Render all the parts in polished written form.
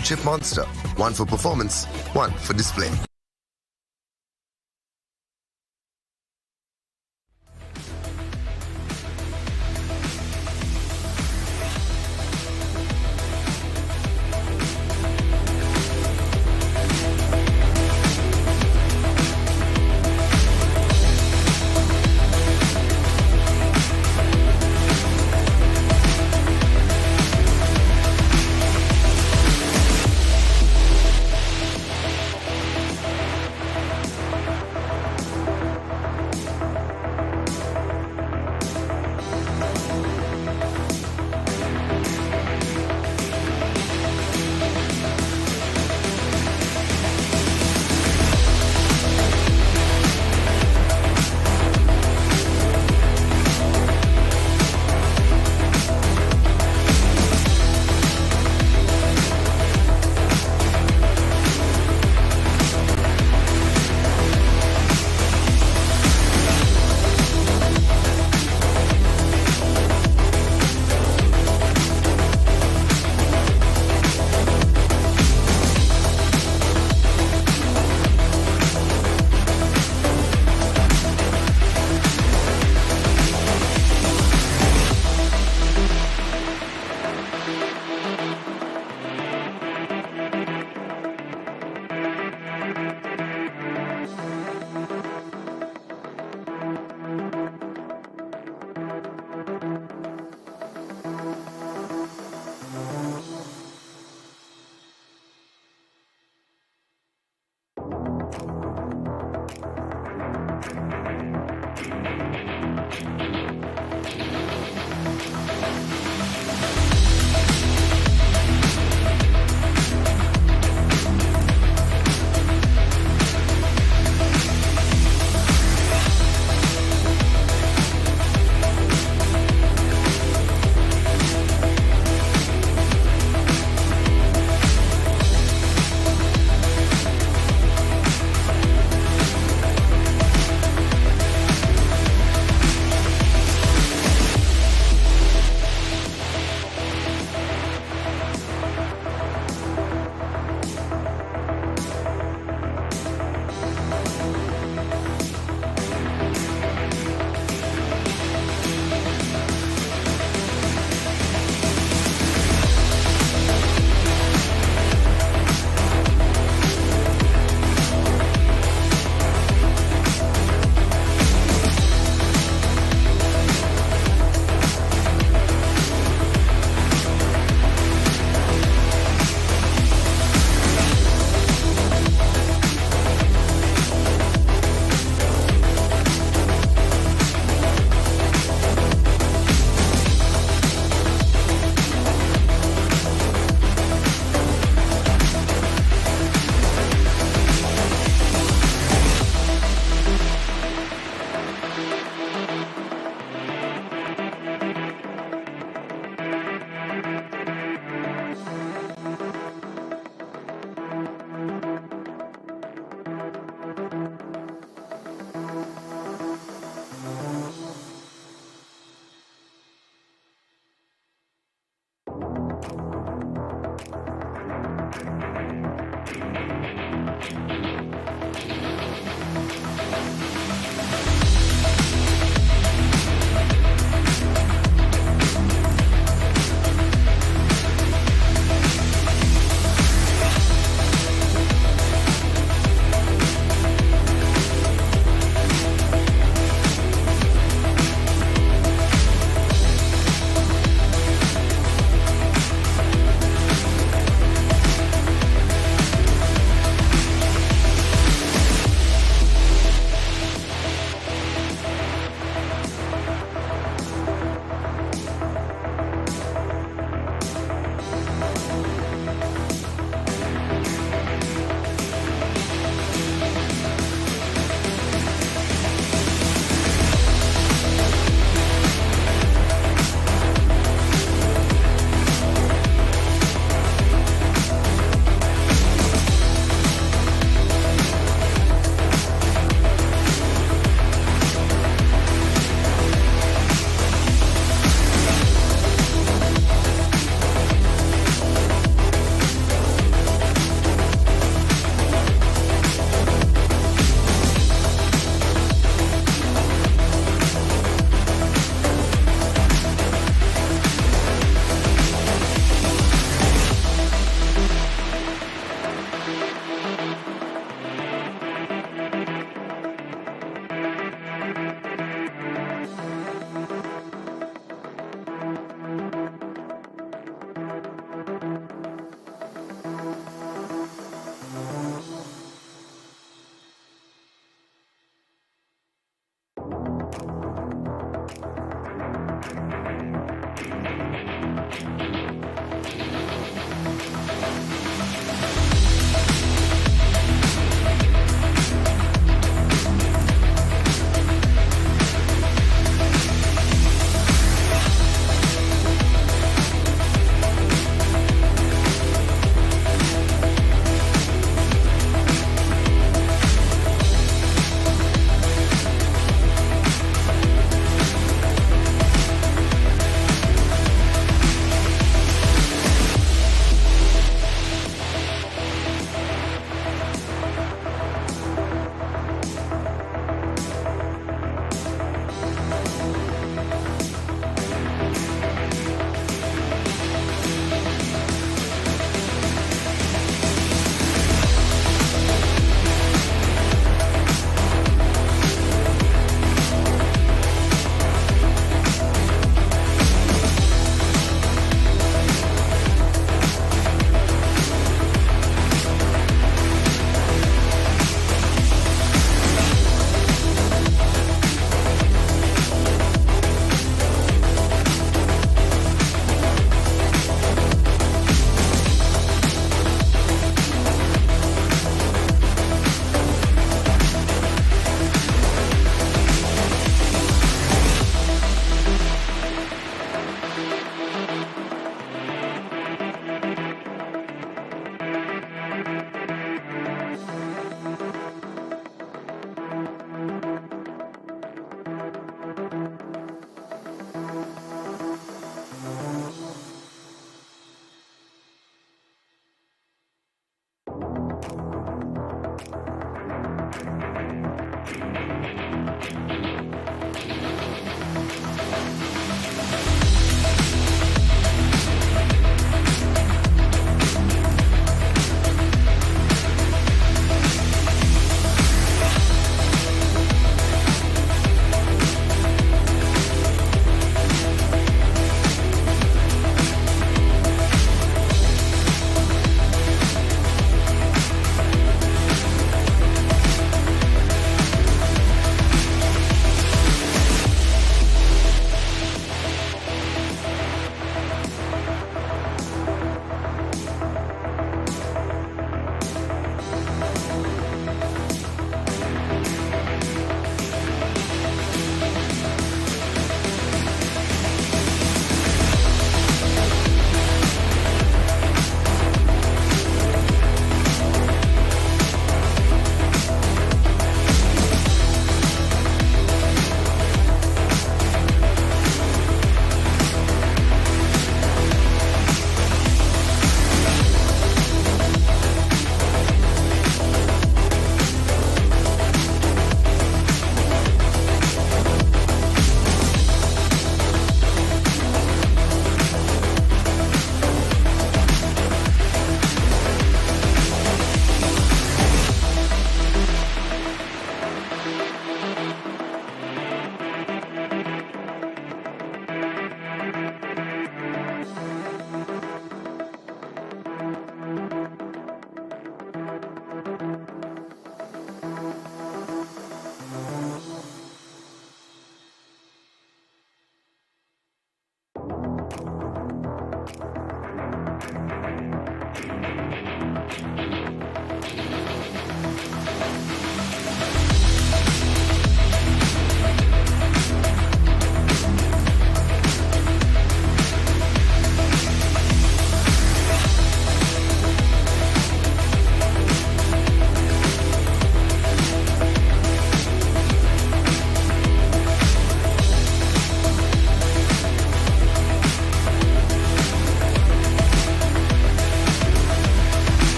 chip monster. One for performance, one for display.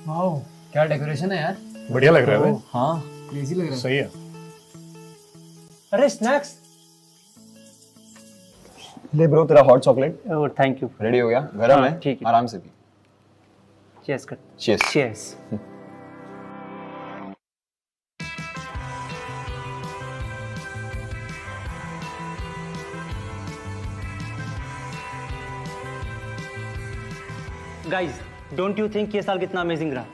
Wow, क्या decoration है यार। बढ़िया लग रहा है भाई। हाँ, क्रेजी लग रहा है। सही है। अरे स्नैक्स। ले ब्रो तेरा hot chocolate. Oh thank you. Ready हो गया? गरम है, ठीक है। आराम से पी। चीयर्स कर। Cheers. Cheers. Guys, don't you think ये साल कितना अमेजिंग रहा?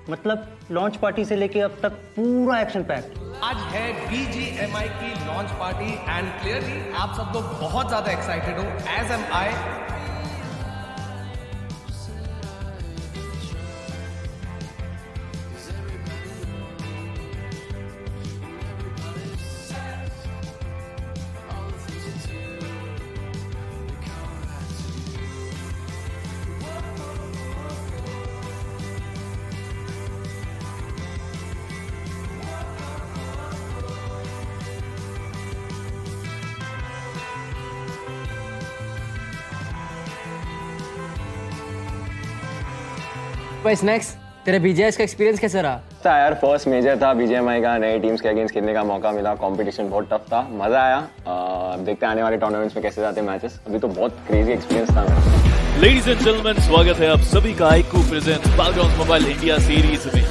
मतलब लॉन्च पार्टी से लेके अब तक पूरा एक्शन पैक्ड। आज है BGMI की लॉन्च पार्टी एंड क्लियरली आप सब लोग बहुत ज्यादा एक्साइटेड हो, एज एम आई। भाई स्नैक्स, तेरे बीजेएस का एक्सपीरियंस कैसा रहा? था यार, फर्स्ट मेजर था बीजीएमआई का, नई टीम्स के अगेंस्ट खेलने का मौका मिला, कंपटीशन बहुत टफ था, मजा आया। अब देखते हैं आने वाले टूर्नामेंट्स में कैसे जाते हैं मैचेस। अभी तो बहुत क्रेजी एक्सपीरियंस था मेरा। लेडीज एंड जेंटलमैन, स्वागत है आप सभी का iQOO present battlegrounds mobile India series में।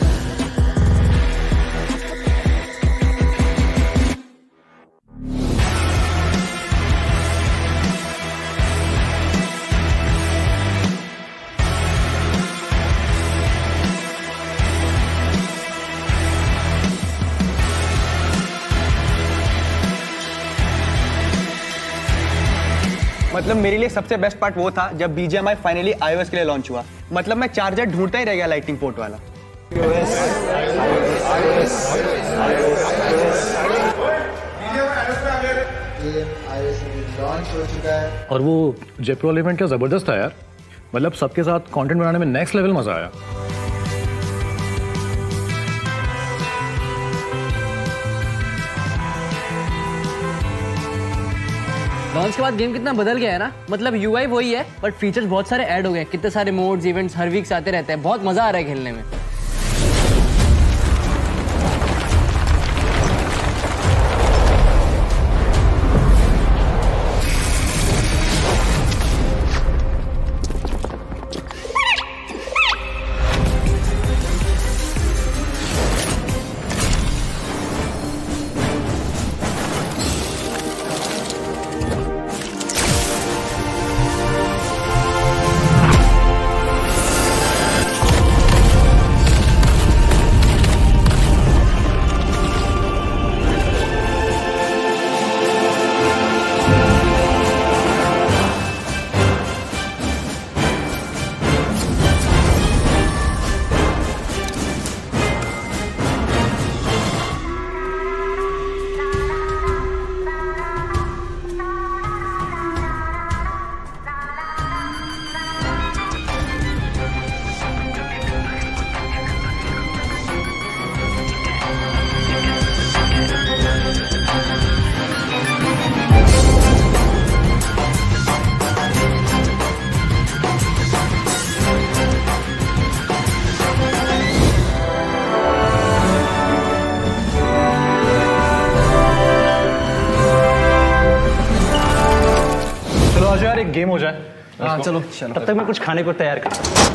मतलब मेरे लिए सबसे बेस्ट पार्ट वो था जब BGMI फाइनली iOS के लिए लॉन्च हुआ। मतलब मैं चार्जर ढूंढता ही रह गया लाइटिंग पोर्ट वाला। और वो जयपुर वाले इवेंट क्या जबरदस्त था यार। मतलब सबके साथ कंटेंट बनाने में नेक्स्ट लेवल मजा आया। लॉन्च के बाद गेम कितना बदल गया है ना। मतलब यूआई वही है बट फीचर्स बहुत सारे ऐड हो गए। कितने सारे मोड्स, इवेंट्स हर वीक आते रहते हैं। बहुत मजा आ रहा है खेलने में। एक गेम हो जाए। हाँ चलो, तब तक मैं कुछ खाने को तैयार करता हूँ।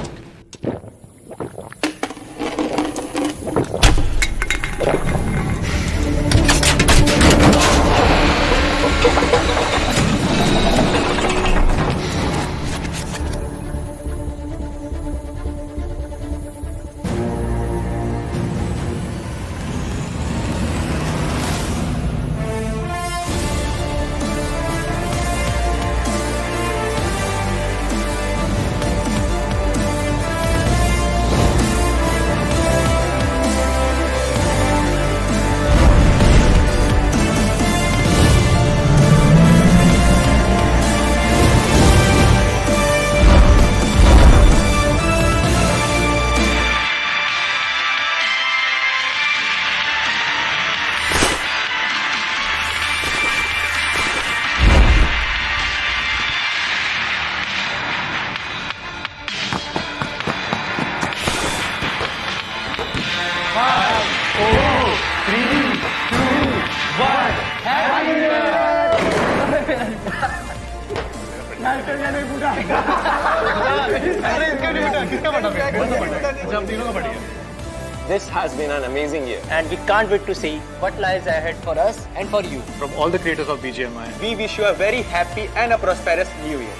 अच्छा हम तीनों का बढ़िया. This has been an amazing year. And we can't wait to see what lies ahead for us and for you. From all the creators of BGMI. We wish you a very happy and a prosperous new year.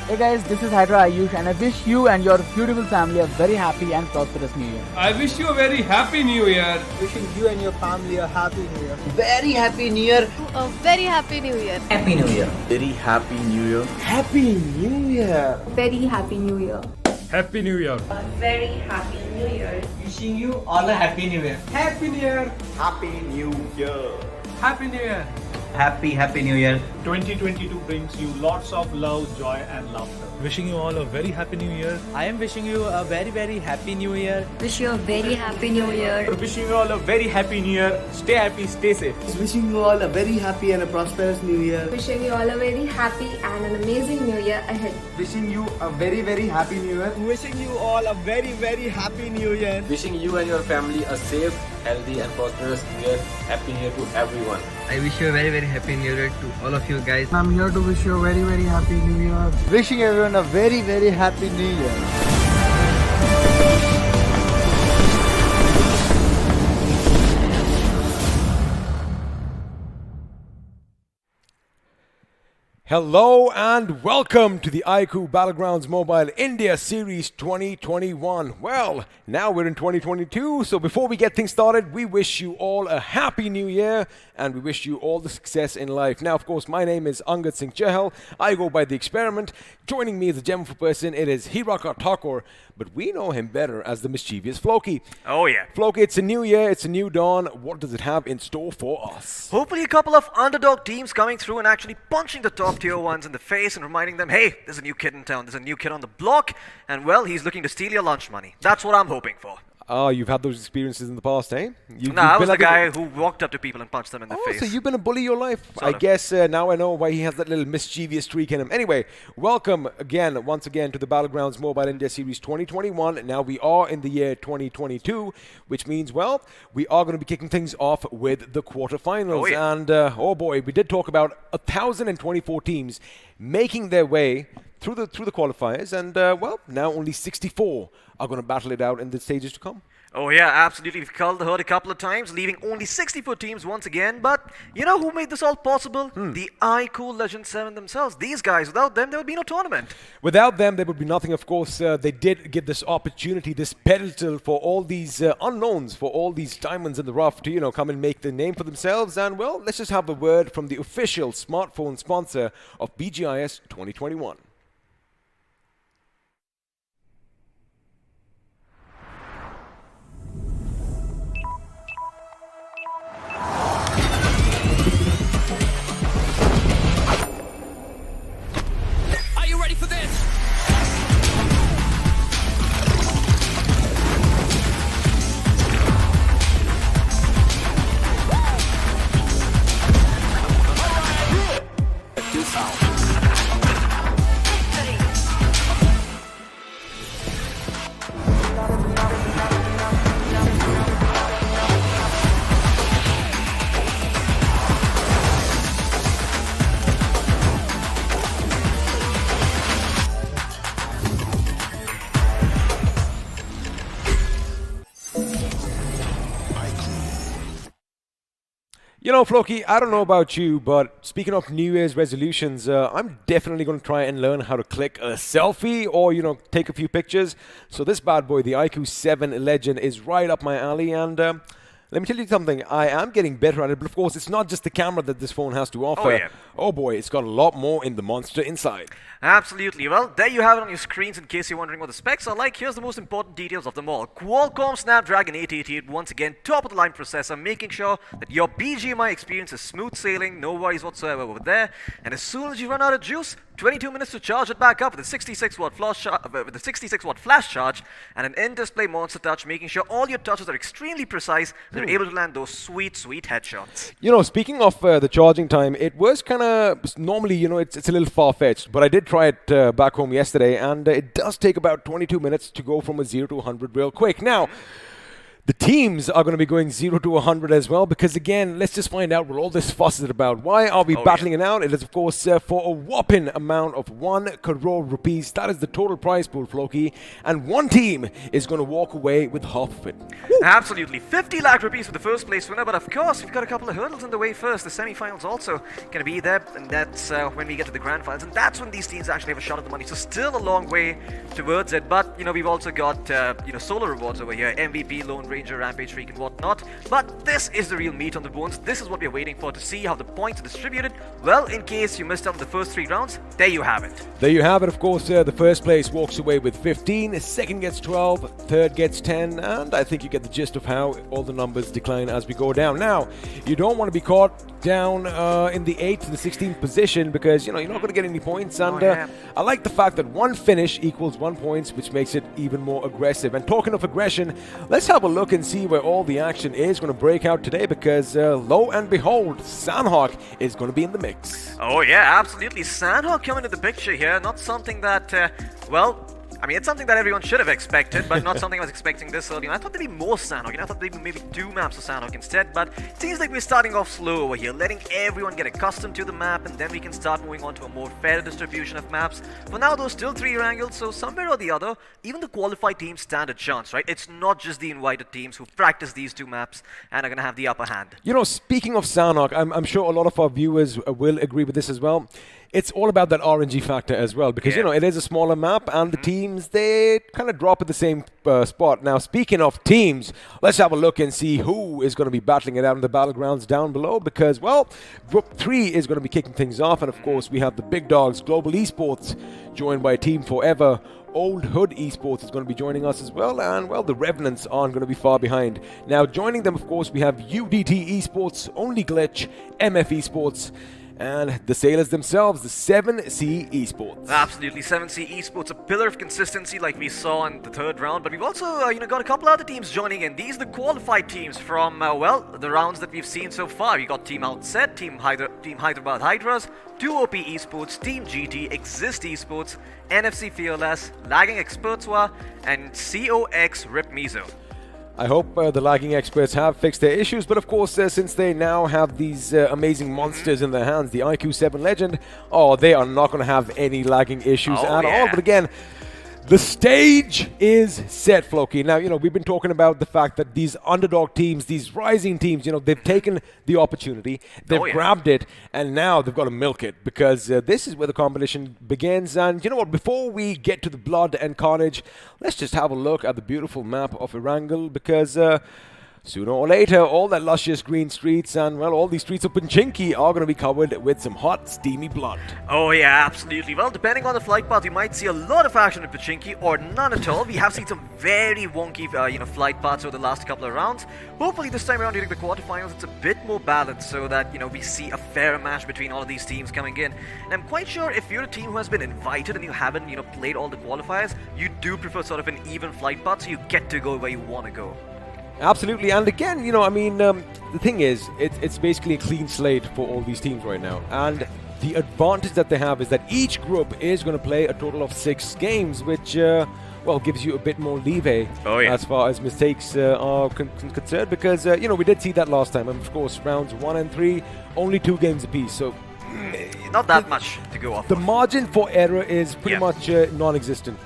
Hey guys, this is Hydra Ayush and I wish you and your beautiful family a very happy and prosperous new year. I wish you a very happy new year. Wishing you and your family a happy new year. Very happy New Year. A very happy new year. Happy New Year. Very happy new year. Happy New Year. Very happy new year. Happy New Year. Very happy new year. Wishing you all a happy new year. Happy new year. Happy new year. Happy new year. Happy new year. 2022 brings you lots of love, joy and laughter. Wishing you all a very happy new year. I am wishing you a very happy new year. Wish you a very happy new year. Wishing you all a very happy new year. Stay happy, stay safe. Wishing you all a very happy and a prosperous new year. Wishing you all a very happy and an amazing new year ahead. Wishing you a very happy new year. Wishing you all a very happy new year. Wishing you and your family a safe, healthy and prosperous new year. Happy new year to everyone. I wish you a very happy New Year to all of you guys. I'm here to wish you a very happy new year. Wishing everyone a very happy new year. Hello and welcome to the iQOO Battlegrounds Mobile India Series 2021. Well, now we're in 2022, so before we get things started, we wish you all a happy new year and we wish you all the success in life. Now, of course, my name is Angad Singh Chahal. I go by The Experiment. Joining me as a gem of a person, it is Hiraka Thakur, but we know him better as the mischievous Floki. Oh yeah. Floki, it's a new year, it's a new dawn. What does it have in store for us? Hopefully a couple of underdog teams coming through and actually punching the top tier ones in the face and reminding them, hey, there's a new kid in town, there's a new kid on the block, and well, he's looking to steal your lunch money. That's what I'm hoping for. Oh, you've had those experiences in the past, eh? I was the guy who walked up to people and punched them in the face. So you've been a bully your life. Sort I of. guess now I know why he has that little mischievous streak in him. Anyway, welcome once again to the Battlegrounds Mobile India Series 2021. Now we are in the year 2022, which means, well, we are going to be kicking things off with the quarterfinals. Oh, yeah. And oh boy, we did talk about 1,024 teams making their way through the qualifiers, and well, now only 64 are going to battle it out in the stages to come. Oh yeah, absolutely. We've called the herd a couple of times, leaving only 64 teams once again. But you know who made this all possible? The iQOO Legend 7 themselves. These guys, without them, there would be no tournament. Without them, there would be nothing. Of course, they did give this opportunity, this pedestal for all these unknowns, for all these diamonds in the rough to, you know, come and make the name for themselves. And well, let's just have a word from the official smartphone sponsor of BGIS 2021. You know, Floki, I don't know about you, but speaking of New Year's resolutions, I'm definitely going to try and learn how to click a selfie or, you know, take a few pictures. So this bad boy, the iQOO 7 Legend, is right up my alley. And let me tell you something, I am getting better at it. But of course, it's not just the camera that this phone has to offer. Oh, yeah. Oh boy, it's got a lot more in the monster inside. Absolutely. Well, there you have it on your screens in case you're wondering what the specs are like. Here's the most important details of them all. Qualcomm Snapdragon 888, once again, top-of-the-line processor, making sure that your BGMI experience is smooth sailing, no worries whatsoever over there. And as soon as you run out of juice, 22 minutes to charge it back up with a 66-watt flash charge and an in-display monster touch, making sure all your touches are extremely precise so you're able to land those sweet, sweet headshots. You know, speaking of the charging time, it was kind of, normally, you know, it's a little far-fetched, but I did try it back home yesterday, and it does take about 22 minutes to go from a 0 to 100 real quick. Now, The teams are going to be going 0 to 100 as well, because again, let's just find out what all this fuss is about. Why are we battling it out? It is, of course, for a whopping amount of 1 crore rupees. That is the total prize pool, Floki. And one team is going to walk away with half of it. Woo. Absolutely. 50 lakh rupees for the first place winner, but of course, we've got a couple of hurdles in the way first. The semi-finals also going to be there, and that's when we get to the grand finals, and that's when these teams actually have a shot at the money. So still a long way towards it, but, you know, we've also got, solo rewards over here, MVP, Lone Ranger, Rampage Freak, and whatnot. But this is the real meat on the bones. This is what we're waiting for, to see how the points are distributed. Well, in case you missed out on the first 3 rounds, there you have it. There you have it, of course. The first place walks away with 15, second gets 12, third gets 10, and I think you get the gist of how all the numbers decline as we go down. Now, you don't want to be caught down in the 8th to the 16th position, because, you know, you're not going to get any points, and I like the fact that 1 finish equals 1 point, which makes it even more aggressive. And talking of aggression, let's have a look and see where all the action is going to break out today, because lo and behold, Sanhok is going to be in the mix. Oh yeah, absolutely. Sanhok coming into the picture here. Not something that, I mean, it's something that everyone should have expected, but not something I was expecting this early. And I thought there'd be more Sanhok. I thought there'd be maybe 2 maps of Sanhok instead, but it seems like we're starting off slow over here, letting everyone get accustomed to the map, and then we can start moving on to a more fair distribution of maps. For now, there's still 3 Erangels, so somewhere or the other, even the qualified teams stand a chance, right? It's not just the invited teams who practice these 2 maps and are going to have the upper hand. You know, speaking of Sanhok, I'm sure a lot of our viewers will agree with this as well. It's all about that RNG factor as well, because, you know, it is a smaller map, and the teams, they kind of drop at the same spot. Now, speaking of teams, let's have a look and see who is going to be battling it out in the Battlegrounds down below, because, well, Group 3 is going to be kicking things off, and of course, we have the big dogs, Global Esports, joined by Team Forever. Old Hood Esports is going to be joining us as well, and, well, the Revenants aren't going to be far behind. Now, joining them, of course, we have UDT Esports, Only Glitch, MF Esports, and the Sailors themselves, the 7C Esports. Absolutely, 7C Esports, a pillar of consistency like we saw in the 3rd round. But we've also, got a couple other teams joining in. These are the qualified teams from, the rounds that we've seen so far. We got Team Outset, Team Hyderabad Hydras, 2OP Esports, Team GT, Exist Esports, NFC Fearless, Lagging Expertswa, and COX Rip Mizo. I hope the lagging experts have fixed their issues, but of course, since they now have these amazing monsters in their hands, the iQOO 7 Legend, they are not going to have any lagging issues at all. But again, the stage is set, Floki. Now, we've been talking about the fact that these underdog teams, these rising teams, they've taken the opportunity, they've grabbed it, and now they've got to milk it, because this is where the competition begins. And you know what? Before we get to the blood and carnage, let's just have a look at the beautiful map of Erangel, because sooner or later, all that luscious green streets and, well, all these streets of Pinchinki are going to be covered with some hot, steamy blood. Oh yeah, absolutely. Well, depending on the flight path, you might see a lot of action in Pinchinki or none at all. We have seen some very wonky, flight paths over the last couple of rounds. Hopefully this time around during the quarterfinals, it's a bit more balanced so that, we see a fair match between all of these teams coming in. And I'm quite sure if you're a team who has been invited and you haven't, played all the qualifiers, you do prefer sort of an even flight path, so you get to go where you want to go. Absolutely, and again, the thing is, it's basically a clean slate for all these teams right now, and the advantage that they have is that each group is going to play a total of 6 games, which, gives you a bit more leeway as far as mistakes are concerned, because, we did see that last time, and of course, rounds 1 and 3, only 2 games apiece, so... Not that much to go off. The margin for error is pretty much non-existent.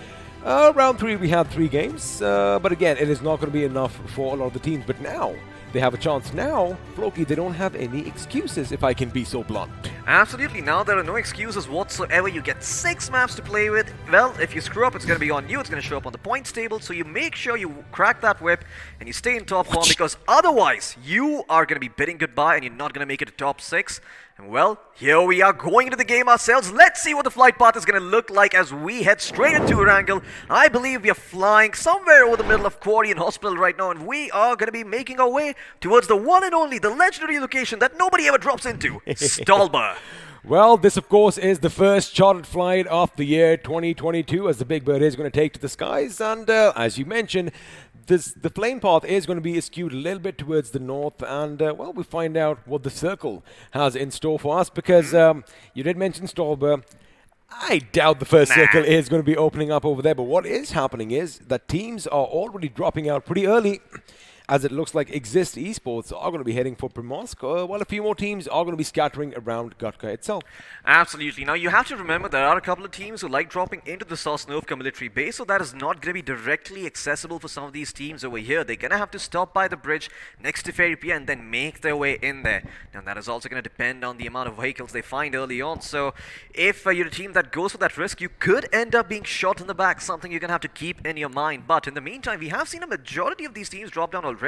Round 3, we had 3 games, but again, it is not going to be enough for a lot of the teams. But now, they have a chance. Now, Floki, they don't have any excuses, if I can be so blunt. Absolutely, now there are no excuses whatsoever. You get 6 maps to play with. Well, if you screw up, it's going to be on you. It's going to show up on the points table, so you make sure you crack that whip and you stay in top form, because otherwise, you are going to be bidding goodbye and you're not going to make it to top 6. And well, here we are going into the game ourselves. Let's see what the flight path is going to look like as we head straight into Erangel. I believe we are flying somewhere over the middle of Quarry and Hospital right now, and we are going to be making our way towards the one and only, the legendary location that nobody ever drops into, Stolber. Well, this, of course, is the first chartered flight of the year 2022, as the Big Bird is going to take to the skies. And as you mentioned, the plane path is going to be skewed a little bit towards the north, and we'll find out what the circle has in store for us, because you did mention Stolber. I doubt the first circle is going to be opening up over there, but what is happening is that teams are already dropping out pretty early. as it looks like Exist Esports are going to be heading for Primorsk, while a few more teams are going to be scattering around Gatka itself. Absolutely. Now, you have to remember there are a couple of teams who like dropping into the Sosnovka military base, so that is not going to be directly accessible for some of these teams over here. They're going to have to stop by the bridge next to Feripia and then make their way in there. Now, that is also going to depend on the amount of vehicles they find early on. So, if you're a team that goes for that risk, you could end up being shot in the back, something you're going to have to keep in your mind. But in the meantime, we have seen a majority of these teams drop down already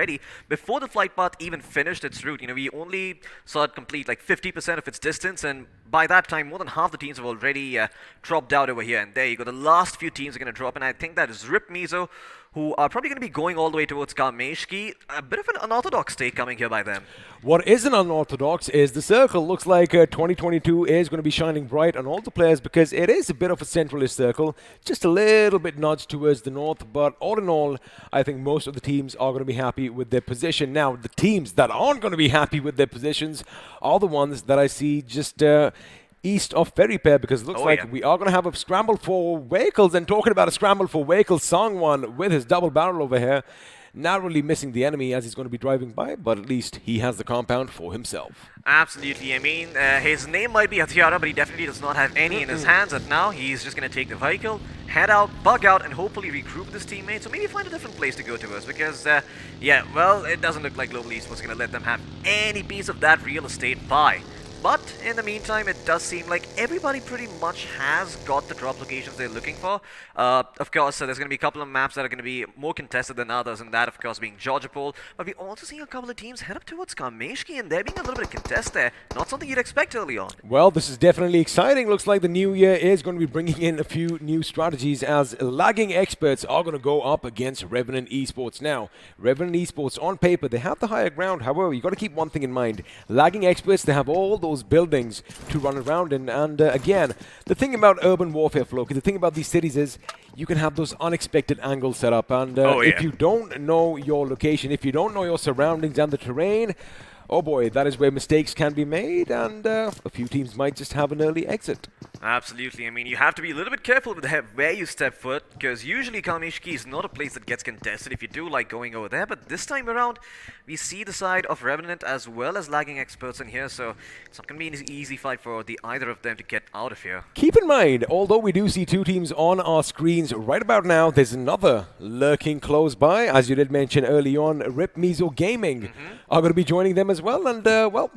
before the flight path even finished its route. We only saw it complete like 50% of its distance, and by that time, more than half the teams have already dropped out over here. And there you go. The last few teams are going to drop, and I think that is Rip Mizo, who are probably going to be going all the way towards Kameshki. A bit of an unorthodox take coming here by them. What isn't unorthodox is the circle. Looks like 2022 is going to be shining bright on all the players because it is a bit of a centralist circle, just a little bit nudged towards the north. But all in all, I think most of the teams are going to be happy with their position. Now, the teams that aren't going to be happy with their positions are the ones that I see just east of Ferrypair, because it looks like we are going to have a scramble for vehicles. And talking about a scramble for vehicles, Songwon with his double barrel over here, narrowly missing the enemy as he's going to be driving by, but at least he has the compound for himself. Absolutely. I mean, his name might be Hathiara, but he definitely does not have any in his hands. And now he's just going to take the vehicle, head out, bug out, and hopefully regroup with his teammates, or maybe find a different place to go towards. Because, yeah, well, it doesn't look like Global Esports is going to let them have any piece of that real estate by. But in the meantime, it does seem like everybody pretty much has got the drop locations they're looking for. Of course, there's going to be a couple of maps that are going to be more contested than others, and that, of course, being Georgopol. But we're also seeing a couple of teams head up towards Kameshki, and there being a little bit of contest there. Not something you'd expect early on. Well, this is definitely exciting. Looks like the new year is going to be bringing in a few new strategies, as lagging experts are going to go up against Revenant Esports. Now, Revenant Esports, on paper, they have the higher ground. However, you've got to keep one thing in mind. Lagging experts, they have all those buildings to run around in. And again, the thing about urban warfare, Floki, the thing about these cities is you can have those unexpected angles set up. And if you don't know your location, if you don't know your surroundings and the terrain, oh boy, that is where mistakes can be made, and a few teams might just have an early exit. Absolutely. I mean, you have to be a little bit careful with where you step foot, because usually Kameshki is not a place that gets contested if you do like going over there. But this time around, we see the side of Revenant as well as lagging experts in here, so it's not going to be an easy fight for either of them to get out of here. Keep in mind, although we do see two teams on our screens right about now, there's another lurking close by. As you did mention early on, Rip Mizo Gaming are going to be joining them as well, and well,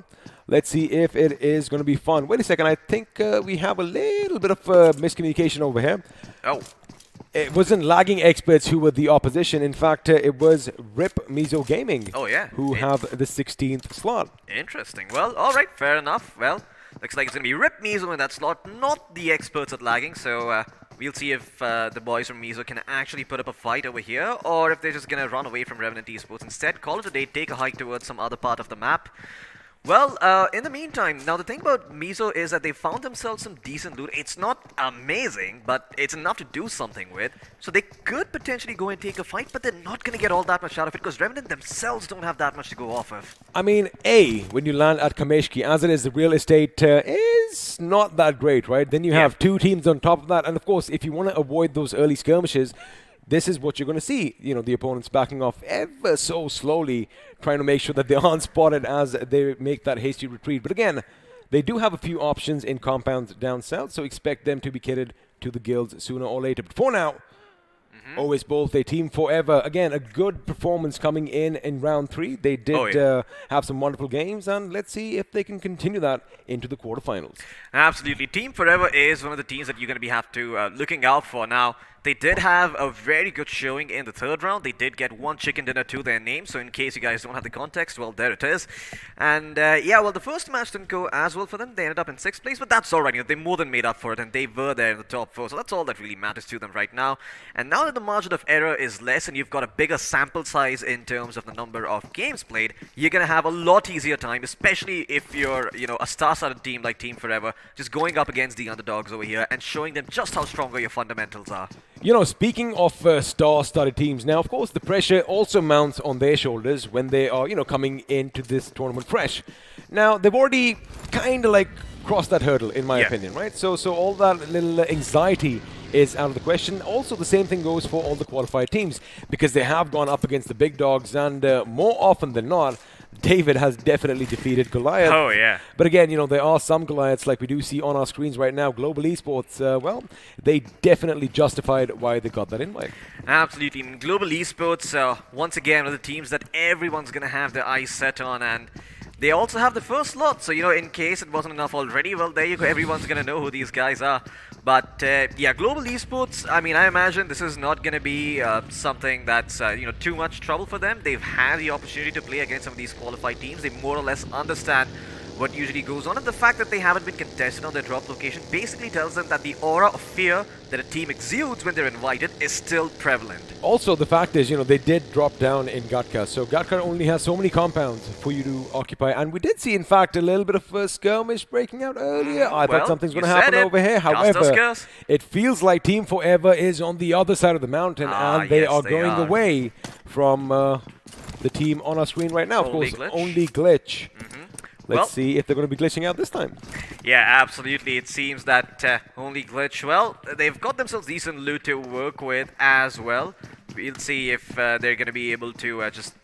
let's see if it is going to be fun. Wait a second, I think we have a little bit of miscommunication over here. Oh. It wasn't lagging experts who were the opposition. In fact, it was Rip Mizo Gaming who have the 16th slot. Interesting. Well, all right, fair enough. Well, looks like it's going to be Rip Mizo in that slot, not the experts at lagging, so we'll see if the boys from Mizo can actually put up a fight over here, or if they're just going to run away from Revenant Esports. Instead, call it a day, take a hike towards some other part of the map. Well, in the meantime, now the thing about Mizo is that they found themselves some decent loot. It's not amazing, but it's enough to do something with. So they could potentially go and take a fight, but they're not going to get all that much out of it because Revenant themselves don't have that much to go off of. I mean, when you land at Kameshki, as it is, the real estate is not that great, right? Then you have two teams on top of that. And of course, if you want to avoid those early skirmishes, this is what you're going to see. You know, the opponents backing off ever so slowly, trying to make sure that they aren't spotted as they make that hasty retreat. But again, they do have a few options in compounds down south, so expect them to be kitted to the guilds sooner or later. But for now, always both a team forever. Again, a good performance coming in round 3. They did have some wonderful games, and let's see if they can continue that into the quarterfinals. Absolutely. Team Forever is one of the teams that you're going to have to looking out for now. They did have a very good showing in the 3rd round. They did get one chicken dinner to their name, so in case you guys don't have the context, well, there it is. And yeah, well, the first match didn't go as well for them. They ended up in 6th place, but that's all right. You know, they more than made up for it, and they were there in the top 4, so that's all that really matters to them right now. And now that the margin of error is less and you've got a bigger sample size in terms of the number of games played, you're going to have a lot easier time, especially if you're, you know, a star-studded team like Team Forever, just going up against the underdogs over here and showing them just how stronger your fundamentals are. You know, speaking of star-studded teams, now, of course, the pressure also mounts on their shoulders when they are, you know, coming into this tournament fresh. Now, they've already kind of like crossed that hurdle, in my opinion, right? So all that little anxiety is out of the question. Also, the same thing goes for all the qualified teams, because they have gone up against the big dogs, and more often than not, David has definitely defeated Goliath. Oh, yeah. But again, there are some Goliaths like we do see on our screens right now. Global Esports, well, they definitely justified why they got that invite. Absolutely. In Global Esports, once again, one of the teams that everyone's going to have their eyes set on, and they also have the first slot. So, in case it wasn't enough already, well, there you go. Everyone's going to know who these guys are. But, yeah, Global Esports, I mean, I imagine this is not going to be something that's, too much trouble for them. They've had the opportunity to play against some of these qualified teams. They more or less understand what usually goes on, and the fact that they haven't been contested on their drop location basically tells them that the aura of fear that a team exudes when they're invited is still prevalent. Also, the fact is, they did drop down in Gatka, so Gatka only has so many compounds for you to occupy, and we did see, in fact, a little bit of a skirmish breaking out earlier. I thought something's going to happen over here. However, it feels like Team Forever is on the other side of the mountain, and they are going away from the team on our screen right now. Of course, only Glitch. Let's see if they're going to be glitching out this time. Yeah, absolutely. It seems that only Glitch, well, they've got themselves decent loot to work with as well. We'll see if they're going to be able to just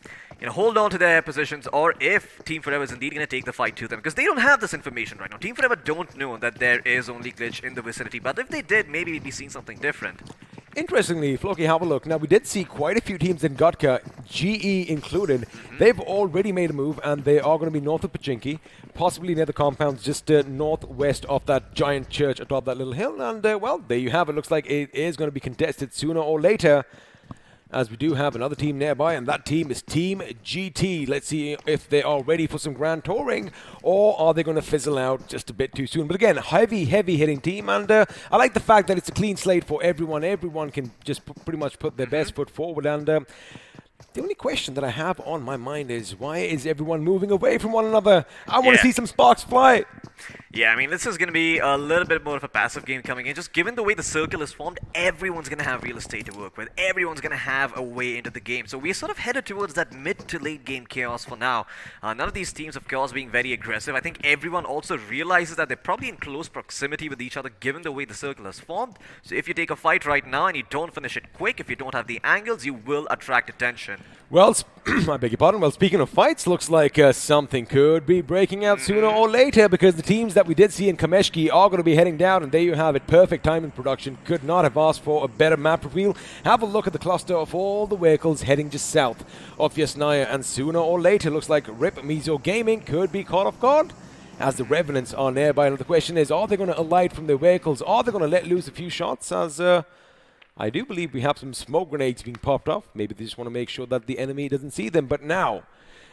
hold on to their positions, or if Team Forever is indeed going to take the fight to them, because they don't have this information right now. Team Forever don't know that there is only Glitch in the vicinity, but if they did, maybe we'd be seeing something different. Interestingly, Floki, have a look. Now, we did see quite a few teams in Gatka, GE included. They've already made a move, and they are going to be north of Pachinki, possibly near the compounds, just northwest of that giant church atop that little hill. And, well, there you have it. Looks like it is going to be contested sooner or later, as we do have another team nearby, and that team is Team GT. Let's see if they are ready for some grand touring, or are they going to fizzle out just a bit too soon. But again, heavy hitting team, and I like the fact that it's a clean slate for everyone. Everyone can just pretty much put their best foot forward, and the only question that I have on my mind is, why is everyone moving away from one another? I want to see some sparks fly. Yeah, I mean, this is going to be a little bit more of a passive game coming in. Just given the way the circle is formed, everyone's going to have real estate to work with. Everyone's going to have a way into the game. So we're sort of headed towards that mid to late game chaos for now. None of these teams, of course, being very aggressive. I think everyone also realizes that they're probably in close proximity with each other, given the way the circle is formed. So if you take a fight right now and you don't finish it quick, if you don't have the angles, you will attract attention. Well, I beg your pardon. Well, speaking of fights, looks like something could be breaking out sooner or later, because the teams that we did see in Kameshki are going to be heading down, and there you have it. Perfect time in production. Could not have asked for a better map reveal. Have a look at the cluster of all the vehicles heading just south of Yasnaya, and sooner or later, looks like Rip Mizo Gaming could be caught off guard, as the Revenants are nearby. And the question is, are they going to alight from their vehicles? Are they going to let loose a few shots, as I do believe we have some smoke grenades being popped off. Maybe they just want to make sure that the enemy doesn't see them. But now,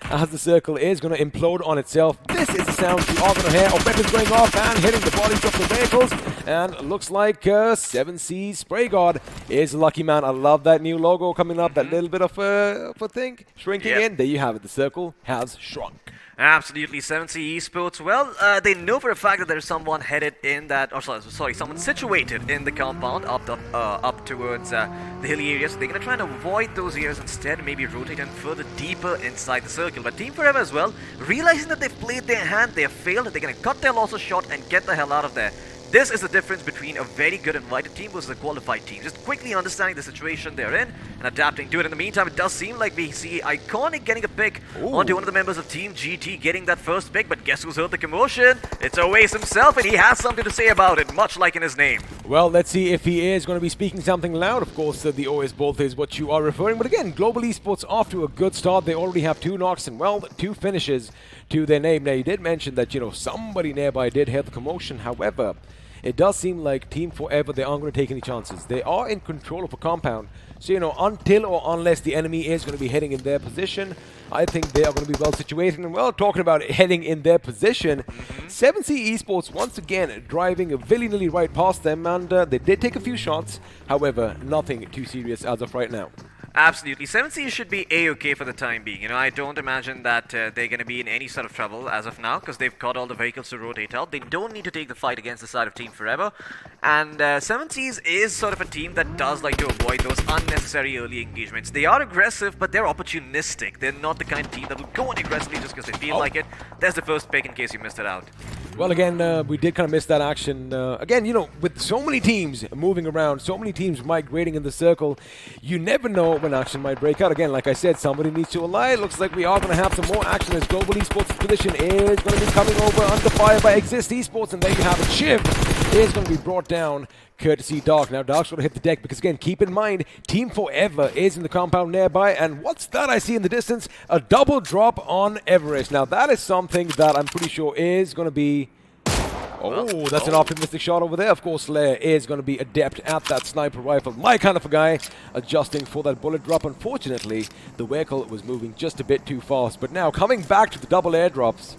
as the circle is going to implode on itself, this is the sound you are going to hear of weapons going off and hitting the bodies of the vehicles. And looks like 7C's Spray God is a lucky man. I love that new logo coming up, that little bit of a thing shrinking in. There you have it. The circle has shrunk. Absolutely, 7C Esports. Well, they know for a fact that there's someone headed in that, or sorry, someone situated in the compound up towards the hilly areas. So they're going to try and avoid those areas instead, maybe rotate and further deeper inside the circle. But Team Forever as well, realizing that they've played their hand, they have failed, they're going to cut their losses short and get the hell out of there. This is the difference between a very good invited team versus a qualified team. Just quickly understanding the situation they're in and adapting to it. In the meantime, it does seem like we see Iconic getting a pick onto one of the members of Team GT getting that first pick. But guess who's heard the commotion? It's Oasis himself, and he has something to say about it, much like in his name. Well, let's see if he is going to be speaking something loud. Of course, the OS Bolt is what you are referring. But again, Global Esports off to a good start. They already have 2 knocks and, well, 2 finishes to their name. Now, you did mention that, somebody nearby did hear the commotion. However, it does seem like Team Forever, they aren't going to take any chances. They are in control of a compound. So, until or unless the enemy is going to be heading in their position, I think they are going to be well situated. And, well, talking about heading in their position, 7C Esports once again driving willy-nilly right past them, and they did take a few shots. However, nothing too serious as of right now. Absolutely. 7C should be A-okay for the time being. I don't imagine that they're going to be in any sort of trouble as of now, because they've got all the vehicles to rotate out. They don't need to take the fight against the side of Team Forever. And 7C's is sort of a team that does like to avoid those unnecessary early engagements. They are aggressive, but they're opportunistic. They're not the kind of team that will go in aggressively just because they feel like it. There's the first pick in case you missed it out. Well, again, we did kind of miss that action. Again, you know, with so many teams moving around, so many teams migrating in the circle, you never know when action might break out. Again, like I said, somebody needs to align. Looks like we are going to have some more action as Global Esports' position is going to be coming over under fire by Exist Esports. And there you have it. Shiv is going to be brought down courtesy Dark. Now, Dark's going to hit the deck because, again, keep in mind, Team Forever is in the compound nearby. And what's that I see in the distance? A double drop on Everest. Now, that is something that I'm pretty sure is going to be... Oh, that's an optimistic shot over there. Of course, Slayer is going to be adept at that sniper rifle. My kind of a guy, adjusting for that bullet drop. Unfortunately, the vehicle was moving just a bit too fast. But now, coming back to the double airdrops,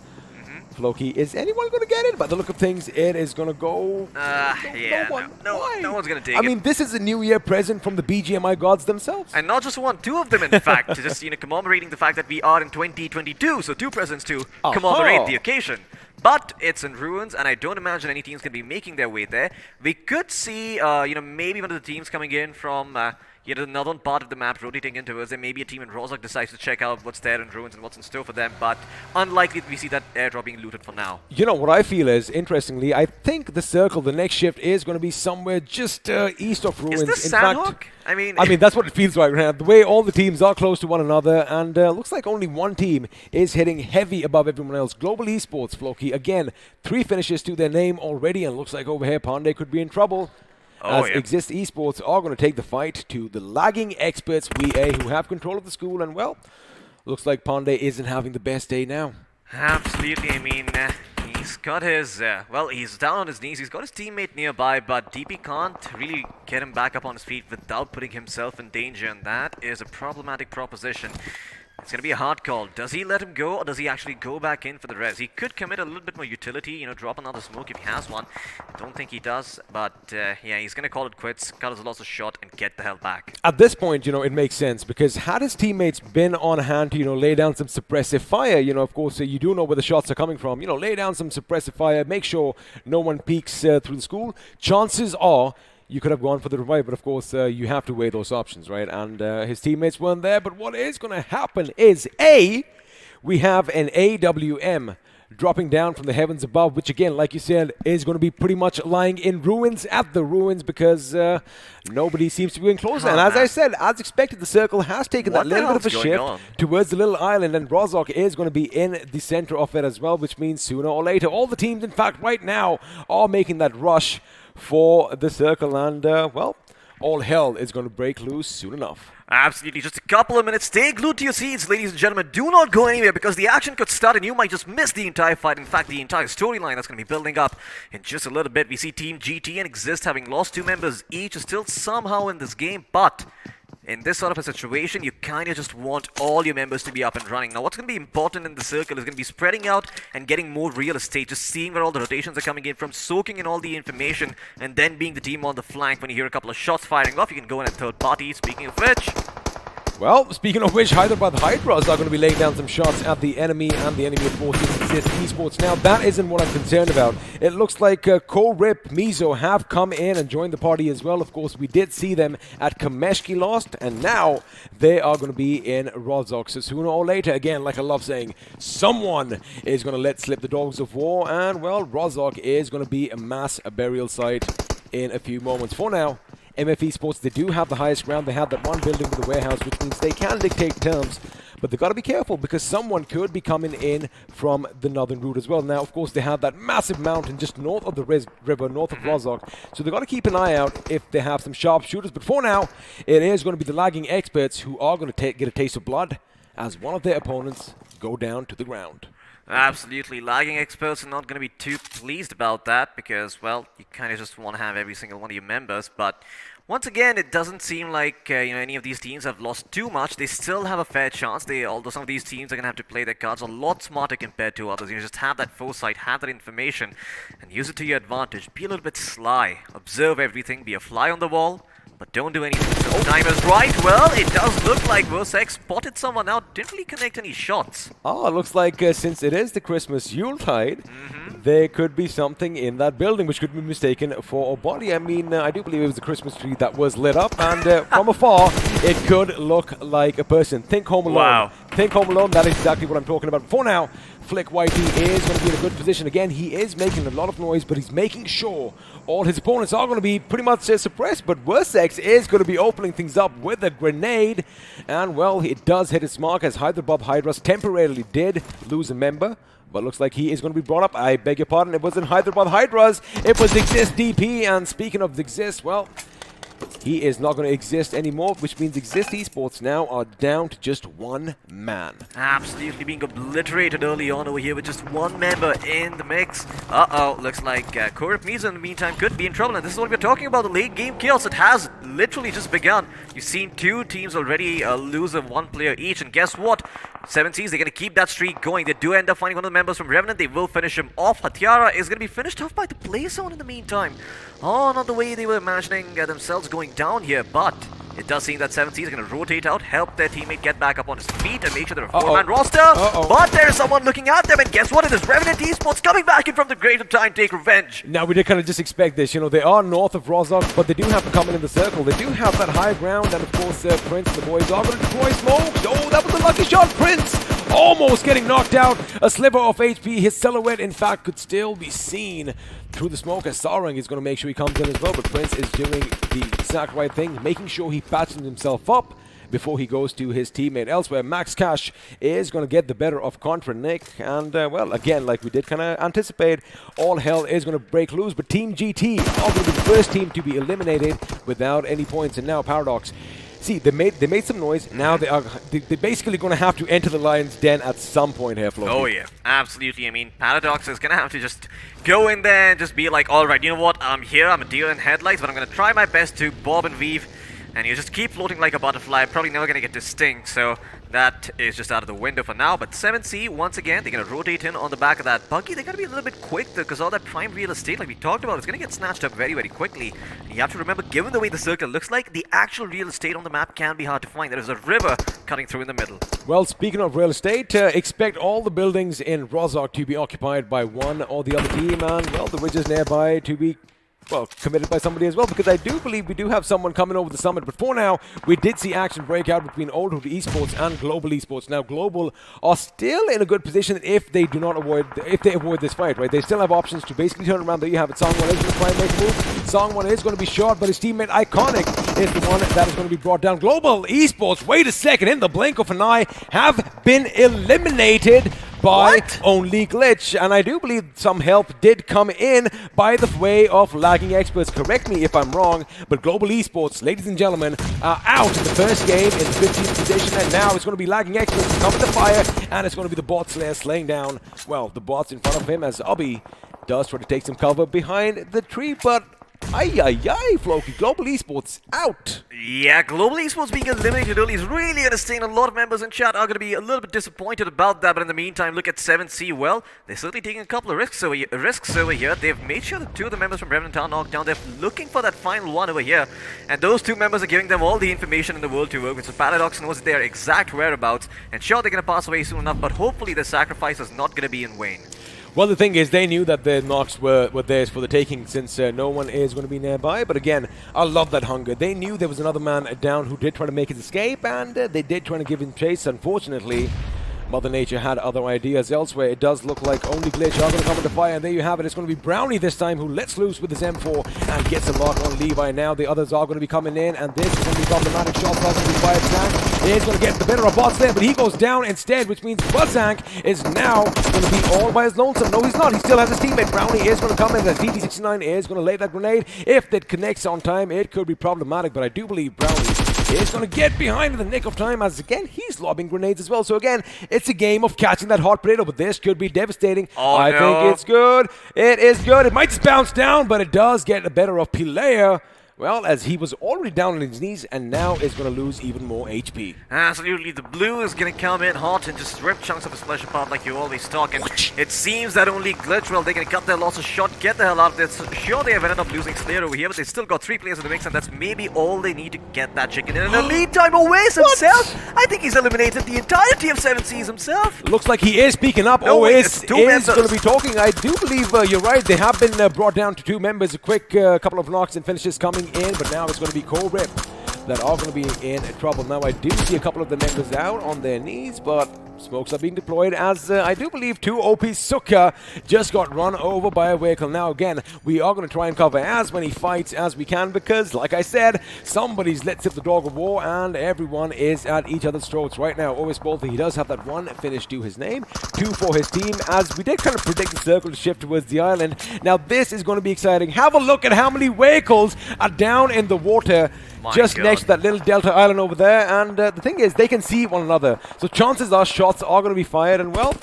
Floki, is anyone going to get it? By the look of things, it is going to go... no one's going to take it. I mean, this is a New Year present from the BGMI gods themselves. And not just one, two of them, in fact, just, commemorating the fact that we are in 2022. So two presents to commemorate the occasion. But it's in ruins, and I don't imagine any teams can be making their way there. We could see, maybe one of the teams coming in from, the northern part of the map rotating into us. There may be a team in Rozhok decides to check out what's there in ruins and what's in store for them, but unlikely that we see that airdrop being looted for now. You know, what I feel is, interestingly, I think the circle, the next shift, is going to be somewhere just east of ruins. Is this in Sanhok? fact, I mean, that's what it feels like right now. The way all the teams are close to one another, and looks like only one team is hitting heavy above everyone else. Global Esports, Floki, again, 3 finishes to their name already, and looks like over here Pandey could be in trouble. Exist Esports are going to take the fight to the lagging experts, VA, who have control of the school, and well, looks like Pandey isn't having the best day now. Absolutely, I mean, he's got his, he's down on his knees, he's got his teammate nearby, but DP can't really get him back up on his feet without putting himself in danger, and that is a problematic proposition. It's going to be a hard call. Does he let him go, or does he actually go back in for the res? He could commit a little bit more utility, drop another smoke if he has one. I don't think he does, but he's going to call it quits, cut his loss of shot, and get the hell back. At this point, it makes sense, because had his teammates been on hand to, lay down some suppressive fire, of course, you do know where the shots are coming from, lay down some suppressive fire, make sure no one peeks through the school, chances are you could have gone for the revive, but of course you have to weigh those options, right? And his teammates weren't there, but what is going to happen is, we have an AWM dropping down from the heavens above, which again, like you said, is going to be pretty much lying in ruins at the ruins, because nobody seems to be getting closer. And as I said, as expected, the circle has taken that little bit of a shift towards the little island, and Rozhok is going to be in the center of it as well, which means sooner or later, all the teams, in fact, right now, are making that rush for the circle, and all hell is going to break loose soon enough. Absolutely, just a couple of minutes. Stay glued to your seats, ladies and gentlemen. Do not go anywhere, because the action could start and you might just miss the entire fight. In fact, the entire storyline that's going to be building up in just a little bit. We see Team GT and Exist having lost 2 members each, are still somehow in this game, but in this sort of a situation, you kind of just want all your members to be up and running. Now, what's going to be important in the circle is going to be spreading out and getting more real estate, just seeing where all the rotations are coming in from, soaking in all the information, and then being the team on the flank. When you hear a couple of shots firing off, you can go in at third party. Speaking of which... Well, speaking of which, Hyderabad Hydras are going to be laying down some shots at the enemy, and the enemy, of course, is Exist Esports. Now, that isn't what I'm concerned about. It looks like Ko-Rip, Mizo have come in and joined the party as well. Of course, we did see them at Kameshki lost, and now they are going to be in Rozhok. So sooner or later, again, like I love saying, someone is going to let slip the dogs of war, and, well, Rozhok is going to be a mass burial site in a few moments. For now, MF Esports, they do have the highest ground. They have that one building with the warehouse, which means they can dictate terms. But they've got to be careful, because someone could be coming in from the northern route as well. Now, of course, they have that massive mountain just north of the river, north of Rozhok. So they've got to keep an eye out if they have some sharp shooters. But for now, it is going to be the lagging experts who are going to get a taste of blood as one of their opponents go down to the ground. Absolutely. Lagging experts are not going to be too pleased about that, because, well, you kind of just want to have every single one of your members. But once again, it doesn't seem like any of these teams have lost too much. They still have a fair chance. Although some of these teams are going to have to play their cards a lot smarter compared to others. Just have that foresight, have that information, and use it to your advantage. Be a little bit sly. Observe everything. Be a fly on the wall. But don't do anything. So time is right. Well, it does look like Versex spotted someone out. Didn't really connect any shots. Oh, it looks like since it is the Christmas Yuletide, there could be something in that building which could be mistaken for a body. I mean, I do believe it was a Christmas tree that was lit up, and from afar, it could look like a person. Think Home Alone. Wow. think Home Alone, that is exactly what I'm talking about. For now, Flick Whitey is going to be in a good position. Again, he is making a lot of noise, but he's making sure all his opponents are going to be pretty much suppressed. But Versex is going to be opening things up with a grenade. And, well, it does hit its mark as Hyderabad Hydras temporarily did lose a member. But looks like he is going to be brought up. I beg your pardon, it wasn't Hyderabad Hydras. It was Exist DP. And speaking of Exist, well, he is not going to exist anymore, which means Exist Esports now are down to just one man. Absolutely being obliterated early on over here with just one member in the mix. Uh-oh, looks like Korip Miza in the meantime could be in trouble. And this is what we're talking about, the late game chaos. It has literally just begun. You've seen two teams already lose one player each. And guess what? 7Cs, they're going to keep that streak going. They do end up finding one of the members from Revenant. They will finish him off. Hatiara is going to be finished off by the play zone in the meantime. Oh, not the way they were imagining themselves going down here, but it does seem that 7Cs are going to rotate out, help their teammate get back up on his feet, and make sure they're a four-man roster. But there's someone looking at them, and guess what? It is Revenant Esports coming back in from the grave of time, take revenge. Now, we did kind of just expect this. You know, they are north of Rozok, but they do have to come in the circle. They do have that high ground, and of course, Prince, the boys are going to deploy smoke. Oh, that was a lucky shot. Prince almost getting knocked out. A sliver of HP. His silhouette, in fact, could still be seen through the smoke as Sarang is going to make sure he comes in as well. But Prince is doing the exact right thing, making sure he patches himself up before he goes to his teammate elsewhere. Max Cash is going to get the better of Contra Nick. And, well, again, like we did kind of anticipate, all hell is going to break loose. But Team GT are going to be the first team to be eliminated without any points. And now Paradox, see, they made some noise. Now they're basically going to have to enter the lion's den at some point here, Flo. Oh yeah, absolutely. I mean, Paradox is going to have to just go in there and just be like, all right, you know what? I'm here. I'm a deer in headlights, but I'm going to try my best to bob and weave. And you just keep floating like a butterfly. Probably never going to get to sting. So that is just out of the window for now. But 7C, once again, they're going to rotate in on the back of that buggy. They're going to be a little bit quick, though, because all that prime real estate, like we talked about, is going to get snatched up very, very quickly. And you have to remember, given the way the circle looks like, the actual real estate on the map can be hard to find. There is a river cutting through in the middle. Well, speaking of real estate, expect all the buildings in Rozok to be occupied by one or the other team. And, well, the ridges nearby to be, well, committed by somebody as well, because I do believe we do have someone coming over the summit. But for now, we did see action break out between Old Hood Esports and Global Esports. Now, Global are still in a good position if they do not avoid this fight, right? They still have options to basically turn around. There you have it. Song 1 is going to try and make a move. Song 1 is going to be shot, but his teammate Iconic is the one that is going to be brought down. Global Esports, wait a second, in the blink of an eye, have been eliminated by only Glitch. And I do believe some help did come in by the way of lagging experts. Correct me if I'm wrong, but Global Esports, ladies and gentlemen, are out in the first game in 15th position, and now it's going to be lagging experts coming to fire, and it's going to be the bot slayer slaying down, well, the bots in front of him as Obby does try to take some cover behind the tree, but Floki, Global Esports out. Yeah, Global Esports being eliminated early is really going to sting. A lot of members in chat are going to be a little bit disappointed about that, but in the meantime, look at 7C. Well, they're certainly taking a couple of risks over here. They've made sure that two of the members from Revenant are knocked down. They're looking for that final one over here, and those two members are giving them all the information in the world to work with. So Paradox knows their exact whereabouts, and sure, they're going to pass away soon enough, but hopefully the sacrifice is not going to be in vain. Well, the thing is, they knew that the knocks were theirs for the taking, since no one is going to be nearby. But again, I love that hunger. They knew there was another man down who did try to make his escape, and they did try to give him chase. Unfortunately, Mother Nature had other ideas elsewhere. It does look like only Glitch are going to come into fire, and there you have it. It's going to be Brownie this time who lets loose with his M4 and gets a lock on Levi. Now the others are going to be coming in, and this is going to be problematic. Shots are going to be fired. Zank is going to get the better of bots there, but he goes down instead, which means Zank is now going to be all by his lonesome. No, he's not. He still has his teammate. Brownie is going to come in. The DD69 is going to lay that grenade. If it connects on time, it could be problematic, but I do believe Brownie is going to get behind in the nick of time, as again, he's lobbing grenades as well. So again, it's a game of catching that hot potato, but this could be devastating. I think it's good. It is good. It might just bounce down, but it does get the better of Pilea. Well, as he was already down on his knees and now is going to lose even more HP. Absolutely. The blue is going to come in hot and just rip chunks of his flesh apart like you always talk. And it seems that only Glitch, well, they're going to cut their losses short, get the hell out of there. So sure, they have ended up losing Slayer over here, but they still got 3 players in the mix, and that's maybe all they need to get that chicken in. In the meantime, Oasis himself, I think he's eliminated the entirety of 7Cs himself. Looks like he is speaking up. Oasis is going to be talking. I do believe you're right. They have been brought down to 2 members. A quick couple of knocks and finishes coming in, but now it's going to be Korip that are going to be in trouble. Now, I do see a couple of the members out on their knees, but smokes are being deployed as I do believe 2 OP Sukha just got run over by a vehicle. Now, again, we are going to try and cover as many fights as we can because, like I said, somebody's let slip the dog of war and everyone is at each other's throats right now. Always both, he does have that 1 finish to his name, 2 for his team, as we did kind of predict the circle to shift towards the island. Now, this is going to be exciting. Have a look at how many vehicles are down in the water just next to that little delta island over there, and the thing is, they can see one another, so chances are shots are going to be fired, and well,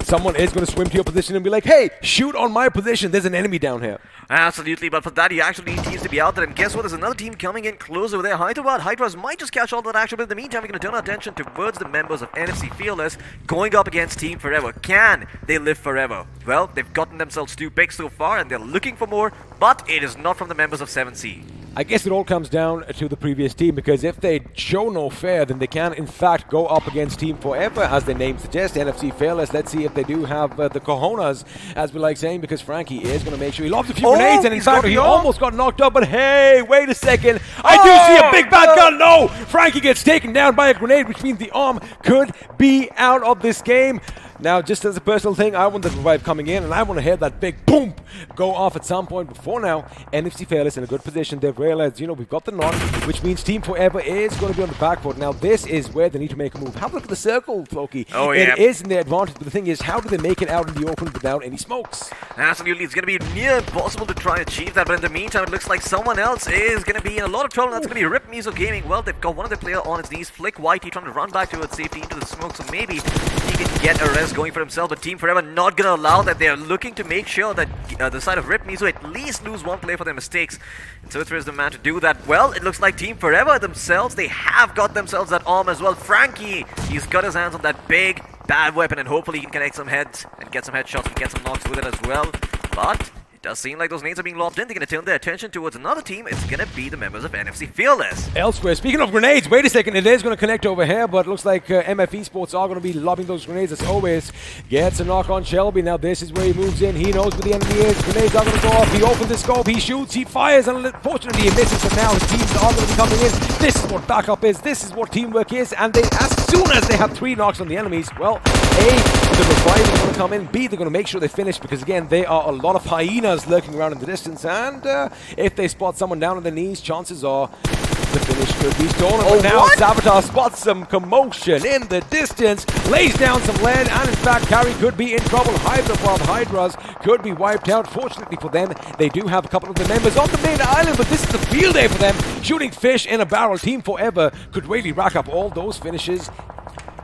someone is going to swim to your position and be like, hey, shoot on my position, there's an enemy down here. Absolutely, but for that you actually need teams to be out there, and guess what, there's another team coming in close over there. Hydras might just catch all that action, but in the meantime we're going to turn our attention towards the members of NFC Fearless going up against Team Forever. Can they live forever? Well, they've gotten themselves 2 picks so far and they're looking for more, but it is not from the members of 7C. I guess it all comes down to the previous team, because if they show no fear, then they can in fact go up against Team Forever, as their name suggests, NFC Fearless. Let's see if they do have the cojones, as we like saying, because Frankie is going to make sure he lobs a few grenades, and in fact he almost got knocked up, but hey, wait a second, I do see a big bad gun. No, Frankie gets taken down by a grenade, which means the arm could be out of this game. Now, just as a personal thing, I want the revive coming in, and I want to hear that big boom go off at some point. But for now, NFC Fearless in a good position. They've realized, we've got the knock, which means Team Forever is going to be on the back foot. Now, this is where they need to make a move. Have a look at the circle, Floki. Oh, yeah. It is in their advantage, but the thing is, how do they make it out in the open without any smokes? Absolutely, it's going to be near impossible to try and achieve that, but in the meantime, it looks like someone else is going to be in a lot of trouble. That's going to be Rip Miso Gaming. Well, they've got one of their players on his knees, Flick Whitey, trying to run back towards safety into the smoke, so maybe he can get a rest going for himself, but Team Forever not going to allow that. They are looking to make sure that the side of Rip Miso at least lose 1 player for their mistakes. And Surfer is the man to do that. Well, it looks like Team Forever themselves, they have got themselves that arm as well. Frankie, he's got his hands on that big, bad weapon, and hopefully he can connect some heads and get some headshots and get some knocks with it as well. But it does seem like those nades are being lobbed in. They're going to turn their attention towards another team. It's going to be the members of NFC Fearless. Elsewhere, speaking of grenades, wait a second, it is going to connect over here, but it looks like MF Esports are going to be lobbing those grenades as always. Gets a knock on Shelby. Now this is where he moves in. He knows where the enemy is. Grenades are going to go off. He opens the scope. He shoots. He fires. And unfortunately, he misses. But now his teams are going to be coming in. This is what backup is. This is what teamwork is. And they, as soon as they have 3 knocks on the enemies, well, A, the revive is going to come in. B, they're going to make sure they finish, because again, there are a lot of hyenas lurking around in the distance, and if they spot someone down on their knees, chances are the finish could be stolen. But now Saboteur spots some commotion in the distance, lays down some lead, and in fact Carry could be in trouble. Hydras could be wiped out. Fortunately for them, they do have a couple of the members on the main island, but this is the field day for them. Shooting fish in a barrel. Team Forever could really rack up all those finishes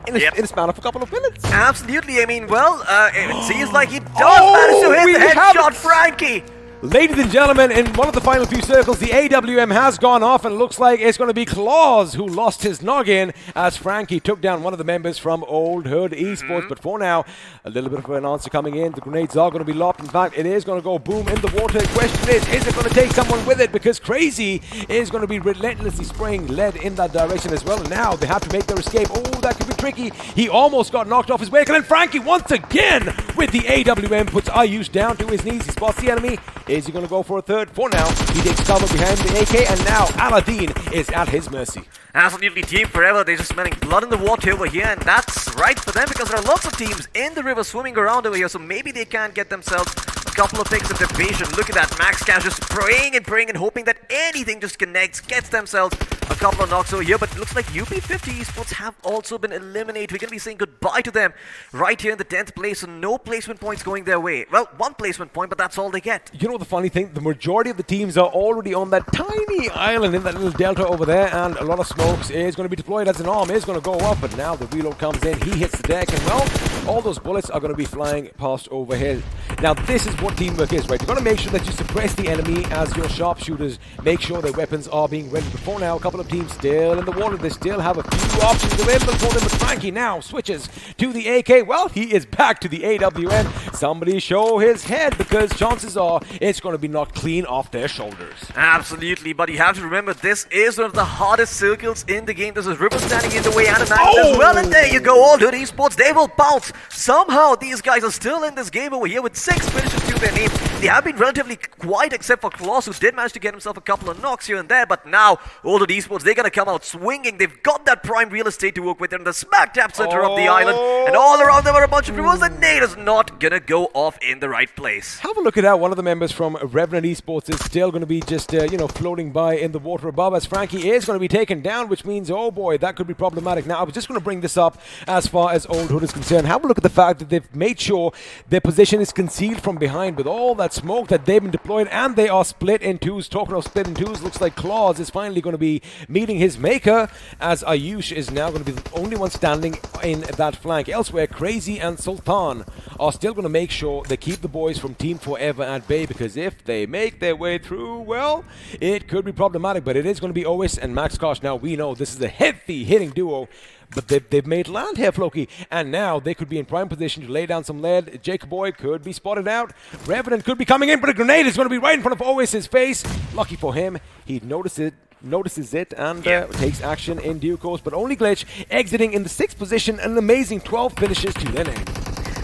in a span of a couple of minutes. Absolutely, I mean, well, it seems like he does manage to hit the headshot, Frankie. Ladies and gentlemen, in one of the final few circles, the AWM has gone off, and it looks like it's going to be Claus who lost his noggin as Frankie took down one of the members from Old Hood Esports. But for now, a little bit of an answer coming in. The grenades are going to be lobbed. In fact, it is going to go boom in the water. The question is it going to take someone with it? Because Crazy is going to be relentlessly spraying lead in that direction as well. And now they have to make their escape. Oh, that could be tricky. He almost got knocked off his vehicle. And Frankie, once again, with the AWM, puts Ayush down to his knees. He spots the enemy. Is he going to go for a third? For now, he takes cover behind the AK, and now Aladdin is at his mercy. Absolutely, Team Forever, they're just smelling blood in the water over here, and that's right for them, because there are lots of teams in the river swimming around over here, so maybe they can get themselves a couple of picks if they're patient. Look at that, Max Cash just praying and hoping that anything just connects, gets themselves a couple of knocks over here, but it looks like UP50 Esports have also been eliminated. We're going to be saying goodbye to them right here in the 10th place, so no placement points going their way. Well, 1 placement point, but that's all they get. You know the funny thing, the majority of the teams are already on that tiny island in that little delta over there, and a lot of smokes is going to be deployed as an arm is going to go off, but now the reload comes in, he hits the deck, and well, all those bullets are going to be flying past overhead. Now this is what teamwork is, right? You've got to make sure that you suppress the enemy as your sharpshooters make sure their weapons are being ready. Before now, a couple of teams still in the water. They still have a few options available for them, but Frankie now switches to the AK. Well, he is back to the AWM. Somebody show his head, because chances are it's going to be knocked clean off their shoulders. Absolutely, but you have to remember, this is one of the hardest circles in the game. This is Ripper standing in the way, and as well, and there you go, All Hood Esports, they will bounce. Somehow these guys are still in this game over here with 6 finishes to their name. They have been relatively quiet except for Klaus, who did manage to get himself a couple of knocks here and there, but now Oldwood Esports, they're going to come out swinging. They've got that prime real estate to work with. They're in the smack dab center of the island, and all around them are a bunch of removals, and Nate is not going to go off in the right place. Have a look at that. One of the members from Revenant Esports is still going to be just, floating by in the water above, as Frankie is going to be taken down, which means, oh boy, that could be problematic. Now, I was just going to bring this up as far as Oldwood is concerned. Have a look at the fact that they've made sure their position is concealed from behind with all that smoke that they've been deployed, and they are split in twos. Talking of split in twos, looks like Claus is finally going to be meeting his maker, as Ayush is now going to be the only one standing in that flank. Elsewhere, Crazy and Sultan are still going to make sure they keep the boys from Team Forever at bay, because if they make their way through, well, it could be problematic, but it is going to be Ois and Max Kosh. Now, we know this is a heavy hitting duo, but they've made land here, Floki, and now they could be in prime position to lay down some lead. Jacob Boy could be spotted out. Revenant could be coming in, but a grenade is going to be right in front of Ois's face. Lucky for him, he notices it and takes action in due course, but only Glitch exiting in the 6th position, an amazing 12 finishes to their name.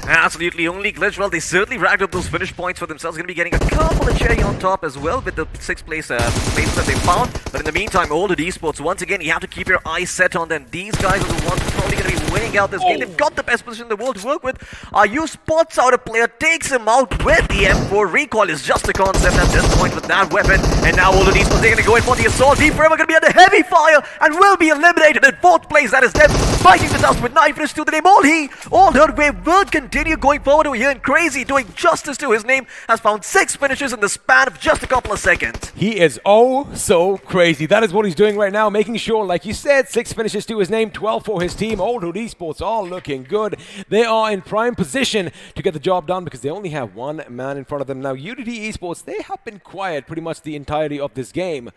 Absolutely, only Glitch. Well, they certainly racked up those finish points for themselves. Going to be getting a couple of cherry on top as well with the 6th place places that they found. But in the meantime, Oldwood Esports, once again, you have to keep your eyes set on them. These guys are the ones probably going to be winning out this game. They've got the best position in the world to work with. Ayu spots out a player, takes him out with the M4. Recoil is just a concept at this point with that weapon. And now Oldwood Esports, they're going to go in for the assault. Team Forever going to be under heavy fire and will be eliminated in 4th place. That is them fighting the dust with 9 finishes to the name. Oldwood will continue going forward over here, and Crazy, doing justice to his name, has found 6 finishes in the span of just a couple of seconds. He is oh so crazy. That is what he's doing right now, making sure, like you said, 6 finishes to his name, 12 for his team. Oldwood Esports are looking good. They are in prime position to get the job done because they only have one man in front of them. Now, Unity Esports, they have been quiet pretty much the entirety of this game.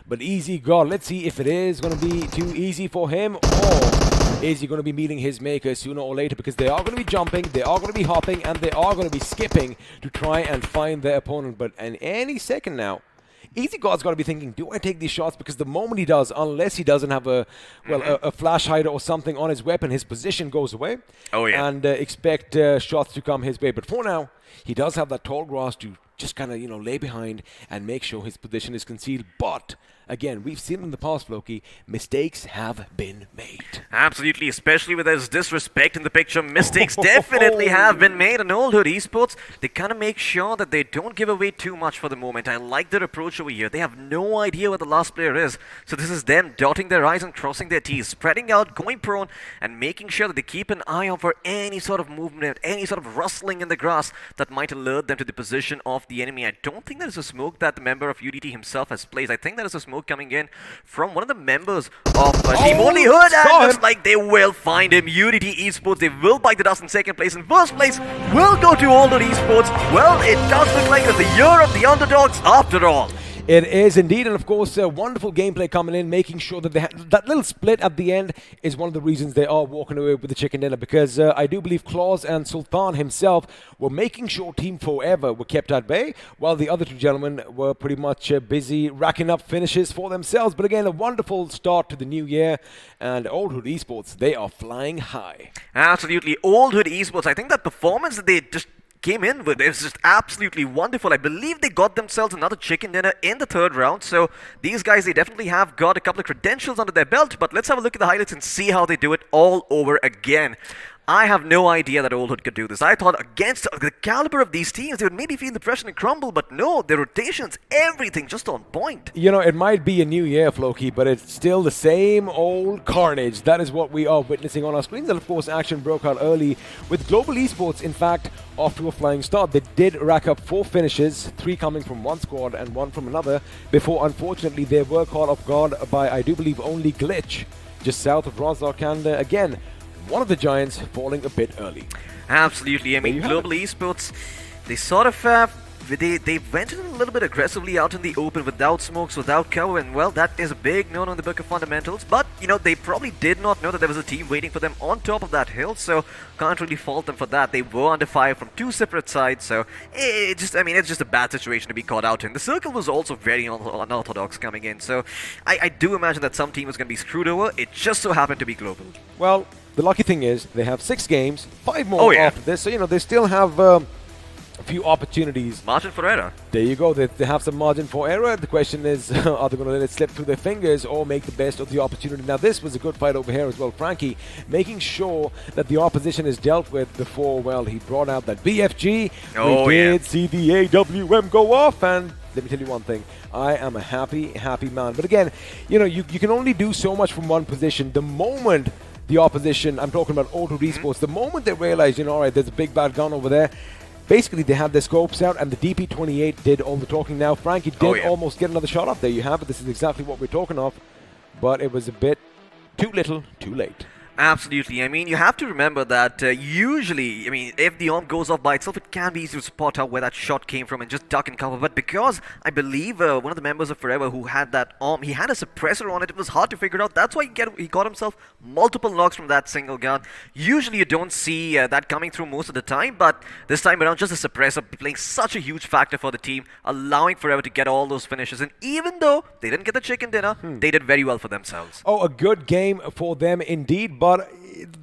But Easy God, let's see if it is going to be too easy for him, or is he going to be meeting his maker sooner or later, because they are going to be jumping, they are going to be hopping, and they are going to be skipping to try and find their opponent. But in any second now, Easy God's got to be thinking, do I take these shots? Because the moment he does, unless he doesn't have a flash hider or something on his weapon, his position goes away. Oh, yeah. And expect shots to come his way. But for now, he does have that tall grass to just kind of, lay behind and make sure his position is concealed. But again, we've seen in the past, Loki, mistakes have been made. Absolutely, especially with his disrespect in the picture. Mistakes definitely have been made. And Oldwood Esports, they kind of make sure that they don't give away too much for the moment. I like their approach over here. They have no idea where the last player is. So this is them dotting their I's and crossing their T's, spreading out, going prone, and making sure that they keep an eye out for any sort of movement, any sort of rustling in the grass that might alert them to the position of the enemy. I don't think that is a smoke that the member of UDT himself has placed. I think that is a smoke coming in from one of the members of Team Only Hood, and looks like they will find him. UDT Esports, they will bite the dust in 2nd place. In 1st place will go to Oldwood Esports. Well, it does look like it's the year of the underdogs after all. It is indeed, and of course, wonderful gameplay coming in, making sure that that little split at the end is one of the reasons they are walking away with the chicken dinner, because I do believe Claus and Sultan himself were making sure Team Forever were kept at bay, while the other two gentlemen were pretty much busy racking up finishes for themselves. But again, a wonderful start to the new year, and Oldwood Esports, they are flying high. Absolutely, Oldwood Esports, I think that performance that they just came in with, it was just absolutely wonderful. I believe they got themselves another chicken dinner in the 3rd round, so these guys, they definitely have got a couple of credentials under their belt. But let's have a look at the highlights and see how they do it all over again. I have no idea that Oldwood could do this. I thought against the caliber of these teams, they would maybe feel the pressure and crumble, but no, their rotations, everything just on point. It might be a new year, Floki, but it's still the same old carnage. That is what we are witnessing on our screens. And of course, action broke out early with Global Esports, in fact, off to a flying start. They did rack up 4 finishes, 3 coming from one squad and 1 from another, before unfortunately they were caught off guard by, I do believe, only Glitch, just south of Rozok, and again, one of the giants falling a bit early. Absolutely. I mean, Global Esports, they sort of they went in a little bit aggressively out in the open without smokes, without cover, and well, that is a big no-no in the book of fundamentals. But they probably did not know that there was a team waiting for them on top of that hill, so can't really fault them for that. They were under fire from 2 separate sides, so it's just a bad situation to be caught out in. The circle was also very unorthodox coming in, so I do imagine that some team was going to be screwed over. It just so happened to be Global. Well, the lucky thing is they have 6 games, 5 more after this, so they still have a few opportunities. Margin for error. There you go. They have some margin for error. The question is, are they going to let it slip through their fingers or make the best of the opportunity? Now, this was a good fight over here as well. Frankie making sure that the opposition is dealt with before, well, he brought out that BFG. Oh, we yeah. did see the AWM go off, and let me tell you one thing. I am a happy, happy man. But again, you know, you can only do so much from one position. The moment the opposition, I'm talking about Auto Esports, the moment they realize, you know, all right, there's a big bad gun over there, basically they had their scopes out and the DP28 did all the talking. Now, Frankie did almost get another shot up. There you have it. This is exactly what we're talking of. But it was a bit too little, too late. Absolutely. I mean, you have to remember that usually, I mean, if the arm goes off by itself, it can be easy to spot out where that shot came from and just duck and cover. But because I believe one of the members of Forever who had that arm, he had a suppressor on it, it was hard to figure out. That's why he got himself multiple knocks from that single gun. Usually you don't see that coming through most of the time, but this time around, just a suppressor playing such a huge factor for the team, allowing Forever to get all those finishes. And even though they didn't get the chicken dinner, they did very well for themselves. Oh, a good game for them indeed. But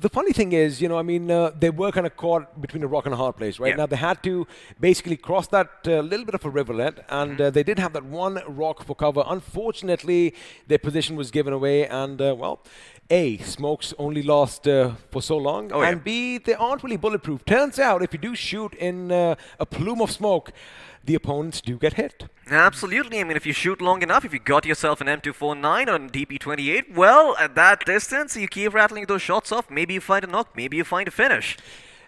the funny thing is, you know, I mean, they were kind of caught between a rock and a hard place, right? Yeah. Now, they had to basically cross that little bit of a rivulet, and they did have that one rock for cover. Unfortunately, their position was given away, and, well, A, smokes only lost for so long, and B, they aren't really bulletproof. Turns out, if you do shoot in a plume of smoke, the opponents do get hit. Absolutely. I mean, if you shoot long enough, if you got yourself an M249 or an DP28, well, at that distance, you keep rattling those shots off. Maybe you find a knock, maybe you find a finish.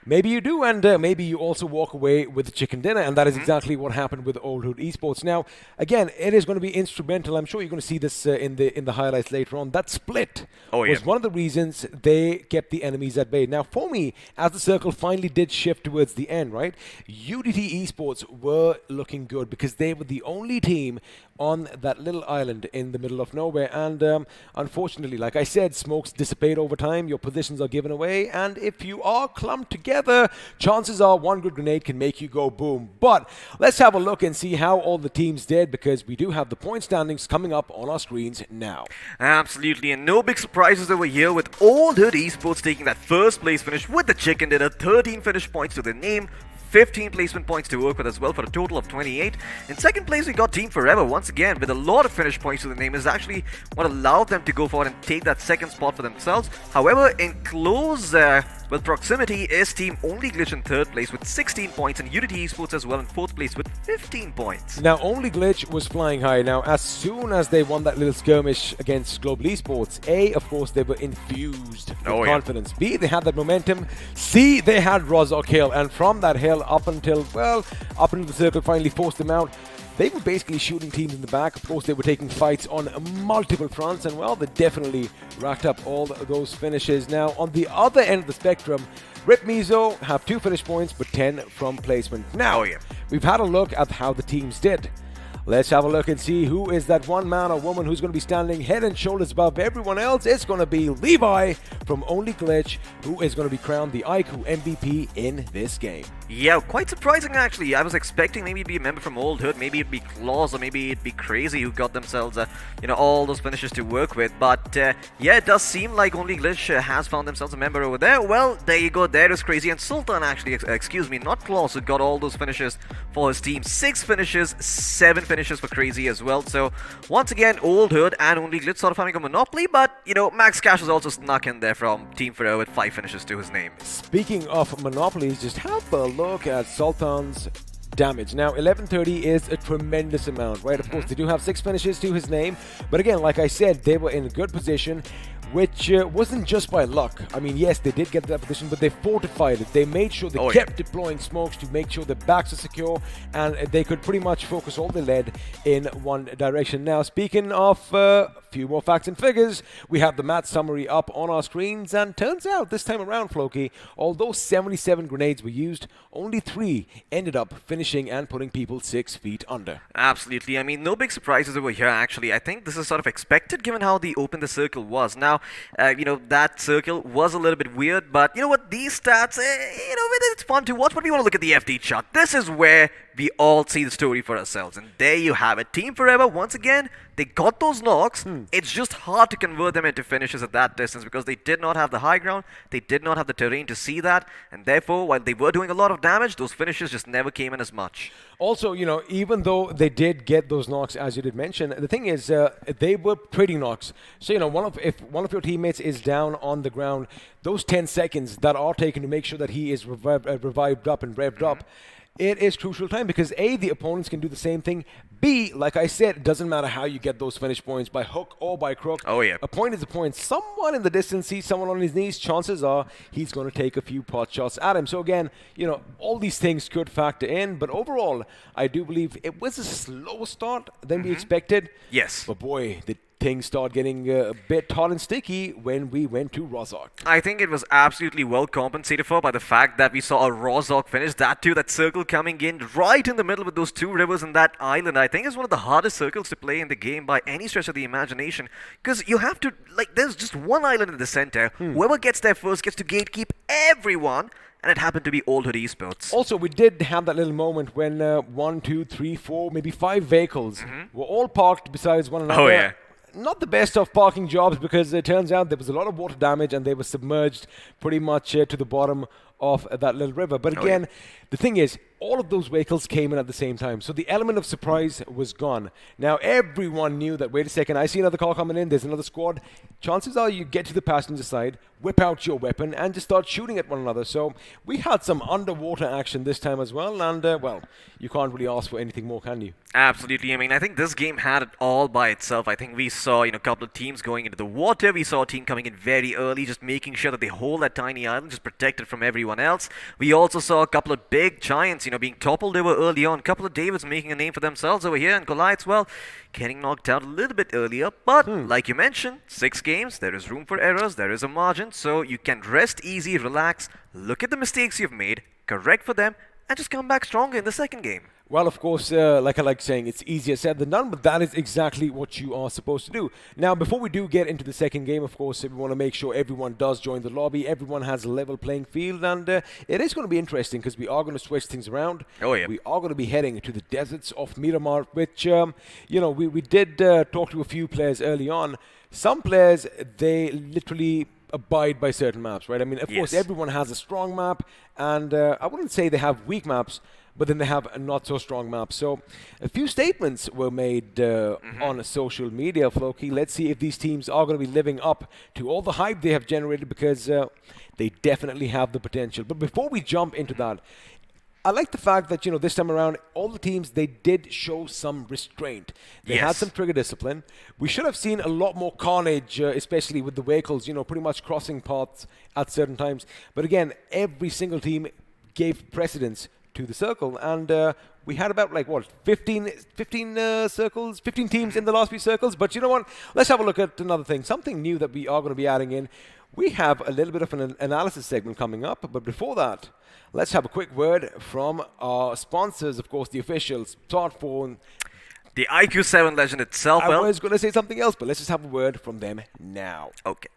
Maybe you do, and maybe you also walk away with the chicken dinner, and that is exactly what happened with Old Hood Esports. Now, again, it is going to be instrumental. I'm sure you're going to see this in the highlights later on. That split was one of the reasons they kept the enemies at bay. Now, for me, as the circle finally did shift towards the end, right, UDT Esports were looking good because they were the only team on that little island in the middle of nowhere, and unfortunately, like I said, smokes dissipate over time, your positions are given away, and if you are clumped together, chances are one good grenade can make you go boom. But let's have a look and see how all the teams did, because we do have the point standings coming up on our screens now. Absolutely, and no big surprises over here with Old Hood Esports taking that first place finish with the chicken dinner, 13 finish points to their name, 15 placement points to work with as well for a total of 28. In second place, we got Team Forever once again with a lot of finish points to the name. Is actually what allowed them to go forward and take that second spot for themselves. However, in close with proximity is Team Only Glitch in third place with 16 points, and Unity Esports as well in fourth place with 15 points. Now, Only Glitch was flying high. Now, as soon as they won that little skirmish against Global Esports, A, of course, they were infused with confidence. B, they had that momentum. C, they had Rozok Hill, and from that hill up until the circle finally forced them out, they were basically shooting teams in the back. Of course, they were taking fights on multiple fronts, and well, they definitely racked up all those finishes. Now, on the other end of the spectrum, Rip Mizo have 2 finish points, but 10 from placement. Now, we've had a look at how the teams did. Let's have a look and see who is that one man or woman who's going to be standing head and shoulders above everyone else. It's going to be Levi from Only Glitch, who is going to be crowned the iQOO MVP in this game. Yeah, quite surprising actually. I was expecting maybe it'd be a member from Old Hood, maybe it'd be Claws, or maybe it'd be Crazy who got themselves, all those finishes to work with. But yeah, it does seem like Only Glitch has found themselves a member over there. Well, there you go. There is Crazy and Sultan actually, excuse me, not Claws, who got all those finishes for his team. 6 finishes, 7 finishes for Crazy as well. So once again, Old Hood and Only Glitch sort of having a monopoly, but Max Cash was also snuck in there from Team Forever with 5 finishes to his name. Speaking of monopolies, just have a look at Sultan's damage. Now, 1130 is a tremendous amount, right? Of course, they do have 6 finishes to his name, but again, like I said, they were in a good position, which wasn't just by luck. I mean, yes, they did get that position, but they fortified it. They made sure they kept deploying smokes to make sure the backs are secure, and they could pretty much focus all their lead in one direction. Now, speaking of a few more facts and figures, we have the match summary up on our screens, and turns out this time around, Floki, although 77 grenades were used, only 3 ended up finishing and putting people 6 feet under. Absolutely. I mean, no big surprises over here, actually. I think this is sort of expected given how the open the circle was. Now, That circle was a little bit weird, but you know what? These stats, it's fun to watch, but we want to look at the FD chart. This is where we all see the story for ourselves. And there you have it. Team Forever, once again, they got those knocks. It's just hard to convert them into finishes at that distance because they did not have the high ground. They did not have the terrain to see that. And therefore, while they were doing a lot of damage, those finishes just never came in as much. Also, even though they did get those knocks, as you did mention, the thing is, they were trading knocks. So, if one of your teammates is down on the ground, those 10 seconds that are taken to make sure that he is revived up and revved up, it is crucial time because A, the opponents can do the same thing. B, like I said, it doesn't matter how you get those finish points, by hook or by crook. Oh, yeah. A point is a point. Someone in the distance sees someone on his knees, chances are he's going to take a few pot shots at him. So again, all these things could factor in, but overall, I do believe it was a slower start than we expected. Yes. But boy, the things start getting a bit hot and sticky when we went to Rozhok. I think it was absolutely well compensated for by the fact that we saw a Rozhok finish. That circle coming in right in the middle with those two rivers and that island. I think is one of the hardest circles to play in the game by any stretch of the imagination. Because you have to, there's just one island in the center. Whoever gets there first gets to gatekeep everyone. And it happened to be Old Hood Esports. Also, we did have that little moment when 1, 2, 3, 4, maybe 5 vehicles were all parked besides one another. Oh, yeah. Not the best of parking jobs because it turns out there was a lot of water damage and they were submerged pretty much to the bottom of that little river. But again, the thing is, all of those vehicles came in at the same time. So the element of surprise was gone. Now, everyone knew that, wait a second, I see another car coming in, there's another squad. Chances are you get to the passenger side, whip out your weapon, and just start shooting at one another. So we had some underwater action this time as well. And, you can't really ask for anything more, can you? Absolutely. I mean, I think this game had it all by itself. I think we saw, a couple of teams going into the water. We saw a team coming in very early, just making sure that they hold that tiny island, just protected from everyone else. We also saw a couple of big giants, being toppled over early on. A couple of Davids making a name for themselves over here, and Goliaths, getting knocked out a little bit earlier. But, like you mentioned, 6 games, there is room for errors, there is a margin, so you can rest easy, relax, look at the mistakes you've made, correct for them, and just come back stronger in the second game. Well, of course, like I like saying, it's easier said than done, but that is exactly what you are supposed to do. Now, before we do get into the second game, of course, we want to make sure everyone does join the lobby, everyone has a level playing field, and it is going to be interesting because we are going to switch things around. Oh, yeah. We are going to be heading to the deserts of Miramar, which, we did talk to a few players early on. Some players, they literally abide by certain maps, right? I mean, of course, everyone has a strong map, and I wouldn't say they have weak maps, but then they have a not so strong map. So a few statements were made on social media, Floki. Let's see if these teams are going to be living up to all the hype they have generated because they definitely have the potential. But before we jump into that, I like the fact that, this time around, all the teams, they did show some restraint. They had some trigger discipline. We should have seen a lot more carnage, especially with the vehicles, pretty much crossing paths at certain times. But again, every single team gave precedence to the circle, and we had about 15 circles, 15 teams in the last few circles. But you know what? Let's have a look at another thing, something new that we are going to be adding in. We have a little bit of an analysis segment coming up, but before that, let's have a quick word from our sponsors, of course, the officials, smartphone. The iQOO 7 legend itself. I was going to say something else, but let's just have a word from them now. Okay.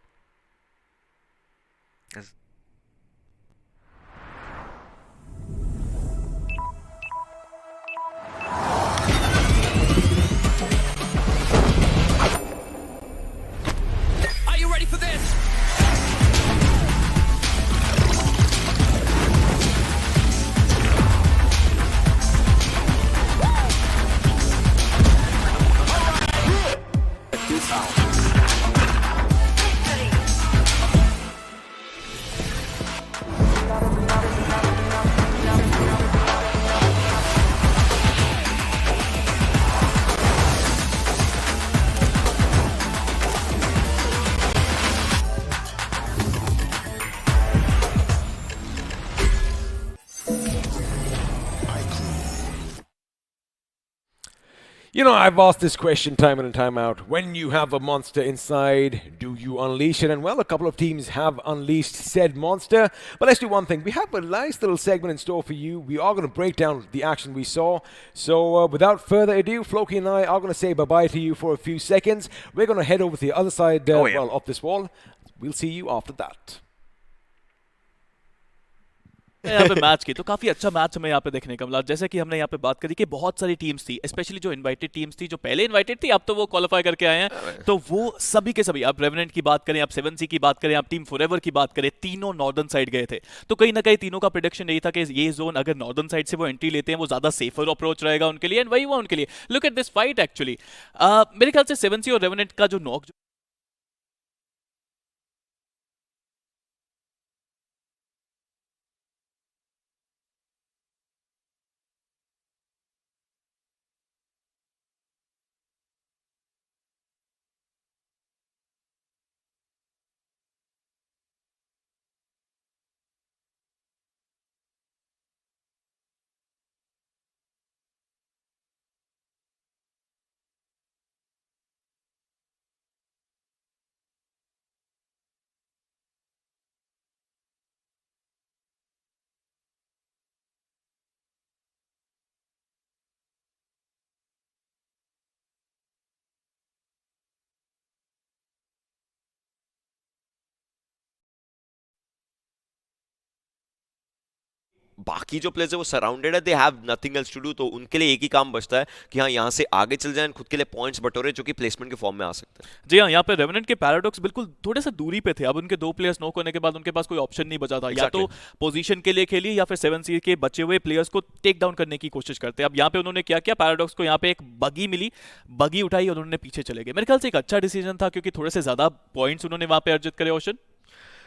Are you ready for this? You know, I've asked this question time in and time out. When you have a monster inside, do you unleash it? And well, a couple of teams have unleashed said monster. But let's do one thing. We have a nice little segment in store for you. We are going to break down the action we saw. So without further ado, Floki and I are going to say bye-bye to you for a few seconds. We're going to head over to the other side of this wall. We'll see you after that. यहाँ पे match की तो काफी अच्छा match हमें यहाँ पे देखने को मिला। जैसे कि हमने यहाँ पे बात करी कि बहुत सारी टीम्स थी, स्पेशली जो इनवाइटेड टीम्स थी, जो पहले इनवाइटेड थी, अब तो वो क्वालिफाई करके आए हैं। तो वो सभी के सभी, आप रेवेनेंट की बात करें, आप 7C की बात करें, आप टीम फॉरएवर की बात करें, तीनों नॉर्दर्न साइड गए थे। तो कहीं ना कहीं तीनों का प्रेडिक्शन यही था कि ये जोन अगर नॉर्दर्न साइड से वो एंट्री लेते हैं वो ज्यादा सेफर अप्रोच रहेगा उनके लिए, एंड वही हुआ उनके लिए। Look at this fight actually. मेरे ख्याल से 7C और रेवेनेंट का जो नॉक बाकी जो प्लेयर्स है वो सराउंडेड है, they have nothing else to do, तो उनके लिए एक ही काम बचता है कि हाँ यहाँ से आगे चल जाएं, खुद के लिए पॉइंट्स बटोरे जो कि प्लेसमेंट के फॉर्म में आ सकते हैं। जी हाँ, यहाँ पे रेवेनेंट के पैराडॉक्स बिल्कुल थोड़े से दूरी पे थे। अब उनके 2 प्लेयर्स नॉक होने के बाद उनके पास कोई ऑप्शन नहीं बचा था, या तो पोजीशन के लिए खेलिए या फिर 7C के बचे हुए प्लेयर्स को टेक डाउन करने की कोशिश करते हैं। अब यहाँ पे उन्होंने क्या किया, पैराडॉक्स को यहाँ पे एक बगी मिली, बगी उठाई और उन्होंने पीछे चले गए। मेरे ख्याल से एक अच्छा डिसीजन था, क्योंकि थोड़े से ज्यादा पॉइंट्स उन्होंने वहां पे अर्जित करे। ओशन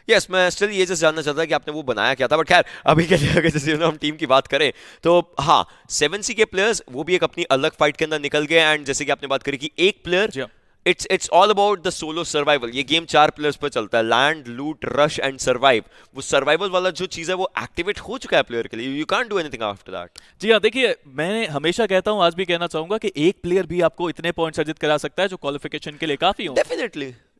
यस, मैं स्टिल ये जस्ट जानना चाहता कि आपने वो बनाया क्या था, बट खैर अभी के लिए अगर जैसे हम टीम की बात करें तो हाँ, 7C के प्लेयर्स वो भी एक अपनी अलग फाइट के अंदर निकल गए। एंड जैसे कि आपने बात करी कि एक player, it's all about the solo survival. ये गेम 4 प्लेयर्स पर चलता है, लैंड, लूट, रश एंड सर्वाइव। वो सर्वाइवल वाला जो चीज है वो एक्टिवेट हो चुका है प्लेयर के लिए, you can't do anything after that. जी हाँ, देखिए मैं हमेशा कहता हूँ, आज भी कहना चाहूंगा कि एक प्लेयर भी आपको इतने पॉइंट्स अर्जित करा सकता है जो क्वालिफिकेशन के लिए काफी हो।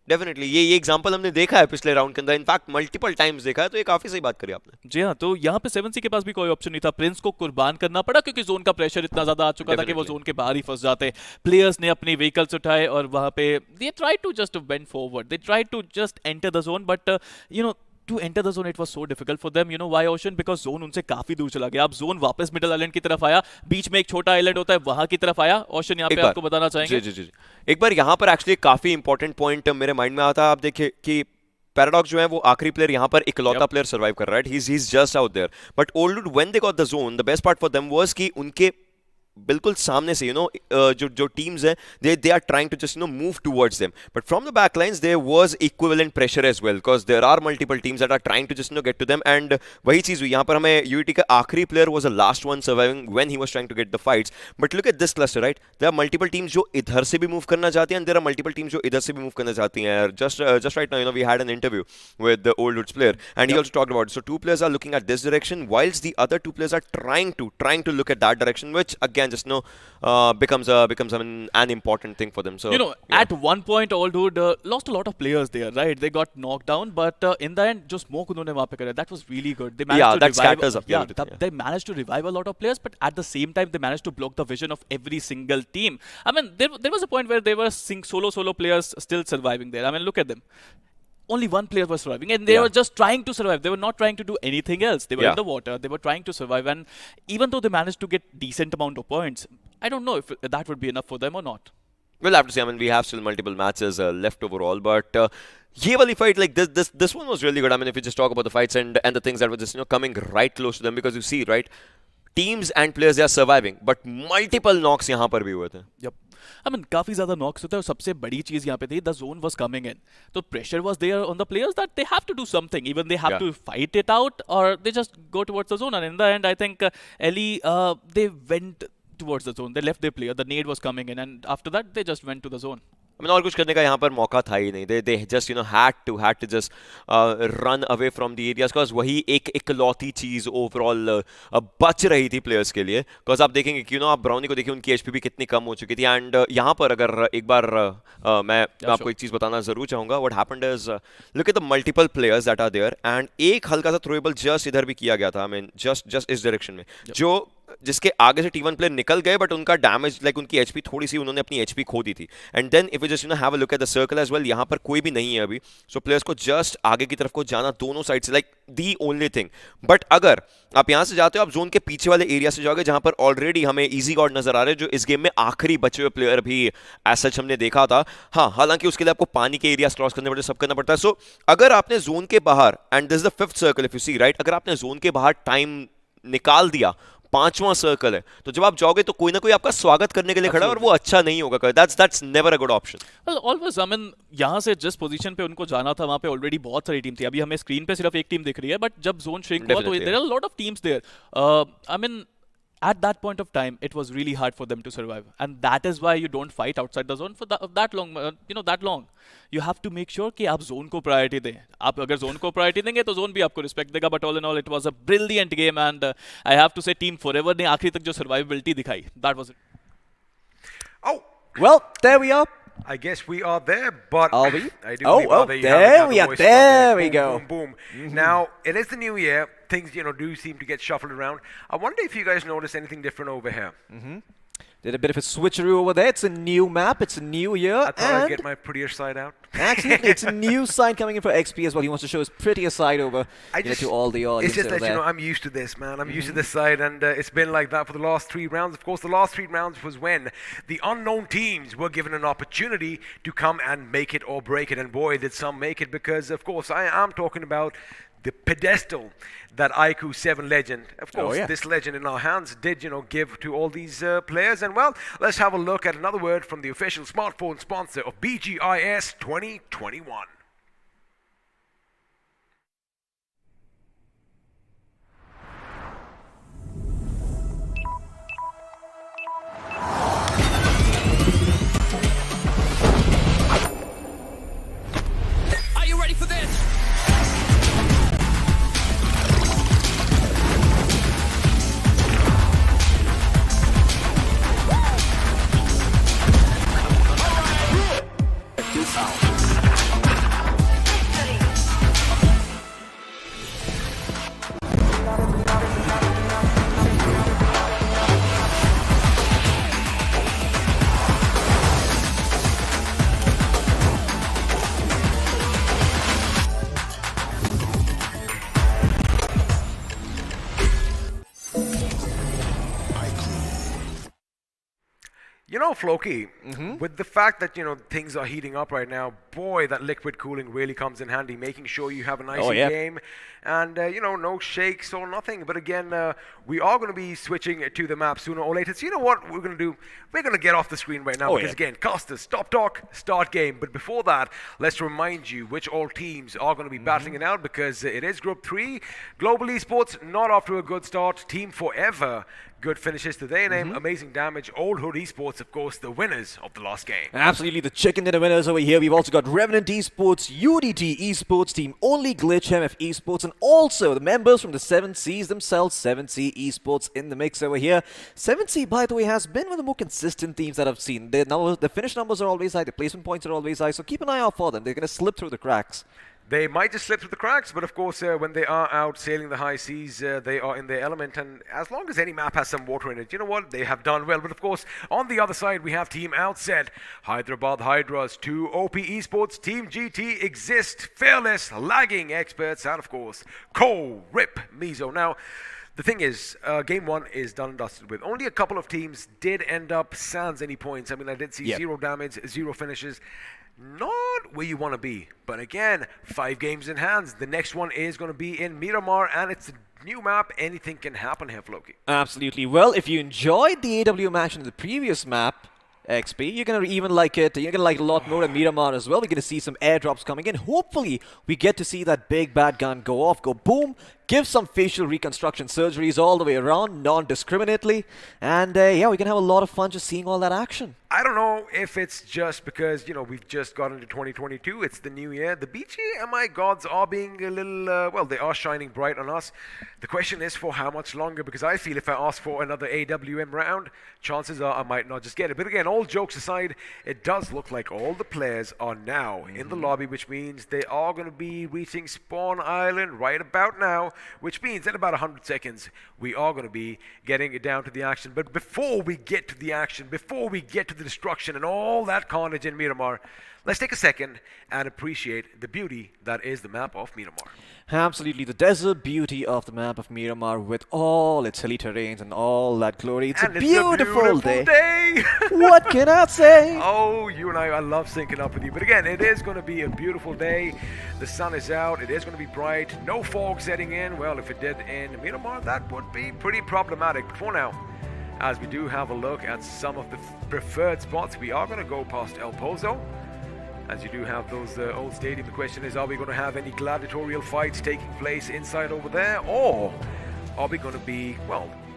डेफिनेटली ये एग्जांपल हमने देखा है पिछले राउंड के अंदर, इनफैक्ट मल्टीपल टाइम्स देखा है, तो ये काफी सही बात करी आपने। जी हाँ, तो यहाँ पे 7C के पास भी कोई ऑप्शन नहीं था, प्रिंस को कुर्बान करना पड़ा, क्योंकि जोन का प्रेशर इतना ज्यादा आ चुका था कि वो जोन के बाहर ही फंस जाते। प्लेयर्स ने अपनी व्हीकल्स उठाए और वहां पे they try to just bend forward, they try to just enter the zone, but you know to enter the zone it was so difficult for them. You know why, Ocean? Because zone उनसे काफी दूर चला गया। अब zone वापस middle island की तरफ आया, बीच में एक छोटा आइलैंड होता है, वहां की तरफ आया। ओशन यहाँ पे आपको बताना चाहेंगे। जी। एक बार यहाँ पर एक्चुअली काफी इंपॉर्टेंट पॉइंट मेरे माइंड में आता है। आप देखिए कि पैराडॉक्स जो है वो आखिरी प्लेयर यहाँ पर इकलौता प्लेयर सर्वाइव कर रहा है, he is just out there. But old when they got the zone, the best part for them was कि उनके बिल्कुल सामने से जो टीम्स हैं they are trying to just move towards them, but from the back lines there was equivalent pressure as well, because there are multiple teams that are trying to just get to them. And वही चीज हुई यहाँ पर, हमें UT का आखिरी player was the last one surviving when he was trying to get the fights. But look at this cluster, right, there are multiple teams जो इधर से भी मूव करना चाहती हैं, and there are multiple teams जो इधर से भी मूव करना चाहती हैं। Just right now we had an interview with the old woods player and he also talked about, so 2 players are looking at this direction whilst the other 2 players are trying to look at that direction, which again just becomes an important thing for them. So at one point Oldwood lost a lot of players there, right? They got knocked down, but in the end जो smoke उन्होंने वहाँ पे करा, that was really good. They managed they managed to revive a lot of players, but at the same time they managed to block the vision of every single team. I mean, there was a point where they were solo players still surviving there. I mean, look at them. Only one player was surviving, and they were just trying to survive. They were not trying to do anything else. They were in the water. They were trying to survive, and even though they managed to get decent amount of points, I don't know if that would be enough for them or not. We'll have to see. I mean, we have still multiple matches left overall, but ये वाली fight, like this one was really good. I mean, if you just talk about the fights and the things that were just coming right close to them, because you see, right, teams and players they are surviving, but multiple knocks यहाँ पर भी हुए थे. Yep. I mean, काफी ज़्यादा knocks होते हैं और सबसे बड़ी चीज़ यहाँ पे थी, the zone was coming in. तो pressure was there on the players that they have to do something. Even they have to fight it out or they just go towards the zone. And in the end, I think Ellie, they went towards the zone. They left their player. The nade was coming in, and after that, they just went to the zone. I mean, और कुछ करने का यहाँ पर मौका था ही नहीं. They just had to just run away from the areas because वही एक इकलौती चीज overall बच रही थी players के लिए. Because आप देखेंगे कि आप ब्राउनी को देखिए, उनकी HP भी कितनी कम हो चुकी थी. And यहाँ पर अगर एक बार मैं आपको एक चीज बताना जरूर चाहूंगा. What happened is look at the multiple players that are there and एक हल्का सा throwable just इधर भी किया गया था. I mean just इस डायरेक्शन में जो जिसके आगे से T1 प्लेयर निकल गए बट उनका डैमेज लाइक उनकी एचपी थोड़ी सी उन्होंने अपनी एचपी खो दी थी. And then if you just have a look at the circle as well, यहाँ पर कोई भी नहीं है अभी. सो प्लेयर्स को जस्ट आगे की तरफ को जाना दोनों साइड से like the only thing. But अगर आप यहाँ से जाते हो, आप जोन के पीछे वाले एरिया से जाओगे जहां पर ऑलरेडी हमें इजी गॉड नजर आ रहे हैं, जो इस गेम में आखिरी बचे हुए प्लेयर भी एज सच हमने देखा था. हाँ, हालांकि उसके लिए आपको पानी के एरिया क्रॉस करने पड़ते, सब करना पड़ता है. सो अगर आपने जोन के बाहर, and this is the 5th circle if you see right, अगर आपने जोन के बाहर टाइम निकाल दिया, 5वां सर्कल है, तो जब आप जाओगे तो कोई ना कोई आपका स्वागत करने के लिए खड़ा है और वो अच्छा नहीं होगा. That's never a good option. Well always I mean यहाँ से जिस पोजीशन पे उनको जाना था वहाँ पे ऑलरेडी बहुत सारी टीम थी. अभी हमें स्क्रीन पे सिर्फ एक टीम दिख रही है, बट जब जोन श्रिंक हुआ तो there are lot of teams there. I mean at that point of time it was really hard for them to survive, and that is why you don't fight outside the zone for that long, that long. You have to make sure कि आप zone को priority दें. आप अगर zone को priority देंगे तो zone भी आपको respect देगा. But all in all it was a brilliant game, and I have to say Team Forever ने आखिरी तक जो survivability दिखाई, that was it. Oh, well, there we are. I guess we are there, but are we? I do believe there we are. There we go. Boom, boom. Now it is the new year. Things do seem to get shuffled around. I wonder if you guys notice anything different over here. Did a bit of a switcheroo over there. It's a new map. It's a new year. I thought I'd get my prettier side out. Actually, it's a new side coming in for XP as well. He wants to show his prettier side over to all the audience. It's just that I'm used to this, man. I'm used to this side, and it's been like that for the last 3 rounds. Of course, the last 3 rounds was when the unknown teams were given an opportunity to come and make it or break it, and boy, did some make it, because of course I am talking about the pedestal that iQOO 7 legend, of course, this legend in our hands did, give to all these players. And well, let's have a look at another word from the official smartphone sponsor of BGIS 2021. Are you ready for this? Floki, with the fact that things are heating up right now, boy, that liquid cooling really comes in handy, making sure you have a nice game, and no shakes or nothing. But again, we are going to be switching to the map sooner or later. So you know what we're going to do? We're going to get off the screen right now, because again, casters, stop talk, start game. But before that, let's remind you which all teams are going to be battling it out, because it is Group 3. Global Esports not off to a good start. Team Forever, good finishes to their name. Amazing damage. Old Hood Esports, of course, the winners of the last game. Absolutely, the chicken dinner winners over here. We've also got Revenant Esports, UDT Esports, Team Only Glitch MF Esports, and also the members from the 7Cs themselves, 7C Esports in the mix over here. 7C, by the way, has been one of the more consistent teams that I've seen. The finish numbers are always high, the placement points are always high, so keep an eye out for them. They're going to slip through the cracks. They might just slip through the cracks, but of course, when they are out sailing the high seas, they are in their element. And as long as any map has some water in it, you know what? They have done well. But of course, on the other side, we have Team Outset, Hyderabad Hydras, 2 OP Esports, Team GT, Exist, Fearless, Lagging Experts, and of course, Rip, Mizo. Now, the thing is, game 1 is done and dusted with. Only a couple of teams did end up sans any points. I mean, I did see 0 damage, 0 finishes. Not where you want to be. But again, 5 games in hands. The next one is going to be in Miramar, and it's a new map. Anything can happen here, Floki. Absolutely. Well, if you enjoyed the AWM action in the previous map, XP, you're going to even like it. You're going to like it a lot more at Miramar as well. We're going to see some airdrops coming in. Hopefully, we get to see that big bad gun go off, go boom, give some facial reconstruction surgeries all the way around, non-discriminately. And yeah, we can have a lot of fun just seeing all that action. I don't know if it's just because, we've just got into 2022. It's the new year. The BGMI gods are being a little, they are shining bright on us. The question is for how much longer, because I feel if I ask for another AWM round, chances are I might not just get it. But again, all jokes aside, it does look like all the players are now in the lobby, which means they are going to be reaching Spawn Island right about now, which means in about 100 seconds, we are going to be getting it down to the action. But before we get to the action, before we get to the destruction and all that carnage in Miramar, let's take a second and appreciate the beauty that is the map of Miramar. Absolutely, the desert beauty of the map of Miramar with all its hilly terrains and all that glory. It's a beautiful day. What can I say? Oh, you and I love syncing up with you. But again, it is going to be a beautiful day. The sun is out. It is going to be bright. No fog setting in. Well, if it did in Miramar, that would be pretty problematic. But for now, as we do have a look at some of the preferred spots, we are going to go past El Pozo. As you do have those old stadium, the question is, are we going to have any gladiatorial fights taking place inside over there? Or are we going to be,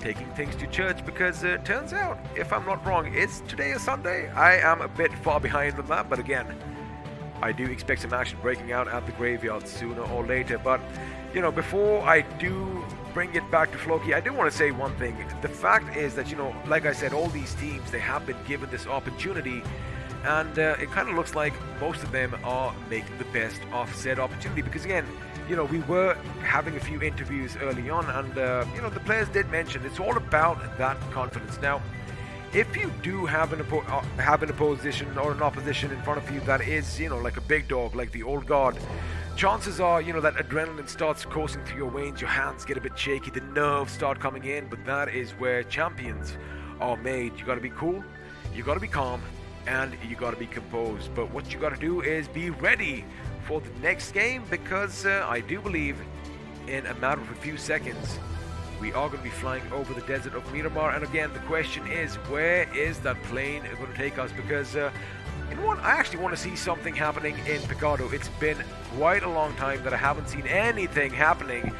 taking things to church? Because it turns out, if I'm not wrong, is today a Sunday? I am a bit far behind on that, but again, I do expect some action breaking out at the graveyard sooner or later. But, before I do bring it back to Floki, I do want to say one thing. The fact is that, like I said, all these teams, they have been given this opportunity. And it kind of looks like most of them are making the best of said opportunity. Because again, we were having a few interviews early on, and the players did mention it's all about that confidence. Now, if you do have an opposition or an opposition in front of you that is, like a big dog, like the old guard, chances are, that adrenaline starts coursing through your veins, your hands get a bit shaky, the nerves start coming in. But that is where champions are made. You got to be cool, you got to be calm, and you got to be composed. But what you got to do is be ready for the next game, because I do believe in a matter of a few seconds we are going to be flying over the desert of Miramar. And again, the question is, where is that plane going to take us? Because you know what, I actually want to see something happening in Picado. It's been quite a long time that I haven't seen anything happening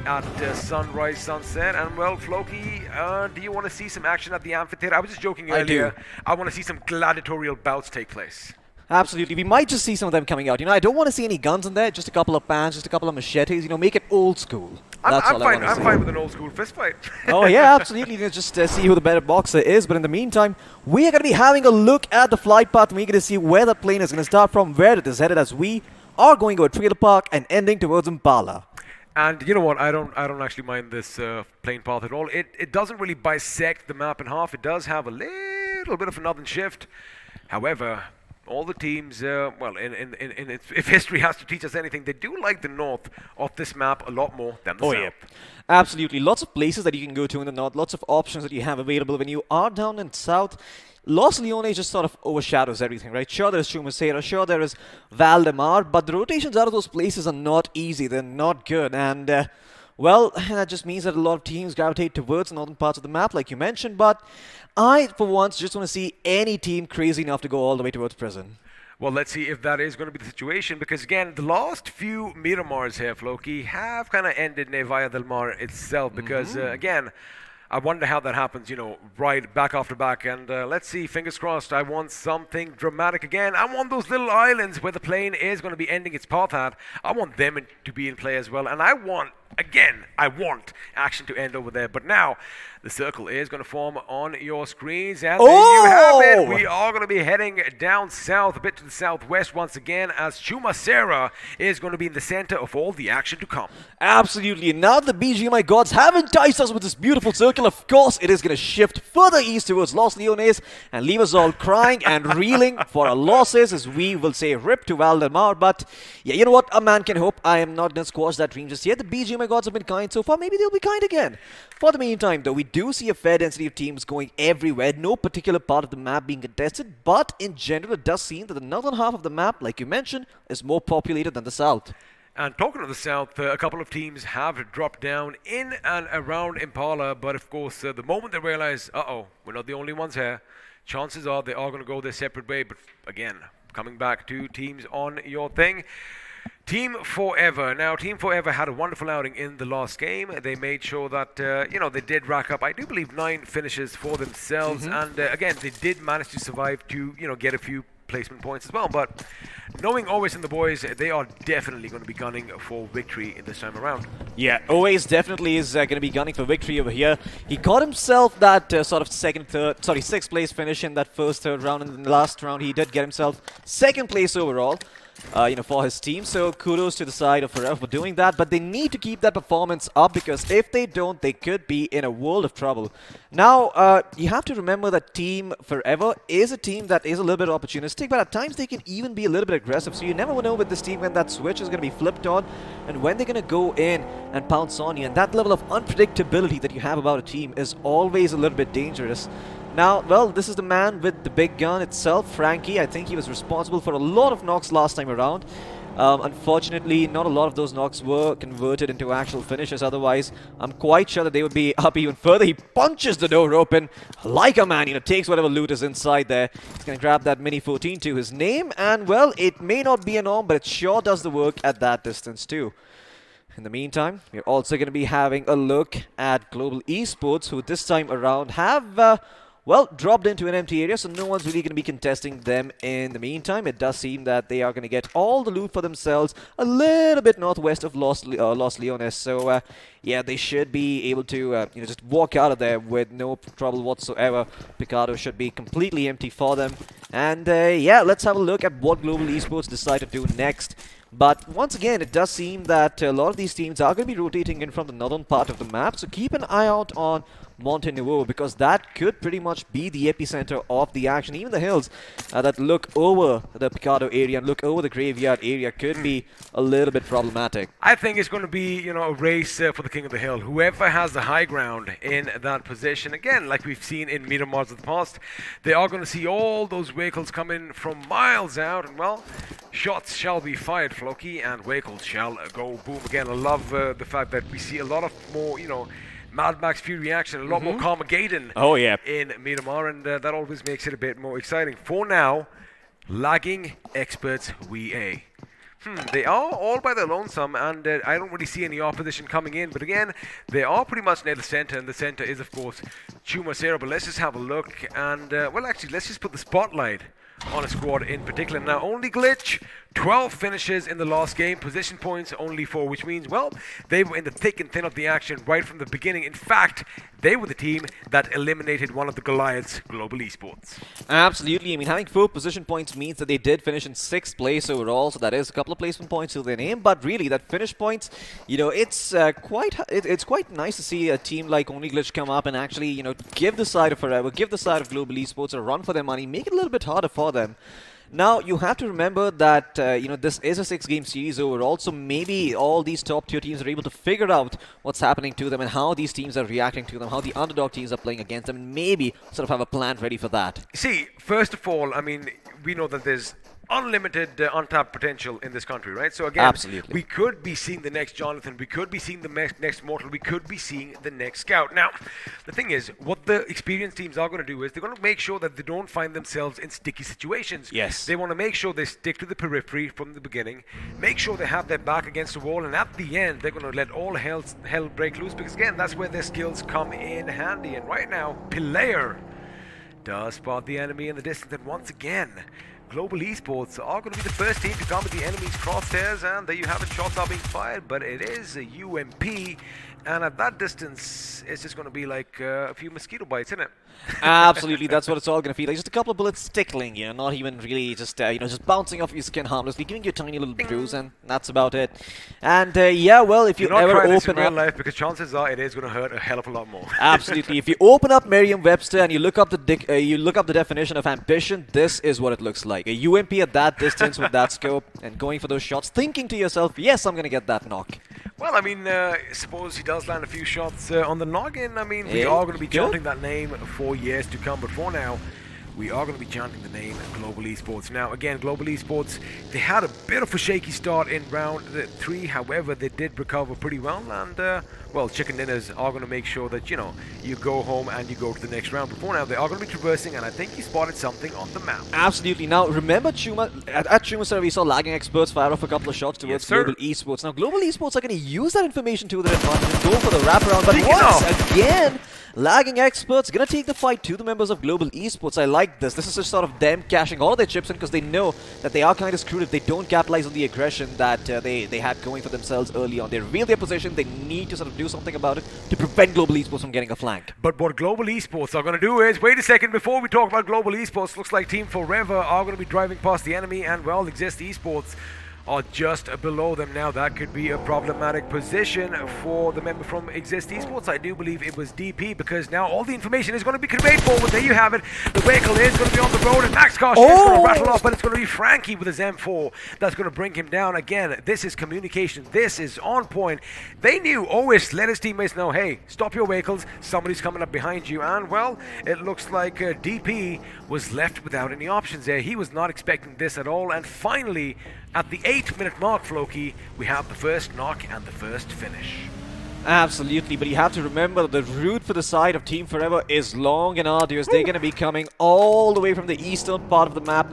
at sunrise, sunset. And well, Floki, do you want to see some action at the amphitheater? I was just joking earlier. I want to see some gladiatorial bouts take place. Absolutely. We might just see some of them coming out. I don't want to see any guns in there, just a couple of pans, just a couple of machetes, make it old school. I'm fine with an old school fist fight. Oh yeah, absolutely. Just see who the better boxer is. But in the meantime, we are going to be having a look at the flight path, and we're going to see where the plane is going to start from, where it is headed, as we are going over Trailer Park and ending towards Impala. And you know what? I don't actually mind this plane path at all. It doesn't really bisect the map in half. It does have a little bit of a northern shift. However, all the teams, if history has to teach us anything, they do like the north of this map a lot more than the south. Yeah. Absolutely. Lots of places that you can go to in the north, lots of options that you have available when you are down in south. Los Leones just sort of overshadows everything, right? Sure, there's Chumacera, sure, there is Valdemar, but the rotations out of those places are not easy. They're not good. And, that just means that a lot of teams gravitate towards the northern parts of the map, like you mentioned. But I, for once, just want to see any team crazy enough to go all the way towards prison. Well, let's see if that is going to be the situation, because again, the last few Miramars here, Floki, have kind of ended Nevaya del Mar itself, because again, I wonder how that happens, right back after back. And let's see, fingers crossed, I want something dramatic again. I want those little islands where the plane is going to be ending its path at. I want them to be in play as well. And I want action to end over there. But now, the circle is going to form on your screens. And there you have it. We are going to be heading down south, a bit to the southwest once again, as Chumacera is going to be in the center of all the action to come. Absolutely. And now the BGMI gods have enticed us with this beautiful circle. Of course, it is going to shift further east towards Los Leones and leave us all crying and reeling for our losses, as we will say rip to Valdemar. But yeah, you know what? A man can hope. I am not going to squash that dream just yet. The BGMI gods have been kind so far. Maybe they'll be kind again. For the meantime, though, we do see a fair density of teams going everywhere. No particular part of the map being contested. But in general, it does seem that the northern half of the map, like you mentioned, is more populated than the south. And talking of the south, a couple of teams have dropped down in and around Impala. But of course, the moment they realize, we're not the only ones here, chances are they are going to go their separate way. But again, coming back to teams on your thing, Team Forever. Now, Team Forever had a wonderful outing in the last game. They made sure that, they did rack up, I do believe, 9 finishes for themselves. And again, they did manage to survive to, get a few placement points as well. But knowing Always and the boys, they are definitely going to be gunning for victory in this time around. Yeah, Always definitely is going to be gunning for victory over here. He got himself that sort of sixth place finish in that third round. And in the last round, he did get himself second place overall. For his team, so kudos to the side of Forever for doing that, but they need to keep that performance up, because if they don't, they could be in a world of trouble. Now, you have to remember that Team Forever is a team that is a little bit opportunistic, but at times they can even be a little bit aggressive, so you never know with this team when that switch is going to be flipped on and when they're going to go in and pounce on you, and that level of unpredictability that you have about a team is always a little bit dangerous. Now, well, this is the man with the big gun itself, Frankie. I think he was responsible for a lot of knocks last time around. Unfortunately, not a lot of those knocks were converted into actual finishes. Otherwise, I'm quite sure that they would be up even further. He punches the door open like a man, takes whatever loot is inside there. He's going to grab that Mini 14 to his name. And, well, it may not be an arm, but it sure does the work at that distance too. In the meantime, we're also going to be having a look at Global Esports, who this time around have... dropped into an empty area, so no one's really going to be contesting them in the meantime. It does seem that they are going to get all the loot for themselves a little bit northwest of Los Leones. So, they should be able to, just walk out of there with no trouble whatsoever. Picardo should be completely empty for them. And, let's have a look at what Global Esports decide to do next. But once again, it does seem that a lot of these teams are going to be rotating in from the northern part of the map. So keep an eye out on Monte Nuevo, because that could pretty much be the epicenter of the action. Even the hills that look over the Picardo area and look over the graveyard area could be a little bit problematic. I think it's going to be, a race for the King of the Hill. Whoever has the high ground in that position, again, like we've seen in Miramar of the past, they are going to see all those vehicles come in from miles out, and, well, shots shall be fired, Floki, and vehicles shall go boom. Again, I love the fact that we see a lot of more, Mad Max Fury action, a lot more Carmageddon in Miramar, and that always makes it a bit more exciting. For now, lagging experts VA. They are all by their lonesome, and I don't really see any opposition coming in, but again, they are pretty much near the center, and the center is, of course, Chumacero. But let's just have a look, and, let's just put the spotlight on a squad in particular. Now, only Glitch, 12 finishes in the last game, position points only 4, which means, well, they were in the thick and thin of the action right from the beginning. In fact, they were the team that eliminated one of the Goliaths, Global Esports. Absolutely. I mean, having 4 position points means that they did finish in 6th place overall, so that is a couple of placement points to their name. But really, that finish points, it's quite nice to see a team like Only Glitch come up and actually, give the side of Forever, give the side of Global Esports a run for their money, make it a little bit harder for them. Now, you have to remember that, this is a 6-game series overall, so maybe all these top-tier teams are able to figure out what's happening to them and how these teams are reacting to them, how the underdog teams are playing against them, and maybe sort of have a plan ready for that. See, first of all, we know that there's unlimited untapped potential in this country, right? So again, absolutely, we could be seeing the next Jonathan, we could be seeing the next Mortal, we could be seeing the next Scout. Now, the thing is, what the experienced teams are going to do is they're going to make sure that they don't find themselves in sticky situations. Yes. They want to make sure they stick to the periphery from the beginning, make sure they have their back against the wall, and at the end, they're going to let all hell break loose, because again, that's where their skills come in handy. And right now, Pilayer does spot the enemy in the distance, and once again, Global Esports are going to be the first team to come with the enemy's crosshairs, and there you have it, shots are being fired, but it is a UMP, and at that distance, it's just going to be like a few mosquito bites, isn't it? Absolutely, that's what it's all going to feel like. Just a couple of bullets tickling, not even really just, just bouncing off your skin harmlessly, giving you a tiny little bruise, and that's about it. And, well, if you ever open this in real up... life, because chances are it is going to hurt a hell of a lot more. Absolutely. If you open up Merriam-Webster and you look up the definition of ambition, this is what it looks like. A UMP at that distance with that scope and going for those shots, thinking to yourself, yes, I'm going to get that knock. Well, suppose he does land a few shots on the noggin. We are going to be chanting that name for years to come. But for now, we are going to be chanting the name Global Esports. Now, again, Global Esports, they had a bit of a shaky start in round 3. However, they did recover pretty well. And, well, Chicken Dinners are going to make sure that, you know, you go home and you go to the next round. Before now, they are going to be traversing, and I think he spotted something on the map. Absolutely. Now, remember, at Chuma Sir, we saw lagging experts fire off a couple of shots towards Global Esports. Now, Global Esports are going to use that information to their advantage and go for the wraparound. But once again, lagging experts going to take the fight to the members of Global Esports. I like this. This is just sort of them cashing all of their chips in because they know that they are kind of screwed if they don't capitalize on the aggression that they had going for themselves early on. They reveal their position. They need to sort of do something about it to prevent Global Esports from getting a flank. But what Global Esports are going to do is, wait a second, before we talk about Global Esports, looks like Team Forever are going to be driving past the enemy, and, well, Exist Esports are just below them now. That could be a problematic position for the member from Exist Esports. I do believe it was DP, because now all the information is going to be conveyed forward. There you have it. The vehicle is going to be on the road, and Max Kosh is going to rattle off, but it's going to be Frankie with his M4 that's going to bring him down. Again, this is communication. This is on point. They knew, always let his teammates know, hey, stop your vehicles. Somebody's coming up behind you. And, well, it looks like DP was left without any options there. He was not expecting this at all. And finally, at the 8-minute mark, Floki, we have the first knock and the first finish. Absolutely, but you have to remember that the route for the side of Team Forever is long and arduous. They're going to be coming all the way from the eastern part of the map,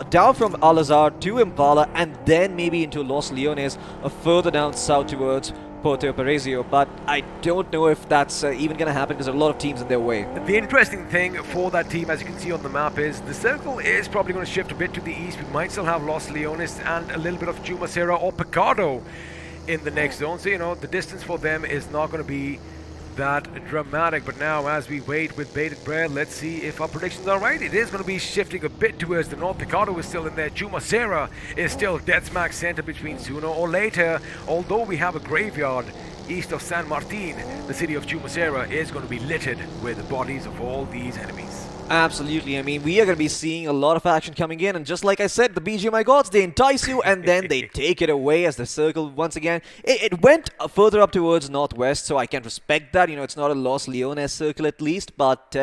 down from Al-Azhar to Impala, and then maybe into Los Leones, or further down south towards Puerto Paraiso, but I don't know if that's even going to happen because there are a lot of teams in their way. The interesting thing for that team, as you can see on the map, is the circle is probably going to shift a bit to the east. We might still have Los Leones and a little bit of Chumacera or Picado in the next zone. So, you know, the distance for them is not going to be that dramatic. But now, as we wait with bated breath, let's see if our predictions are right. It is going to be shifting a bit towards the north. Picado is still in there. Chumacera is still dead smack center between sooner or later. Although we have a graveyard east of San Martin, the city of Chumacera is going to be littered with the bodies of all these enemies. Absolutely. I mean, we are going to be seeing a lot of action coming in, and just like I said, the BGMI gods, they entice you and then they take it away as the circle, once again, it went further up towards northwest, so I can respect that. You know, it's not a Los Leones circle at least, but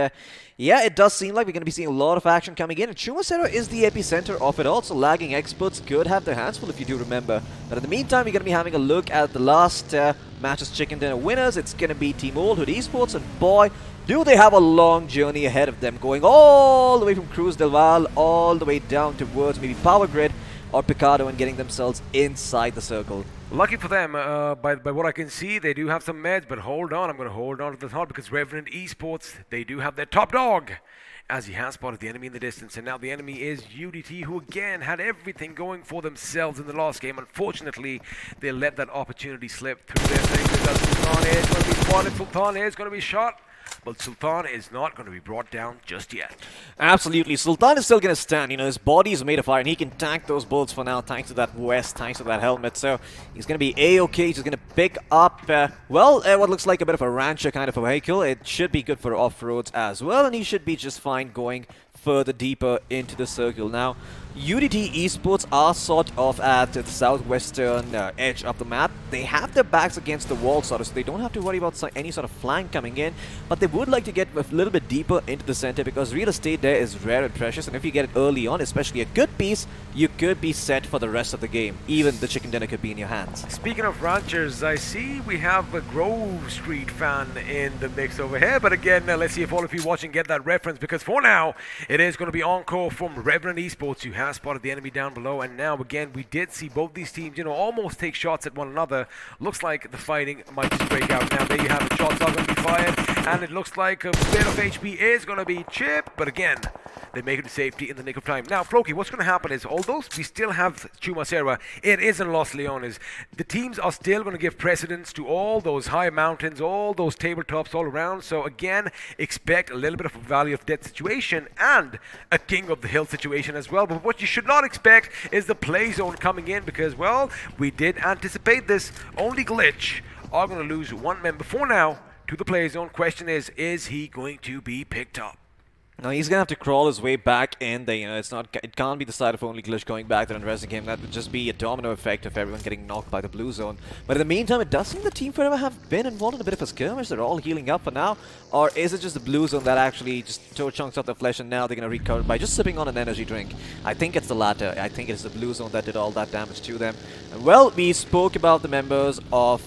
yeah, it does seem like we're going to be seeing a lot of action coming in, and Chumacera is the epicenter of it all, so lagging experts could have their hands full if you do remember. But in the meantime, we're going to be having a look at the last match's Chicken Dinner winners. It's going to be Team Old Hood Esports, and boy, do they have a long journey ahead of them, going all the way from Cruz del Val all the way down towards maybe Power Grid or Picado and getting themselves inside the circle. Lucky for them, by what I can see, they do have some meds, but hold on, I'm going to hold on to the thought, because Revenant Esports, they do have their top dog, as he has spotted the enemy in the distance. And now the enemy is UDT, who again had everything going for themselves in the last game. Unfortunately, they let that opportunity slip through their fingers, as Sultan is going to be spotted. Sultan is going to be shot, but Sultan is not going to be brought down just yet. Absolutely. Sultan is still going to stand. You know, his body is made of iron. He can tank those bullets for now, thanks to that vest, thanks to that helmet. So he's going to be A-okay. He's going to pick up, what looks like a bit of a rancher kind of a vehicle. It should be good for off-roads as well, and he should be just fine going further deeper into the circle. Now, UDT Esports are sort of at the southwestern edge of the map. They have their backs against the wall, sort of, so they don't have to worry about any sort of flank coming in, but they would like to get a little bit deeper into the center because real estate there is rare and precious, and if you get it early on, especially a good piece, you could be set for the rest of the game. Even the Chicken Dinner could be in your hands. Speaking of ranchers, I see we have a Grove Street fan in the mix over here, but again, let's see if all of you watching get that reference, because for now, it is going to be encore from Revenant Esports, who has spotted the enemy down below. And now again, we did see both these teams, you know, almost take shots at one another. Looks like the fighting might just break out. Now there you have it, shots are going to be fired, and it looks like a bit of HP is going to be chipped, but again, they make it to safety in the nick of time. Now, Floki, what's going to happen is, although we still have Chumacera, it is in Los Leones, the teams are still going to give precedence to all those high mountains, all those tabletops all around. So again, expect a little bit of a valley of death situation and a king of the hill situation as well. But what you should not expect is the play zone coming in, because, well, we did anticipate this. Only Glitch are going to lose one member for now to the play zone. Question is he going to be picked up? Now he's gonna have to crawl his way back in there. It can't be the side of only Glitch going back there and resing him. That would just be a domino effect of everyone getting knocked by the blue zone. But in the meantime, it does seem the Team Forever have been involved in a bit of a skirmish. They're all healing up for now. Or is it just the blue zone that actually just tore chunks of their flesh and now they're gonna recover by just sipping on an energy drink? I think it's the latter. I think it's the blue zone that did all that damage to them. And well, we spoke about the members of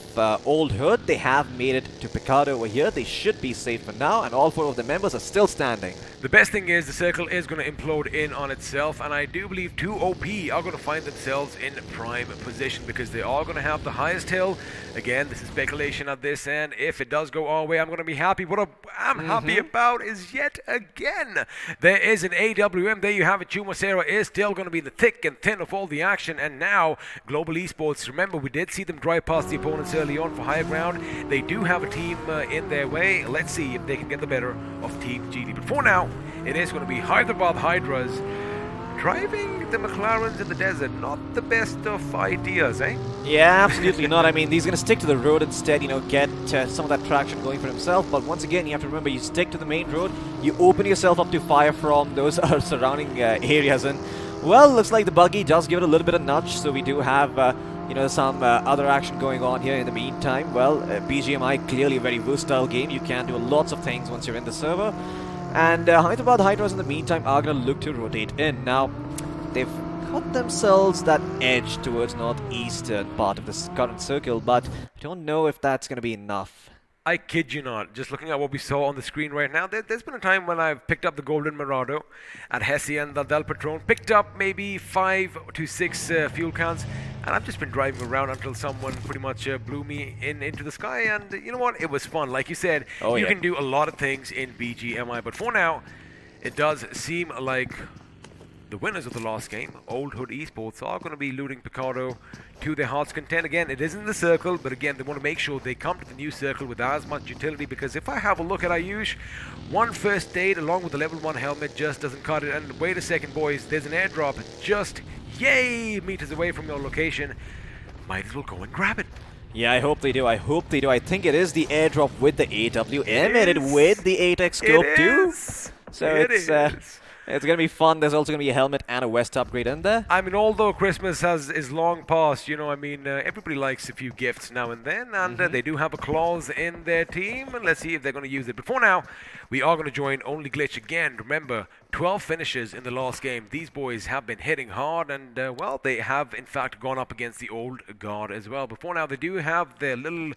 Old Hood. They have made it to Picard over here. They should be safe for now, and all 4 of the members are still standing. The best thing is the circle is going to implode in on itself, and I do believe 2 OP are going to find themselves in prime position because they are going to have the highest hill. Again, this is speculation at this end. If it does go our way, I'm going to be happy. What I'm happy about is yet again, there is an AWM. There you have it. Chumacera is still going to be the thick and thin of all the action, and now Global Esports, remember we did see them drive past the opponents early on for higher ground. They do have a team in their way. Let's see if they can get the better of Team GD. But for now, it is going to be Hyderabad Hydras driving the McLarens in the desert. Not the best of ideas, eh? Yeah, absolutely not. I mean, he's going to stick to the road instead, get some of that traction going for himself. But once again, you have to remember, you stick to the main road, you open yourself up to fire from those surrounding areas. And, well, looks like the buggy does give it a little bit of nudge. So we do have, some other action going on here in the meantime. Well, BGMI, clearly a very versatile game. You can do lots of things once you're in the server. And Hyderabad Hydras in the meantime are going to look to rotate in. Now, they've got themselves that edge towards northeastern part of this current circle, but I don't know if that's going to be enough. I kid you not, just looking at what we saw on the screen right now, there's been a time when I've picked up the Golden Mirado at Hesse and the Del Patron, picked up maybe 5 to 6 fuel cans, and I've just been driving around until someone pretty much blew me into the sky, and you know what, it was fun. Like you said, you can do a lot of things in BGMI, but for now, it does seem like the winners of the last game, Old Hood Esports, are going to be looting Picardo to their heart's content. Again, it isn't the circle, but again, they want to make sure they come to the new circle with as much utility, because if I have a look at iQOO, 1 first aid along with the level 1 helmet just doesn't cut it. And wait a second, boys, there's an airdrop just meters away from your location. Might as well go and grab it. Yeah, I hope they do. I hope they do. I think it is the airdrop with the AWM and it with the 8x scope too. So it's going to be fun. There's also going to be a helmet and a West upgrade in there. I mean, although Christmas is long past, everybody likes a few gifts now and then, and they do have a clause in their team, and let's see if they're going to use it. But for now, we are going to join Only Glitch again. Remember, 12 finishes in the last game. These boys have been hitting hard, and, well, they have, in fact, gone up against the old guard as well. But for now, they do have their little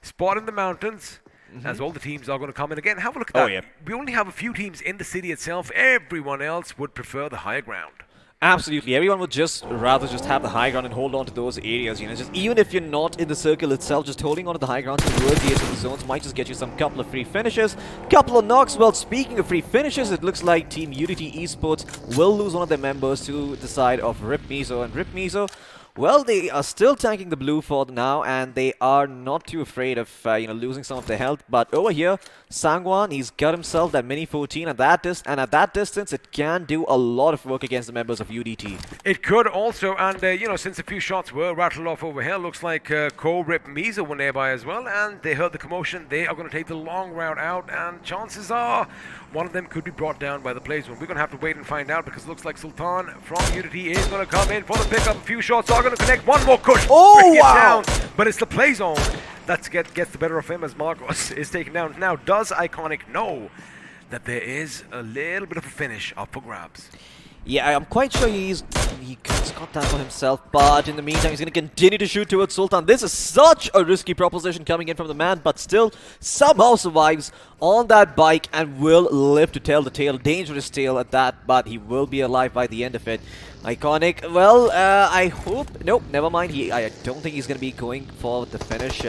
spot in the mountains. As all the teams are going to come in again. Have a look at that. Yeah. We only have a few teams in the city itself. Everyone else would prefer the higher ground. Absolutely. Everyone would rather have the high ground and hold on to those areas. Just even if you're not in the circle itself, just holding on to the high ground towards the edge of the zones might just get you some couple of free finishes, couple of knocks. Well, speaking of free finishes, it looks like Team Unity Esports will lose one of their members to the side of Rip Mizo. And Rip Mizo, well, they are still tanking the blue for now, and they are not too afraid of losing some of their health. But over here, Sangwan, he's got himself that Mini 14, and at that distance, it can do a lot of work against the members of UDT. It could also, and since a few shots were rattled off over here, looks like Rip Mizo were nearby as well, and they heard the commotion. They are going to take the long route out, and chances are one of them could be brought down by the plays. We're going to have to wait and find out, because it looks like Sultan from Unity is going to come in for the pickup. A few shots are going to connect. One more push. Oh, wow. Down, but it's the play zone that gets the better of him as Marcos is taken down. Now, does Iconic know that there is a little bit of a finish up for grabs? Yeah, I'm quite sure he's got that for himself, but in the meantime, he's going to continue to shoot towards Sultan. This is such a risky proposition coming in from the man, but still somehow survives on that bike and will live to tell the tale. Dangerous tale at that, but he will be alive by the end of it. Iconic, well, I hope... Nope, never mind. I don't think he's going to be going for the finish.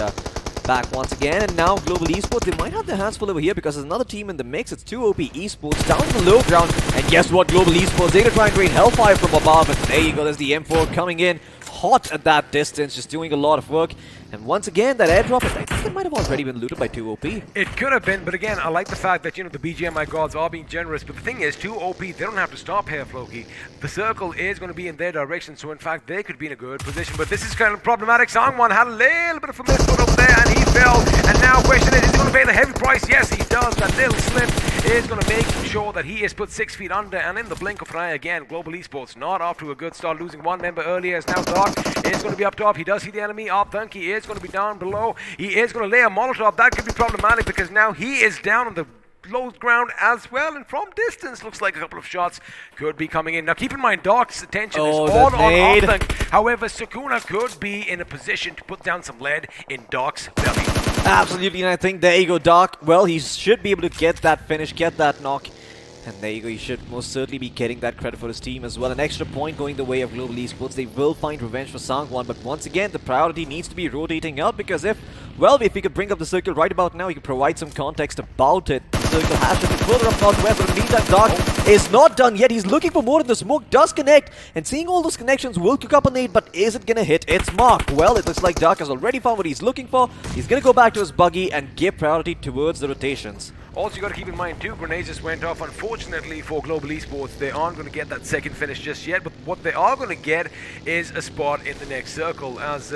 Back once again, and now Global Esports, they might have their hands full over here because there's another team in the mix. It's 2 OP Esports down the low ground, and guess what, Global Esports, they're gonna try and drain Hellfire from above, and there you go, there's the M4 coming in hot at that distance, just doing a lot of work. And once again, that airdrop, I think it might have already been looted by 2 OP. It could have been, but again, I like the fact that, the BGMI gods are being generous. But the thing is, 2 OP, they don't have to stop here, Floki. The circle is going to be in their direction, so in fact, they could be in a good position. But this is kind of problematic. Sangwan had a little bit of a misfoot over there, and he fell. And now, question is going to pay the heavy price? Yes, he does. That little slip is going to make sure that he is put 6 feet under, and in the blink of an eye again, Global Esports not off to a good start, losing one member earlier. As now Doc is going to be up top. He does see the enemy. Thunky is going to be down below. He is going to lay a Molotov. That could be problematic because now he is down on the low ground as well, and from distance looks like a couple of shots could be coming in. Now keep in mind, Doc's attention is all on Thunk. However, Sukuna could be in a position to put down some lead in Doc's belly. Absolutely, and I think there you go, Doc. Well, he should be able to get that finish, get that knock. And there you go, he should most certainly be getting that credit for his team as well. An extra point going the way of Global Esports. They will find revenge for Sanhok, but once again, the priority needs to be rotating out, because if we could bring up the circle right about now, he could provide some context about it. The circle has to be further up northwest, but in the meantime, Doc is not done yet. He's looking for more, and the smoke does connect, and seeing all those connections will cook up a nade, but is it gonna hit its mark? Well, it looks like Doc has already found what he's looking for. He's gonna go back to his buggy and give priority towards the rotations. Also, you got to keep in mind, 2 grenades just went off. Unfortunately for Global Esports, they aren't going to get that second finish just yet, but what they are going to get is a spot in the next circle, as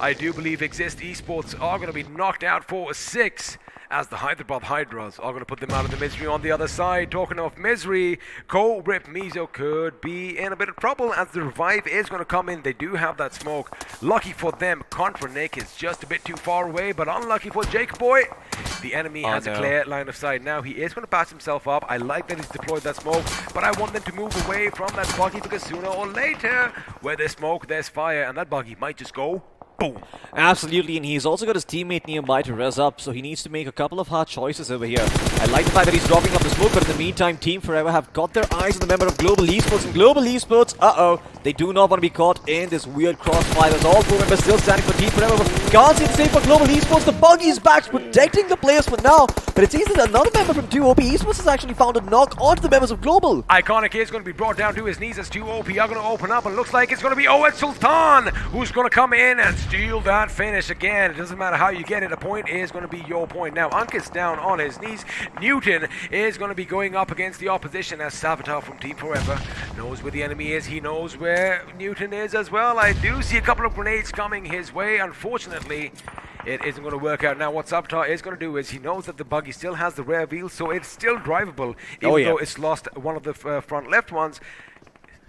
I do believe Exist Esports are going to be knocked out for a 6, as the Hyderabad Hydras are going to put them out of the misery on the other side. Talking of misery, Co-Rip Mizo could be in a bit of trouble, as the revive is going to come in. They do have that smoke. Lucky for them, Contra Nick is just a bit too far away, but unlucky for Jake Boy. The enemy has a clear line of sight. Now he is going to patch himself up. I like that he's deployed that smoke, but I want them to move away from that buggy, because sooner or later, where there's smoke, there's fire, and that buggy might just go boom. Absolutely, and he's also got his teammate nearby to res up, so he needs to make a couple of hard choices over here. I like the fact that he's dropping up the smoke, but in the meantime, Team Forever have got their eyes on the member of Global Esports, and Global Esports, they do not want to be caught in this weird crossfire. There's all 4 members still standing for Team Forever, but can't see the same for Global Esports. The buggy's back, protecting the players for now, but it seems that another member from 2OP Esports has actually found a knock onto the members of Global. Iconic is going to be brought down to his knees as 2OP are going to open up, and it looks like it's going to be Oed Sultan who's going to come in and steal that finish again. It doesn't matter how you get it, a point is going to be your point. Now Ankit's down on his knees. Newton is going to be going up against the opposition, as Savitar from Team Forever knows where the enemy is. He knows where Newton is as well. I do see a couple of grenades coming his way. Unfortunately, it isn't going to work out. Now what Savitar is going to do is he knows that the buggy still has the rear wheel, so it's still drivable, even though it's lost one of the front left ones.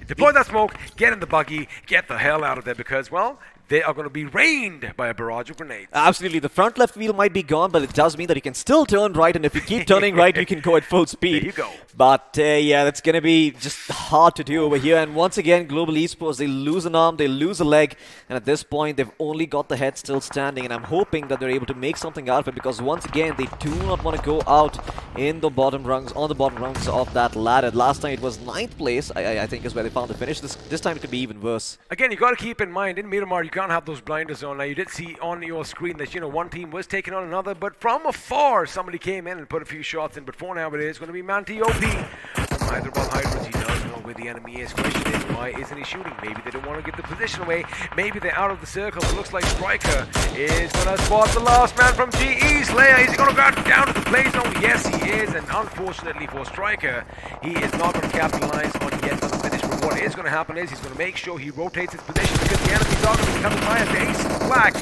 Deploy that smoke, get in the buggy, get the hell out of there, because, well, they are going to be rained by a barrage of grenades. Absolutely. The front left wheel might be gone, but it does mean that you can still turn right, and if you keep turning right, you can go at full speed. There you go. But yeah, that's going to be just hard to do over here. And once again, Global Esports, they lose an arm, they lose a leg, and at this point, they've only got the head still standing, and I'm hoping that they're able to make something out of it, because once again, they do not want to go out in the bottom rungs, on the bottom rungs of that ladder. Last time it was 9th place, I think is where they found the finish. This time it could be even worse. Again, you got to keep in mind, in Miramar, you can't have those blinders on. Now, you did see on your screen that, one team was taking on another, but from afar, somebody came in and put a few shots in. But for now, it is going to be Manti OP. Hyderabad Hydras, he does know where the enemy is. Question is, why isn't he shooting? Maybe they don't want to give the position away. Maybe they're out of the circle. It looks like Striker is going to spot the last man from GE. Slayer, is he going to go down to the place? Oh, yes, he is. And unfortunately for Striker, he is not going to capitalize on yet another finish. But what is going to happen is he's going to make sure he rotates his position, because the enemies are going to be coming by, and the Ace of Black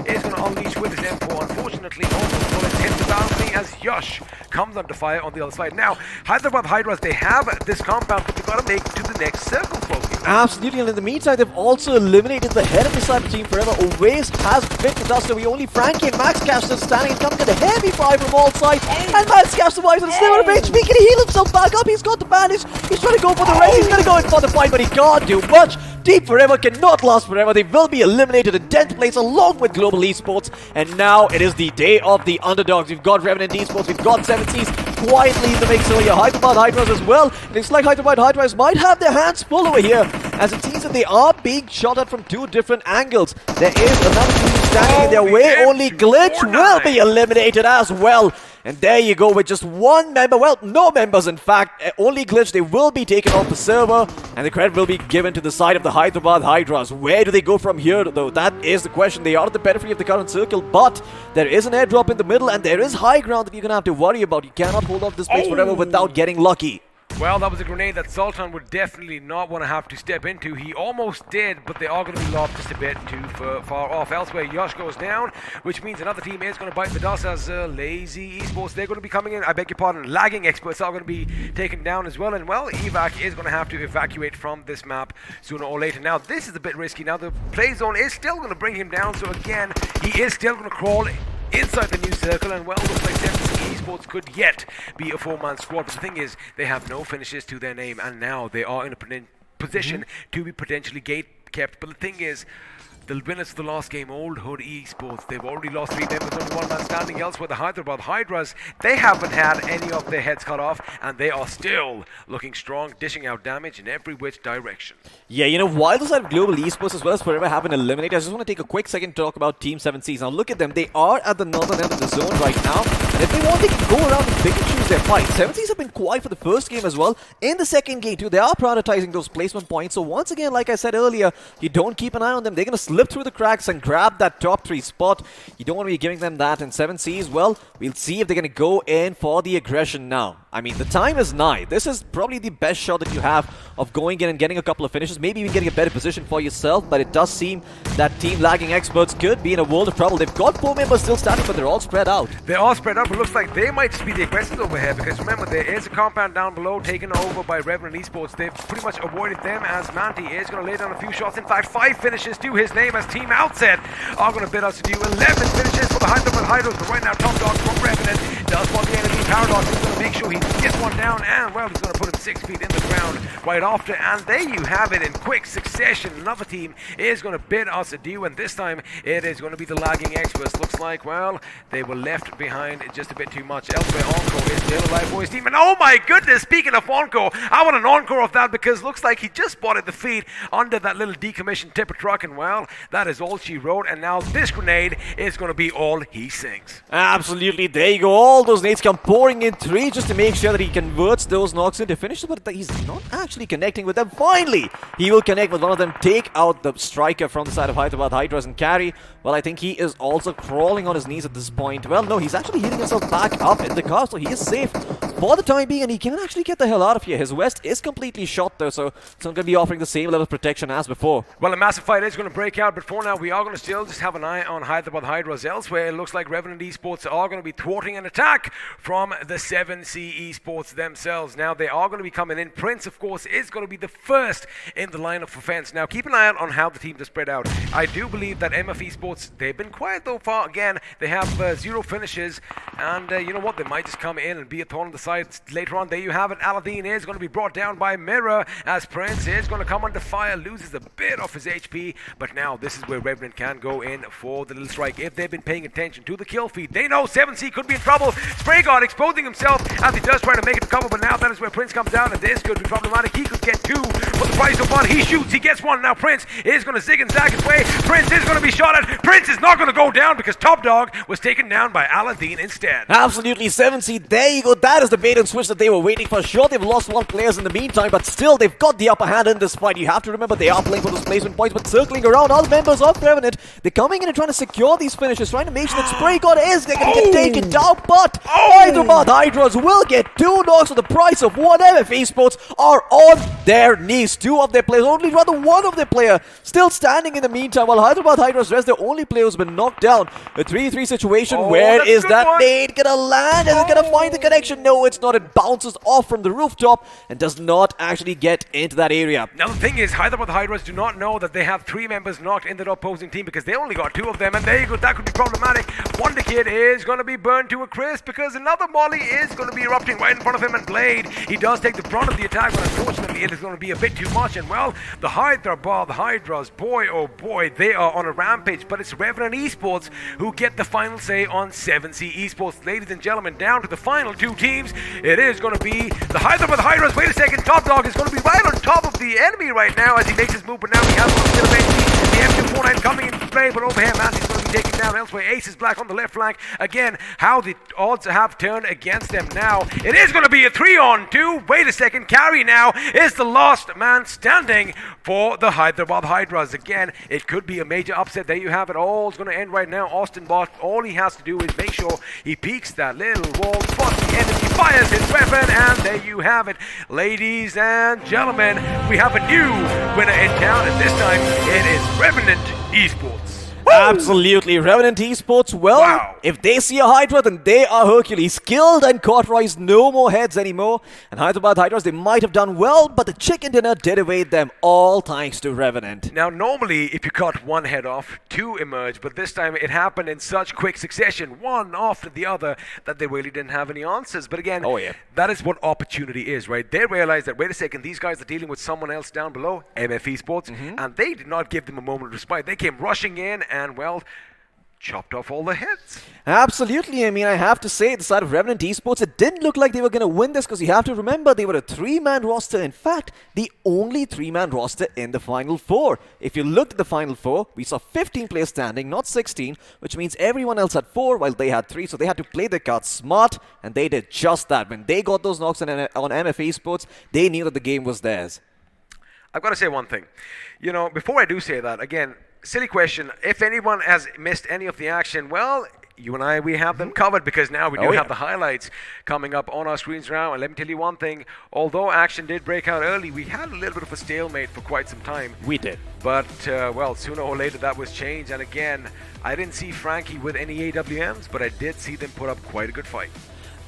is going to unleash with his M4. Unfortunately, all those bullets hit the balcony as Yash comes under fire on the other side. Now, Hyderabad Hydras, they have this compound, but they've got to make it to the next circle, folks. Absolutely, and in the meantime, they've also eliminated the head of the cyber team Forever. Waste has bit the dust away. Only Frankie and Max Cash still standing and coming to the heavy fire from all sides. And Max Cash survives on a sliver of HP. Can he heal himself back up? He's got the bandage. He's trying to go for the res. He's going to go in for the fight, but he can't do much. Team Forever cannot last forever. They will be eliminated in 10th place along with Global Esports. And now it is the day of the underdogs. We've got Revenant Esports, we've got 7 Seas quietly in the mix over here. Hyderabad Hydras as well. It looks like Hyderabad Hydras might have their hands full over here, as it seems that they are being shot at from 2 different angles. There is another team standing in their way. Only Glitch will be eliminated as well. And there you go, with just 1 member, well, no members in fact, only Glitch. They will be taken off the server, and the credit will be given to the side of the Hyderabad Hydras. Where do they go from here, though? That is the question. They are at the periphery of the current circle, but there is an airdrop in the middle, and there is high ground that you're going to have to worry about. You cannot hold off this place forever without getting lucky. Well, that was a grenade that Sultan would definitely not want to have to step into. He almost did, but they are going to be lobbed just a bit too far off. Elsewhere, Yash goes down, which means another team is going to bite the dust as Lazy Esports. They're going to be coming in, I beg your pardon, Lagging Experts are going to be taken down as well. And well, Evac is going to have to evacuate from this map sooner or later. Now, this is a bit risky. Now, the play zone is still going to bring him down. So again, he is still going to crawl inside the new circle, and well, looks like 7C Esports could yet be a 4-man squad. But the thing is, they have no finishes to their name, and now they are in a position to be potentially gate kept. But the thing is, the winners of the last game, Old Hood Esports, they've already lost 3 members, only 1 man standing. Elsewhere, the Hyderabad Hydras, they haven't had any of their heads cut off, and they are still looking strong, dishing out damage in every which direction. Yeah, you know, while the side of Global Esports as well as Forever have been eliminated, I just want to take a quick second to talk about Team 7Cs. Now look at them, they are at the northern end of the zone right now, and if they want, they can go around and pick and choose their fight. 7Cs have been quiet for the first game as well. In the second game too, they are prioritizing those placement points. So once again, like I said earlier, you don't keep an eye on them. They're going to slip through the cracks and grab that top 3 spot. You don't want to be giving them that. And 7Cs, well, we'll see if they're going to go in for the aggression now. I mean, the time is nigh. This is probably the best shot that you have of going in and getting a couple of finishes, maybe even getting a better position for yourself, but it does seem that Team Lagging Experts could be in a world of trouble. They've got 4 members still standing, but they're all spread out. They are spread out, but it looks like they might just be the aggressors over here, because remember, there is a compound down below taken over by Revenant Esports. They've pretty much avoided them, as Manti is going to lay down a few shots. In fact, 5 finishes to his name, as Team Outset are going to bid us to do 11 finishes for the Hyderabad Hydros. But right now, Top Dog from Revenant does want the enemy. Paradox is going to make sure he gets one down, and well, he's going to put him 6 feet in the ground right after. And there you have it in quick succession. Another team is going to bid us adieu, and this time it is going to be the Lagging Experts. Looks like, well, they were left behind just a bit too much. Elsewhere, Onko is still alive for his team. And oh my goodness, speaking of Onko, I want an encore of that, because looks like he just spotted the feed under that little decommissioned tipper truck, and well, that is all she wrote. And now this grenade is going to be all he sings. Absolutely, there you go. All those nades come pouring in 3 just to make sure that he converts those knocks into finishes, but he's not actually connecting with them. Finally, he will connect with one of them, take out the striker from the side of Hyderabad Hydras, and carry. Well, I think he is also crawling on his knees at this point. Well, no, he's actually healing himself back up in the car, so he is safe for the time being, and he can actually get the hell out of here. His vest is completely shot though, so it's not going to be offering the same level of protection as before. Well, a massive fight is going to break out, but for now, we are going to still just have an eye on Hyderabad Hydras. Elsewhere, it looks like Revenant Esports are going to be thwarting an attack from the 7C Esports themselves. Now, they are going to be coming in. Prince, of course, is going to be the first in the line of offense. Now, keep an eye out on how the teams are spread out. I do believe that MF Esports, they've been quiet though far. Again, they have 0 finishes, and you know what? They might just come in and be a thorn on the side later on. There you have it. Aladdin is going to be brought down by Mirror, as Prince is going to come under fire, loses a bit of his HP, but now this is where Revenant can go in for the little strike. If they've been paying attention to the kill feed, they know 7C could be in trouble. Spray God exposing himself as he does try to make it to cover, but now that is where Prince comes down, and this could be problematic. He could get 2 for the price of 1. He shoots, he gets 1. Now Prince is going to zig and zag his way. Prince is going to be shot at. Prince is not going to go down because Top Dog was taken down by Aladdin instead. Absolutely, 7C, there you go. That is the bait and switch that they were waiting for. Sure, they've lost 1 players in the meantime, but still, they've got the upper hand in this fight. You have to remember they are playing for those placement points, but circling around all members of Revenant. They're coming in and trying to secure these finishes, trying to make sure that Spray God is going to get taken down, but Hyderabad Hydras will get 2 knocks for the price of 1. MF Esports are on their knees. 2 of their players, only rather 1 of their player still standing in the meantime, while Hyderabad Hydras rest their only player who's been knocked down. A 3-3 situation. Where is that nade gonna land? Is it gonna find the connection? No, it's not. It bounces off from the rooftop and does not actually get into that area. Now the thing is, Hyderabad Hydras do not know that they have 3 members knocked in the opposing team, because they only got 2 of them, and there you go, that could be problematic. Wonder Kid is going to be burned to a crisp, because another Molly is going to be erupting right in front of him, and Blade, he does take the brunt of the attack, but unfortunately it is going to be a bit too much. And well, the Hyderabad Hydras, boy oh boy, they are on a rampage, but it's Revenant Esports who get the final say on 7C Esports. Ladies and gentlemen, down to the final 2 teams. It is going to be the Hyderabad Hydras. Wait a second, Top Dog is going to be right on top of the enemy right now as he makes his move, but now he has a little bit of HP. The M249 coming into play, but over here, Manti's going to be taken down elsewhere. Ace is black on the left flank. Again, how the odds have turned against them now. It is going to be a 3-on-2. Wait a second. Carry now is the last man standing for the Hyderabad Hydras. Again, it could be a major upset. There you have it. All is going to end right now. Austin Bot, all he has to do is make sure he peeks that little wall, spots the enemy, fires his weapon, and there you have it. Ladies and gentlemen, we have a new winner in town, and this time it is Revenant Esports. Absolutely, Revenant Esports. Well, if they see a Hydra, then they are Hercules. Skilled and cauterized, no more heads anymore. And Hyderabad Hydras, they might have done well, but the chicken dinner did evade them, all thanks to Revenant. Now, normally, if you cut one head off, two emerge, but this time it happened in such quick succession, one after the other, that they really didn't have any answers. But again, that is what opportunity is, right? They realized that, wait a second, these guys are dealing with someone else down below, MF Esports, and they did not give them a moment of respite. They came rushing in and, well, chopped off all the heads. Absolutely. I mean, I have to say, the side of Revenant Esports, it didn't look like they were going to win this, because you have to remember they were a 3-man roster. In fact, the only 3-man roster in the Final Four. If you looked at the Final Four, we saw 15 players standing, not 16, which means everyone else had 4 while they had 3. So they had to play their cards smart, and they did just that. When they got those knocks on MF Esports, they knew that the game was theirs. I've got to say one thing. You know, before I do say that, again, silly question. If anyone has missed any of the action, well, you and I, we have them covered, because now we do have the highlights coming up on our screens now. And let me tell you one thing. Although action did break out early, we had a little bit of a stalemate for quite some time. We did. But, well, sooner or later that was changed. And again, I didn't see Frankie with any AWMs, but I did see them put up quite a good fight.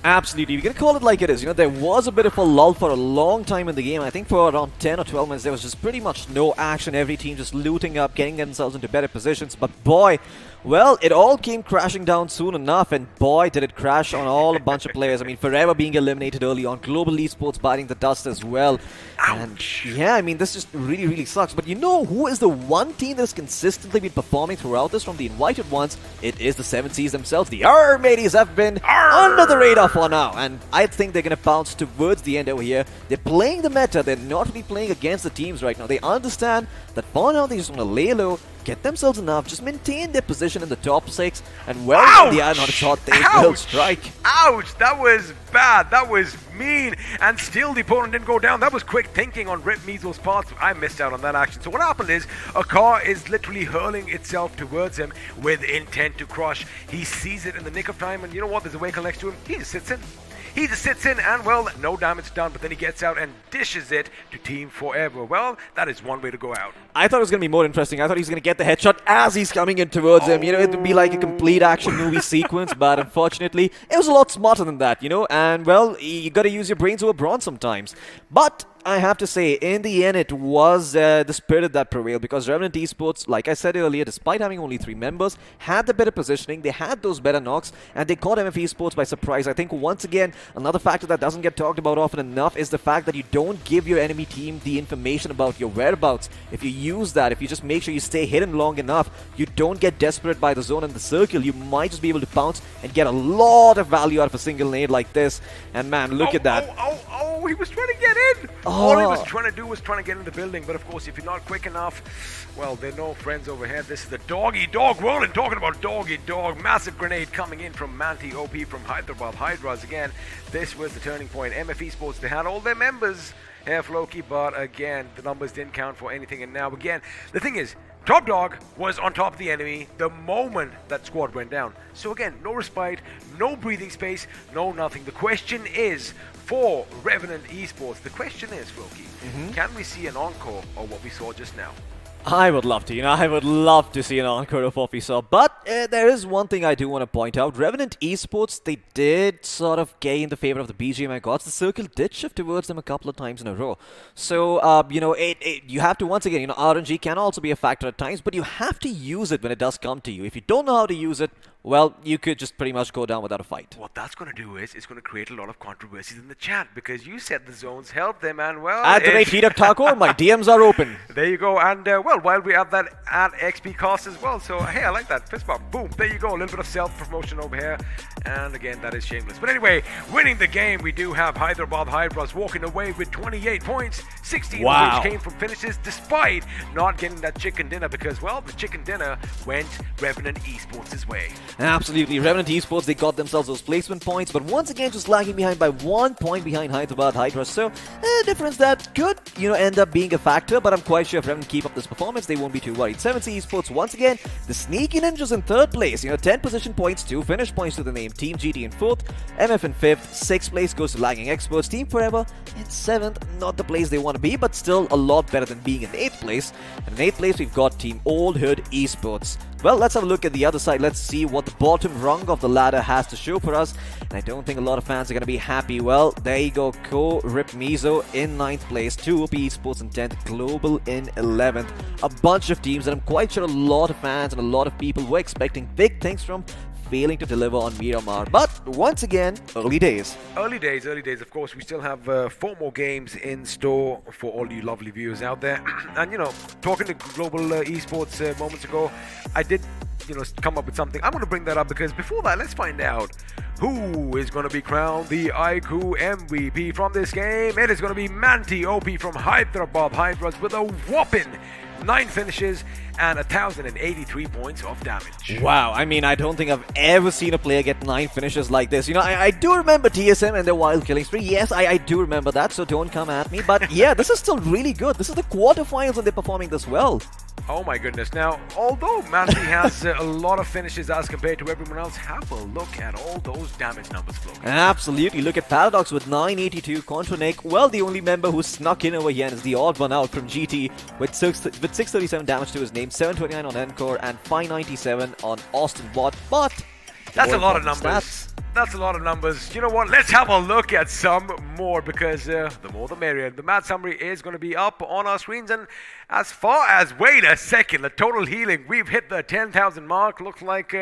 Absolutely. We're going to call it like it is. You know, there was a bit of a lull for a long time in the game. I think for around 10 or 12 minutes, there was just pretty much no action. Every team just looting up, getting themselves into better positions. But boy, well, it all came crashing down soon enough. And boy, did it crash on all a bunch of players. I mean, Forever being eliminated early on. Global Esports biting the dust as well. And yeah, I mean, this just really, really sucks. But you know who is the one team that's consistently been performing throughout this from the invited ones? It is the 7 Seas themselves. The mateys have been under the radar for now. And I think they're going to bounce towards the end over here. They're playing the meta. They're not really playing against the teams right now. They understand that for now they just want to lay low, get themselves enough, just maintain their position in the top 6, and well, they are not shot, they will strike. Ouch! That was bad, that was mean, and still the opponent didn't go down. That was quick thinking on Rip Measles' part. I missed out on that action. So what happened is, a car is literally hurling itself towards him with intent to crush. He sees it in the nick of time, and you know what? There's a vehicle next to him. He just sits in. He just sits in and, well, no damage done, but then he gets out and dishes it to Team Forever. Well, that is one way to go out. I thought it was going to be more interesting. I thought he was going to get the headshot as he's coming in towards him. You know, it would be like a complete action movie sequence, but unfortunately, it was a lot smarter than that, you know, and, well, you got to use your brains over brawn sometimes. But I have to say, in the end, it was the spirit that prevailed, because Revenant Esports, like I said earlier, despite having only 3 members, had the better positioning, they had those better knocks, and they caught MF Esports by surprise. I think, once again, another factor that doesn't get talked about often enough is the fact that you don't give your enemy team the information about your whereabouts. If you use that, if you just make sure you stay hidden long enough, you don't get desperate by the zone and the circle, you might just be able to bounce and get a lot of value out of a single nade like this. And man, look at that. He was trying to get in. All he was trying to do was trying to get in the building. But of course, if you're not quick enough, well, there are no friends overhead. This is the doggy dog world, and talking about doggy dog, massive grenade coming in from Manti OP from Hyderabad Hydras again. This was the turning point. MF Esports, they had all their members here for Loki, but again, the numbers didn't count for anything. And now again, the thing is, Top Dog was on top of the enemy the moment that squad went down. So again, no respite, no breathing space, no nothing. The question is, for Revenant Esports, the question is, Loki, can we see an encore of what we saw just now? I would love to, you know, I would love to see an encore of what we saw. But there is one thing I do want to point out. Revenant Esports, they did sort of gain the favor of the BGMI gods. The circle did shift towards them a couple of times in a row. So, you know, you have to, once again, you know, RNG can also be a factor at times, but you have to use it when it does come to you. If you don't know how to use it, well, you could just pretty much go down without a fight. What that's going to do is it's going to create a lot of controversies in the chat because you said the zones help them, and well, At the rate Heat Taco, my DMs are open. There you go, and well, while we have that at XP cost as well, so hey, I like that. Fist bump, boom, there you go, a little bit of self-promotion over here, and again, that is shameless. But anyway, winning the game, we do have Hyderabad Hydras walking away with 28 points, 16 of which came from finishes, despite not getting that chicken dinner because, well, the chicken dinner went Revenant Esports' way. Absolutely, Revenant Esports, they got themselves those placement points, but once again, just lagging behind by 1 point behind Hyderabad Hydras. So, a difference that could, end up being a factor, but I'm quite sure if Revenant keep up this performance, they won't be too worried. 7C Esports, once again, the sneaky ninjas in third place. 10 position points, 2 finish points to the name. Team GT in 4th, MF in 5th, 6th place goes to Lagging Experts. Team Forever in 7th, not the place they want to be, but still a lot better than being in 8th place. And in 8th place, we've got Team Old Hood Esports. Well, let's have a look at the other side. Let's see what the bottom rung of the ladder has to show for us. And I don't think a lot of fans are going to be happy. Well, there you go. Rip Mizo in 9th place. 2OP Esports in 10th. Global in 11th. A bunch of teams that I'm quite sure a lot of fans and a lot of people were expecting big things from, failing to deliver on Miramar. But once again, early days. Early days. Of course, we still have 4 more games in store for all you lovely viewers out there. And, talking to Global Esports moments ago, I did, come up with something. I'm going to bring that up because before that, let's find out who is going to be crowned the iQOO MVP from this game. It is going to be Manti OP from Hyderabad Hydras with a whopping 9 finishes and 1,083 points of damage. Wow, I mean, I don't think I've ever seen a player get 9 finishes like this. I do remember TSM and their wild killing spree. Yes, I do remember that, so don't come at me. But yeah, this is still really good. This is the quarterfinals and they're performing this well. Oh my goodness. Now, although Manti has a lot of finishes as compared to everyone else, have a look at all those damage numbers, Flo. Absolutely. Look at Paradox with 982 contra Nick. Well, the only member who snuck in over here is the odd one out from GT with 637 damage to his name, 729 on Encore, and 597 on Austin Bot. But that's a lot of numbers. That's a lot of numbers. You know what? Let's have a look at some more because the more the merrier. The match summary is going to be up on our screens. And as far as, wait a second, the total healing, we've hit the 10,000 mark. Looks like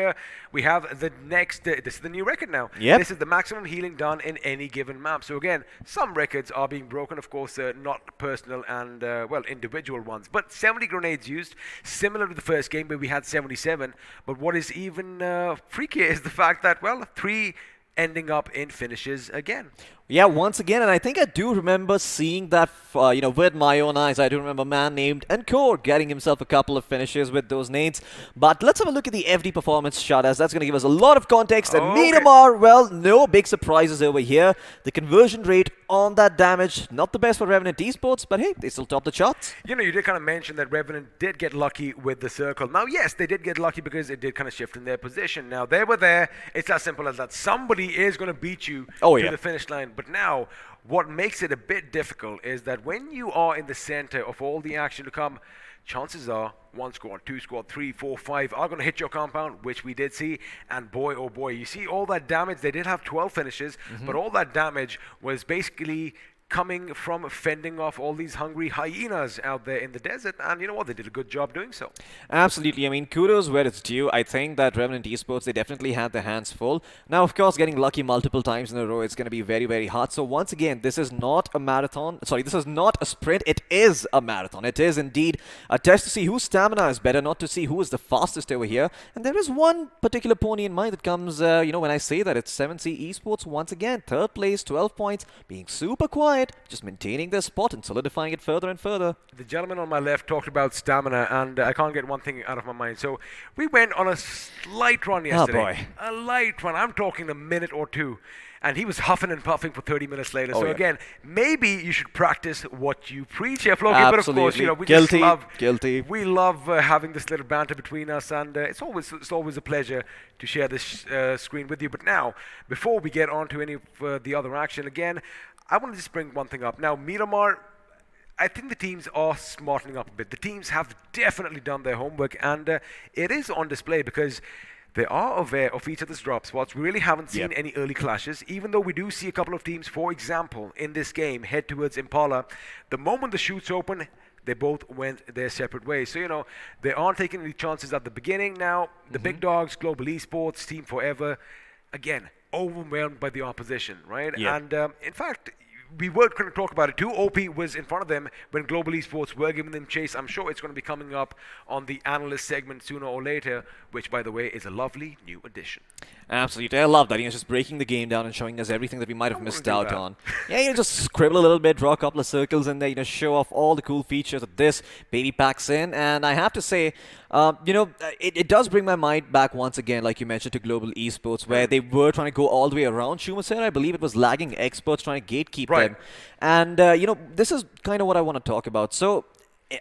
we have the next, this is the new record now. Yep. This is the maximum healing done in any given map. So again, some records are being broken, of course, not personal and, well, individual ones. But 70 grenades used, similar to the first game where we had 77. But what is even freakier is the fact that, well, 3 ending up in finishes again. Yeah, once again, and I think I do remember seeing that, with my own eyes. I do remember a man named Encore getting himself a couple of finishes with those nades. But let's have a look at the FD performance shot, as that's going to give us a lot of context. And Miramar, well, no big surprises over here. The conversion rate on that damage, not the best for Revenant Esports, but hey, they still top the charts. You did kind of mention that Revenant did get lucky with the circle. Now, yes, they did get lucky because it did kind of shift in their position. Now, they were there. It's as simple as that. Somebody is going to beat you to the finish line. But now, what makes it a bit difficult is that when you are in the center of all the action to come, chances are 1 squad, 2 squad, 3, 4, 5 are going to hit your compound, which we did see. And boy, oh boy, you see all that damage. They did have 12 finishes, but all that damage was basically coming from fending off all these hungry hyenas out there in the desert, and you know what, they did a good job doing so. Absolutely. I mean, kudos where it's due. I think that Revenant Esports, they definitely had their hands full. Now, of course, getting lucky multiple times in a row, it's going to be very, very hard. So once again, this is not a marathon. Sorry, this is not a sprint. It is a marathon. It is indeed a test to see whose stamina is better, not to see who is the fastest over here. And there is one particular pony in mind that comes, when I say that, it's 7C Esports. Once again, 3rd place, 12 points, being super quiet, just maintaining their spot and solidifying it further and further. The gentleman on my left talked about stamina, and I can't get one thing out of my mind. So we went on a slight run yesterday. Oh boy. A light run. I'm talking a minute or two. And he was huffing and puffing for 30 minutes later. So again, maybe you should practice what you preach here, Floki. But of course, we just love, we love having this little banter between us, and it's always a pleasure to share this screen with you. But now, before we get on to any of the other action, again, I want to just bring one thing up. Now, Miramar, I think the teams are smartening up a bit. The teams have definitely done their homework, and it is on display because they are aware of each other's drop spots. We really haven't seen any early clashes, even though we do see a couple of teams, for example, in this game, head towards Impala. The moment the chutes open, they both went their separate ways. So, you know, they aren't taking any chances at the beginning. Now, the big dogs, Global Esports, Team Forever, again, overwhelmed by the opposition, right? And in fact, we were going to talk about it too. OP was in front of them when Global Esports were giving them chase. I'm sure it's going to be coming up on the analyst segment sooner or later, which, by the way, is a lovely new addition. Absolutely. I love that. You know, just breaking the game down and showing us everything that we might have missed out on. Yeah, you know, just scribble a little bit, draw a couple of circles in there, you know, show off all the cool features that this baby packs in. And I have to say, you know, it does bring my mind back once again, like you mentioned, to Global Esports, where they were trying to go all the way around Schumacher. I believe it was lagging experts trying to gatekeep them. And, you know, this is kind of what I want to talk about. So,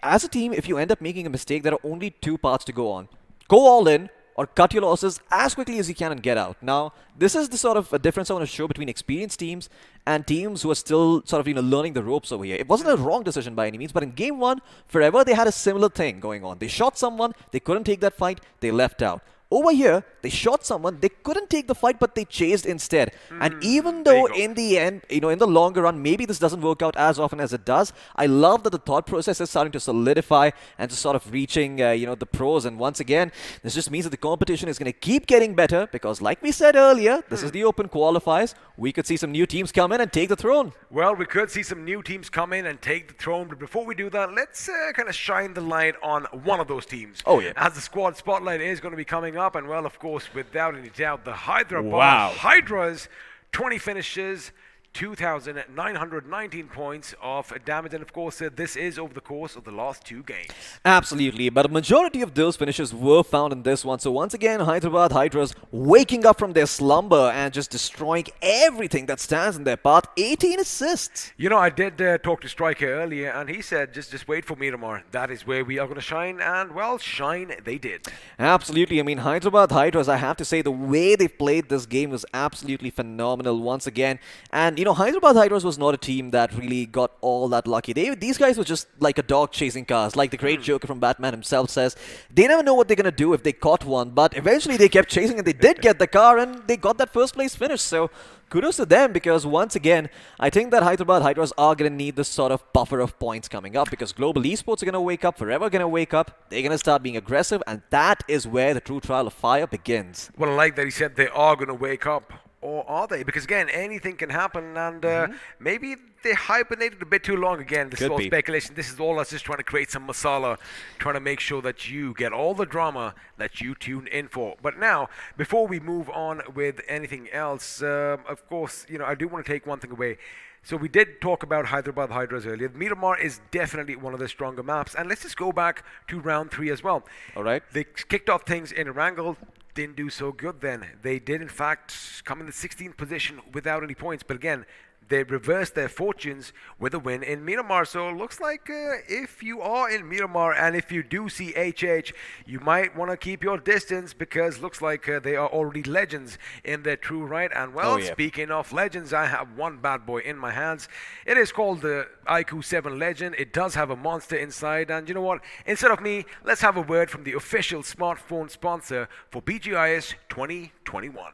as a team, if you end up making a mistake, there are only two paths to go on. Go all in, or cut your losses as quickly as you can and get out. Now, this is the sort of a difference I want to show between experienced teams and teams who are still sort of, you know, learning the ropes over here. It wasn't a wrong decision by any means, but in Game 1, Forever, they had a similar thing going on. They shot someone, they couldn't take that fight, they left out. Over here, they shot someone, they couldn't take the fight, but they chased instead. And even though in the end, you know, in the longer run, maybe this doesn't work out as often as it does, I love that the thought process is starting to solidify and to sort of reaching, you know, the pros. And once again, this just means that the competition is going to keep getting better because, like we said earlier, this is the open qualifiers. We could see some new teams come in and take the throne. Well, we could see some new teams come in and take the throne, but before we do that, let's kind of shine the light on one of those teams. Oh, yeah. As the squad spotlight is going to be coming up, and well, of course, without any doubt, the Hyderabad Hydras, 20 finishes, 2,919 points of damage, and of course, this is over the course of the last two games. Absolutely, but a majority of those finishes were found in this one. So once again, Hyderabad Hydras waking up from their slumber and just destroying everything that stands in their path. 18 assists. You know, I did talk to Striker earlier, and he said, just wait for Miramar. That is where we are going to shine, and well, shine they did. Absolutely. I mean, Hyderabad Hydras, I have to say, the way they played this game was absolutely phenomenal once again. And, you know, Hyderabad Hydras was not a team that really got all that lucky. These guys were just like a dog chasing cars. Like the great Joker from Batman himself says, they never know what they're going to do if they caught one. But eventually they kept chasing and they did get the car and they got that first place finish. So kudos to them because once again, I think that Hyderabad Hydras are going to need this sort of buffer of points coming up because Global Esports are going to wake up, Forever going to wake up. They're going to start being aggressive and that is where the true trial of fire begins. Well, I like that he said they are going to wake up. Or are they? Because again, anything can happen, and maybe they hibernated a bit too long. Again, this is all speculation. This is all us just trying to create some masala, trying to make sure that you get all the drama that you tune in for. But now, before we move on with anything else, of course, you know, I do want to take one thing away. So we did talk about Hyderabad Hydras earlier. Miramar is definitely one of the stronger maps, and let's just go back to round 3 as well. All right. They kicked off things in Erangel. Didn't do so good then. They did, in fact, come in the 16th position without any points. But again, they reversed their fortunes with a win in Miramar. So it looks like if you are in Miramar and if you do see HH, you might want to keep your distance because looks like they are already legends in their true right. And well, speaking of legends, I have one bad boy in my hands. It is called the iQOO 7 Legend. It does have a monster inside. And you know what? Instead of me, let's have a word from the official smartphone sponsor for BGIS 2021.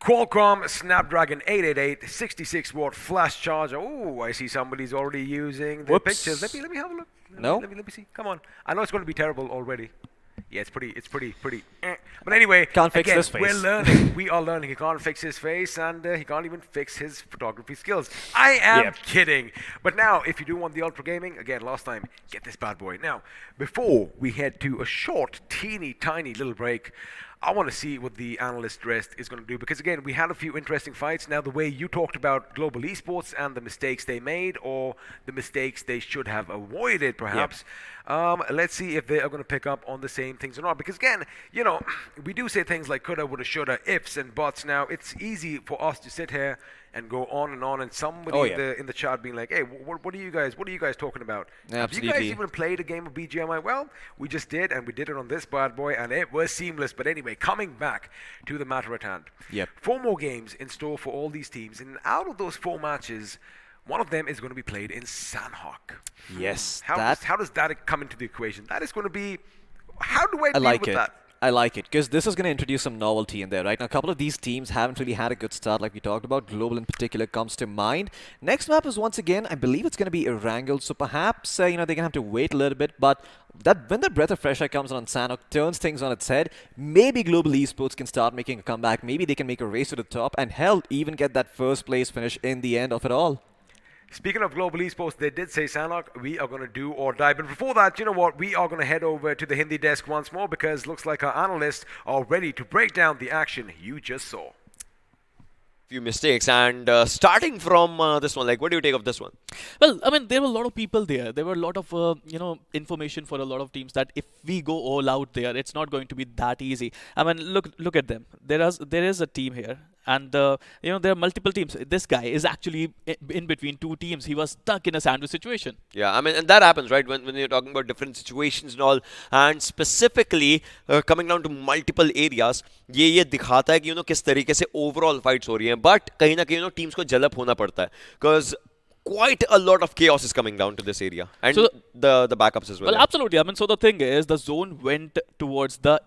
Qualcomm Snapdragon 888 66-watt flash charger. Oh, I see somebody's already using the pictures. Let me have a look. Let me see. Come on. I know it's going to be terrible already. Yeah, it's pretty. But anyway, Can't fix again, this face. we're learning. We are learning. He can't fix his face, and he can't even fix his photography skills. I am kidding. But now, if you do want the Ultra Gaming, again, last time, get this bad boy. Now, before we head to a short, teeny, tiny little break, I want to see what the analyst dressed is going to do, because again, we had a few interesting fights. Now, the way you talked about global esports and the mistakes they made, or the mistakes they should have avoided, perhaps. Let's see if they are going to pick up on the same things or not. Because again, you know, we do say things like coulda, woulda, shoulda, ifs and buts. Now, it's easy for us to sit here and go on, and somebody in the chat being like, hey, what are you guys talking about? Have you guys even played a game of BGMI? Well, we just did, and we did it on this bad boy, and it was seamless. But anyway, coming back to the matter at hand. 4 more games in store for all these teams, and out of those 4 matches, one of them is going to be played in Sanhok. Yes. How does that come into the equation? That is going to be... How do I deal with that? I like it, because this is going to introduce some novelty in there, right? Now, a couple of these teams haven't really had a good start, like we talked about. Global in particular comes to mind. Next map is, once again, I believe it's going to be Erangel, so perhaps, they're going to have to wait a little bit, but when the breath of fresh air comes on Sanhok, turns things on its head, maybe Global Esports can start making a comeback. Maybe they can make a race to the top, and hell, even get that first place finish in the end of it all. Speaking of global esports, they did say, Sanhok, we are going to do or die. But before that, you know what? We are going to head over to the Hindi desk once more, because looks like our analysts are ready to break down the action you just saw. Few mistakes, and starting from this one, like, what do you take of this one? Well, I mean, there were a lot of people there. There were a lot of, information for a lot of teams that if we go all out there, it's not going to be that easy. I mean, look at them. There is a team here. And, there are multiple teams. This guy is actually in between 2 teams. He was stuck in a sandwich situation. Yeah, I mean, and that happens, right? When you're talking about different situations and all, and specifically coming down to multiple areas, ये दिखाता है कि किस तरीके से overall fights हो रही हैं. But कहीं ना कहीं teams को जलप होना पड़ता है, because quite a lot of chaos is coming down to this area, and so the backups as well. Well, absolutely. I mean, so the thing is, the zone went towards the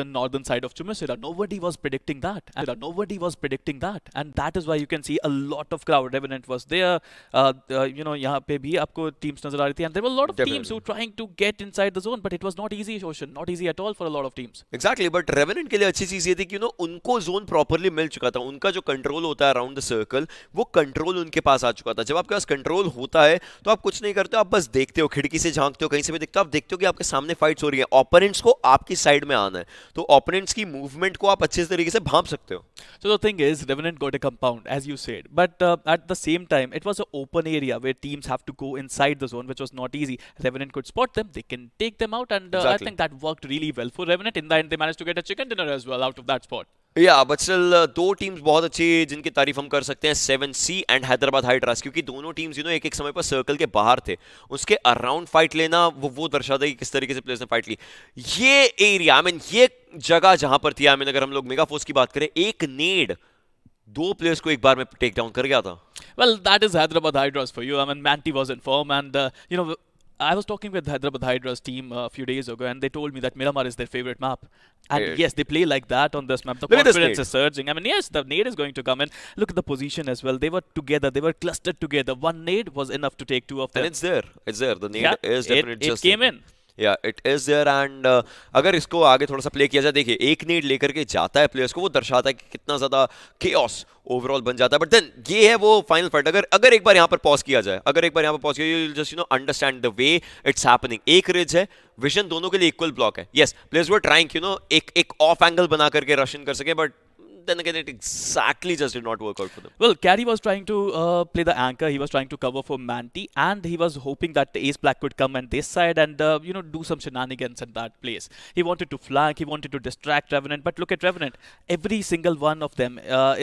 northern side of Chumisira. Nobody was predicting that, and that is why you can see a lot of crowd. Revenant was there. यहाँ पे भी आपको teams नजर आ रही थी, and there were a lot of teams who were trying to get inside the zone, but it was not easy, Ocean. Not easy at all for a lot of teams. Exactly, but Revenant के लिए अच्छी चीज ये थी कि उनको zone properly मिल चुका था. उनका जो control होता है around the circle, वो control उनके पास आ चुका था. जब आपके पास कंट्रोल होता है तो आप कुछ नहीं करते हो, आप बस देखते हो, खिड़की से झांकते हो, कहीं से भी देखते हो, आप देखते हो कि आपके सामने फाइट्स हो रही है. ओपोनेंट्स को आपकी साइड में आना है, तो ओपोनेंट्स की मूवमेंट को आप अच्छे तरीके से भांप सकते हो. So the thing is, Revenant got a compound, as you said, but at the same time, it was an open area where teams have to go inside the zone, which was not easy. Revenant could spot them, they can take them out, and I think that worked really well for Revenant. In the end, they managed to get a chicken dinner as well out of that spot. Yeah, but still, 2 teams बहुत अच्छी जिनकी तारीफ हम कर सकते हैं, 7C and Hyderabad hydras, क्योंकि दोनों टीम्स एक समय पर सर्कल के बाहर थे. उसके अराउंड फाइट लेना वो दर्शाता है कि किस तरीके से प्लेयर्स ने फाइट ली. ये एरिया, आई मीन ये जगह जहां पर थी, आई मीन अगर हम लोग मेगा फोर्स की बात करें, एक नेड 2 प्लेयर्स को एक बार में टेक डाउन कर गया था. Well, that is Hyderabad Hydras for you. I mean, Manti was in form, and I was talking with Hyderabad Hydras team a few days ago, and they told me that Miramar is their favorite map. And yes, they play like that on this map. The confidence is surging. I mean, yes, the nade is going to come in. Look at the position as well. They were together. They were clustered together. One nade was enough to take 2 of them. And it's there. It's there. The nade is definitely just... It came in. Yeah, it is there, and अगर इसको आगे थोड़ा सा play किया जाए, देखिए एक need लेकर के जाता है प्लेयर्स को, वो दर्शाता है कि कितना ज़्यादा chaos ओवरऑल बन जाता है. बट देन ये है वो फाइनल फाइट. अगर एक बार यहाँ पर पॉज किया जाए, you'll just understand the way it's happening. एक रिज है, विजन दोनों के लिए इक्वल ब्लॉक है. Yes, players were trying, एक ऑफ एंगल बना करके रश इन कर सके, but then again, it exactly just did not work out for them. Well, Carey was trying to play the anchor. He was trying to cover for Manti, and he was hoping that Ace Black could come on this side and do some shenanigans at that place. He wanted to flank, he wanted to distract Revenant, but look at Revenant. Every single one of them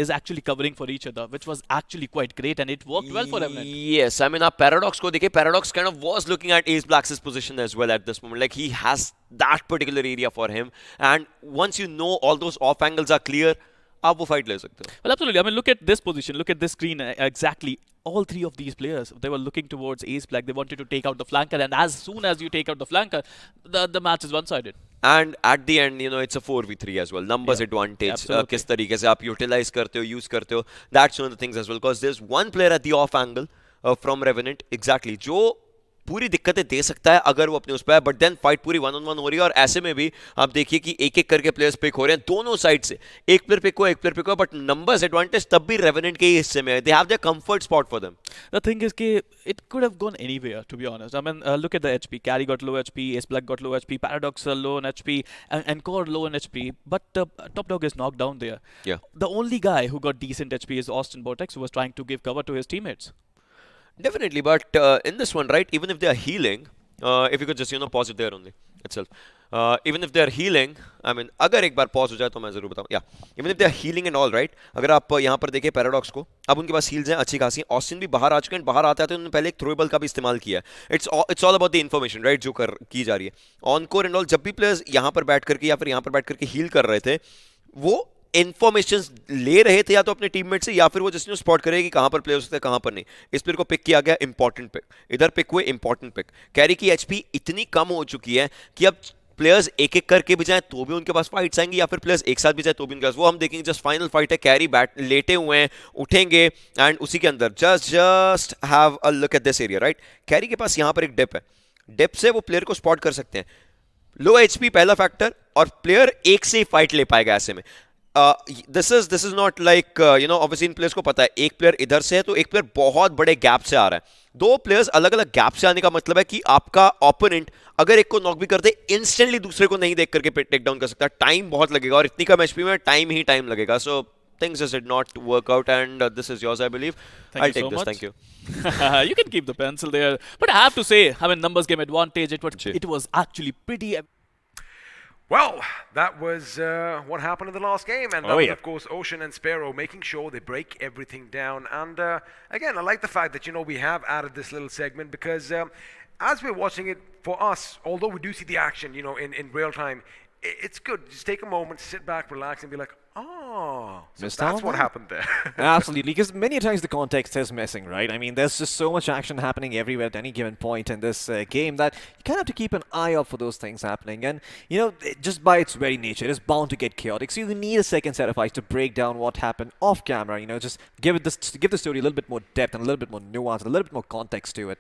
is actually covering for each other, which was actually quite great, and it worked well for Revenant. Yes, I mean, our Paradox ko dekhe, Paradox kind of was looking at Ace Black's position as well at this moment. Like, he has that particular area for him, and once you know all those off angles are clear, आप वो fight ले सकते हो. Well, absolutely. I mean, look at this position. Look at this screen. Exactly. All 3 of these players, they were looking towards Ace Black. They wanted to take out the flanker, and as soon as you take out the flanker, the match is one-sided. And at the end, it's a 4v3 as well. Numbers advantage. किस तरीके से आप utilize करते हो, use करते हो. That's one of the things as well. Because there's one player at the off angle from Revenant, exactly, जो पूरी दिक्कतें दे सकता है अगर वो अपने उस पर है, बट देन फाइट पूरी 1-on-1 हो रही है और ऐसे में भी आप देखिए कि एक एक करके प्लेयर्स पिक हो रहे हैं दोनों साइड से, एक प्लेयर पिक हुआ, बट नंबर्स एडवांटेज तब भी रेवेनेंट के हिस्से में है. They have their comfort spot for them. The thing is, it could have gone anywhere, to be honest. I mean, look at the HP. Carry got low HP, Ace Black got low HP, Paradox low on HP, and Encore low on HP. But Top Dog is knocked down there. Yeah. The only guy who got decent HP is Austin Vortex, who was trying to give cover to his teammates. Definitely, but in this one, right, even if they are healing, if you could just, pause it there only itself. Even if they are healing, I mean, अगर एक बार pause हो जाए तो मैं जरूर बताऊँ. Yeah, even if they are healing and all, right, अगर आप यहाँ पर देखें Paradox को, अब उनके पास heals हैं अच्छी खासी. Austin भी बाहर आ चुके हैं, बाहर आते उन्होंने पहले एक throwable का भी इस्तेमाल किया. It's all about the information, right, जो की जा रही है. Encore and all, जब भी players यहाँ पर बैठ करके या फिर यहाँ पर बैठ करके heal कर रहे थे, वो इन्फॉर्मेशन ले रहे थे या तो अपने टीममेट से या फिर वो जिसने स्पॉट करेगा कि कहां पर प्लेयर होते हैं कहां पर नहीं. इस प्लेयर को पिक किया गया, इंपॉर्टेंट पिक. इधर पिक हुए, इंपॉर्टेंट पिक. कैरी की एचपी इतनी कम हो चुकी है कि अब प्लेयर्स एक एक करके भी जाएं तो भी उनके पास फाइट्स आएंगी या फिर प्लेयर्स एक साथ भी जाए तो भी उनके पास. वो हम देखेंगे जस्ट फाइनल फाइट है. कैरी बैट लेटे हुए हैं, उठेंगे एंड उसी के अंदर just have a look at this area, right. Carry के पास यहाँ पर एक डिप है. डिप से वो प्लेयर को स्पॉट कर सकते हैं. लो एचपी पहला फैक्टर, और प्लेयर एक से ही फाइट ले पाएगा ऐसे में. This is not like obviously in players को पता है एक प्लेयर इधर से है तो एक प्लेयर बहुत बड़े गैप से आ रहा है. दो प्लेयर्स अलग अलग गैप से आने का मतलब है कि आपका ओपोनेंट अगर एक को नॉक भी करते इंस्टेंटली दूसरे को नहीं देख करके टेक डाउन कर सकता. टाइम बहुत लगेगा और इतनी कम एचपी में टाइम ही टाइम लगेगा. सो things just did not work out and this is yours, I believe. I'll take this. Thank you. You can keep the pencil there, but I have to say, I mean, numbers game advantage. It was actually pretty. Well, that was what happened in the last game, and that was, of course, Ocean and Sparrow making sure they break everything down. And again, I like the fact that we have added this little segment because as we're watching it, for us, although we do see the action, in real time, it's good. Just take a moment, sit back, relax, and be like, oh, so that's what happened there. Absolutely, because many times the context is missing, right? I mean, there's just so much action happening everywhere at any given point in this game that you kind of have to keep an eye out for those things happening. And, just by its very nature, it is bound to get chaotic. So you need a second set of eyes to break down what happened off camera, just give the story a little bit more depth and a little bit more nuance and a little bit more context to it.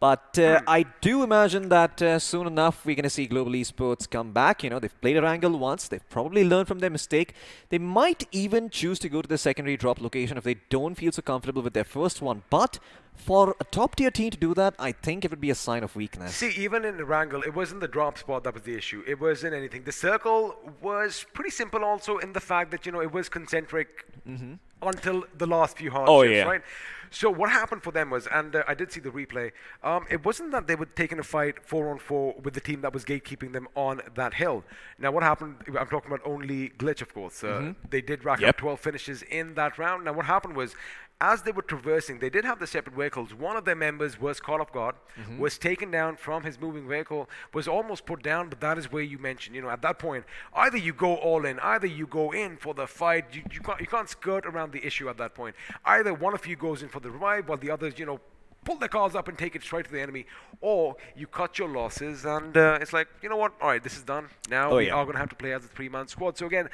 But I do imagine that soon enough we're going to see Global Esports come back. They've played Erangel once. They've probably learned from their mistake. They might even choose to go to the secondary drop location if they don't feel so comfortable with their first one. But for a top-tier team to do that, I think it would be a sign of weakness. See, even in Erangel, it wasn't the drop spot that was the issue. It wasn't anything. The circle was pretty simple also in the fact that, it was concentric until the last few hard shifts, right? So what happened for them was, and I did see the replay, it wasn't that they were taking a fight 4-on-4 with the team that was gatekeeping them on that hill. Now what happened, I'm talking about only Glitch, of course. They did rack up 12 finishes in that round. Now what happened was, as they were traversing, they did have the separate vehicles. One of their members was caught off guard, was taken down from his moving vehicle, was almost put down, but that is where you mentioned, at that point, either you go all in, either you go in for the fight. You can't skirt around the issue at that point. Either one of you goes in for the revive, while the others, pull their cars up and take it straight to the enemy, or you cut your losses, and it's like, you know what, all right, this is done. Now we are going to have to play as a 3-man squad. So again,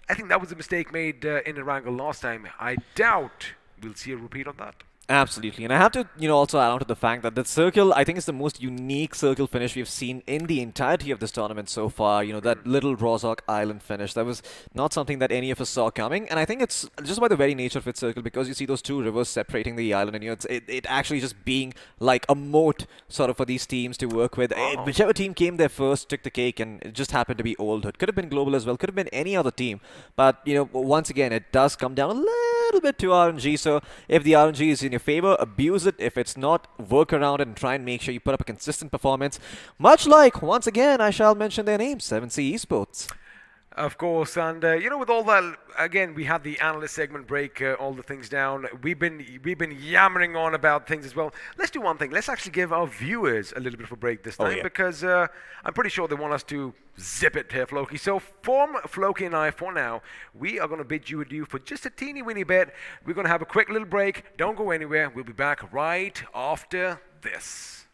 I think that was a mistake made in Erangel last time. I doubt we'll see a repeat of that. Absolutely, and I have to, also add on to the fact that the circle, I think, is the most unique circle finish we've seen in the entirety of this tournament so far. That little Rozhok Island finish, that was not something that any of us saw coming, and I think it's just by the very nature of its circle, because you see those two rivers separating the island, and it actually just being like a moat sort of for these teams to work with. Whichever team came there first took the cake, and it just happened to be Old Hood. Could have been Global as well, could have been any other team, but once again, it does come down a little bit to RNG. So if the RNG is in your favor, abuse it. If it's not, work around it and try and make sure you put up a consistent performance. Much like, once again, I shall mention their name, 7C Esports. Of course, and with all that, again, we had the analyst segment break all the things down. We've been yammering on about things as well. Let's do one thing. Let's actually give our viewers a little bit of a break this time because I'm pretty sure they want us to zip it here, Floki. So from Floki and I, for now, we are going to bid you adieu for just a teeny weeny bit. We're going to have a quick little break. Don't go anywhere. We'll be back right after this.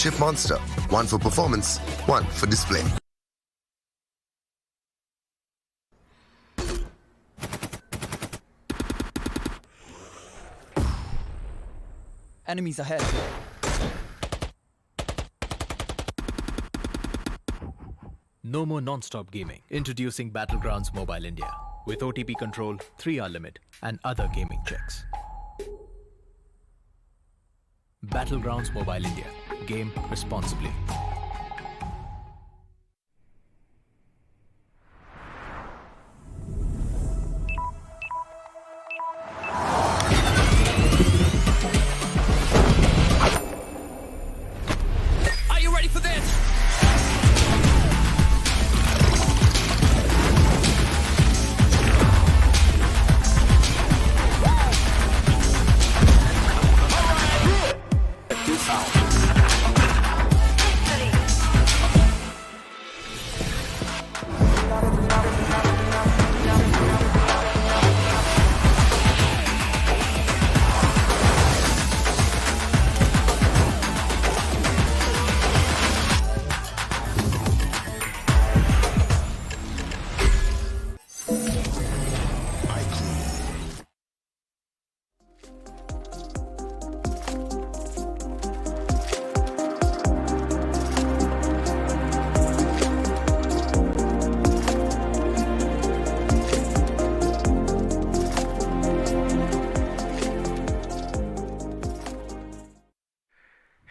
chip monster. One for performance, one for display. Enemies ahead. No more non-stop gaming. Introducing Battlegrounds Mobile India with OTP control, 3-hour limit, and other gaming checks. Battlegrounds Mobile India. Game responsibly. Are you ready for this?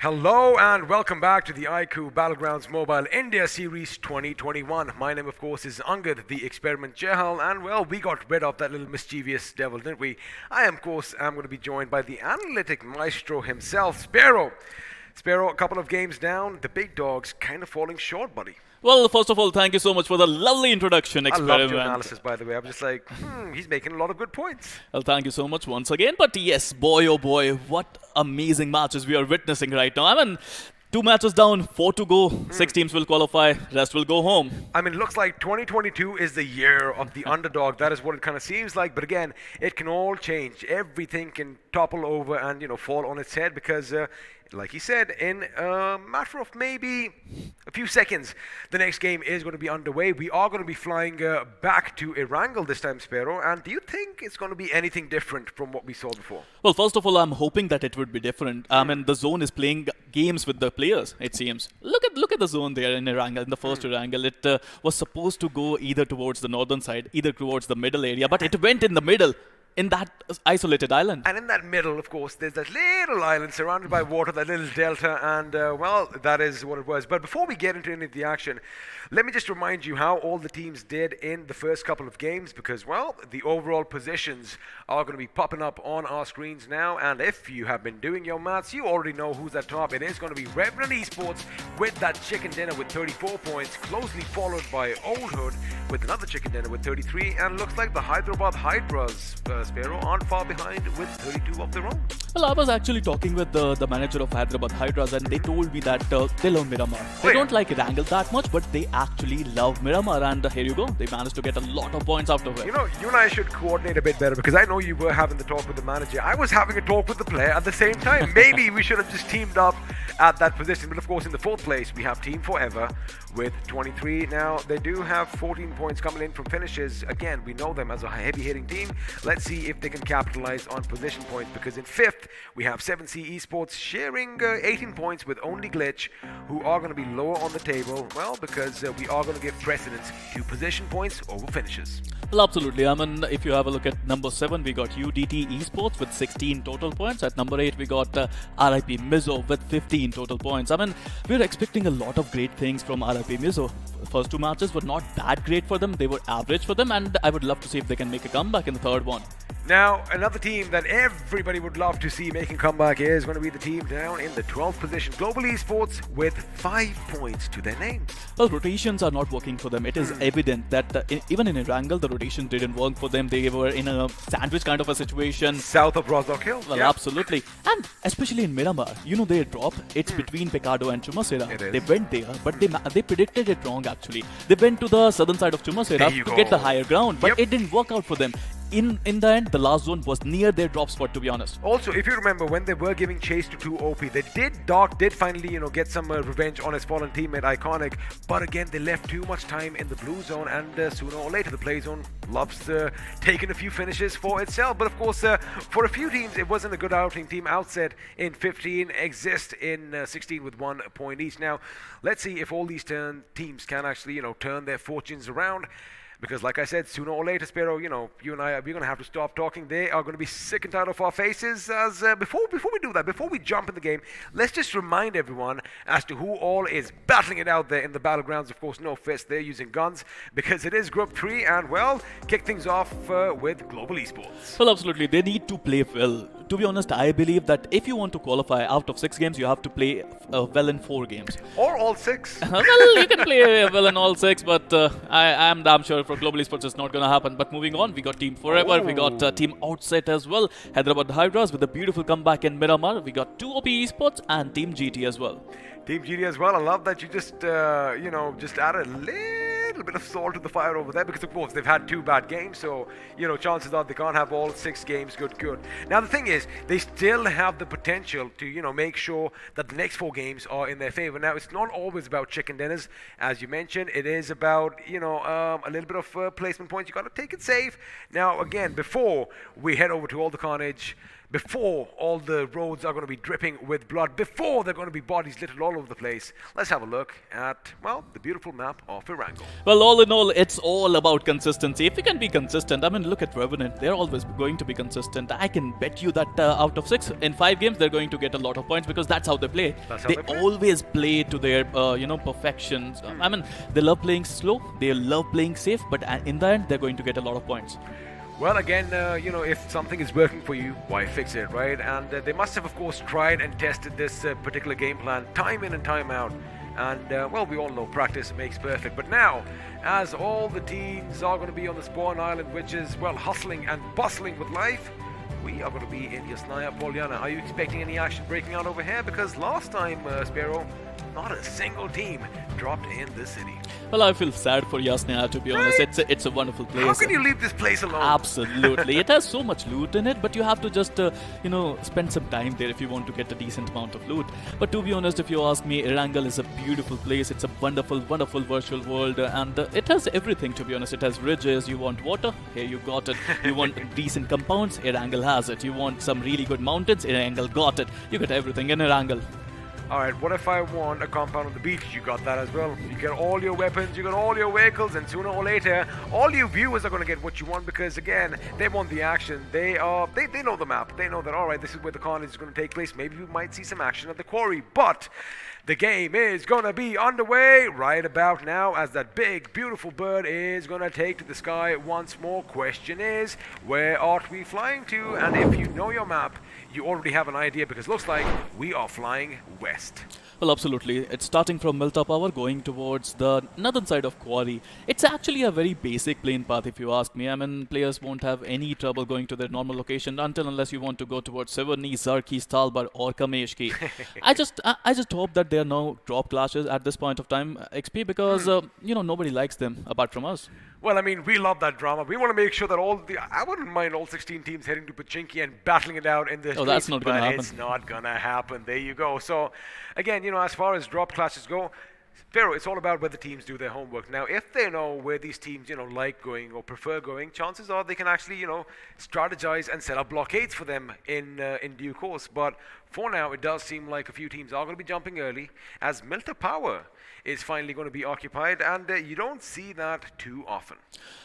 Hello and welcome back to the iQOO Battlegrounds Mobile India Series 2021. My name, of course, is Angad, the Experiment Jehal, and well, we got rid of that little mischievous devil, didn't we? I, of course, am going to be joined by the analytic maestro himself, Sparrow. Sparrow, a couple of games down, the big dogs kind of falling short, buddy. Well, first of all, thank you so much for the lovely introduction, Experiment. I loved your analysis, by the way. I'm just like, he's making a lot of good points. Well, thank you so much once again. But yes, boy, oh boy, what amazing matches we are witnessing right now. I mean, 2 matches down, 4 to go. 6 teams will qualify, rest will go home. I mean, it looks like 2022 is the year of the underdog. That is what it kind of seems like. But again, it can all change. Everything can topple over and, fall on its head because... like he said, in a matter of maybe a few seconds, the next game is going to be underway. We are going to be flying back to Erangel this time, Sparrow. And do you think it's going to be anything different from what we saw before? Well, first of all, I'm hoping that it would be different. I mean, the zone is playing games with the players, it seems. Look at the zone there in Erangel, in the first Erangel. It was supposed to go either towards the northern side, either towards the middle area, but it went in the middle. In that isolated island. And in that middle, of course, there's that little island surrounded by water, that little delta, and, well, that is what it was. But before we get into any of the action, let me just remind you how all the teams did in the first couple of games, because, well, the overall positions are going to be popping up on our screens now, and if you have been doing your maths, you already know who's at top. It is going to be Revenant Esports with that chicken dinner with 34 points, closely followed by Old Hood with another chicken dinner with 33, and looks like the Hyderabad Hydras, Sparrow, aren't far behind with 32 of their own. Well, I was actually talking with the manager of Hyderabad Hydras, and they told me that they love Miramar. They don't like Erangel that much, but they actually love Miramar, and here you go. They managed to get a lot of points out of it. You and I should coordinate a bit better, because I know you were having the talk with the manager. I was having a talk with the player at the same time. Maybe we should have just teamed up at that position. But of course, in the 4th place, we have Team Forever with 23. Now, they do have 14 points coming in from finishes. Again, we know them as a heavy-hitting team. Let's see if they can capitalize on position points, because in 5th, we have 7C Esports sharing 18 points with only Glitch, who are going to be lower on the table, well, because we are going to give precedence to position points over finishes. Well, absolutely. I mean, if you have a look at number 7, we got UDT Esports with 16 total points. At number 8, we got RIP Mizo with 15 total points. I mean, we're expecting a lot of great things from RIP Mizo. First 2 matches were not that great for them. They were average for them, and I would love to see if they can make a comeback in the 3rd one. Now, another team that everybody would love to see making comeback is going to be the team down in the 12th position, Global Esports, with 5 points to their name. Well, rotations are not working for them. It is evident that even in Erangel, the rotation didn't work for them. They were in a sandwich kind of a situation. South of Rostock Hill. Well, absolutely. And especially in Miramar, their drop, it's between Pecado and Chumasera. They went there, but they predicted it wrong, actually. They went to the southern side of Chumasera to get the higher ground, but it didn't work out for them. in the end, the last zone was near their drop spot, to be honest. Also, if you remember, when they were giving chase to 2 OP, Doc did finally, get some revenge on his fallen teammate Iconic, but again, they left too much time in the blue zone, and sooner or later, the play zone loves taking a few finishes for itself. But of course, for a few teams, it wasn't a good outing. Team Outset in 15, Exist in 16 with 1 point each. Now, let's see if all these teams can actually, turn their fortunes around. Because like I said, sooner or later, Spero, you and I, we're going to have to stop talking. They are going to be sick and tired of our faces. As before we do that, before we jump in the game, let's just remind everyone as to who all is battling it out there in the Battlegrounds. Of course, no fists, they're using guns, because it is Group 3, and, well, kick things off with Global Esports. Well, absolutely. They need to play well. To be honest, I believe that if you want to qualify out of 6 games, you have to play well in 4 games. Or all 6. Well, you can play well in all 6, but I am damn sure for Global Esports it's not going to happen. But moving on, we got Team Forever, we got Team Outset as well, Hyderabad Hydras with a beautiful comeback in Miramar, we got 2 OP Esports and Team GT as well. Team GT as well. I love that you just, just added a little bit of salt to the fire over there, because of course they've had 2 bad games, so chances are they can't have all 6 games good. Now the thing is, they still have the potential to make sure that the next 4 games are in their favor. Now it's not always about chicken dinners, as you mentioned. It is about a little bit of placement points. You got to take it safe. Now again, before we head over to all the carnage, before all the roads are going to be dripping with blood, before they're going to be bodies littered all over the place, let's have a look at, well, the beautiful map of Erangel. Well, all in all, it's all about consistency. If you can be consistent, I mean, look at Revenant. They're always going to be consistent. I can bet you that out of 6, in 5 games, they're going to get a lot of points, because that's how they play. They always play to their, perfections. I mean, they love playing slow, they love playing safe, but in the end, they're going to get a lot of points. Well, again, if something is working for you, why fix it, right? And they must have, of course, tried and tested this particular game plan time in and time out. And, well, we all know practice makes perfect. But now, as all the teams are going to be on the spawn island, which is, well, hustling and bustling with life, we are going to be in Yasnaya Polyana. Are you expecting any action breaking out over here? Because last time, Spero, not a single team dropped in this city. Well, I feel sad for Yasnaya, to be honest. It's a wonderful place. How can you leave this place alone? Absolutely. It has so much loot in it, but you have to just, spend some time there if you want to get a decent amount of loot. But to be honest, if you ask me, Erangel is a beautiful place. It's a wonderful, wonderful virtual world, and it has everything, to be honest. It has ridges. You want water? Here you got it. You want decent compounds? Erangel has it. You want some really good mountains? Erangel got it. You got everything in Erangel. Alright, what if I want a compound on the beach? You got that as well. You get all your weapons, you got all your vehicles, and sooner or later, all you viewers are going to get what you want, because again, they want the action. They know the map. They know that, alright, this is where the carnage is going to take place. Maybe we might see some action at the quarry, but the game is going to be underway right about now, as that big, beautiful bird is going to take to the sky once more. Question is, where are we flying to? And if you know your map, you already have an idea, because it looks like we are flying west. Well, absolutely. It's starting from Milta Power, going towards the northern side of Quarry. It's actually a very basic plane path, if you ask me. I mean, players won't have any trouble going to their normal location unless you want to go towards Severny, Zarki, Stalbar, or Kameshki. I just hope that there are no drop clashes at this point of time, XP, because, nobody likes them apart from us. Well, I mean, we love that drama. We want to make sure that I wouldn't mind all 16 teams heading to Pachinki and battling it out in the streets. Oh, that's not going to happen. It's not going to happen. There you go. So, again, as far as drop clashes go, Pharaoh, it's all about where the teams do their homework. Now, if they know where these teams, like going or prefer going, chances are they can actually, strategize and set up blockades for them in due course. But for now, it does seem like a few teams are going to be jumping early, as Milta Power is finally going to be occupied, and you don't see that too often.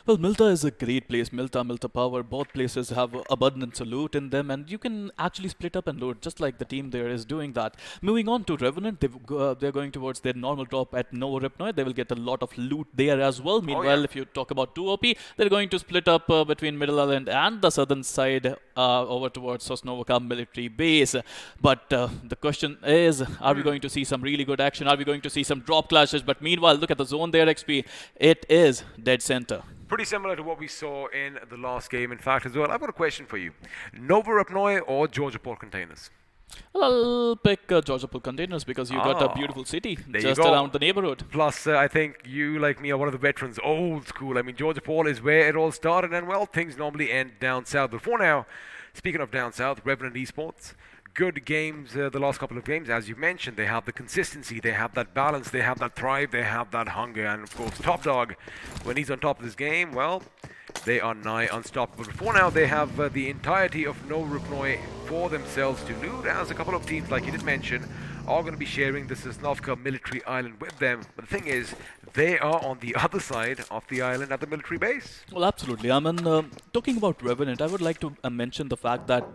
Well, Milta is a great place. Milta Power, both places have abundance of loot in them, and you can actually split up and loot, just like the team there is doing that. Moving on to Revenant, they're going towards their normal drop at Novo Ripnoi. They will get a lot of loot there as well. Meanwhile, if you talk about 2OP, they're going to split up between Middle Island and the southern side over towards Sosnovoka military base. But the question is, are we going to see some really good action? Are we going to see some drop clashes? But meanwhile, look at the zone there, XP. It is dead center. Pretty similar to what we saw in the last game, in fact, as well. I've got a question for you. Novo Ripnoi or Georgia Port Containers? Well, I'll pick Georgiapur Containers because you got a beautiful city There just you go. around the neighborhood. Plus, I think you, like me, are one of the veterans, old school. I mean, Georgiapur is where it all started, and well, things normally end down south. But for now, speaking of down south, Revenant Esports, good games the last couple of games. As you mentioned, they have the consistency, they have that balance, they have that thrive, they have that hunger. And of course, Top Dog, when he's on top of this game, well, they are nigh unstoppable. For now, they have the entirety of No Rupnoi for themselves to loot, as a couple of teams, like you did mention, are going to be sharing the Sosnovka military island with them. But the thing is, they are on the other side of the island at the military base. Well, absolutely. I mean, talking about Revenant, I would like to mention the fact that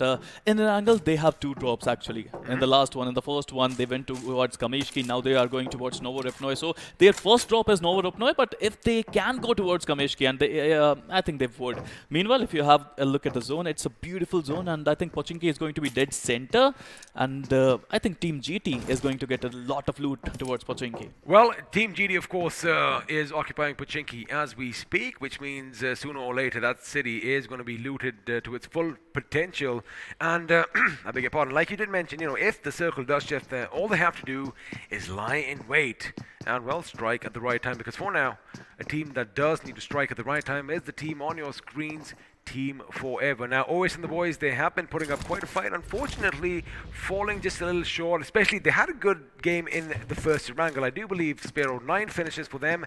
in Erangel, they have two drops actually. In the last one, in the first one, they went towards Kameshki. Now they are going towards Novorupnoi. So their first drop is Novorupnoi, but if they can go towards Kameshki, and they, I think they would. Meanwhile, if you have a look at the zone, it's a beautiful zone, and I think Pochinki is going to be dead center, and I think Team GT is going to get a lot of loot towards Pochinki. Well, Team GT, of course, is occupying Pochinki as we speak, which means sooner or later that city is going to be looted to its full potential. And I beg your pardon, like you did mention, you know, if the circle does shift there, all they have to do is lie in wait and, well, strike at the right time. Because for now, a team that does need to strike at the right time is the team on your screens, Team Forever. Now, OS and the boys, they have been putting up quite a fight. Unfortunately, falling just a little short. Especially, they had a good game in the first Erangel. I do believe Sparrow 9 finishes for them.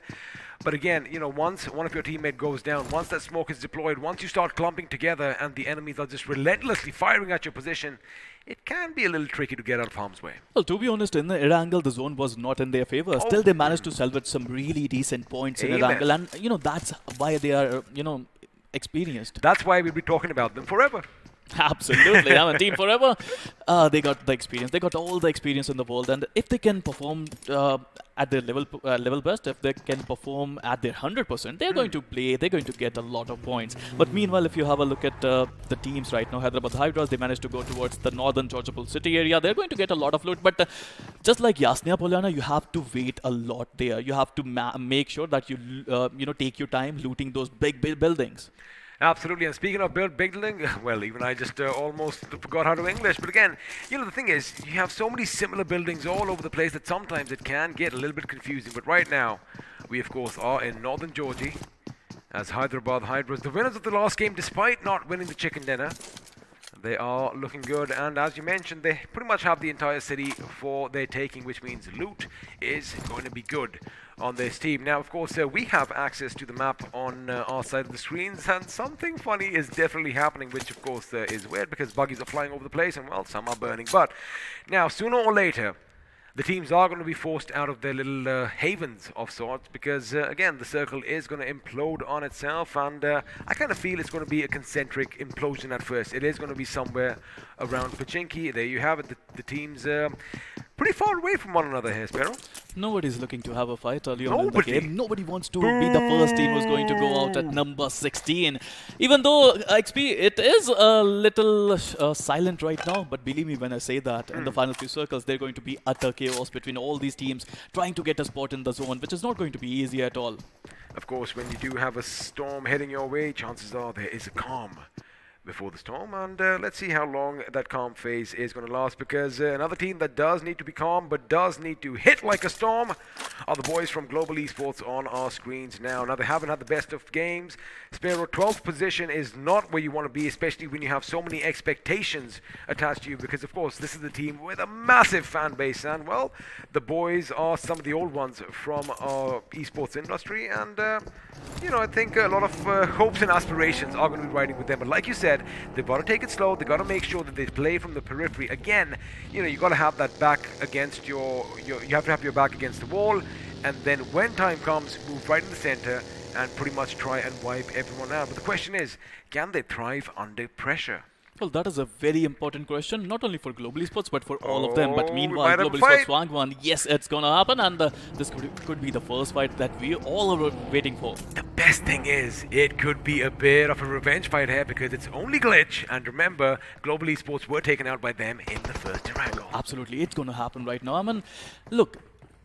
But again, you know, once one of your teammates goes down, once that smoke is deployed, once you start clumping together and the enemies are just relentlessly firing at your position, it can be a little tricky to get out of harm's way. Well, to be honest, in the Erangel, the zone was not in their favor. Still, they managed to salvage some really decent points in Erangel. And, you know, that's why they are, you know, experienced. That's why we'll be talking about them forever. Absolutely. I'm a Team Forever. They got the experience. They got all the experience in the world. And if they can perform at their level best, if they can perform at their 100%, they're going to play. They're going to get a lot of points. But meanwhile, if you have a look at the teams right now, Hyderabad Hydras, they managed to go towards the northern Georgiapur city area. They're going to get a lot of loot. But just like Yasnia Polyana, you have to wait a lot there. You have to make sure that you you know, take your time looting those big buildings. Absolutely, and speaking of building, well, even I just almost forgot how to English. But again, you know, the thing is, you have so many similar buildings all over the place that sometimes it can get a little bit confusing. But right now, we of course are in northern Georgia, as Hyderabad Hydras, the winners of the last game, despite not winning the chicken dinner. They are looking good, and as you mentioned, they pretty much have the entire city for their taking, which means loot is going to be good on this team. Now, of course, we have access to the map on our side of the screens, and something funny is definitely happening, which of course is weird because buggies are flying over the place, and well, some are burning. But now, sooner or later, the teams are going to be forced out of their little havens of sorts because, again, the circle is going to implode on itself, and I kind of feel it's going to be a concentric implosion at first. It is going to be somewhere around Pochinki. There you have it, the teams pretty far away from one another here, Sparrow. Nobody's looking to have a fight early on in the game. Nobody wants to be the first team who's going to go out at number 16. Even though XP, it is a little silent right now, but believe me when I say that, in the final few circles, they're going to be utter chaos between all these teams trying to get a spot in the zone, which is not going to be easy at all. Of course, when you do have a storm heading your way, chances are there is a calm before the storm, and let's see how long that calm phase is going to last, because another team that does need to be calm but does need to hit like a storm are the boys from Global Esports on our screens now. Now, they haven't had the best of games. Sparrow, 12th position is not where you want to be, especially when you have so many expectations attached to you, because of course this is a team with a massive fan base, and well, the boys are some of the old ones from our esports industry, and you know, I think a lot of hopes and aspirations are going to be riding with them. But like you said, they've got to take it slow. They've got to make sure that they play from the periphery. Again, you know, you got to have that back against you have to have your back against the wall, and then when time comes, move right in the center and pretty much try and wipe everyone out. But the question is, can they thrive under pressure? Well, that is a very important question, not only for Global Esports, but for all of them. But meanwhile, Global Esports Wangwan, yes, it's going to happen, and this could be the first fight that we all are waiting for. The best thing is, it could be a bit of a revenge fight here, because it's only Glitch, and remember, Global Esports were taken out by them in the first Erangel. Absolutely, it's going to happen right now. I mean, look,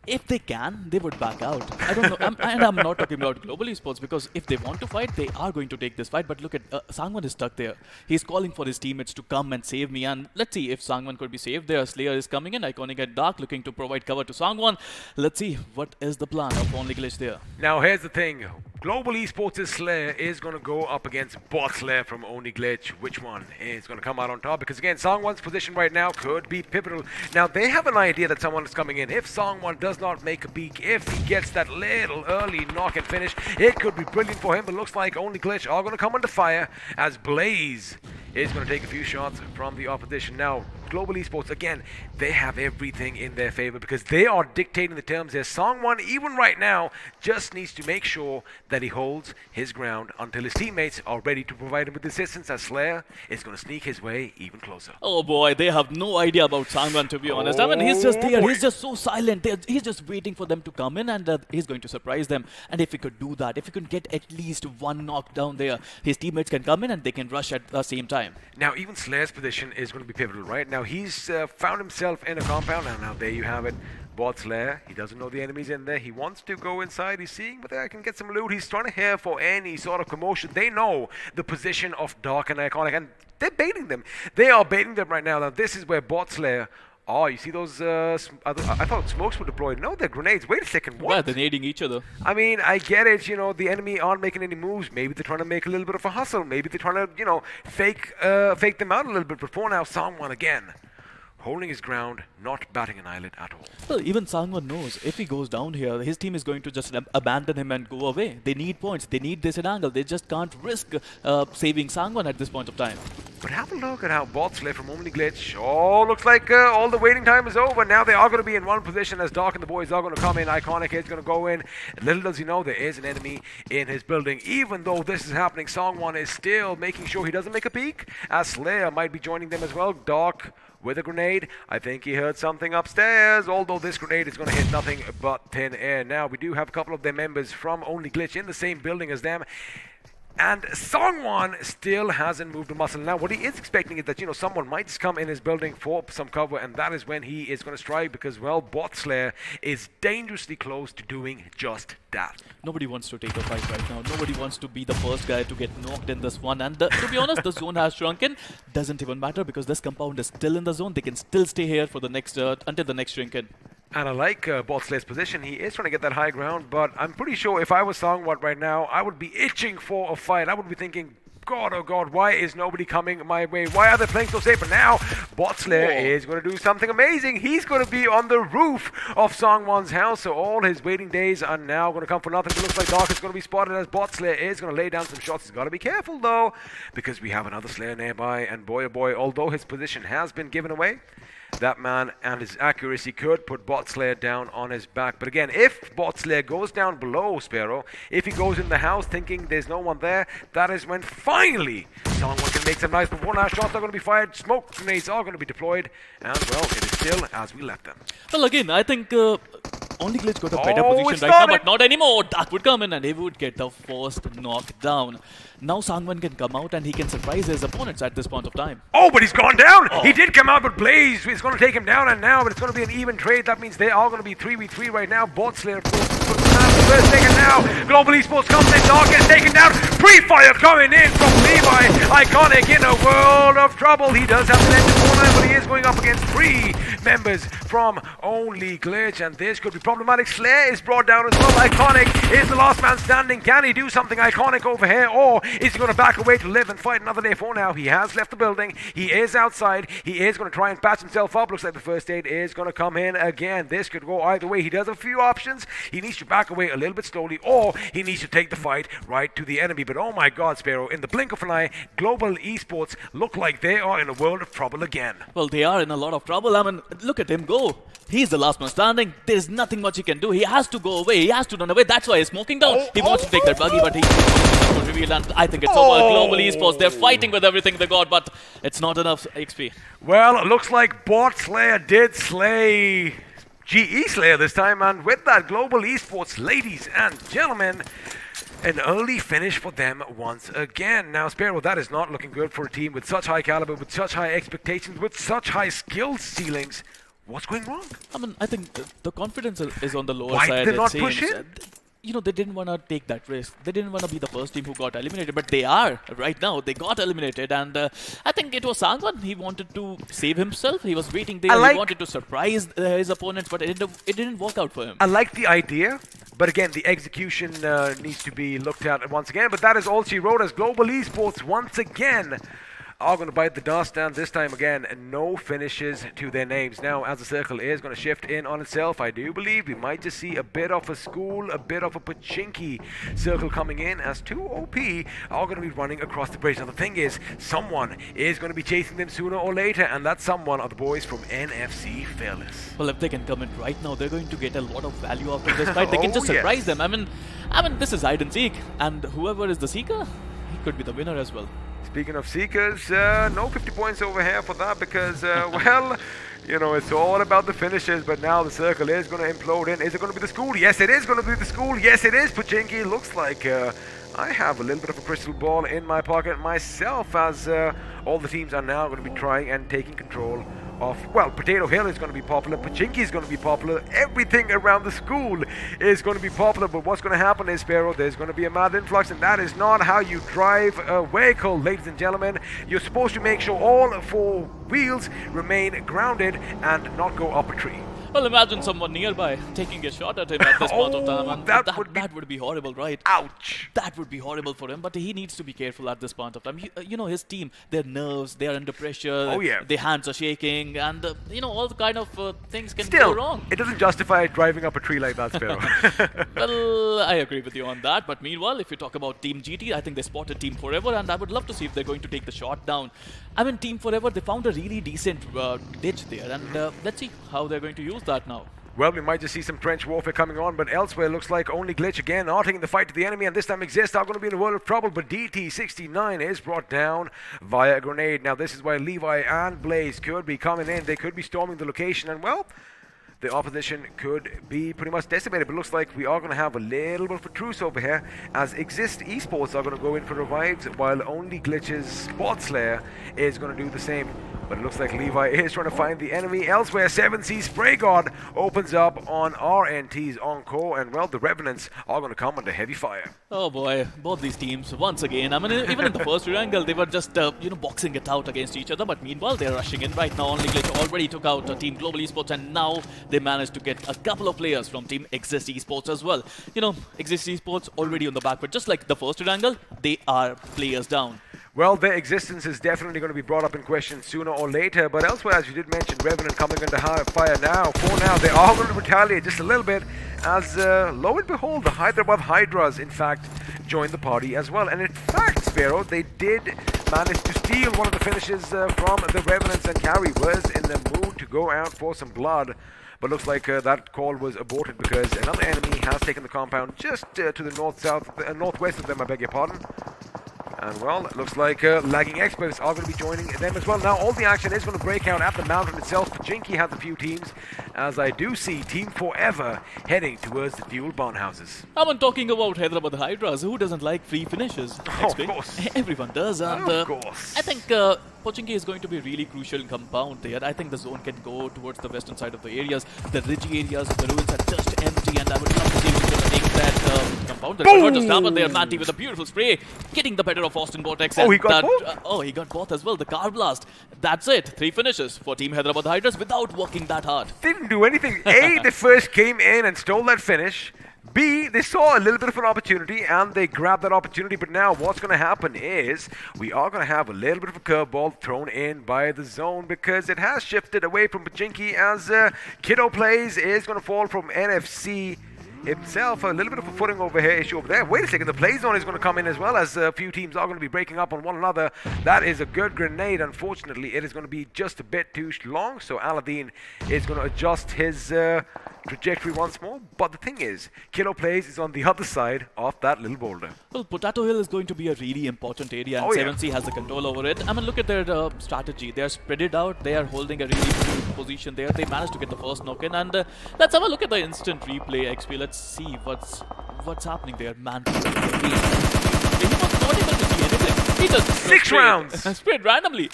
if they can, they would back out. I don't know. And I'm not talking about global esports, because if they want to fight, they are going to take this fight. But look at Sangwan is stuck there. He's calling for his teammates to come and save me. And let's see if Sangwan could be saved there. Slayer is coming in. Iconic at Dark, looking to provide cover to Sangwan. Let's see what is the plan of Only Glitch there. Now here's the thing. Global Esports' Slayer is going to go up against Bot Slayer from Only Glitch. Which one is going to come out on top? Because again, Sangwan's position right now could be pivotal. Now they have an idea that someone is coming in. If Sangwan does not make a peek, if he gets that little early knock and finish, it could be brilliant for him. But looks like Only Glitch are going to come under fire as Blaze is going to take a few shots from the opposition. Now, Global Esports, again, they have everything in their favor because they are dictating the terms there. Sangwan, even right now, just needs to make sure that he holds his ground until his teammates are ready to provide him with assistance, as Slayer is going to sneak his way even closer. Oh boy, they have no idea about Sangwan, to be honest. I mean, he's just there. He's just so silent. He's just waiting for them to come in, and he's going to surprise them. And if he could do that, if he could get at least one knockdown there, his teammates can come in and they can rush at the same time. Now, even Slayer's position is going to be pivotal, right? Now, he's found himself in a compound, and now there you have it. Bot Slayer, he doesn't know the enemy's in there. He wants to go inside. He's seeing whether I can get some loot. He's trying to hear for any sort of commotion. They know the position of Dark and Iconic, and they're baiting them. They are baiting them right now. Now, this is where Bot Slayer... Oh, you see those... I thought smokes were deployed. No, they're grenades. Wait a second, what? Yeah, they're nading each other. I mean, I get it, you know, the enemy aren't making any moves. Maybe they're trying to make a little bit of a hustle. Maybe they're trying to, you know, fake them out a little bit. But for now, Sangwan again, holding his ground, not batting an eyelid at all. Well, even Sangwan knows if he goes down here, his team is going to just abandon him and go away. They need points. They need this Erangel. They just can't risk saving Sangwan at this point of time. But have a look at how Bot Slayer from Only Glitch. Oh, looks like all the waiting time is over. Now they are going to be in one position as Dark and the boys are going to come in. Iconic is going to go in. Little does he know there is an enemy in his building. Even though this is happening, Sangwan is still making sure he doesn't make a peek, as Slayer might be joining them as well. Dark with a grenade. I think he heard something upstairs, although this grenade is going to hit nothing but thin air. Now, we do have a couple of their members from Only Glitch in the same building as them. And Sangwan still hasn't moved a muscle. Now, what he is expecting is that, you know, someone might just come in his building for some cover, and that is when he is going to strike because, well, Bot Slayer is dangerously close to doing just that. Nobody wants to take a fight right now. Nobody wants to be the first guy to get knocked in this one. And to be honest, the zone has shrunken. Doesn't even matter because this compound is still in the zone. They can still stay here for the next until the next shrink in. And I like Bot Slayer's position. He is trying to get that high ground, but I'm pretty sure if I was Sangwan right now, I would be itching for a fight. I would be thinking, God, oh God, why is nobody coming my way? Why are they playing so safe? But now, Bot Slayer is going to do something amazing. He's going to be on the roof of Sangwan's house, so all his waiting days are now going to come for nothing. It looks like Dark is going to be spotted as Bot Slayer is going to lay down some shots. He's got to be careful, though, because we have another Slayer nearby, and boy, oh boy, although his position has been given away, that man and his accuracy could put Bot Slayer down on his back. But again, if Bot Slayer goes down below Sparrow, if he goes in the house thinking there's no one there, that is when finally someone can make some nice before now. Shots are going to be fired, smoke grenades are going to be deployed, and well, it is still as we left them. Well, again, I think Only Glitch got a better position right now, but not anymore. Dark would come in and he would get the first knockdown. Now Sangwan can come out and he can surprise his opponents at this point of time. Oh, but he's gone down! He did come out, but Blaze is going to take him down, and now it's going to be an even trade. That means they are going to be 3v3 right now. Bot Slayer, first taken now. Global Esports comes in, Dark is taken down. Pre-fire coming in from Levi. Iconic in a world of trouble. He does have to end the corner, but he is going up against 3 members from Only Glitch, and this could be problematic. Slayer is brought down as well. Iconic is the last man standing. Can he do something Iconic over here, or is he going to back away to live and fight another day? For now, he has left the building. He is outside. He is going to try and patch himself up. Looks like the first aid is going to come in again. This could go either way. He does have a few options. He needs to back away a little bit slowly, or he needs to take the fight right to the enemy. But oh my God, Sparrow, in the blink of an eye, Global Esports look like they are in a world of trouble again. Well, they are in a lot of trouble. I mean, look at him go. He's the last man standing. There's nothing much he can do. He has to go away. He has to run away. That's why he's smoking down. He wants to take that buggy, but he's revealed, and I think it's over. Global Esports, they're fighting with everything they got, but it's not enough XP. Well, it looks like Bot Slayer did slay GE Slayer this time, and with that, Global Esports, ladies and gentlemen, an early finish for them once again. Now, Sparrow, that is not looking good for a team with such high caliber, with such high expectations, with such high skill ceilings. What's going wrong? I mean, I think the confidence is on the lower Why side. did they not it push seems. it? You know, they didn't want to take that risk. They didn't want to be the first team who got eliminated, but they are right now. They got eliminated, and I think it was Sanhok. He wanted to save himself. He was waiting there. He wanted to surprise his opponents, but it didn't work out for him. I like the idea, but again, the execution needs to be looked at once again. But that is all she wrote as Global Esports once again are going to bite the dust, and this time again, no finishes to their names. Now, as the circle is going to shift in on itself, I do believe we might just see a bit of a school, a bit of a Pachinki circle coming in, as 2 OP are going to be running across the bridge. Now, the thing is, someone is going to be chasing them sooner or later, and that someone are the boys from NFC Fearless. Well, if they can come in right now, they're going to get a lot of value out of this fight. They can just surprise them. I mean, this is hide and seek, and whoever is the seeker, he could be the winner as well. Speaking of seekers, no 50 points over here for that because, well, you know, it's all about the finishes, but now the circle is going to implode in. Is it going to be the school? Yes, it is going to be the school. Yes, it is Pachinki. Looks like I have a little bit of a crystal ball in my pocket myself, as all the teams are now going to be trying and taking control of, well, Potato Hill is going to be popular, Pachinki is going to be popular, everything around the school is going to be popular, but what's going to happen is, Sparrow, there's going to be a mad influx, and that is not how you drive a vehicle, ladies and gentlemen. You're supposed to make sure all 4 wheels remain grounded and not go up a tree. Well, imagine someone nearby taking a shot at him at this point of time, and that would be horrible, right? Ouch! That would be horrible for him, but he needs to be careful at this point of time. You know, his team, their nerves, they are under pressure, oh, yeah. Their hands are shaking, and, you know, all the kind of things can Still, go wrong. It doesn't justify driving up a tree like that, Sparrow. Well, I agree with you on that, but meanwhile, if you talk about Team GT, I think they spotted Team Forever, and I would love to see if they're going to take the shot down. I mean, Team Forever, they found a really decent ditch there, and let's see how they're going to use that now. Well, we might just see some trench warfare coming on, but elsewhere looks like only Glitch again are taking the fight to the enemy, and this time Exist are going to be in a world of trouble, but DT69 is brought down via a grenade. Now, this is why Levi and Blaze could be coming in. They could be storming the location, and, well, the opposition could be pretty much decimated, but it looks like we are going to have a little bit of a truce over here, as Exist Esports are going to go in for revives, while only Glitch's Spot Slayer is going to do the same. But it looks like Levi is trying to find the enemy elsewhere. 7C Spray God opens up on RNT's Encore, and, well, the Revenants are going to come under heavy fire. Oh boy, both these teams, once again, I mean, even in the first Erangel, they were just, you know, boxing it out against each other, but meanwhile, they're rushing in right now. Only Glitch already took out Team Global Esports, and now they managed to get a couple of players from Team Exist Esports as well. You know, Exist Esports already on the back, but just like the first Erangel, they are players down. Well, their existence is definitely going to be brought up in question sooner or later, but elsewhere, as you did mention, Revenant coming under fire now. For now, they are going to retaliate just a little bit, as lo and behold, the Hyderabad Hydras, in fact, joined the party as well. And in fact, Sparrow, they did manage to steal one of the finishes from the Revenants, and Carrie was in the mood to go out for some blood. But looks like that call was aborted because another enemy has taken the compound just to the northwest of them, I beg your pardon. And, well, it looks like lagging experts are going to be joining them as well. Now, all the action is going to break out at the mountain itself. Pachinki has a few teams, as I do see Team Forever heading towards the fuel barn houses. I'm talking about Hyderabad Hydras. Who doesn't like free finishes? Of course. Everyone does. And, of course. I think Pachinki is going to be really crucial in compound there. I think the zone can go towards the western side of the areas. The ridgy areas, the ruins are just empty, and I would love to see who's going to take that compound. They're going to stop it there. Manti with a beautiful spray, getting the better of Austin Vortex. Oh, he got both? He got both as well. The car blast. That's it. 3 finishes for Team Hyderabad Hydras without working that hard. Didn't do anything. A, they first came in and stole that finish. B, they saw a little bit of an opportunity and they grabbed that opportunity, but now what's going to happen is we are going to have a little bit of a curveball thrown in by the zone, because it has shifted away from Pachinki, as Kiddo Plays is going to fall from NFC himself. A little bit of a footing over here issue over there. Wait a second, the play zone is going to come in as well, as a few teams are going to be breaking up on one another. That is a good grenade. Unfortunately, it is going to be just a bit too long, so Aladdin is going to adjust his trajectory once more. But the thing is, Kiddo Plays is on the other side of that little boulder. Well, Potato Hill is going to be a really important area, and 7C has the control over it. I mean, look at their strategy. They are spread it out. They are holding a really good position there. They managed to get the first knock in, and let's have a look at the instant replay XP. Let's see what's happening there. Man, he was not able to see anything. He just 6 rounds. Sprayed randomly.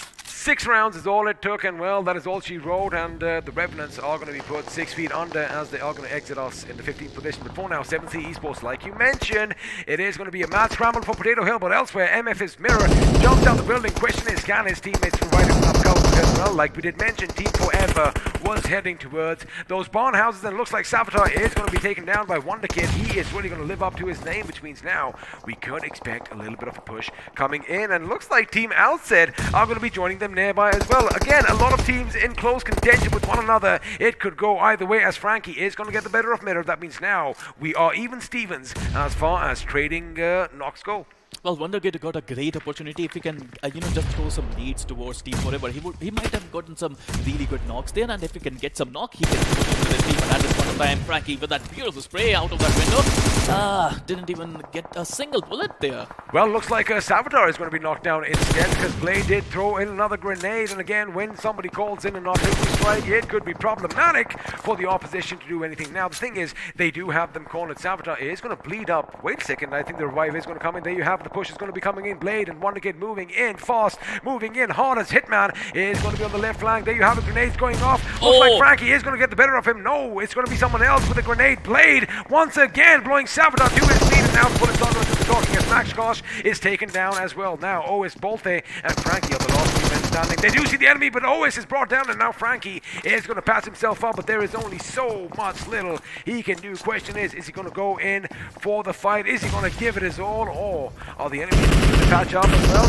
6 rounds is all it took, and well, that is all she wrote, and the Revenants are going to be put 6 feet under as they are going to exit us in the 15th position. But for now, 7C Esports, like you mentioned, it is going to be a mad scramble for Potato Hill, but elsewhere, MF's Mirror jumps out the building. Question is, can his teammates provide enough cover? Because, well, like we did mention, Team Forever was heading towards those barn houses, and it looks like Savitar is going to be taken down by Wonder Kid. He is really going to live up to his name, which means now we could expect a little bit of a push coming in, and looks like Team Outset are going to be joining them nearby as well. Again, a lot of teams in close contention with one another. It could go either way, as Frankie is going to get the better of Mirror. That means now we are even Stevens as far as trading knocks go. Well, Wondergate got a great opportunity. If he can, just throw some leads towards Team Forever, he might have gotten some really good knocks there. And if he can get some knock, he can push into the team. But at this point of time, Frankie with that beautiful spray out of that window, didn't even get a single bullet there. Well, looks like Savitar is going to be knocked down instead, because Blade did throw in another grenade. And again, when somebody calls in an artillery strike, it could be problematic for the opposition to do anything. Now, the thing is, they do have them cornered. Savitar is going to bleed up. Wait a second, I think the revive is going to come in. There you have the push is going to be coming in. Blade and Wonder Kid moving in fast, moving in hard as Hitman is going to be on the left flank. There you have it, grenades going off. Looks like Frankie is going to get the better of him. No, it's going to be someone else with a grenade. Blade once again blowing Savitar to his feet, and now the bullets are going to be talking as Max Kosh is taken down as well. Now OS, Bolte and Frankie are the last two men standing. They do see the enemy, but OS is brought down, and now Frankie is going to pass himself up, but there is only so much little he can do. Question is he going to go in for the fight? Is he going to give it his all, or are the enemies going to patch up as well?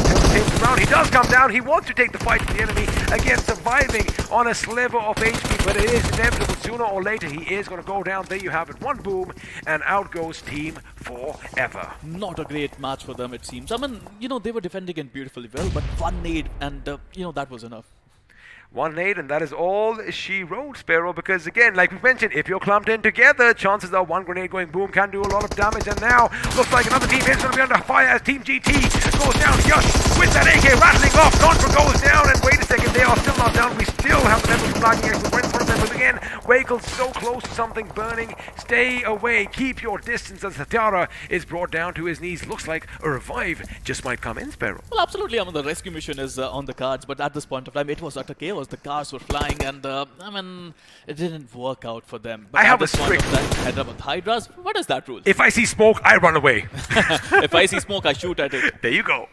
Around. He does come down. He wants to take the fight to the enemy. Again, surviving on a sliver of HP, but it is inevitable. Sooner or later, he is going to go down. There you have it. One boom, and out goes Team Forever. Not a great match for them, it seems. I mean, they were defending it beautifully well, but one nade, and, that was enough. One nade, and that is all she wrote, Sparrow, because again, like we mentioned, if you're clumped in together, chances are one grenade going boom can do a lot of damage. And now looks like another team is going to be under fire as Team GT goes down. Yush with that AK rattling off. Contra goes down, and wait a second, they are still not down. We still have the members flagging X right in front of them, but again, Wakel so close to something burning. Stay away, keep your distance, as Hatara is brought down to his knees. Looks like a revive just might come in, Sparrow. Well, absolutely. I mean, the rescue mission is on the cards, but at this point of time, it was utter chaos. The cars were flying, and it didn't work out for them. But I have a strict Hyderabad Hydras. What is that rule? If I see smoke, I run away. If I see smoke, I shoot at it. There you go.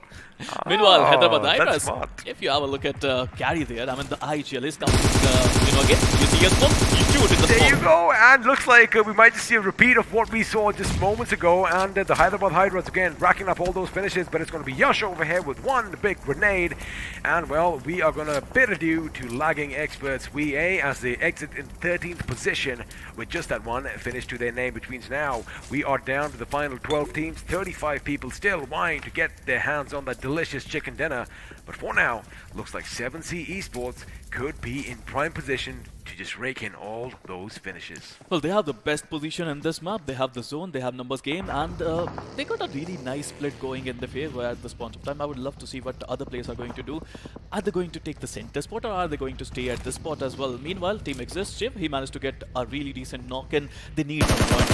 Meanwhile, Hyderabad Hydras, smart. if you have a look at Carry there, I mean, the IGL is coming, again, you see a smoke, you shoot in the smoke. There you go, and looks like we might just see a repeat of what we saw just moments ago, and the Hyderabad Hydras again racking up all those finishes, but it's going to be Yash over here with one big grenade, and well, we are going to bid adieu to lagging experts VA as they exit in 13th position with just that one finish to their name, which means now we are down to the final 12 teams, 35 people still vying to get their hands on that delicious chicken dinner. But for now, looks like 7C Esports could be in prime position to just rake in all those finishes. Well, they have the best position in this map. They have the zone, they have numbers game, and they got a really nice split going in the favor at this point of time. I would love to see what the other players are going to do. Are they going to take the center spot, or are they going to stay at this spot as well? Meanwhile, Team Exist, Shiv, he managed to get a really decent knock, and they need some points.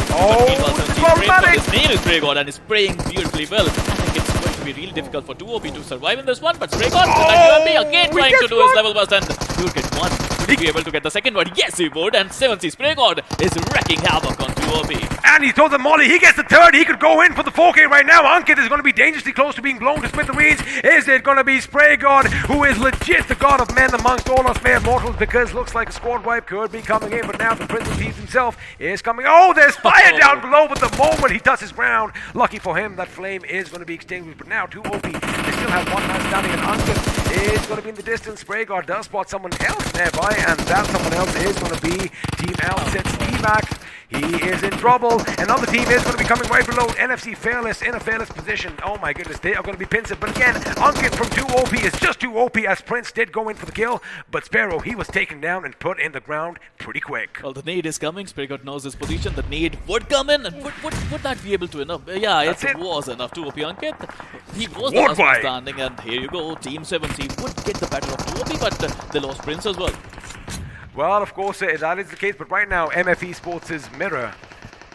His name is Spraygod, and is spraying beautifully well. I think it's going to be really difficult for 2OP to survive in this one, but Spraygod again trying to do his level burst, and he would get one. Would he be able to get the second one? Yes, he would, and 7C Spraygod is wrecking havoc on 2OP. And he throws a molly, he gets the third, he could go in for the 4K right now. Ankit is going to be dangerously close to being blown to smithereens. Is it going to be Spraygod, who is legit the god of men amongst all us mere mortals, because looks like a squad wipe could be coming in, but now the Prince of Thieves himself is coming. Oh, there's fire down below, but the moment he touches ground, lucky for him, that flame is going to be extinguished. But now 2OP, they still have one man standing, and Ankit is going to be in the distance. Spraygod does spot someone else nearby, and that someone else is going to be Team Outset's Evac. He is in trouble. Another team is going to be coming right below. NFC Fearless in a fearless position. Oh my goodness, they are going to be pinched. But again, Ankit from 2OP is just 2OP, as Prince did go in for the kill. But Sparrow, he was taken down and put in the ground pretty quick. Well, the nade is coming. Spraygod knows his position. The nade would come in, and would that be able to enough? Yeah, it was enough. 2OP Ankit, he was the last one standing, and here you go. Team 7C would get the better of 2OP, but they lost Prince as well. Well, of course, that is the case, but right now, MF Esports' Mirror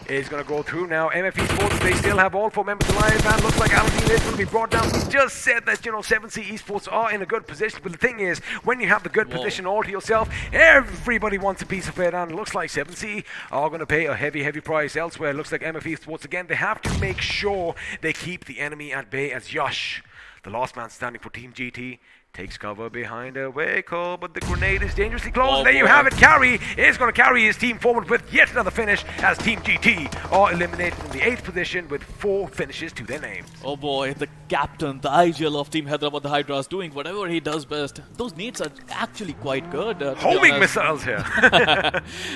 is going to go through now. MFE Sports, they still have all 4 members alive, and looks like Aladdin is going to be brought down. We just said that, 7C Esports are in a good position, but the thing is, when you have the good position all to yourself, everybody wants a piece of it, and it looks like 7C are going to pay a heavy, heavy price elsewhere. It looks like MFE Sports, again, they have to make sure they keep the enemy at bay as Yash, the last man standing for Team GT, takes cover behind a vehicle, but the grenade is dangerously close. And there you have it. Carry is going to carry his team forward with yet another finish as Team GT are eliminated in the 8th position with 4 finishes to their names. Oh boy, the captain, the IGL of Team Hyderabad, the Hydras, doing whatever he does best. Those nades are actually quite good. Homing missiles here.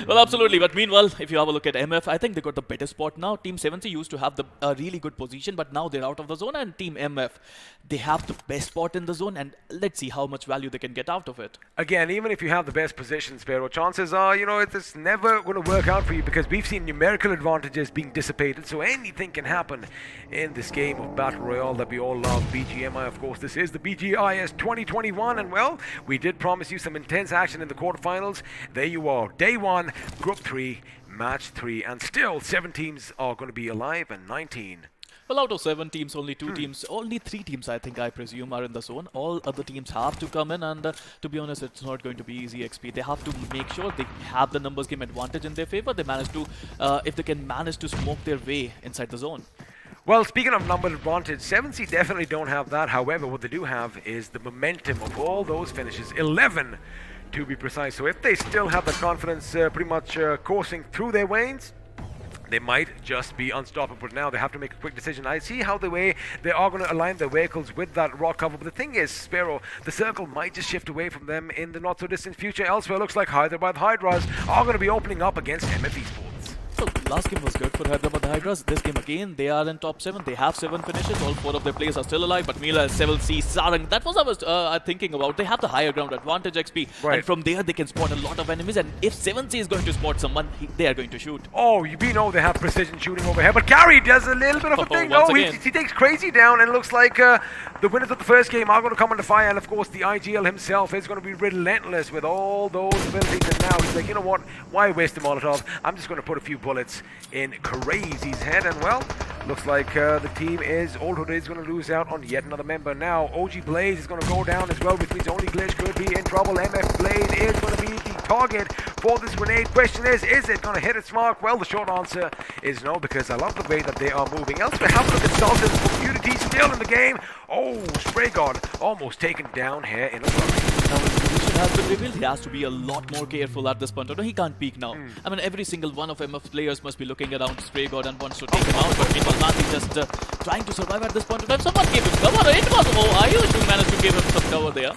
Well, absolutely. But meanwhile, if you have a look at MF, I think they got the better spot now. Team 7C used to have a really good position, but now they're out of the zone. And Team MF, they have the best spot in the zone, and let's see how much value they can get out of it. Again, even if you have the best position, Sparrow, chances are, it's never going to work out for you, because we've seen numerical advantages being dissipated, so anything can happen in this game of Battle Royale that we all love. BGMI, of course, this is the BGIS 2021, and well, we did promise you some intense action in the quarterfinals. There you are, Day 1, Group 3, Match 3, and still 7 teams are going to be alive and 19. Well, out of 7 teams, only 2 teams, only 3 teams, I think, I presume, are in the zone. All other teams have to come in, and to be honest, it's not going to be easy XP. They have to make sure they have the numbers game advantage in their favor. They manage to, if they can manage to smoke their way inside the zone. Well, speaking of number advantage, 7C definitely don't have that. However, what they do have is the momentum of all those finishes, 11 to be precise. So if they still have the confidence pretty much coursing through their veins, they might just be unstoppable. Now they have to make a quick decision. I see how the way they are going to align their vehicles with that rock cover, but the thing is, Sparrow, the circle might just shift away from them in the not so distant future. Elsewhere, looks like Hyderabad Hydras are going to be opening up against MFE Sports. So last game was good for Hyderabad Hydras. This game again, they are in top 7. They have 7 finishes. All 4 of their players are still alive. But Mila, 7C, Sarang, that was what I was thinking about. They have the higher ground advantage XP. Right. And from there, they can spot a lot of enemies. And if 7C is going to spot someone, they are going to shoot. Oh, we know they have precision shooting over here. But Gary does a little bit of a thing. No, he takes Crazy down, and it looks like the winners of the first game are going to come under fire. And of course, the IGL himself is going to be relentless with all those abilities. And now he's like, you know what? Why waste the Molotov? I'm just going to put a few bullets in Crazy's head, and well, looks like the team is Old Hood is going to lose out on yet another member. Now OG Blaze is going to go down as well, which means only Glitch could be in trouble. MF Blade is going to be the target for this grenade. Question is it going to hit its mark? Well, the short answer is no, because I love the way that they are moving. Elsewhere, have a look at Sultan's community still in the game. Oh, Spray God almost taken down here in a flurry. Now his position has been revealed. He has to be a lot more careful at this point. No, he can't peek now. I mean, every single one of MF players must be looking around Spray God and wants to take him out. But meanwhile, Nati just trying to survive at this point of time. Someone gave him cover. It was iQOO who managed to give him some cover there.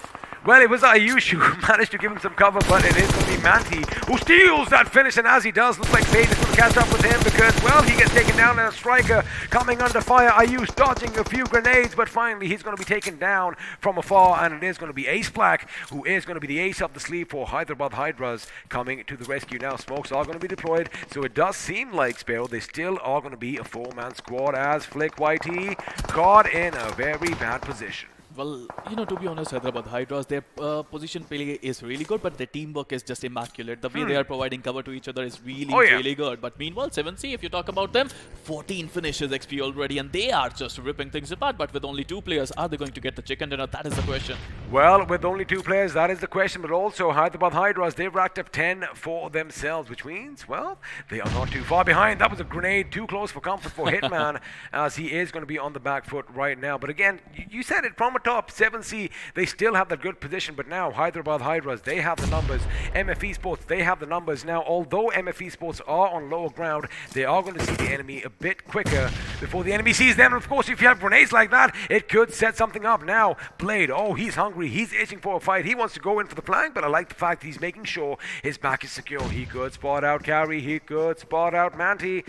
Well, it was iQOO who managed to give him some cover, but it is going to be Manti who steals that finish, and as he does, looks like Paige is going to catch up with him because, well, he gets taken down, and a striker coming under fire. iQOO dodging a few grenades, but finally he's going to be taken down from afar, and it is going to be Ace Black who is going to be the ace up the sleeve for Hyderabad Hydras coming to the rescue. Now smokes are going to be deployed, so it does seem like, Sparrow, they still are going to be a 4-man squad as Flick YT caught in a very bad position. Well, to be honest, Hyderabad Hydras, their position play is really good, but their teamwork is just immaculate. The way they are providing cover to each other is really good. But meanwhile, 7C, if you talk about them, 14 finishes XP already, and they are just ripping things apart. But with only 2 players, are they going to get the chicken dinner? That is the question. Well, with only 2 players, that is the question. But also, Hyderabad Hydras, they've racked up 10 for themselves, which means, well, they are not too far behind. That was a grenade too close for comfort for Hitman, as he is going to be on the back foot right now. But again, you said it from a top 7C, they still have that good position, but now Hyderabad Hydras, they have the numbers. MFE Sports, they have the numbers. Now, although MFE Sports are on lower ground, they are going to see the enemy a bit quicker before the enemy sees them. And of course, if you have grenades like that, it could set something up. Now, Blade, oh, he's hungry. He's itching for a fight. He wants to go in for the flank, but I like the fact he's making sure his back is secure. He could spot out Carry. He could spot out Manti.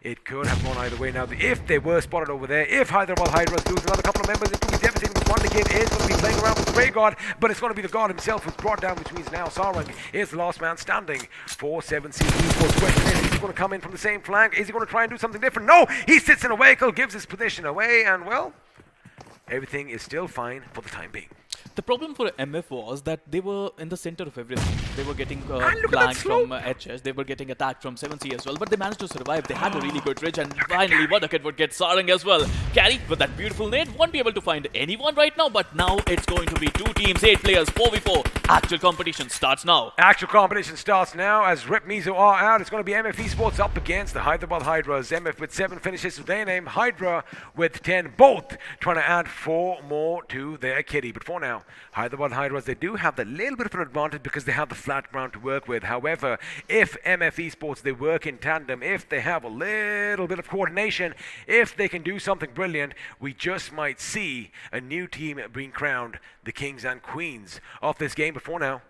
It could have gone either way. Now, if they were spotted over there, if Hyderabad Hydras lose another couple of members, it could be devastating. But Wonder Kid is going to be playing around with the Grey God, but it's going to be the God himself who's brought down, which means now Sarang is the last man standing for 7C Esports. Question is he going to come in from the same flank? Is he going to try and do something different? No! He sits in a vehicle, gives his position away, and well, everything is still fine for the time being. The problem for MF was that they were in the center of everything. They were getting blanked from HS, they were getting attacked from 7C as well, but they managed to survive. They had a really good ridge, and finally Wadakit would get Sarang as well. Carry with that beautiful nade, won't be able to find anyone right now, but now it's going to be 2 teams, 8 players, 4v4. Actual competition starts now. Actual competition starts now as Rip Mizo are out. It's going to be MF Esports up against the Hyderabad Hydras. MF with 7 finishes to their name, Hydra with 10, both trying to add 4 more to their kitty. But for now, Hyderabad Hydras, they do have a little bit of an advantage because they have the flat ground to work with. However, if MF Esports, they work in tandem, if they have a little bit of coordination, if they can do something brilliant, we just might see a new team being crowned the kings and queens of this game. But for now,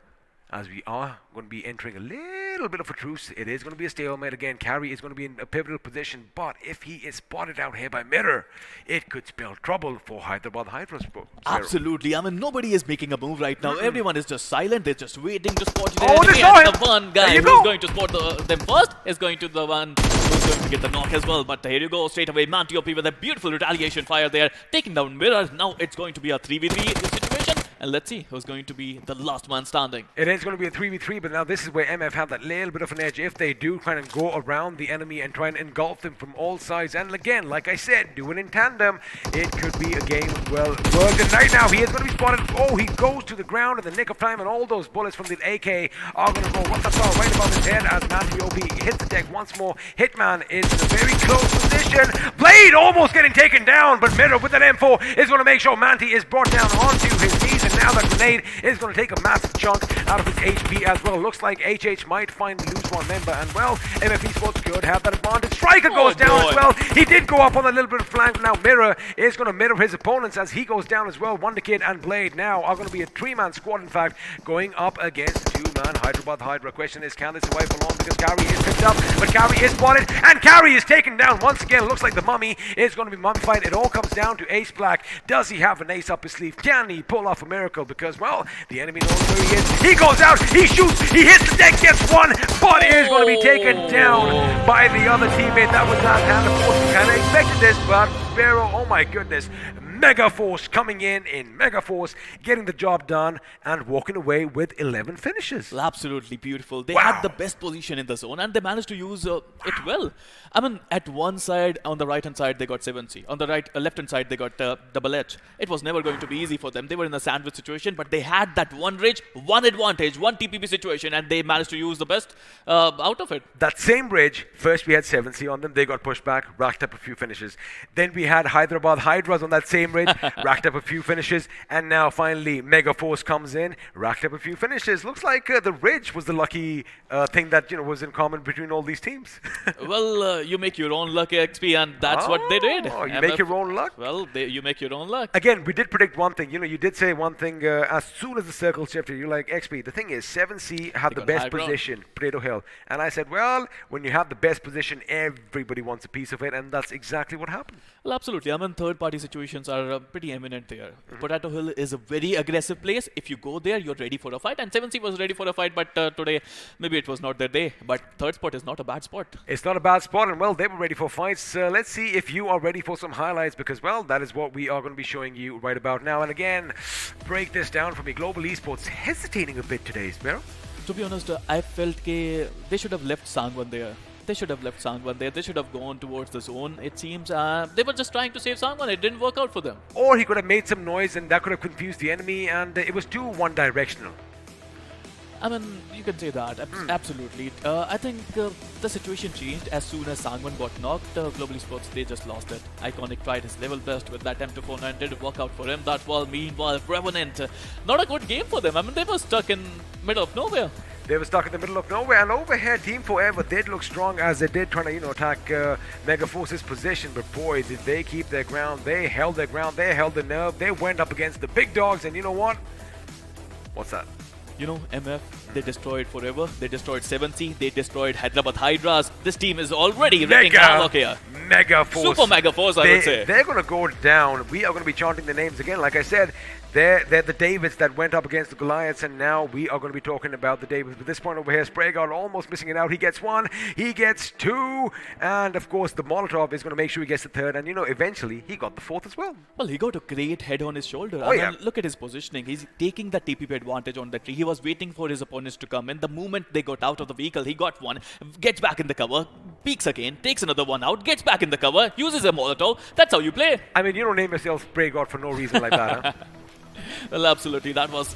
as we are going to be entering a little bit of a truce, it is going to be a stalemate again. Carry is going to be in a pivotal position, but if he is spotted out here by Mirror, it could spell trouble for Hyderabad Hydras. Absolutely. I mean, nobody is making a move right now. Everyone is just silent. They're just waiting to spot the Oh, enemy. they saw And him. the one guy who's going to spot them first is going to the one who's going to get the knock as well. But here you go, straight away, Mantiopi with a beautiful retaliation fire there, taking down Mirror. Now it's going to be a 3v3 situation. And let's see who's going to be the last man standing. It is going to be a 3v3, but now this is where MF have that little bit of an edge. If they do kind of go around the enemy and try and engulf them from all sides, and again, like I said, do it in tandem, it could be a game well worked. And right now, he is going to be spotted. Oh, he goes to the ground in the nick of time, and all those bullets from the AK are going to go. What's that right above his head as Mantiopi hits the deck once more. Hitman is in a very close position. Blade almost getting taken down, but Mirror with that M4 is going to make sure Manti is brought down onto his knees. And now that grenade is going to take a massive chunk out of his HP as well. Looks like HH might finally lose one member, and well, MF Esports could have that advantage. Striker goes down as well. He did go up on a little bit of flank. Now Mirror is going to mirror his opponents as he goes down as well. Wonder Kid and Blade now are going to be a 3-man squad, in fact, going up against a 2-man Hyderabad Hydra. Question is, can they survive for long? Because Carry is picked up, but Carry is spotted, and Carry is taken down once again. Looks like the mummy is going to be mummified. It all comes down to Ace Black. Does he have an ace up his sleeve? Can he pull off a miracle? Because, well, the enemy knows where he is. He goes out, he shoots, he hits the deck, gets one, but is going to be taken down by the other teammate. That was not hand of force. We kind of expected this, but Pharaoh, oh my goodness. Mega Force coming in Mega Force, getting the job done and walking away with 11 finishes. Absolutely beautiful. They had the best position in the zone and they managed to use it well. I mean, at one side, on the right hand side, they got 7C. On the left hand side, they got Double H. It was never going to be easy for them. They were in a sandwich situation, but they had that one ridge, one advantage, one TPP situation, and they managed to use the best out of it. That same bridge, first we had 7C on them, they got pushed back, racked up a few finishes. Then we had Hyderabad Hydras on that same ridge, racked up a few finishes, and now finally Mega Force comes in, racked up a few finishes. Looks like the ridge was the lucky thing that was in common between all these teams. Well, you make your own luck, XP, and that's what they did. Oh, you make your own luck? Well, you make your own luck. Again, we did predict one thing. You did say one thing as soon as the circle shifted. You're like, XP, the thing is, 7C have the best position, Pareto Hill. And I said, well, when you have the best position, everybody wants a piece of it, and that's exactly what happened. Well, absolutely. I mean, third-party situations are pretty eminent there. Potato Hill is a very aggressive place. If you go there, you're ready for a fight. And 7C was ready for a fight, but today, maybe it was not their day. But third spot is not a bad spot. It's not a bad spot, and well, they were ready for fights. Let's see if you are ready for some highlights, because, well, that is what we are going to be showing you right about now. And again, break this down for me. Global Esports hesitating a bit today, Mero. To be honest, I felt they should have left Sangwan there. They should have left Sangwan there. They should have gone towards the zone. It seems they were just trying to save Sangwan. It didn't work out for them. Or he could have made some noise and that could have confused the enemy, and it was too one-directional. I mean, you can say that. Absolutely. I think the situation changed as soon as Sangwan got knocked. Global Esports, they just lost it. Iconic tried his level best with that M249. Didn't work out for him. That was, meanwhile, Revenant. Not a good game for them. I mean, they were stuck in middle of nowhere. They were stuck in the middle of nowhere, and over here, Team Forever did look strong as they did trying to, attack Mega Force's position. But boy, did they keep their ground. They held their ground. They held the nerve. They went up against the big dogs, and you know what? What's that? MF, they destroyed Forever, they destroyed 7C, they destroyed Hyderabad Hydras. This team is already wrecking havoc here. Mega Force. Super Mega Force, I would say. They're going to go down. We are going to be chanting their names again. Like I said, they're the Davids that went up against the Goliaths, and now we are going to be talking about the Davids. But this point over here, Spraygard almost missing it out. He gets one, he gets two, and of course the Molotov is going to make sure he gets the third, and eventually he got the fourth as well. Well, he got a great head on his shoulder. Oh, yeah. Look at his positioning. He's taking the TPP advantage on the tree. He was waiting for his opponents to come in. The moment they got out of the vehicle, he got one, gets back in the cover, peeks again, takes another one out, gets back in the cover, uses a Molotov. That's how you play. I mean, you don't name yourself Spraygard for no reason like that, huh? Well, absolutely. That was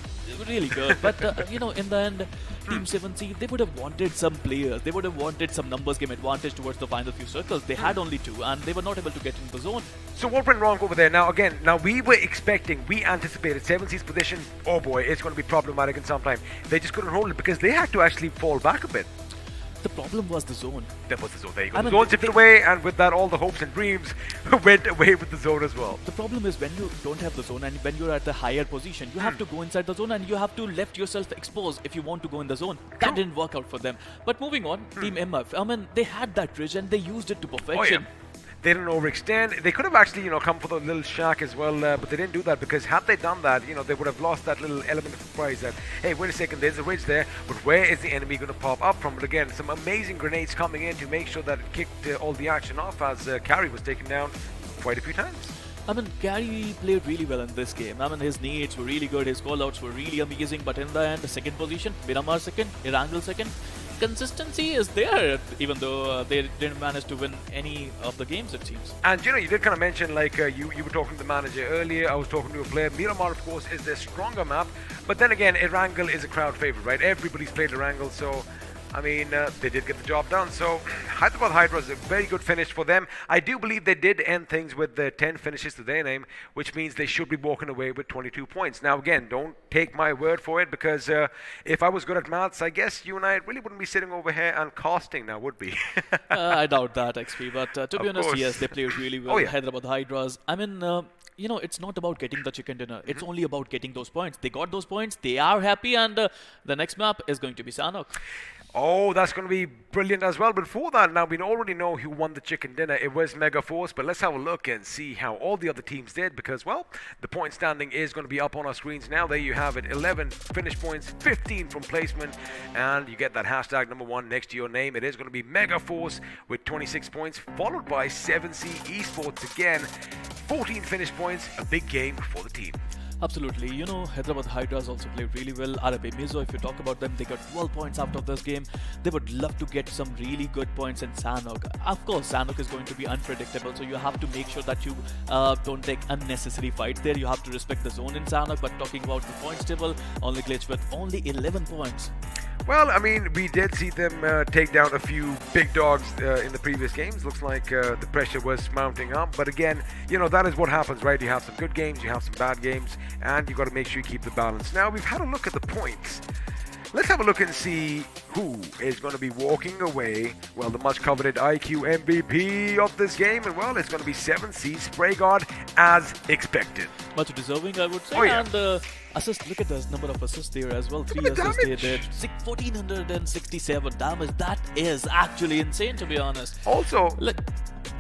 really good. But, in the end, Team 7C, they would have wanted some players. They would have wanted some numbers game advantage towards the final few circles. They had only two, and they were not able to get into the zone. So what went wrong over there? Now, we were expecting, we anticipated 7C's position. Oh boy, it's going to be problematic in some time. They just couldn't hold it because they had to actually fall back a bit. The problem was the zone. That was the zone. There you go. The zone tipped away, and with that, all the hopes and dreams went away with the zone as well. The problem is when you don't have the zone and when you're at the higher position, you have to go inside the zone and you have to left yourself exposed if you want to go in the zone. That didn't work out for them. But moving on, Team MF, they had that ridge and they used it to perfection. Oh, yeah. They didn't overextend. They could have actually, come for the little shack as well, but they didn't do that because had they done that, they would have lost that little element of surprise that, hey, wait a second, there's a ridge there, but where is the enemy going to pop up from? But again, some amazing grenades coming in to make sure that it kicked all the action off as Carry was taken down quite a few times. Gary played really well in this game. His nades were really good, his callouts were really amazing, but in the end, the second position, Miramar second, Erangel second. Consistency is there, even though they didn't manage to win any of the games, it seems. And you did kind of mention, you were talking to the manager earlier, I was talking to a player. Miramar, of course, is their stronger map, but then again, Erangel is a crowd favorite, right? Everybody's played Erangel, so they did get the job done. So Hyderabad Hydra was a very good finish for them. I do believe they did end things with the 10 finishes to their name, which means they should be walking away with 22 points. Now, again, don't take my word for it, because if I was good at maths, I guess you and I really wouldn't be sitting over here and casting now, would we? I doubt that, XP. But to be honest, yes, they played really well. Oh, yeah. Hyderabad Hydras. It's not about getting the chicken dinner. It's only about getting those points. They got those points. They are happy. And the next map is going to be Sanhok. Oh, that's going to be brilliant as well. But before that, now we already know who won the chicken dinner. It was Mega Force. But let's have a look and see how all the other teams did, because, well, the point standing is going to be up on our screens now. There you have it. 11 finish points, 15 from placement, and you get that hashtag #1 next to your name. It is going to be Mega Force with 26 points, followed by 7C Esports again. 14 finish points, a big game for the team. Absolutely. Hyderabad Hydras also played really well. RFA Mizo, if you talk about them, they got 12 points out of this game. They would love to get some really good points in Sanhok. Of course, Sanhok is going to be unpredictable, so you have to make sure that you don't take unnecessary fights there. You have to respect the zone in Sanhok, but talking about the points table, only Glitch with only 11 points. Well, we did see them take down a few big dogs in the previous games. Looks like the pressure was mounting up. But again, that is what happens, right? You have some good games, you have some bad games, and you got to make sure you keep the balance. Now, we've had a look at the points. Let's have a look and see who is going to be walking away. Well, the much coveted iQOO MVP of this game. And, well, it's going to be 7C Spraygard as expected. Much deserving, I would say. Oh, yeah. And assist, look at the number of assists there as well. 3 assists they did. 1467 damage. That is actually insane, to be honest. Also,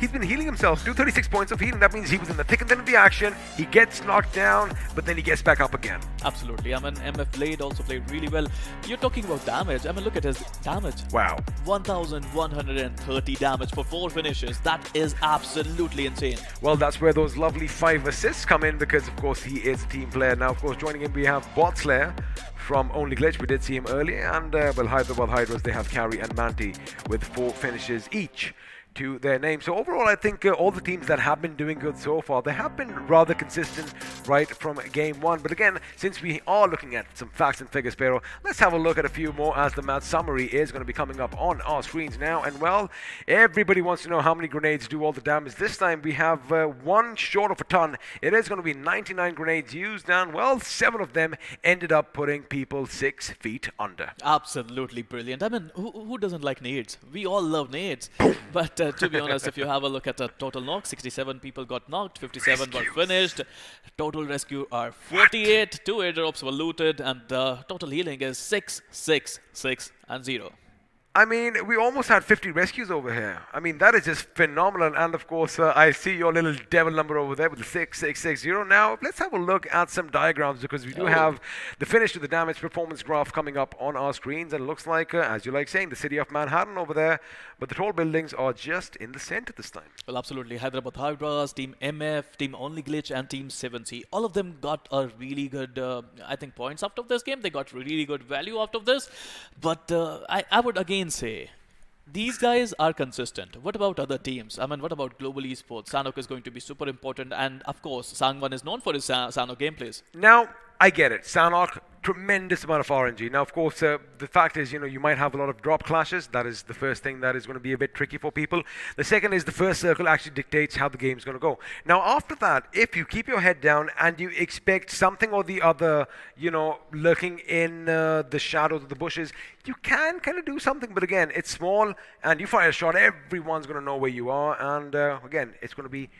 he's been healing himself. 236 points of healing. That means he was in the thick and thin of the action. He gets knocked down, but then he gets back up again. Absolutely. MF Blade also played really well. You're talking about damage. Look at his damage. Wow. 1,130 damage for 4 finishes. That is absolutely insane. Well, that's where those lovely 5 assists come in, because, of course, he is a team player. Now, of course, joining in, we have Bot Slayer from Only Glitch. We did see him earlier. And, well, Hyderabad Hydras, they have Carry and Manti with 4 finishes each to their name. So overall, I think all the teams that have been doing good so far, they have been rather consistent right from game one. But again, since we are looking at some facts and figures, Pero, let's have a look at a few more, as the match summary is going to be coming up on our screens now. And well, everybody wants to know how many grenades do all the damage. This time we have one short of a ton. It is going to be 99 grenades used, and well, 7 of them ended up putting people 6 feet under. Absolutely brilliant. Who doesn't like nades? We all love nades. But to be honest, if you have a look at the total knock, 67 people got knocked, 57 were finished. Total rescue are 48. 2 airdrops were looted, and the total healing is 6, 6, 6, and 0. I mean, we almost had 50 rescues over here. I mean, that is just phenomenal. And of course, I see your little devil number over there with the 6660. Now, let's have a look at some diagrams because we do have the finish to the damage performance graph coming up on our screens. And it looks like, as you like saying, the city of Manhattan over there. But the tall buildings are just in the center this time. Well, absolutely. Hyderabad Hydras, Team MF, Team Only Glitch, and Team 7C. All of them got a really good, I think, points out of this game. They got really good value out of this. But I would again say these guys are consistent. What about other teams? I mean, what about global esports? Sanhok is going to be super important, and of course, Sangwan is known for his Sanhok gameplays. Now, I get it. Sanhok, tremendous amount of RNG. Now, of course, the fact is, you might have a lot of drop clashes. That is the first thing that is going to be a bit tricky for people. The second is the first circle actually dictates how the game's going to go. Now, after that, if you keep your head down and you expect something or the other, lurking in the shadows of the bushes, you can kind of do something. But again, it's small, and you fire a shot, everyone's going to know where you are. And again, it's going to be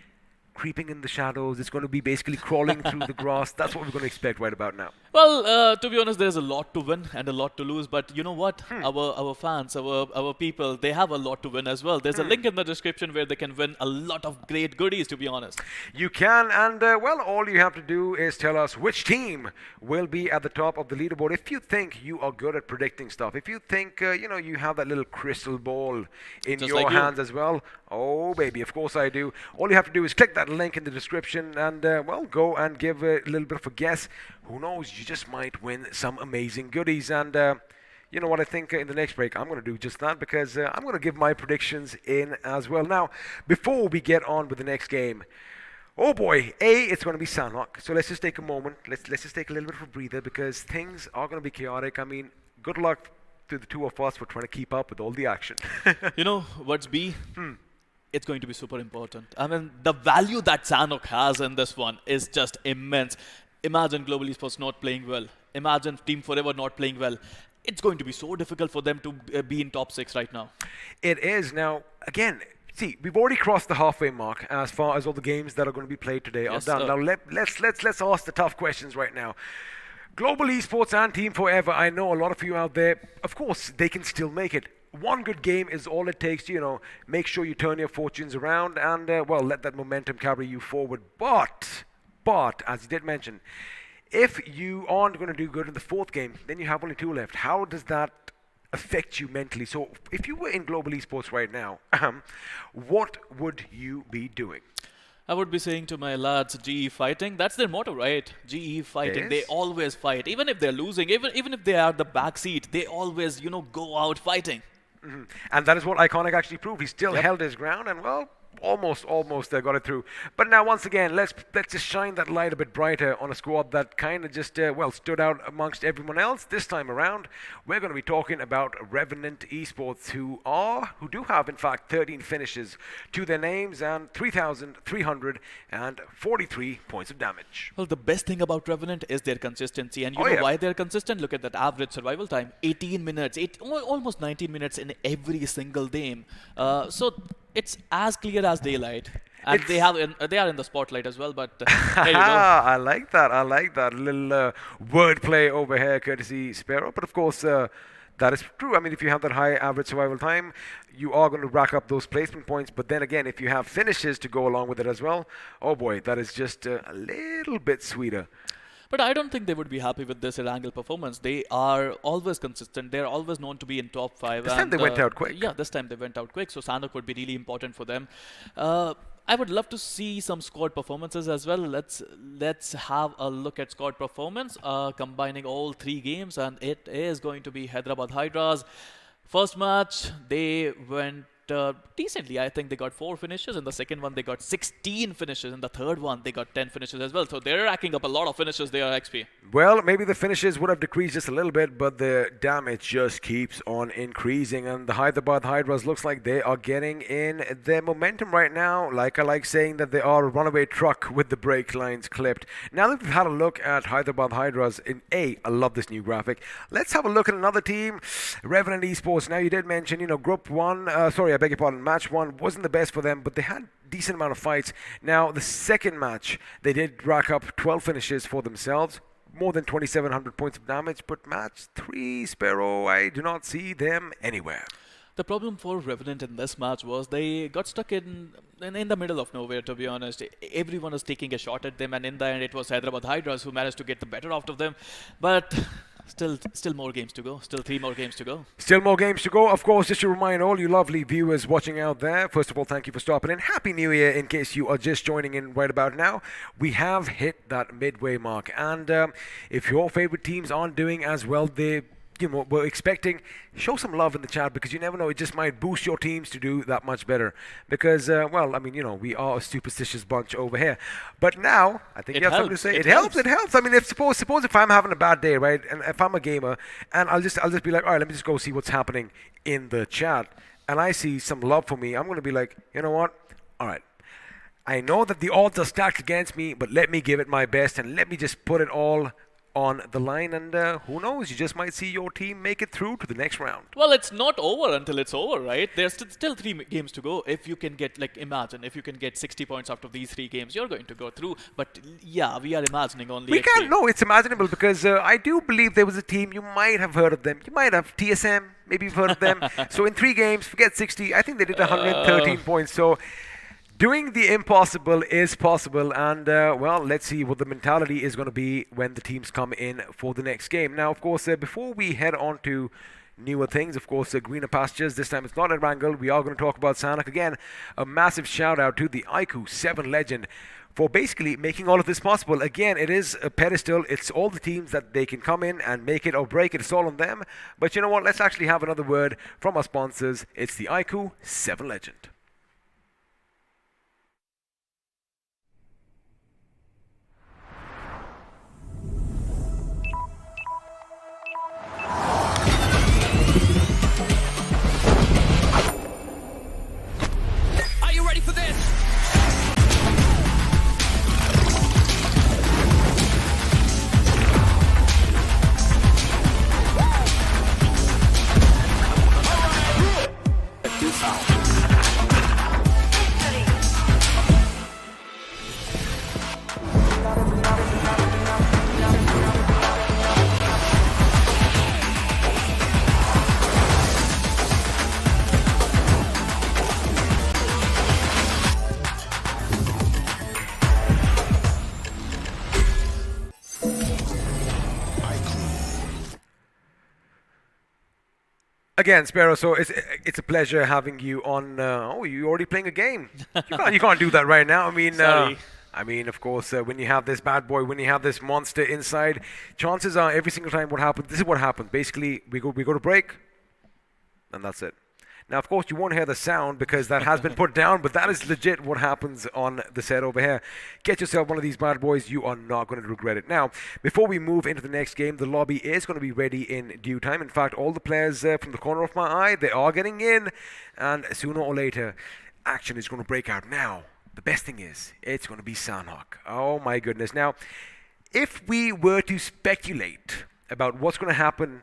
creeping in the shadows. It's going to be basically crawling through the grass. That's what we're going to expect right about now. Well, to be honest, there's a lot to win and a lot to lose. But you know what? Our fans, our people, they have a lot to win as well. There's a link in the description where they can win a lot of great goodies, to be honest. You can. And, well, all you have to do is tell us which team will be at the top of the leaderboard. If you think you are good at predicting stuff, if you think, you have that little crystal ball in Just your like you. hands as well. Oh, baby, of course I do. All you have to do is click that link in the description and, well, go and give a little bit of a guess. Who knows? You just might win some amazing goodies. And you know what? I think in the next break, I'm going to do just that because I'm going to give my predictions in as well. Now, before we get on with the next game, oh boy, it's going to be Sanhok. So let's just take a moment. Let's just take a little bit of a breather because things are going to be chaotic. I mean, good luck to the two of us for trying to keep up with all the action. You know what's B? It's going to be super important. I mean, the value that Sanhok has in this one is just immense. Imagine Global Esports not playing well. Imagine Team Forever not playing well. It's going to be so difficult for them to be in top 6 right now. It is. Now, again, see, we've already crossed the halfway mark as far as all the games that are going to be played today are done. Now, let's ask the tough questions right now. Global Esports and Team Forever, I know a lot of you out there, of course, they can still make it. One good game is all it takes to, make sure you turn your fortunes around and, well, let that momentum carry you forward. But, as you did mention, if you aren't going to do good in the fourth game, then you have only 2 left. How does that affect you mentally? So, if you were in Global Esports right now, what would you be doing? I would be saying to my lads, GE fighting. That's their motto, right? GE fighting. They always fight. Even if they're losing, even if they are the back seat, they always, go out fighting. And that is what Iconic actually proved. He still held his ground and, well, almost they got it through. But now, once again, let's just shine that light a bit brighter on a squad that kind of just, well, stood out amongst everyone else. This time around, we're going to be talking about Revenant Esports, who do have, in fact, 13 finishes to their names and 3,343 points of damage. Well, the best thing about Revenant is their consistency. And you know why they're consistent? Look at that average survival time. 18 minutes, almost 19 minutes in every single game. So it's as clear as daylight. And they are in the spotlight as well, but there you go. I like that. Little wordplay over here, courtesy Sparrow. But of course, that is true. I mean, if you have that high average survival time, you are going to rack up those placement points. But then again, if you have finishes to go along with it as well, oh boy, that is just a little bit sweeter. But I don't think they would be happy with this Erangel performance. They are always consistent. They're always known to be in top 5. This time they went out quick. Yeah, this time they went out quick. So Sanhok would be really important for them. I would love to see some squad performances as well. Let's have a look at squad performance, combining all 3 games, and it is going to be Hyderabad Hydras. First match, they went decently. I think they got 4 finishes. In the second one, they got 16 finishes. In the third one, they got 10 finishes as well. So they're racking up a lot of finishes there, XP. Well, maybe the finishes would have decreased just a little bit, but the damage just keeps on increasing. And the Hyderabad Hydras looks like they are getting in their momentum right now. Like I like saying that they are a runaway truck with the brake lines clipped. Now that we've had a look at Hyderabad Hydras in I love this new graphic. Let's have a look at another team, Revenant Esports. Now you did mention, Group 1, I beg your pardon, match 1 wasn't the best for them, but they had decent amount of fights. Now, the second match, they did rack up 12 finishes for themselves, more than 2,700 points of damage, but match 3, Sparrow, I do not see them anywhere. The problem for Revenant in this match was they got stuck in the middle of nowhere, to be honest. Everyone was taking a shot at them, and in the end it was Hyderabad Hydras who managed to get the better out of them. But still more games to go. Still 3 more games to go. Still more games to go. Of course, just to remind all you lovely viewers watching out there, first of all, thank you for stopping in. Happy New Year in case you are just joining in right about now. We have hit that midway mark, and if your favorite teams aren't doing as well, we're expecting, show some love in the chat, because you never know, it just might boost your teams to do that much better. Because, we are a superstitious bunch over here. But now, I think you have something to say. It helps. I mean, suppose if I'm having a bad day, right, and if I'm a gamer, and I'll just be like, all right, let me just go see what's happening in the chat, and I see some love for me, I'm going to be like, you know what, all right. I know that the odds are stacked against me, but let me give it my best, and let me just put it all on the line, and who knows, you just might see your team make it through to the next round. Well, it's not over until it's over, right? There's still 3 games to go. If you can get, imagine, if you can get 60 points out of these 3 games, you're going to go through. But yeah, we are imagining only. We can't, no, it's imaginable, because I do believe there was a team, you might have heard of them. You might have TSM, maybe you've heard of them. So in 3 games, forget 60, I think they did 113 points. So doing the impossible is possible, and let's see what the mentality is going to be when the teams come in for the next game. Now, of course, before we head on to newer things, of course, greener pastures, this time it's not Erangel, we are going to talk about Sanhok. Again, a massive shout out to the iQOO 7 legend for basically making all of this possible. Again, it is a pedestal, it's all the teams that they can come in and make it or break it, it's all on them. But you know what, let's actually have another word from our sponsors. It's the iQOO 7 legend. For this. Again, Sparrow, so it's a pleasure having you on. You're already playing a game. You can't do that right now. I mean, of course, when you have this bad boy, when you have this monster inside, chances are every single time this is what happens. Basically, we go to break, and that's it. Now, of course, you won't hear the sound because that has been put down, but that is legit what happens on the set over here. Get yourself one of these bad boys. You are not going to regret it. Now, before we move into the next game, the lobby is going to be ready in due time. In fact, all the players from the corner of my eye, they are getting in, and sooner or later, action is going to break out. Now, the best thing is, it's going to be Sanhok. Oh, my goodness. Now, if we were to speculate about what's going to happen,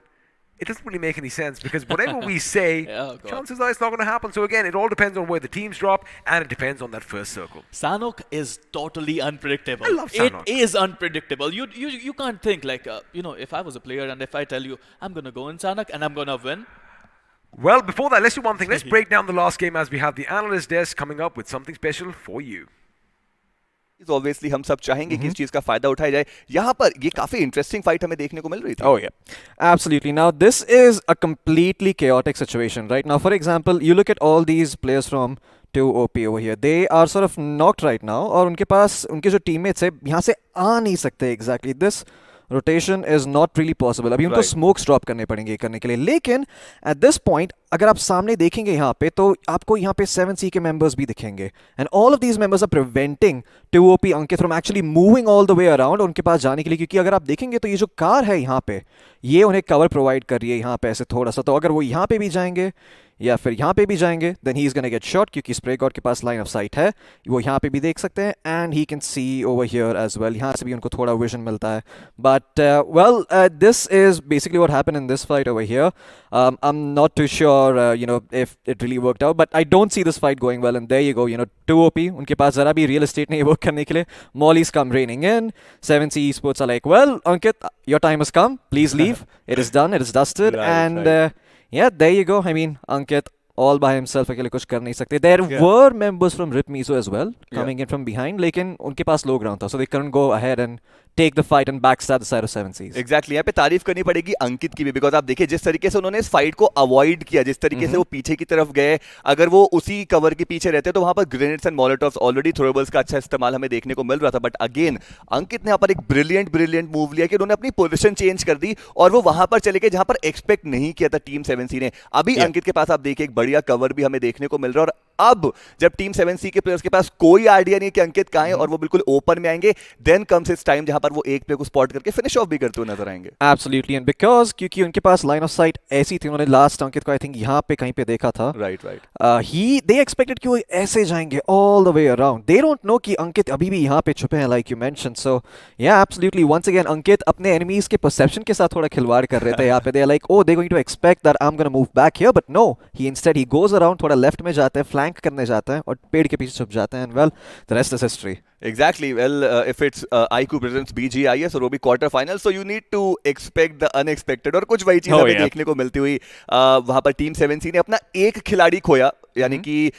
it doesn't really make any sense, because whatever we say, chances are it's not going to happen. So again, it all depends on where the teams drop, and it depends on that first circle. Sanhok is totally unpredictable. I love Sanhok. It is unpredictable. You can't think like, if I was a player and if I tell you, I'm going to go in Sanhok and I'm going to win. Well, before that, let's do one thing. Let's break down the last game as we have the analyst desk coming up with something special for you. Obviously हम सब चाहेंगे कि इस चीज का फायदा उठाया जाए. यहाँ पर ये काफी इंटरेस्टिंग फाइट हमें देखने को मिल रही थी. Oh yeah, absolutely. Now this is a completely chaotic situation, right? Now, for example, you look at all these players from 2OP over here. They are sort of knocked right now, और उनके पास उनके जो teammates है यहाँ से आ नहीं सकते exactly. This rotation is not really possible. अभी उनको smokes drop करने पड़ेंगे करने के लिए. लेकिन at this point अगर आप सामने देखेंगे यहाँ पे तो आपको यहाँ पे 7C के members भी दिखेंगे. And all of these members are preventing 2OP Ankit from actually moving all the way around उनके पास जाने के लिए, क्योंकि अगर आप देखेंगे तो ये जो कार है यहाँ पे ये उन्हें cover provide कर रही है यहाँ पे ऐसे थोड़ा सा. तो अगर वो यहाँ पे भी जाएंगे या फिर यहाँ पे भी जाएंगे, then he is gonna get shot क्योंकि स्प्रे गॉड के पास लाइन ऑफ साइट है, वो यहाँ पे भी देख सकते हैं, and he can see over here as well. यहाँ से भी उनको थोड़ा विजन मिलता है. But this is basically what happened in this fight over here. I'm not too sure if it really worked out, but I don't see this fight going well. And there you go, 2 OP. उनके पास जरा भी real estate नहीं work करने के लिए. Mollies come raining in. 7C Esports are like, well, Ankit, your time has come. Please leave. It is done. It is dusted. Yeah, there you go. I mean, Ankit all by himself अकेले कुछ कर नहीं सकते. There were members from Rip Mizo as well coming in from behind, लेकिन उनके पास low ground था, so they couldn't go ahead and take the fight and backstab the side of 7Cs. Exactly. यहाँ पे तारीफ करनी पड़ेगी अंकित की भी, बिकॉज आप देखिए जिस तरीके से उन्होंने इस फाइट को अवॉइड किया, जिस तरीके से वो पीछे की तरफ गए, अगर वो उसी कवर के पीछे रहते तो वहां पर ग्रेनेड्स एंड मॉलोटॉव्स ऑलरेडी थ्रोएबल्स का अच्छा इस्तेमाल हमें देखने को मिल रहा था. बट अगेन अंकित ने यहाँ पर एक ब्रिलियंट मूव लिया कि उन्होंने अपनी पोजीशन चेंज कर दी और वो वहां पर चले गए जहां पर एक्सपेक्ट नहीं किया था टीम 7C ने. अभी अंकित के पास आप देखिए एक बढ़िया कवर भी हमें देखने को मिल रहा है, और अब जब टीम 7C के प्लेयर्स के पास कोई आइडिया नहीं कि अंकित कहां है और वो बिल्कुल ओपन में आएंगे, देन कम्स इट्स टाइम जहां पर वो एक प्लेयर को स्पॉट करके फिनिश ऑफ भी करते हुए नजर आएंगे. Absolutely, and because क्योंकि उनके पास लाइन ऑफ साइट ऐसी थी, उन्होंने लास्ट अंकित को आई थिंक यहाँ पे कहीं पे देखा था. राइट. They expected कि वो ऐसे जाएंगे all the way around. They don't know कि अंकित अभी भी यहाँ पे छुपे हैं, like you mentioned. So yeah, absolutely. Once again, अंकित अपने enemies के perception के साथ थोड़ा खिलवाड़ कर रहे थे यहाँ पे. They are like, oh, they're going to expect that I'm going to move back here, but no. He goes around, थोड़ा left में जाता है, flank करने जाता है और पेड़ के पीछे छुप जाता है. And well, the rest is history. Exactly. Well, if it's iQOO presents BGIS और वो भी quarter final, so you need to expect the unexpected. और कुछ वही चीज हमें देखने को मिलती हुई वहां पर टीम 7C ने अपना एक खिलाड़ी खोया, यानी कि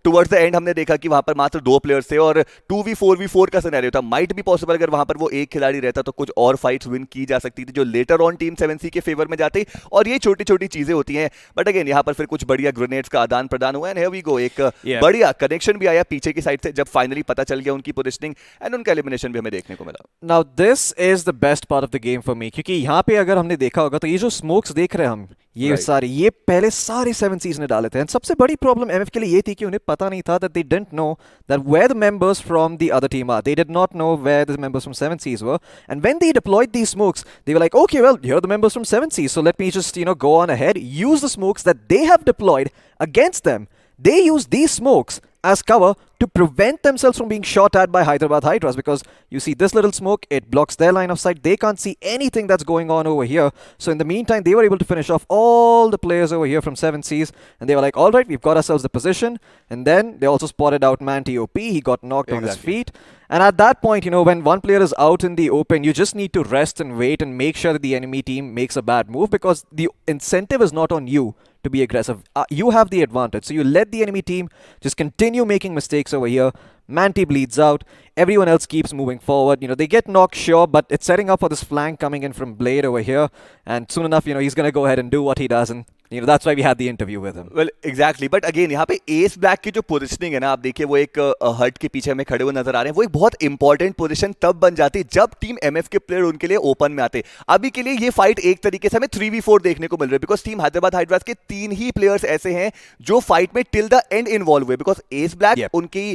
टुवर्ड्स द एंड हमने देखा कि वहां पर मात्र 2 प्लेयर्स थे और 2v4v4 का सिनेरियो था. माइट भी पॉसिबल अगर वहां पर वो एक खिलाड़ी रहता तो कुछ और फाइट्स विन की जा सकती थी जो लेटर ऑन टीम 7C के फेवर में जाती, और ये छोटी छोटी चीजें होती हैं. बट अगेन यहाँ पर फिर कुछ बढ़िया ग्रेनेड्स का आदान प्रदान हुआ, एंड हियर वी गो, एक बढ़िया कनेक्शन भी आया पीछे की साइड से जब फाइनली पता चल गया उनकी पोजीशनिंग, एंड उनका एलिमिनेशन भी हमें देखने को मिला. Now this is the best part of the game for me, क्योंकि यहाँ पे अगर हमने देखा होगा तो ये जो स्मोक्स देख रहे हैं हम, ये सारे ये पहले सारे 7Cs ने डाले थे. एंड सबसे बड़ी प्रॉब्लम एमएफ के लिए ये थी कि उन्हें पता नहीं था, that they didn't know that where the members from the other team are. They did not know where the members from 7Cs were. And when they deployed these smokes, they were like, okay, well, here are the members from 7C, so let me just, go on ahead, use the smokes that they have deployed against them. They use these smokes as cover to prevent themselves from being shot at by Hyderabad Hydras, because you see this little smoke, it blocks their line of sight. They can't see anything that's going on over here. So in the meantime, they were able to finish off all the players over here from 7Cs, and they were like, all right, we've got ourselves the position. And then they also spotted out Manti OP. He got knocked on his feet. And at that point, when one player is out in the open, you just need to rest and wait and make sure that the enemy team makes a bad move, because the incentive is not on you to be aggressive. You have the advantage. So you let the enemy team just continue making mistakes over here. Manti bleeds out. Everyone else keeps moving forward. They get knocked, sure, but it's setting up for this flank coming in from Blade over here. And soon enough, he's going to go ahead and do what he does. And that's why we had the interview with him. Well, exactly. But again, यहाँ पे S black की जो positioning है ना, आप देखिए वो एक हट के पीछे हमें खड़े हुए नजर आ रहे हैं. वो एक बहुत इंपॉर्टेंट पोजीशन तब बन जाती है जब टीम एमएफ के प्लेयर उनके लिए ओपन में आते. अभी के लिए ये फाइट एक तरीके से हमें 3v4 देखने को मिल रहा है, बिकॉज टीम हैदराबाद हाइड्रास के 3 ही प्लेयर्स ऐसे हैं जो फाइट में टिल द एंड इन्वॉल्व हुए. बिकॉज एस ब्लैक उनकी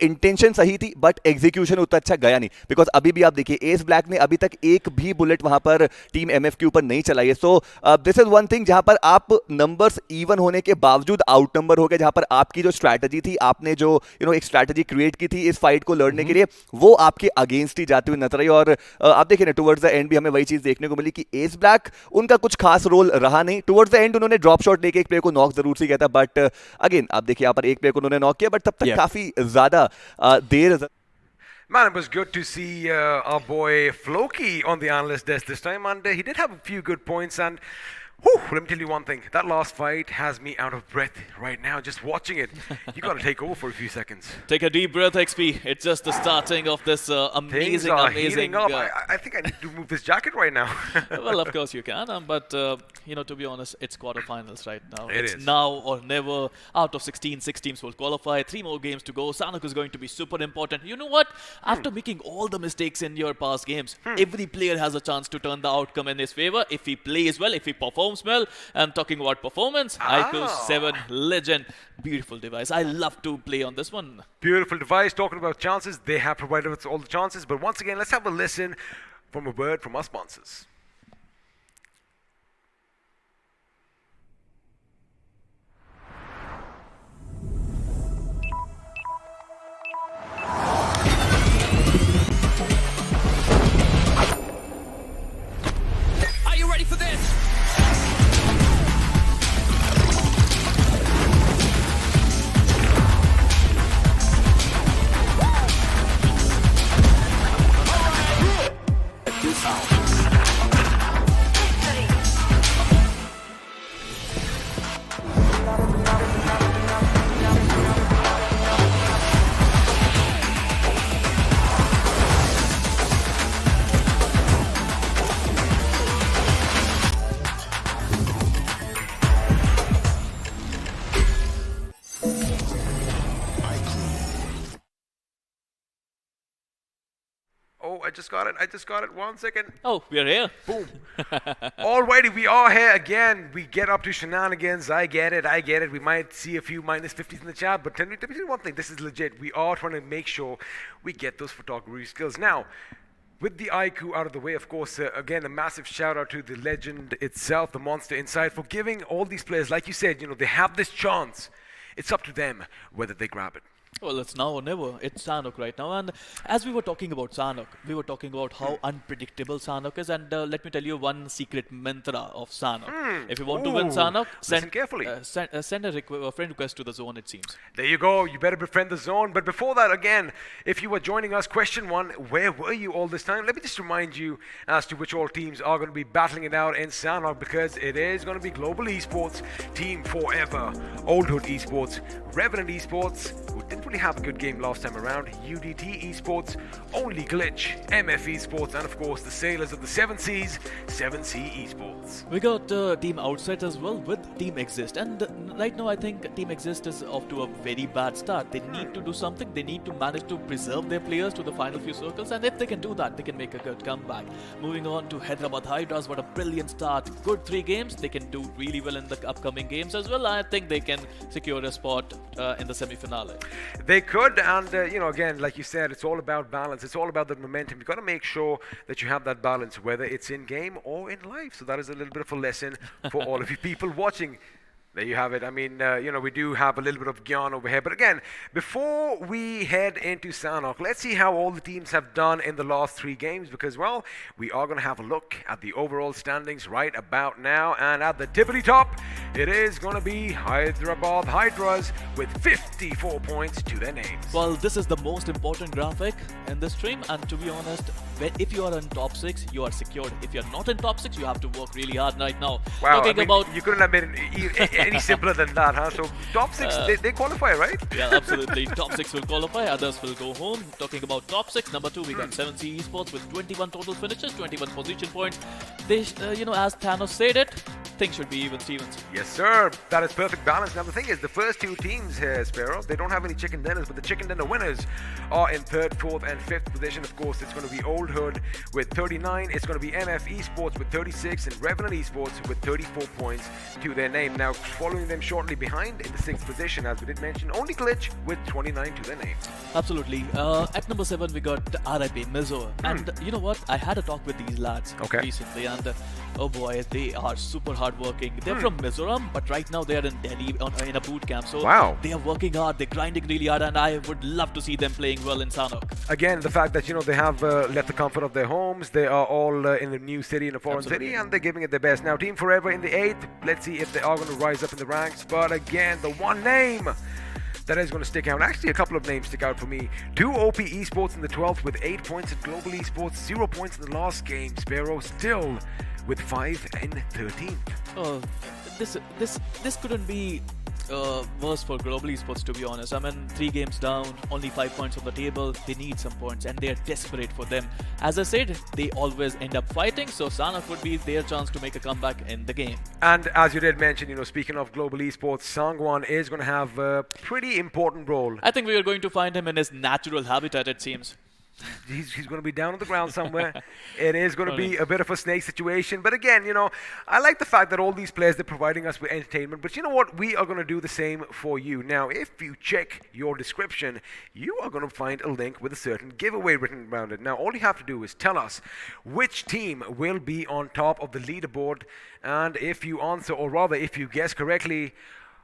इंटेंशन सही थी, बट एग्जीक्यूशन उतना अच्छा गया नहीं. बिकॉज अभी भी आप देखिए एस ब्लैक ने अभी तक एक भी बुलेट वहां पर टीम एमएफ के ऊपर नहीं चलाई है. So this is one thing जहां पर आप नंबर्स इवन होने के बावजूद आउट नंबर हो गए, जहां पर आपकी जो स्ट्रैटेजी थी, आपने जो एक स्ट्रैटेजी क्रिएट की थी इस फाइट को लड़ने के लिए, वो आपके अगेंस्ट ही जाती हुई नजर आई. और आप देखिए ना, टुवर्ड्स द एंड भी हमें वही चीज देखने को मिली कि एस ब्लैक उनका कुछ खास रोल रहा नहीं. टुवर्ड्स द एंड उन्होंने ड्रॉप शॉट लेके एक प्लेयर को नॉक जरूर से किया था, बट अगेन आप देखिए यहाँ पर एक प्लेयर को उन्होंने नॉक किया, बट तब तक काफी ज्यादा देर. Man, it was good to see our boy Floki on the analyst desk this time, and he did have a few good points. And let me tell you one thing. That last fight has me out of breath right now just watching it. You got to take over for a few seconds. Take a deep breath, XP. It's just the starting of this amazing, amazing. Up. I think I need to move this jacket right now. Well, of course you can, but to be honest, it's quarterfinals right now. It's now or never. Out of 16, 6 teams will qualify. 3 more games to go. Sanhok is going to be super important. You know what? After making all the mistakes in your past games, every player has a chance to turn the outcome in his favor if he plays well, if he performs well. And talking about performance, iQOO 7 Legend, beautiful device. I love to play on this one. Beautiful device. Talking about chances, they have provided us all the chances. But once again, let's have a listen from a word from our sponsors. Oh, I just got it. 1 second. Oh, we are here. Boom. Alrighty, we are here again. We get up to shenanigans. I get it. We might see a few -50s in the chat, but let me tell you one thing. This is legit. We are trying to make sure we get those photography skills. Now, with the iQOO out of the way, of course, again, a massive shout out to the legend itself, the monster inside, for giving all these players, like you said, they have this chance. It's up to them whether they grab it. Well, it's now or never. It's Sanhok right now. And as we were talking about Sanhok, we were talking about how unpredictable Sanhok is. And let me tell you one secret mantra of Sanhok. If you want to win Sanhok, send a friend request to the zone, it seems. There you go. You better befriend the zone. But before that, again, if you were joining us, question 1, where were you all this time? Let me just remind you as to which all teams are going to be battling it out in Sanhok, because it is going to be Global Esports, Team Forever, Old Hood Esports, Revenant Esports, who didn't really have a good game last time around, UDT Esports, Only Glitch, MF Esports, and of course the sailors of the 7 Seas, 7C Esports. We got Team Outside as well with Team Exist, and right now I think Team Exist is off to a very bad start. They need to do something. They need to manage to preserve their players to the final few circles, and if they can do that, they can make a good comeback. Moving on to Hyderabad Hydras, what a brilliant start. Good 3 games. They can do really well in the upcoming games as well. I think they can secure a spot in the semi-finale. They could, and again, like you said, it's all about balance. It's all about the momentum. You've got to make sure that you have that balance, whether it's in game or in life. So that is a little bit of a lesson for all of you people watching. There you have it. I mean, we do have a little bit of gyan over here. But again, before we head into Sanhok, let's see how all the teams have done in the last 3 games. Because, well, we are going to have a look at the overall standings right about now. And at the tippity top, it is going to be Hyderabad Hydras with 54 points to their names. Well, this is the most important graphic in this stream. And to be honest, if you are in top 6, you are secured. If you are not in top 6, you have to work really hard right now. Wow, you couldn't have been any simpler than that, huh? So top 6, they qualify, right? Yeah, absolutely. Top 6 will qualify, others will go home. Talking about top 6, number 2, we got 7C Esports with 21 total finishes, 21 position points. They, as Thanos said it, things should be even Stevens. Yes, sir. That is perfect balance. Now, the thing is, the first 2 teams here, Sparrow, they don't have any chicken dinners, but the chicken dinner winners are in 3rd, 4th, and 5th position. Of course, it's going to be Old Hood with 39. It's going to be MF Esports with 36, and Revenant Esports with 34 points to their name. Now, following them shortly behind in the 6th position, as we did mention, Only Glitch with 29 to their name. Absolutely. At number 7, we got RIP Mizo. And you know what? I had a talk with these lads recently, and oh boy, they are super hardworking. They're from Mizoram, but right now they are in Delhi in a boot camp. So they are working hard, they're grinding really hard, and I would love to see them playing well in Sanhok. Again, the fact that they have left the comfort of their homes, they are all in a new city, in a foreign city, and they're giving it their best. Now, Team Forever in the 8th. Let's see if they are going to rise up in the ranks. But again, the one name that is going to stick out. Actually, a couple of names stick out for me. 2 OP Esports in the 12th with 8 points, and Global Esports 0 points in the last game. Sparrow still with 5 in 13th. Oh, this couldn't be worse for Global Esports, to be honest. I mean, 3 games down, only 5 points on the table. They need some points, and they are desperate for them. As I said, they always end up fighting, so Sanhok would be their chance to make a comeback in the game. And as you did mention, speaking of Global Esports, Sangwan is going to have a pretty important role. I think we are going to find him in his natural habitat, it seems. He's going to be down on the ground somewhere. It is going to be a bit of a snake situation. But again, I like the fact that all these players, they're providing us with entertainment. But you know what? We are going to do the same for you. Now, if you check your description, you are going to find a link with a certain giveaway written around it. Now, all you have to do is tell us which team will be on top of the leaderboard. And if you answer, or rather, if you guess correctly,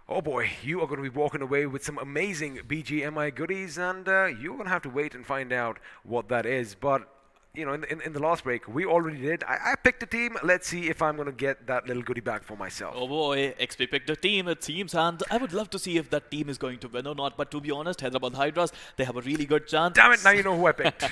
oh boy, you are going to be walking away with some amazing BGMI goodies, and you're going to have to wait and find out what that is. But in the last break, we already did. I picked a team. Let's see if I'm going to get that little goodie bag for myself. Oh boy, XP picked a team, it seems, and I would love to see if that team is going to win or not. But to be honest, Hyderabad Hydras, they have a really good chance. Damn it, now you know who I picked.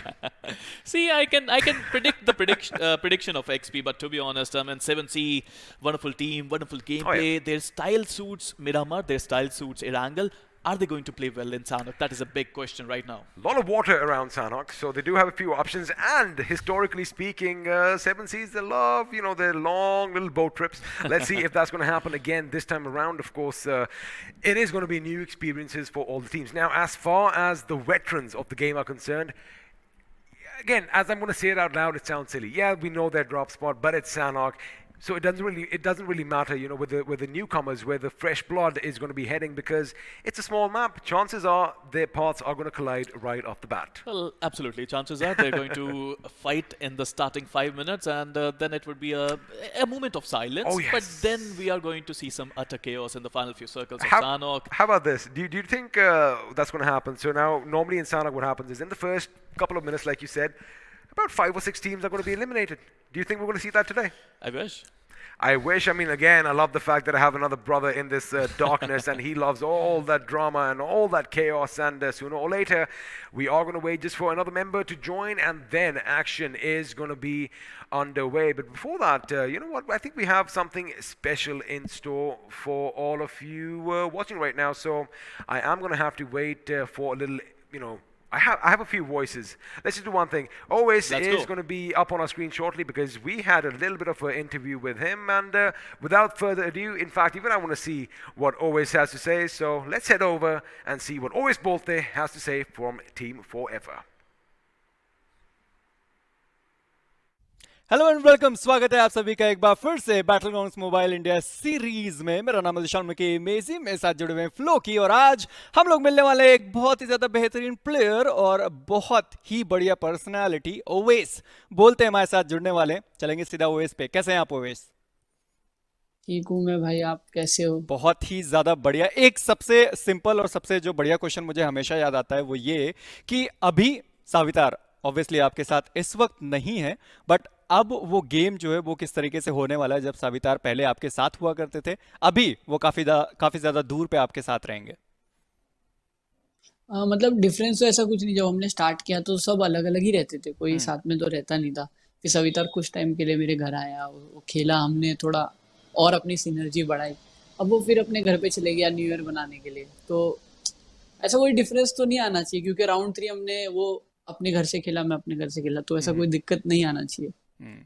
See, I can predict the prediction of XP, but to be honest, 7C, wonderful team, wonderful gameplay. Their style suits Miramar, their style suits Erangel. Are they going to play well in Sanhok? That is a big question right now. A lot of water around Sanhok, so they do have a few options. And historically speaking, 7Cs, they love, their long little boat trips. Let's see if that's going to happen again this time around. Of course, it is going to be new experiences for all the teams. Now, as far as the veterans of the game are concerned, again, as I'm going to say it out loud, it sounds silly. Yeah, we know their drop spot, but it's Sanhok. So it doesn't really matter, you know, with the newcomers, where the fresh blood is going to be heading, because it's a small map. Chances are their paths are going to collide right off the bat. Well, absolutely. Chances are they're going to fight in the starting 5 minutes, and then it would be a moment of silence. Oh, yes. But then we are going to see some utter chaos in the final few circles of Sanhok. How about this? Do you think that's going to happen? So now, normally in Sanhok, what happens is in the first couple of minutes, like you said, about 5 or 6 teams are going to be eliminated. Do you think we're going to see that today? I wish. I wish. I mean, again, I love the fact that I have another brother in this darkness, and he loves all that drama and all that chaos. And sooner or later, we are going to wait just for another member to join, and then action is going to be underway. But before that, you know what? I think we have something special in store for all of you watching right now. So I am going to have to wait for a little, you know, I have a few voices. Let's just do one thing. Always is going to be up on our screen shortly, because we had a little bit of an interview with him. And without further ado, in fact, even I want to see what Always has to say. So let's head over and see what Always Bolte has to say from Team Forever. Hello and welcome, स्वागत है आप सभी का एक बार फिर से battlegrounds mobile India series में। मेरा नाम है दिशान मुकी मेजी, मेरे साथ जुड़े हुए हैं फ्लो की, और आज हम लोग मिलने वाले हैं एक बहुत ही ज्यादा बेहतरीन प्लेयर और बहुत ही बढ़िया पर्सनालिटी ओवेस बोलते हैं हमारे साथ जुड़ने वाले। चलेंगे सीधा ओवेस पे। कैसे हैं आप ओवेस? ठीक हूँ मैं भाई, आप कैसे हो? बहुत ही ज्यादा बढ़िया। एक सबसे सिंपल और सबसे जो बढ़िया क्वेश्चन मुझे हमेशा याद आता है वो ये कि अभी सावितार ऑब्वियसली आपके साथ इस वक्त नहीं है, बट अब वो गेम जो है वो किस तरीके से होने वाला है? जब सावितार पहले आपके साथ हुआ करते थे, अभी वो काफी ज्यादा दूर पे आपके साथ रहेंगे। मतलब डिफरेंस तो ऐसा कुछ नहीं। जब हमने स्टार्ट किया तो सब अलग अलग ही रहते थे, कोई साथ में तो रहता नहीं था। फिर सवितार कुछ टाइम के लिए मेरे घर आया, वो खेला, हमने थोड़ा और अपनी सिनर्जी बढ़ाई। अब वो फिर अपने घर पे चले गया न्यू ईयर बनाने के लिए। तो ऐसा कोई डिफरेंस तो नहीं आना चाहिए, क्योंकि राउंड 3 हमने वो अपने घर से खेला, मैं अपने घर से खेला, तो ऐसा कोई दिक्कत नहीं आना चाहिए।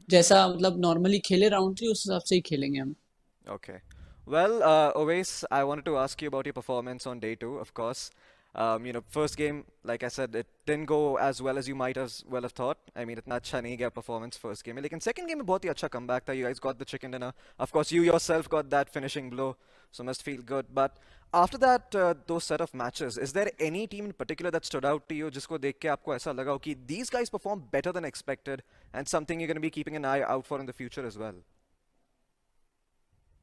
जैसा मतलब नॉर्मली खेले राउंड 3, उस हिसाब से ही खेलेंगे हम। Okay. Well, Oweis, I wanted to ask you about your performance on day 2, of course. You know, first game, like I said, it didn't go as well as you might as well have thought. I mean, इतना अच्छा नहीं गया performance first game में, लेकिन second game में बहुत ही अच्छा comeback था. You guys got the chicken dinner. Of course, you yourself got that finishing blow, so must feel good. But after that, those set of matches, is there any team in particular that stood out to you, जिसको देख के आपको ऐसा लगा हो कि these guys performed better than expected and something you're going to be keeping an eye out for in the future as well?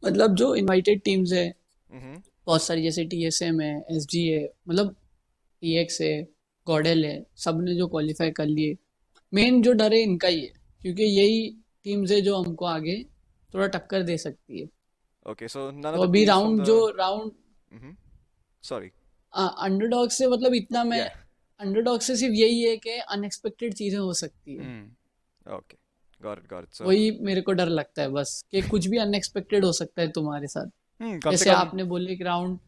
मतलब जो इनवाइटेड टीम्स है बहुत सारी, जैसे TSM है, SG है, मतलब EX है, गॉडेल है, सब ने जो क्वालिफाई कर लिए। मेन जो डर है इनका ही है, क्योंकि यही टीम्स है जो हमको आगे थोड़ा टक्कर दे सकती है। Okay, so none तो of the अभी teams from the... round Sorry. Underdog से मतलब इतना मैं अंडरडॉग से सिर्फ यही है कि अनएक्सपेक्टेड चीजें हो सकती है। Okay, got it. So वही मेरे को डर लगता है बस, कि कुछ भी अनएक्सपेक्टेड हो सकता है तुम्हारे साथ। जैसे आपने बोले कि राउंड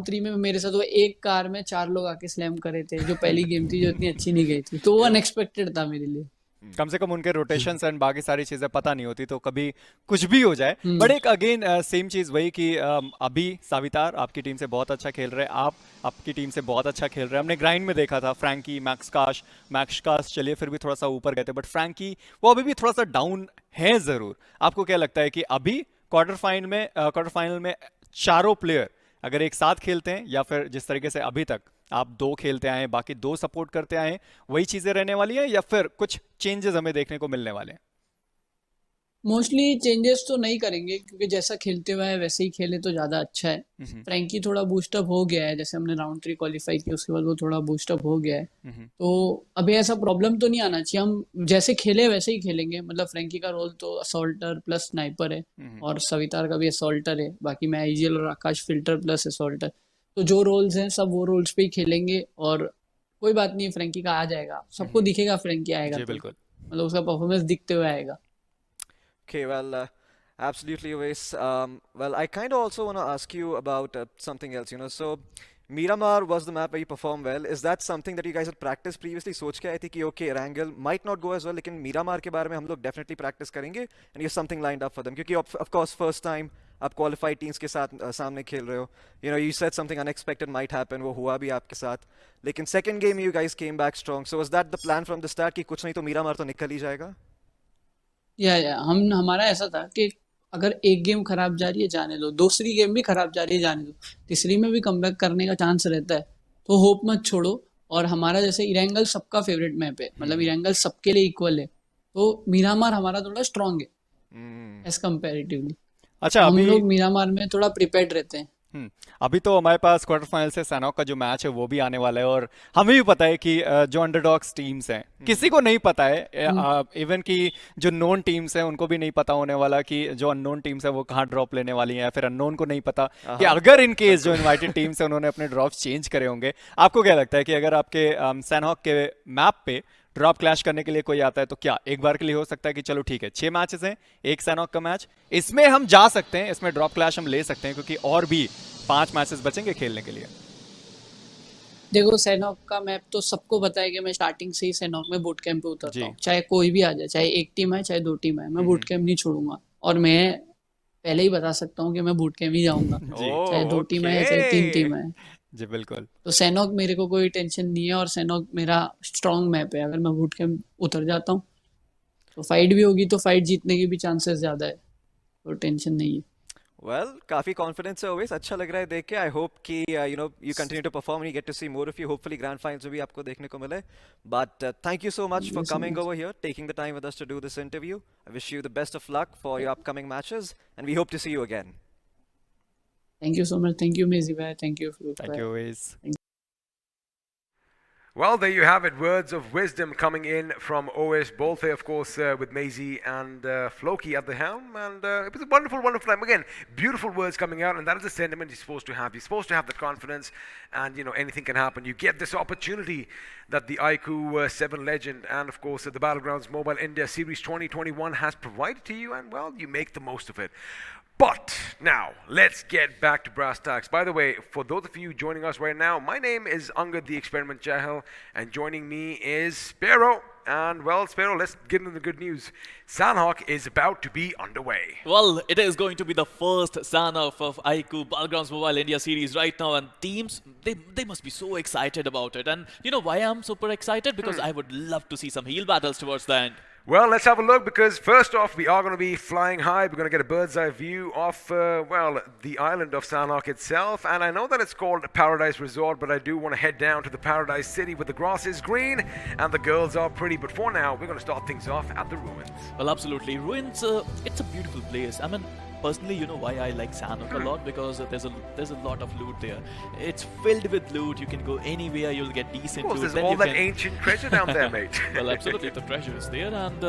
3 में मेरे साथ वो एक कार में 4 लोग आके स्लैम करे थे, जो पहली गेम थी जो इतनी अच्छी नहीं गई थी, तो वो अनएक्सपेक्टेड था मेरे लिए। कम से कम उनके रोटेशंस एंड बाकी सारी चीजें पता नहीं होती, तो कभी कुछ भी हो जाए। बट एक अगेन सेम चीज वही कि अभी सावितार आपकी टीम से बहुत अच्छा खेल रहे हैं, आप आपकी टीम से बहुत अच्छा खेल रहे हैं। हमने ग्राइंड में देखा था फ्रैंकी, मैक्सकाश चलिए फिर भी थोड़ा सा ऊपर गए थे, बट फ्रैंकी वो अभी भी थोड़ा सा डाउन है जरूर। आपको क्या लगता है कि अभी क्वार्टर फाइनल में चारों प्लेयर अगर एक साथ खेलते हैं, या फिर जिस तरीके से अभी तक आप 2 खेलते आए, बाकी 2 सपोर्ट करते आए, वही चीजें रहने वाली हैं, या फिर कुछ चेंजेस हमें देखने को मिलने वाले हैं? मोस्टली चेंजेस तो नहीं करेंगे, क्योंकि जैसा खेलते हुए है वैसे ही खेले तो ज्यादा अच्छा है। फ्रैंकी थोड़ा बूस्टअप हो गया है, जैसे हमने राउंड 3 क्वालिफाई किया उसके बाद वो थोड़ा बूस्टअप हो गया है। तो अभी ऐसा प्रॉब्लम तो नहीं आना चाहिए, हम जैसे खेले वैसे ही खेलेंगे। मतलब फ्रैंकी का रोल तो असॉल्टर प्लस स्नाइपर है, और सवितार का भी असॉल्टर है, बाकी मैं आईजीएल और आकाश फिल्टर प्लस असॉल्टर। तो जो रोल्स हैं सब वो रोल्स पे ही खेलेंगे, और कोई बात नहीं, फ्रैंकी का आ जाएगा, सबको दिखेगा फ्रैंकी आएगा, बिल्कुल, मतलब उसका परफॉर्मेंस दिखते हुए आएगा। Okay, well, absolutely, Oweis. Well, I kind of also want to ask you about something else, you know. So, Miramar was the map where you performed well. Is that something that you guys had practiced previously? सोच के आए थे कि okay, Erangel might not go as well, लेकिन Miramar के बारे में हम लोग definitely practice करेंगे, and you have something lined up for them. क्योंकि of course first time आप क्वालिफाइड टीम्स के साथ सामने खेल रहे हो. You know, you said something unexpected might happen, वो हुआ भी आपके साथ. लेकिन second game you guys came back strong. So was that the plan from the start कि कुछ नहीं तो मीरामार तो निकल ही जाएगा? या हमारा ऐसा था कि अगर एक गेम खराब जा रही है जाने दो, दूसरी गेम भी खराब जा रही है जाने दो, तीसरी में भी कमबैक करने का चांस रहता है, तो होप मत छोड़ो. और हमारा जैसे इरेंगल सबका फेवरेट मैप है, मतलब इरेंगल सबके लिए इक्वल है, तो मीरामार हमारा थोड़ा स्ट्रांग है एज कंपैरेटिवली. अच्छा, हम अभी लोग मीरामार में थोड़ा प्रिपेयर्ड रहते हैं. अभी तो हमारे पास क्वार्टर फाइनल से सैनॉक का जो मैच है वो भी आने वाला है, और हमें भी पता है कि जो अंडरडॉग्स टीम्स हैं, किसी को नहीं पता है, इवन कि जो नोन टीम्स हैं उनको भी नहीं पता होने वाला कि जो अननोन टीम्स है वो कहाँ ड्रॉप लेने वाली हैं, या फिर अननोन को नहीं पता कि अगर इन केस जो इनवाइटेड टीम्स है उन्होंने अपने ड्रॉप्स चेंज करे होंगे. आपको क्या लगता है कि अगर आपके सैनॉक के मैप पे ड्रॉप क्लैश करने के लिए कोई आता है तो क्या एक बार के लिए हो सकता है कि चलो ठीक है 6 मैचेस हैं, एक सैनॉक का मैच, इसमें हम जा सकते हैं, इसमें ड्रॉप क्लैश हम ले सकते हैं क्योंकि और भी 5 मैचेस बचेंगे खेलने के लिए? देखो, सैनॉक का मैप तो सबको पता है कि मैं स्टार्टिंग से ही सैनॉक में बूट कैंप पे उतरता हूँ, चाहे कोई भी आ जाए, चाहे एक टीम है चाहे 2 टीम है, मैं बूट कैंप नहीं छोड़ूंगा. और मैं पहले ही बता सकता हूँ कि मैं बूट कैंप ही जाऊंगा, चाहे 2 टीम है चाहे 3 टीम है. जी बिल्कुल. तो सैनॉक मेरे को कोई टेंशन नहीं है, और सैनॉक मेरा स्ट्रॉन्ग मैप है. अगर मैं बूट कैंप उतर जाता हूँ तो फाइट भी होगी, तो फाइट जीतने के भी चांसेस ज्यादा है, तो टेंशन नहीं है. Well, काफी कॉन्फिडेंस है always, अच्छा लग रहा है देख के. I hope कि you continue to perform and you get to see more of you. Hopefully grand finals में भी आपको देखने को मिले. But thank you so much for coming over here, taking the time with us to do this interview. I wish you the best of luck for your upcoming matches, and we hope to see you again. Thank you so much. Thank you, Mezi bhai. Thank you. Thank you, Waze. Well, there you have it. Words of wisdom coming in from OS Bolte, of course, with Maisie and Floki at the helm. And it was a wonderful, wonderful time. Again, beautiful words coming out, and that is the sentiment you're supposed to have. You're supposed to have that confidence, and, anything can happen. You get this opportunity that the iQOO 7 legend and, of course, the Battlegrounds Mobile India Series 2021 has provided to you, and, well, you make the most of it. But now, let's get back to brass tacks. By the way, for those of you joining us right now, my name is Angad the Experiment Chahal, and joining me is Sparrow. And, well, Sparrow, let's get into the good news. Sanhok is about to be underway. Well, it is going to be the first Sanhok of iQOO Battlegrounds Mobile India Series right now, and teams, they must be so excited about it. And you know why I'm super excited? Because I would love to see some heal battles towards the end. Well, let's have a look, because first off, we are going to be flying high. We're going to get a bird's eye view of, the island of Sanhok itself. And I know that it's called Paradise Resort, but I do want to head down to the Paradise City where the grass is green and the girls are pretty. But for now, we're going to start things off at the ruins. Well, absolutely. Ruins, it's a beautiful place. I mean, personally, you know why I like Sanhok a lot? Because there's a lot of loot there. It's filled with loot. You can go anywhere. You'll get decent loot. There's all that ancient treasure down there, mate. Well, absolutely. The treasure is there, and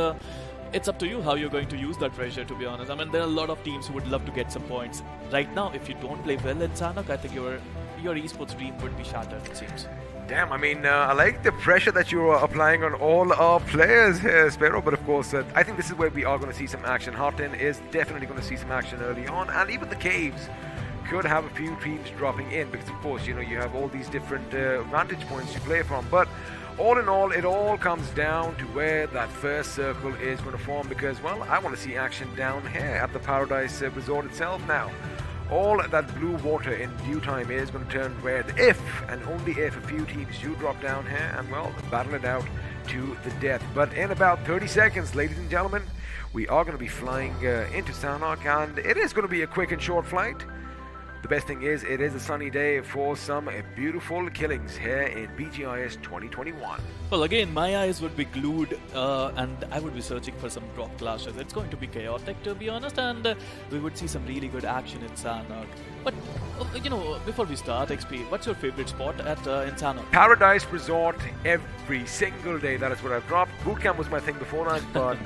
it's up to you how you're going to use that treasure, to be honest. I mean, there are a lot of teams who would love to get some points. Right now, if you don't play well in Sanhok, I think your esports dream would be shattered, it seems. Damn, I mean, I like the pressure that you are applying on all our players here, Sparrow. But of course, I think this is where we are going to see some action. Hearten is definitely going to see some action early on. And even the caves could have a few teams dropping in. Because, of course, you have all these different vantage points you play from. But all in all, it all comes down to where that first circle is going to form. Because, well, I want to see action down here at the Paradise Resort itself now. All that blue water in due time is going to turn red if and only if a few teams do drop down here and, well, battle it out to the death. But in about 30 seconds, ladies and gentlemen, we are going to be flying into Sanhok, and it is going to be a quick and short flight. The best thing is, it is a sunny day for some beautiful killings here in BGIS 2021. Well, again, my eyes would be glued and I would be searching for some drop clashes. It's going to be chaotic, to be honest, and we would see some really good action in Sanhok. But, before we start, XP, what's your favorite spot in Sanhok? Paradise Resort every single day. That is what I've dropped. Bootcamp was my thing before that, but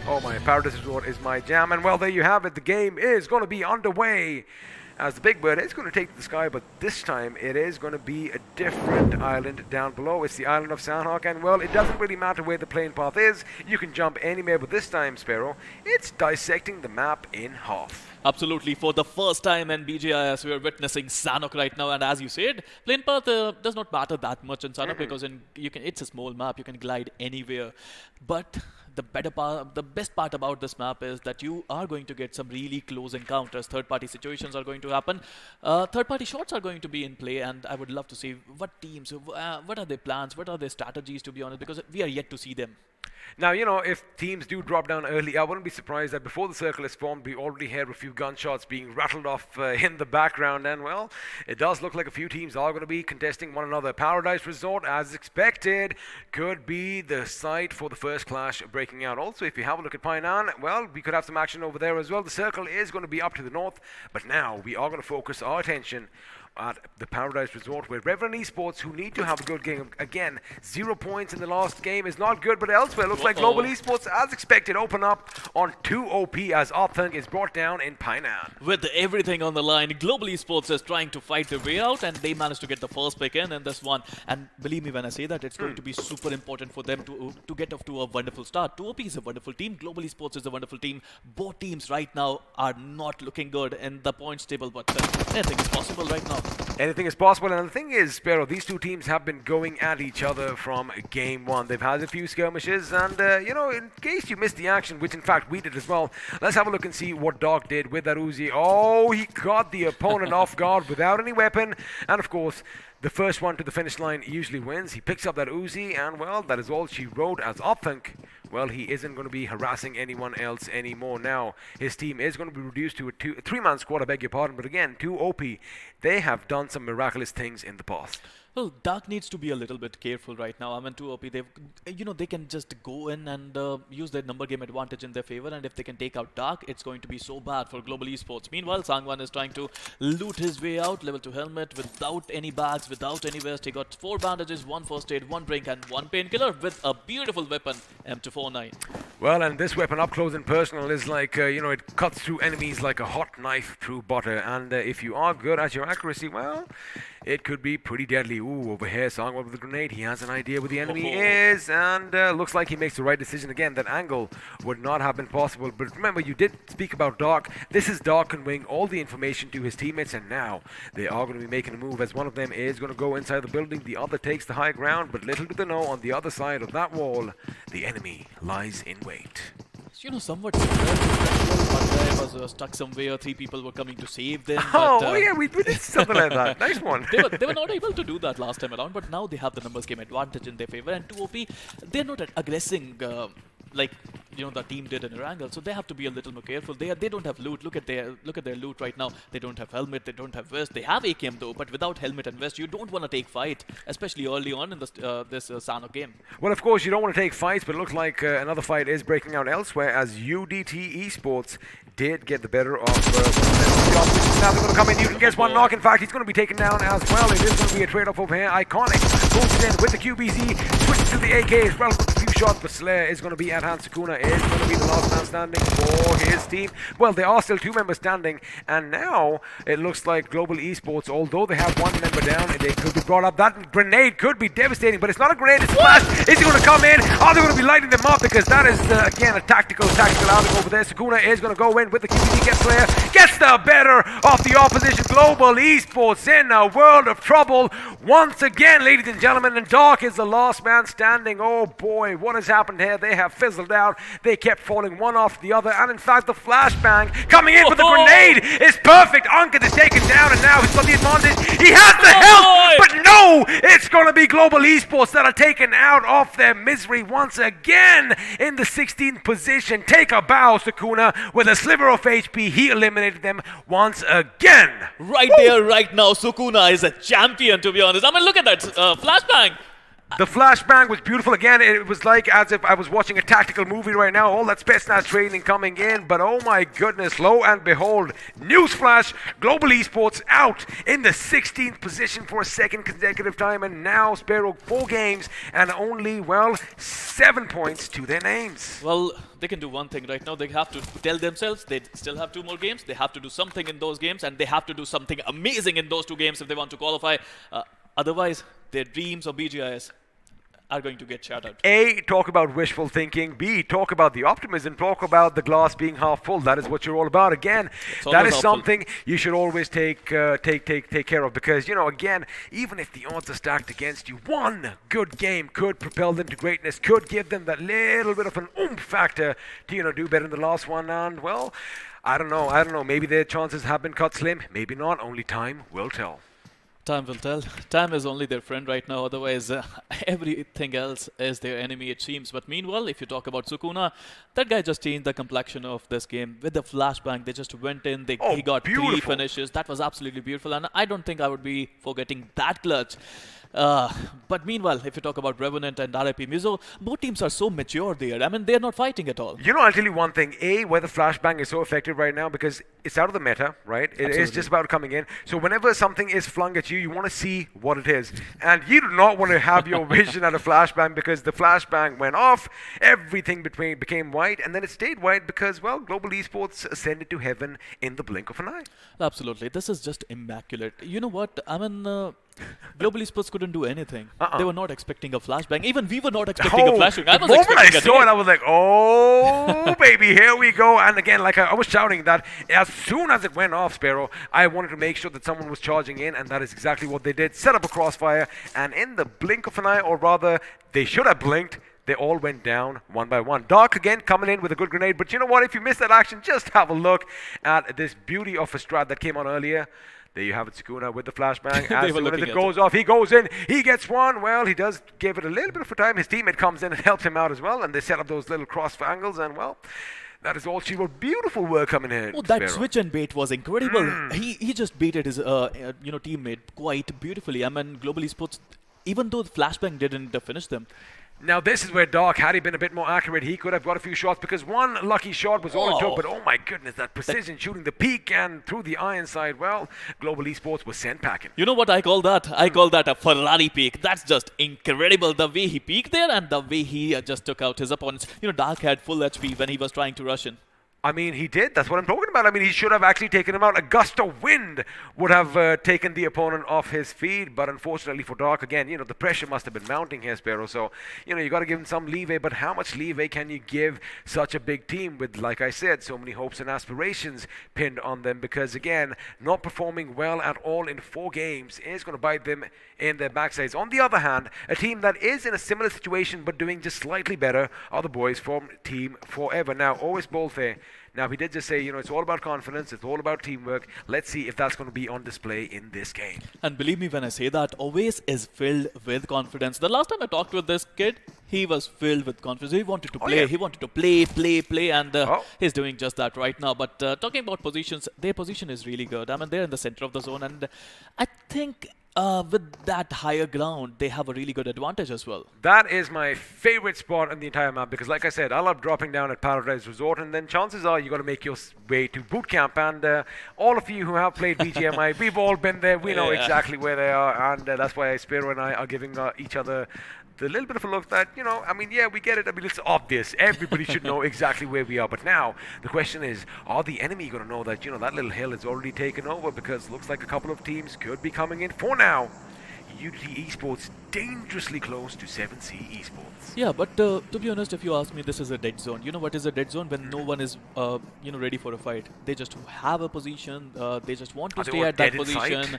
oh my, Paradise Resort is my jam. And, well, there you have it. The game is going to be underway, as the Big Bird is going to take to the sky, but this time it is going to be a different island down below. It's the island of Sanhok, and, well, it doesn't really matter where the plane path is. You can jump anywhere, but this time, Sparrow, it's dissecting the map in half. Absolutely. For the first time in BGIS, we are witnessing Sanhok right now. And as you said, plane path does not matter that much in Sanhok because it's a small map. You can glide anywhere. But the best part about this map is that you are going to get some really close encounters. Third-party situations are going to happen. Third-party shots are going to be in play. And I would love to see what teams, what are their plans, what are their strategies, to be honest, because we are yet to see them. Now, you know, if teams do drop down early, I wouldn't be surprised that before the circle is formed, we already hear a few gunshots being rattled off in the background. And, well, it does look like a few teams are going to be contesting one another. Paradise Resort, as expected, could be the site for the first clash breaking out. Also, if you have a look at Painan, well, we could have some action over there as well. The circle is going to be up to the north, but now we are going to focus our attention at the Paradise Resort, where Reverend Esports, who need to have a good game, again, 0 points in the last game is not good, but elsewhere looks like Global Esports, as expected, open up on 2 OP as Arthung is brought down in Painan. With everything on the line, Global Esports is trying to fight their way out, and they managed to get the first pick in this one. And believe me when I say that, it's going to be super important for them to get off to a wonderful start. 2OP is a wonderful team, Global Esports is a wonderful team. Both teams right now are not looking good in the points table, but anything is possible right now. Anything is possible, and the thing is, Sparrow, these two teams have been going at each other from game one. They've had a few skirmishes, and, you know, in case you missed the action, which in fact we did as well, let's have a look and see what Doc did with that Uzi. Oh, he caught the opponent off guard without any weapon, and of course, the first one to the finish line usually wins. He picks up that Uzi, and, well, that is all she wrote as Opthunk. Well, he isn't going to be harassing anyone else anymore now. His team is going to be reduced to a 3-man squad, I beg your pardon, but again, 2 OP. They have done some miraculous things in the past. Well, Dark needs to be a little bit careful right now. I mean, 2 OP, they can just go in and use their number game advantage in their favor, and if they can take out Dark, it's going to be so bad for Global Esports. Meanwhile, Sangwan is trying to loot his way out, level 2 helmet, without any bags, without any vest. He got 4 bandages, 1 first aid, 1 drink, and 1 painkiller with a beautiful weapon, M249. Well, and this weapon up close and personal is like, you know, it cuts through enemies like a hot knife through butter. And if you are good at your accuracy, well, it could be pretty deadly. Ooh, over here, Sangwan with the grenade. He has an idea where the enemy is, and looks like he makes the right decision again. That angle would not have been possible. But remember, you did speak about Dark. This is Dark conveying all the information to his teammates, and now they are going to be making a move as one of them is going to go inside the building. The other takes the high ground, but little do they know, on the other side of that wall, the enemy lies in wait. You know, somewhat similar. One guy was stuck somewhere. 3 people were coming to save them. Oh, yeah, we did something like that. Nice one. They were not able to do that last time around, but now they have the numbers game advantage in their favor. And 2 OP, they're not aggressing like, you know, the team did in Erangel, so they have to be a little more careful. They don't have loot. Look at their loot right now. They don't have helmet. They don't have vest. They have AKM though, but without helmet and vest, you don't want to take fight, especially early on in this Sanhok game. Well, of course, you don't want to take fights, but it looks like another fight is breaking out elsewhere as UDT Esports did get the better of now they're going to come in. Newton gets 1 knock. In fact, he's going to be taken down as well. It is going to be a trade-off over here. Iconic pulls it in with the QBZ, switches to the AK as well with a few shots, but Slayer is going to be at hand. Sukuna is going to be the last man standing for his team. Well, there are still 2 members standing, and now it looks like Global Esports, although they have 1 member down, they could be brought up. That grenade could be devastating, but it's not a grenade, it's flash. Is he going to come in? Are they going to be lighting them up? Because that is, again, a tactical outing over there. Sukuna is going to go in with the QBZ, gets Slayer, gets the better of the opposition. Global Esports in a world of trouble once again, ladies and gentlemen, and Dark is the last man standing. Oh boy, what has happened here? They have fizzled out. They kept falling one off the other, and in fact the flashbang coming in with the grenade is perfect. Ankit is taken down, and now he's got the advantage. He has the health, but no, it's going to be Global Esports that are taken out of their misery once again in the 16th position. Take a bow, Sukuna, with a sliver of HP. He eliminated them once again. Right there, right now, Sukuna is a champion, to be honest. I mean, look at that flashbang. The flashbang was beautiful again. It was like as if I was watching a tactical movie right now. All that Spetsnaz training coming in. But oh my goodness, lo and behold, newsflash, Global Esports out in the 16th position for a 2nd consecutive time. And now Sparrow 4 games and only, well, 7 points to their names. Well, they can do one thing right now. They have to tell themselves they still have 2 more games. They have to do something in those games, and they have to do something amazing in those 2 games if they want to qualify. Otherwise, their dreams of BGIS are going to get shattered. A, talk about wishful thinking. B, talk about the optimism. Talk about the glass being half full. That is what you're all about. Again, that is something you should always take care of, because, you know, again, even if the odds are stacked against you, one good game could propel them to greatness, could give them that little bit of an oomph factor to, you know, do better in the last one. And, well, I don't know. Maybe their chances have been cut slim. Maybe not. Only time will tell. Time will tell. Time is only their friend right now. Otherwise, everything else is their enemy, it seems. But meanwhile, if you talk about Sukuna, that guy just changed the complexion of this game. With the flashbang, they just went in. He got beautiful. 3 finishes. That was absolutely beautiful. And I don't think I would be forgetting that clutch. But meanwhile, if you talk about Revenant and RIP Mizo, both teams are so mature there. I mean, they're not fighting at all. You know, I'll tell you one thing. A, where the flashbang is so effective right now, because it's out of the meta, right? It is just about coming in. So whenever something is flung at you, you want to see what it is. And you do not want to have your vision at a flashbang, because the flashbang went off, everything became white, and then it stayed white because, well, Global Esports ascended to heaven in the blink of an eye. Absolutely. This is just immaculate. You know what? I mean, Global Esports couldn't do anything. They were not expecting a flashbang. Even we were not expecting a flashbang. The moment I saw it, I was like, oh, baby, here we go. And again, like I was shouting that as soon as it went off, Sparrow, I wanted to make sure that someone was charging in, and that is exactly what they did. Set up a crossfire, and in the blink of an eye, or rather, they should have blinked, they all went down one by one. Dark again coming in with a good grenade, but you know what? If you missed that action, just have a look at this beauty of a strat that came on earlier. There you have it, Sukuna with the flashbang. As soon as it goes off, he goes in, he gets one. Well, he does give it a little bit of a time. His teammate comes in and helps him out as well, and they set up those little cross angles, and well, that is all she wrote. Beautiful work coming in. Oh, that switch and bait was incredible. He just baited his teammate quite beautifully. I mean, Global Esports, even though the flashbang didn't finish them. Now this is where Dark, had he been a bit more accurate, he could have got a few shots, because one lucky shot was all it took. But oh my goodness, that precision shooting the peak and through the iron side. Well, Global Esports was sent packing. You know what I call that? I call that a Ferrari peak. That's just incredible. The way he peaked there and the way he just took out his opponents. You know, Dark had full HP when he was trying to rush in. I mean, he did. That's what I'm talking about. I mean, he should have actually taken him out. A gust of wind would have taken the opponent off his feet. But unfortunately for Dark, again, you know, the pressure must have been mounting here, Sparrow. So, you know, you got to give him some leeway. But how much leeway can you give such a big team with, like I said, so many hopes and aspirations pinned on them? Because, again, not performing well at all in 4 games is going to bite them in their backsides. On the other hand, a team that is in a similar situation but doing just slightly better are the boys from Team Forever. Now, always bold there. Now, he did just say, you know, it's all about confidence, it's all about teamwork. Let's see if that's going to be on display in this game. And believe me when I say that, Always is filled with confidence. The last time I talked with this kid, he was filled with confidence. He wanted to play. He wanted to play, and he's doing just that right now. But talking about positions, their position is really good. I mean, they're in the center of the zone, and I think with that higher ground, they have a really good advantage as well. That is my favorite spot on the entire map, because like I said, I love dropping down at Paradise Resort, and then chances are you're going to make your way to boot camp. And all of you who have played BGMI, we've all been there. We know exactly where they are, and that's why Spiro and I are giving each other the little bit of a look that, you know, I mean, yeah, we get it. I mean, it's obvious. Everybody should know exactly where we are. But now, the question is, are the enemy going to know that, you know, that little hill is already taken over? Because it looks like a couple of teams could be coming in. For now, Unity Esports dangerously close to 7C Esports. Yeah, but to be honest, if you ask me, this is a dead zone. You know what is a dead zone? When no one is, ready for a fight. They just have a position. They just want to stay at that position.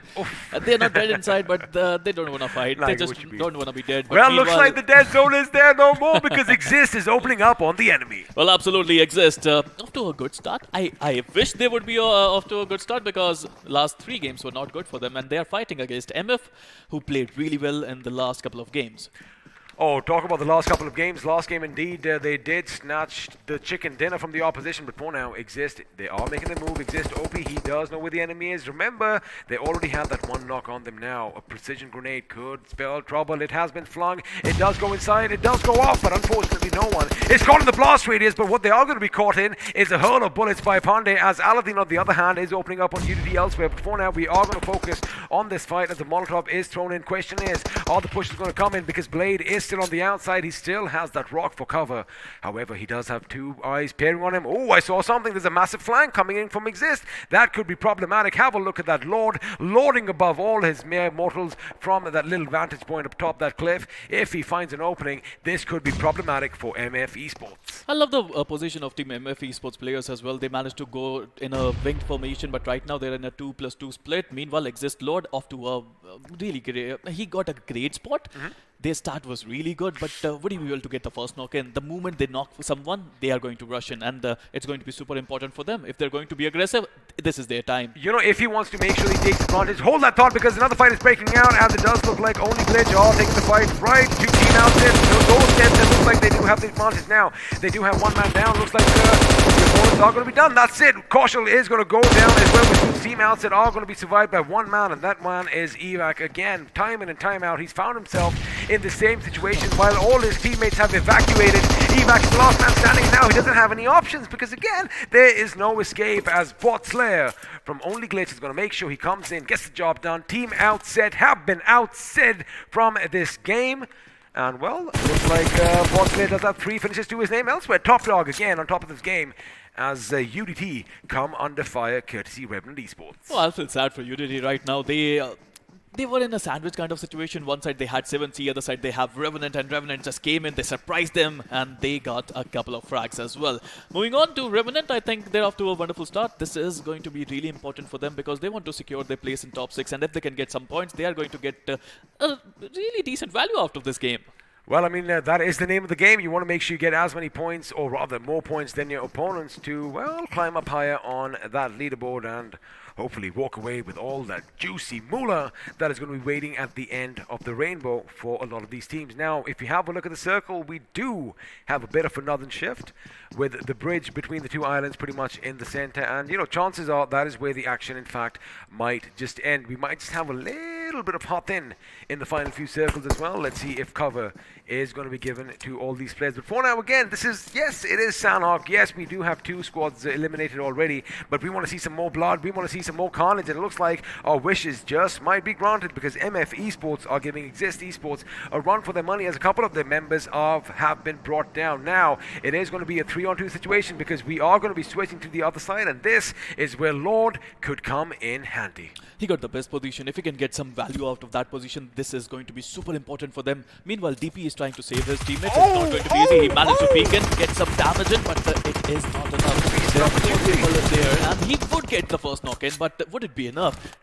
They're not dead inside, but they don't want to fight. They just don't want to be dead. But well, looks like the dead zone is there no more, because Exist is opening up on the enemy. Well, absolutely, Exist. Off to a good start. I wish they would be off to a good start, because last 3 games were not good for them, and they are fighting against MF, who played really well in the last couple of games. Oh, talk about the last couple of games. Last game, indeed, they did snatch the chicken dinner from the opposition. But for now, Exist, they are making a move. Exist, OP, he does know where the enemy is. Remember, they already have that one knock on them now. A precision grenade could spell trouble. It has been flung. It does go inside. It does go off, but unfortunately, no one is caught in the blast radius. But what they are going to be caught in is a hurl of bullets by Pandey, as Aladdin, on the other hand, is opening up on Unity elsewhere. But for now, we are going to focus on this fight as the Molotov is thrown in. Question is, are the pushes going to come in? Because Blade is still on the outside. He still has that rock for cover. However, he does have two eyes peering on him. Oh, I saw something. There's a massive flank coming in from Exist. That could be problematic. Have a look at that Lord, lording above all his mere mortals from that little vantage point up top that cliff. If he finds an opening, this could be problematic for MF Esports. I love the position of Team MF Esports players as well. They managed to go in a winged formation, but right now they're in a 2+2 split. Meanwhile, Exist Lord off to a really great... He got a great spot. Their start was really good, but would he be able to get the first knock in? The moment they knock someone, they are going to rush in, and it's going to be super important for them. If they're going to be aggressive, this is their time. You know, if he wants to make sure he takes advantage, hold that thought, because another fight is breaking out, and it does look like only Glitch are taking the fight right to team out there. Those steps, it looks like they do have the advantage now. They do have one man down. Looks like the opponents are going to be done. That's it. Kaushal is going to go down as well, with two team outs that are going to be survived by one man, and that man is Evac. Again, time in and time out, he's found himself in the same situation while all his teammates have evacuated. Evac's the last man standing now. He doesn't have any options because, again, there is no escape, as Bot Slayer from Only Glitch is going to make sure he comes in, gets the job done. Team outset have been outset from this game. And, well, looks like Bot Slayer does have 3 finishes to his name elsewhere. Top dog again on top of this game, as UDT come under fire courtesy Revenant Esports. Well, I feel sad for UDT right now. They were in a sandwich kind of situation. One side they had 7C, other side they have Revenant, and Revenant just came in, they surprised them, and they got a couple of frags as well. Moving on to Revenant, I think they're off to a wonderful start. This is going to be really important for them because they want to secure their place in top 6, and if they can get some points, they are going to get a really decent value out of this game. Well, I mean, that is the name of the game. You want to make sure you get as many points, or rather more points than your opponents, to, well, climb up higher on that leaderboard and hopefully walk away with all that juicy moolah that is going to be waiting at the end of the rainbow for a lot of these teams. Now, if you have a look at the circle, we do have a bit of a northern shift with the bridge between the two islands pretty much in the center, and, you know, chances are that is where the action, in fact, might just end. We might just have a little bit of hot in the final few circles as well. Let's see if cover is going to be given to all these players. But for now, again, this is, yes, it is Sanhok. Yes, we do have 2 squads eliminated already, but we want to see some more blood. We want to see some more carnage, and it looks like our wishes just might be granted, because MF Esports are giving Exist Esports a run for their money, as a couple of their members have been brought down. Now, it is going to be a 3-on-2 situation, because we are going to be switching to the other side, and this is where Lord could come in handy. He got the best position. If he can get some value out of that position, this is going to be super important for them. Meanwhile, DP is trying to save his teammates. It's not going to be easy. He managed to peek in, get some damage in, but it is not enough. There are 4 people there, and he would get the first knock in, but would it be enough?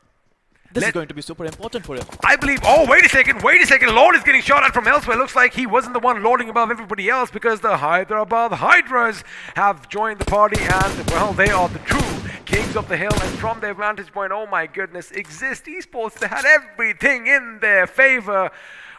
This is going to be super important for him. I believe... Oh, wait a second. Lord is getting shot at from elsewhere. Looks like he wasn't the one lording above everybody else, because the Hyderabad Hydras have joined the party, and, well, they are the true kings of the hill. And from their vantage point, oh my goodness, Exist Esports, they had everything in their favor.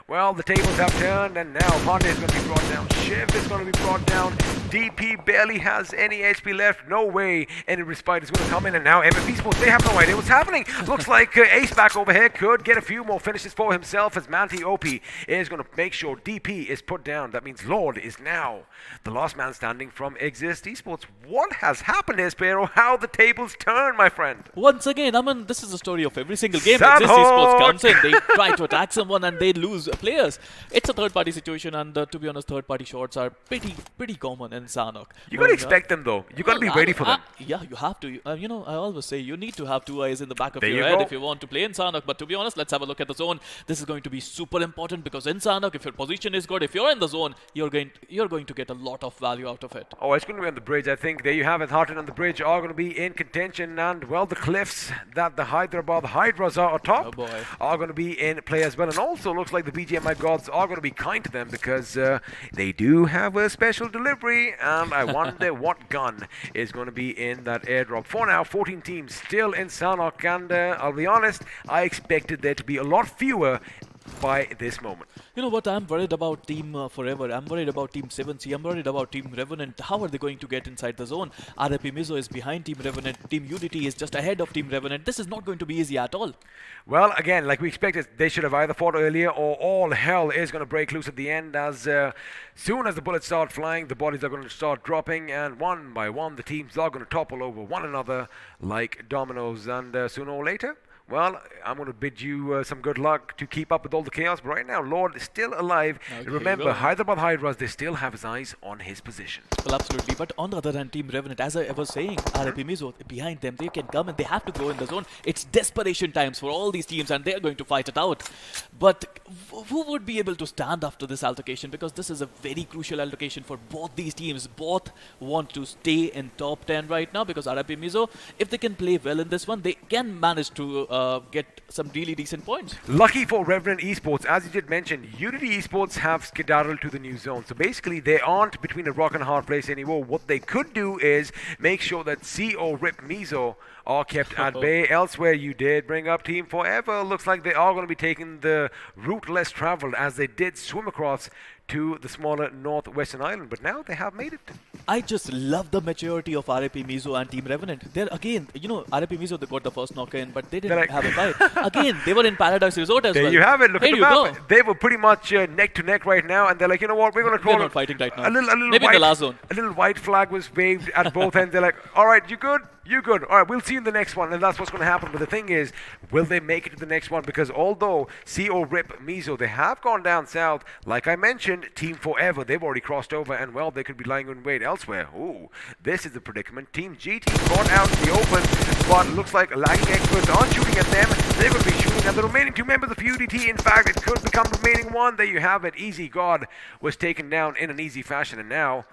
Well, the tables have turned, and now Pandey is going to be brought down. Shiv is going to be brought down. DP barely has any HP left. No way any respite is going to come in. And now MF Esports, they have no idea what's happening. Looks like Ace back over here could get a few more finishes for himself, as Manti OP is going to make sure DP is put down. That means Lord is now the last man standing from Exist Esports. What has happened here, Spero? How the tables turn, my friend. Once again, I mean, this is the story of every single game. Exist Esports comes in, they try to attack someone, and they lose players. It's a third-party situation, and to be honest, third-party shots are pretty common in Sanhok. You gotta expect them, though. You gotta be ready for them. Yeah, you have to. You know, I always say you need to have 2 eyes in the back of your head if you want to play in Sanhok. But to be honest, let's have a look at the zone. This is going to be super important, because in Sanhok, if your position is good, if you're in the zone, you're going to get a lot of value out of it. Oh, it's going to be on the bridge. I think there you have it. Harton and the bridge are going to be in contention, and, well, the cliffs that the Hyderabad Hydras are atop are going to be in play as well. And also looks like the BGMI gods are going to be kind to them, because they do have a special delivery, and I wonder what gun is going to be in that airdrop. For now, 14 teams still in Sanhok, and I'll be honest, I expected there to be a lot fewer by this moment. You know what, I'm worried about Team Forever, I'm worried about Team 7C, I'm worried about Team Revenant. How are they going to get inside the zone? RIP Mizo is behind Team Revenant, Team UDT is just ahead of Team Revenant. This is not going to be easy at all. Well, again, like we expected, they should have either fought earlier, or all hell is going to break loose at the end, as soon as the bullets start flying, the bodies are going to start dropping, and one by one the teams are going to topple over one another like dominoes, and sooner or later, well, I'm going to bid you some good luck to keep up with all the chaos. But right now, Lord is still alive. Okay, Remember, Hyderabad Hydras, they still have his eyes on his position. Well, absolutely. But on the other hand, Team Revenant, as I was saying, RIP Mizo, behind them, they can come and they have to go in the zone. It's desperation times for all these teams and they're going to fight it out. But who would be able to stand after this altercation? Because this is a very crucial altercation for both these teams. Both want to stay in top 10 right now because RIP Mizo, if they can play well in this one, they can manage to get some really decent points. Lucky for Revenant Esports, as you did mention, Unity Esports have skedaddled to the new zone. So basically, they aren't between a rock and a hard place anymore. What they could do is make sure that CO Rip Mizo are kept at bay. Elsewhere, you did bring up Team Forever. Looks like they are going to be taking the route less traveled as they did swim across to the smaller northwestern island, but now they have made it. I just love the maturity of RIP Mizo and Team Revenant. They're again, you know, RIP Mizo, they got the first knock in, but they didn't have a fight. Again, they were in Paradise Resort as well. There you have it. Look at the map. Go. They were pretty much neck to neck right now, and they're like, you know what, we're going to call They're not fighting right now. a little Maybe white, in the last zone. A little white flag was waved at both ends. They're like, all right, you good? You good. All right, we'll see you in the next one, and that's what's going to happen. But the thing is, will they make it to the next one? Because although CO Rip Mizo, they have gone down south, like I mentioned, Team Forever, they've already crossed over, and well, they could be lying in wait elsewhere. Ooh, this is the predicament. Team GT brought out in the open, but looks like lagging experts aren't shooting at them. They're going to be shooting at the remaining two members of UDT. In fact, it could become the remaining one. There you have it. Easy God was taken down in an easy fashion, and now,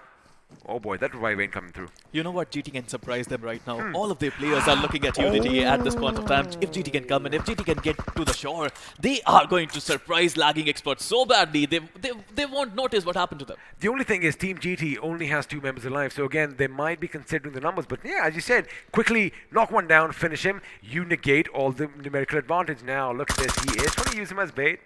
oh boy, that revive ain't coming through. You know what? GT can surprise them right now. All of their players are looking at Unity at this point of time. If GT can come in, if GT can get to the shore, they are going to surprise lagging experts so badly. They won't notice what happened to them. The only thing is Team GT only has 2 members alive. So again, they might be considering the numbers. But yeah, as you said, quickly knock one down, finish him. You negate all the numerical advantage. Now, look at this. He is trying to use him as bait.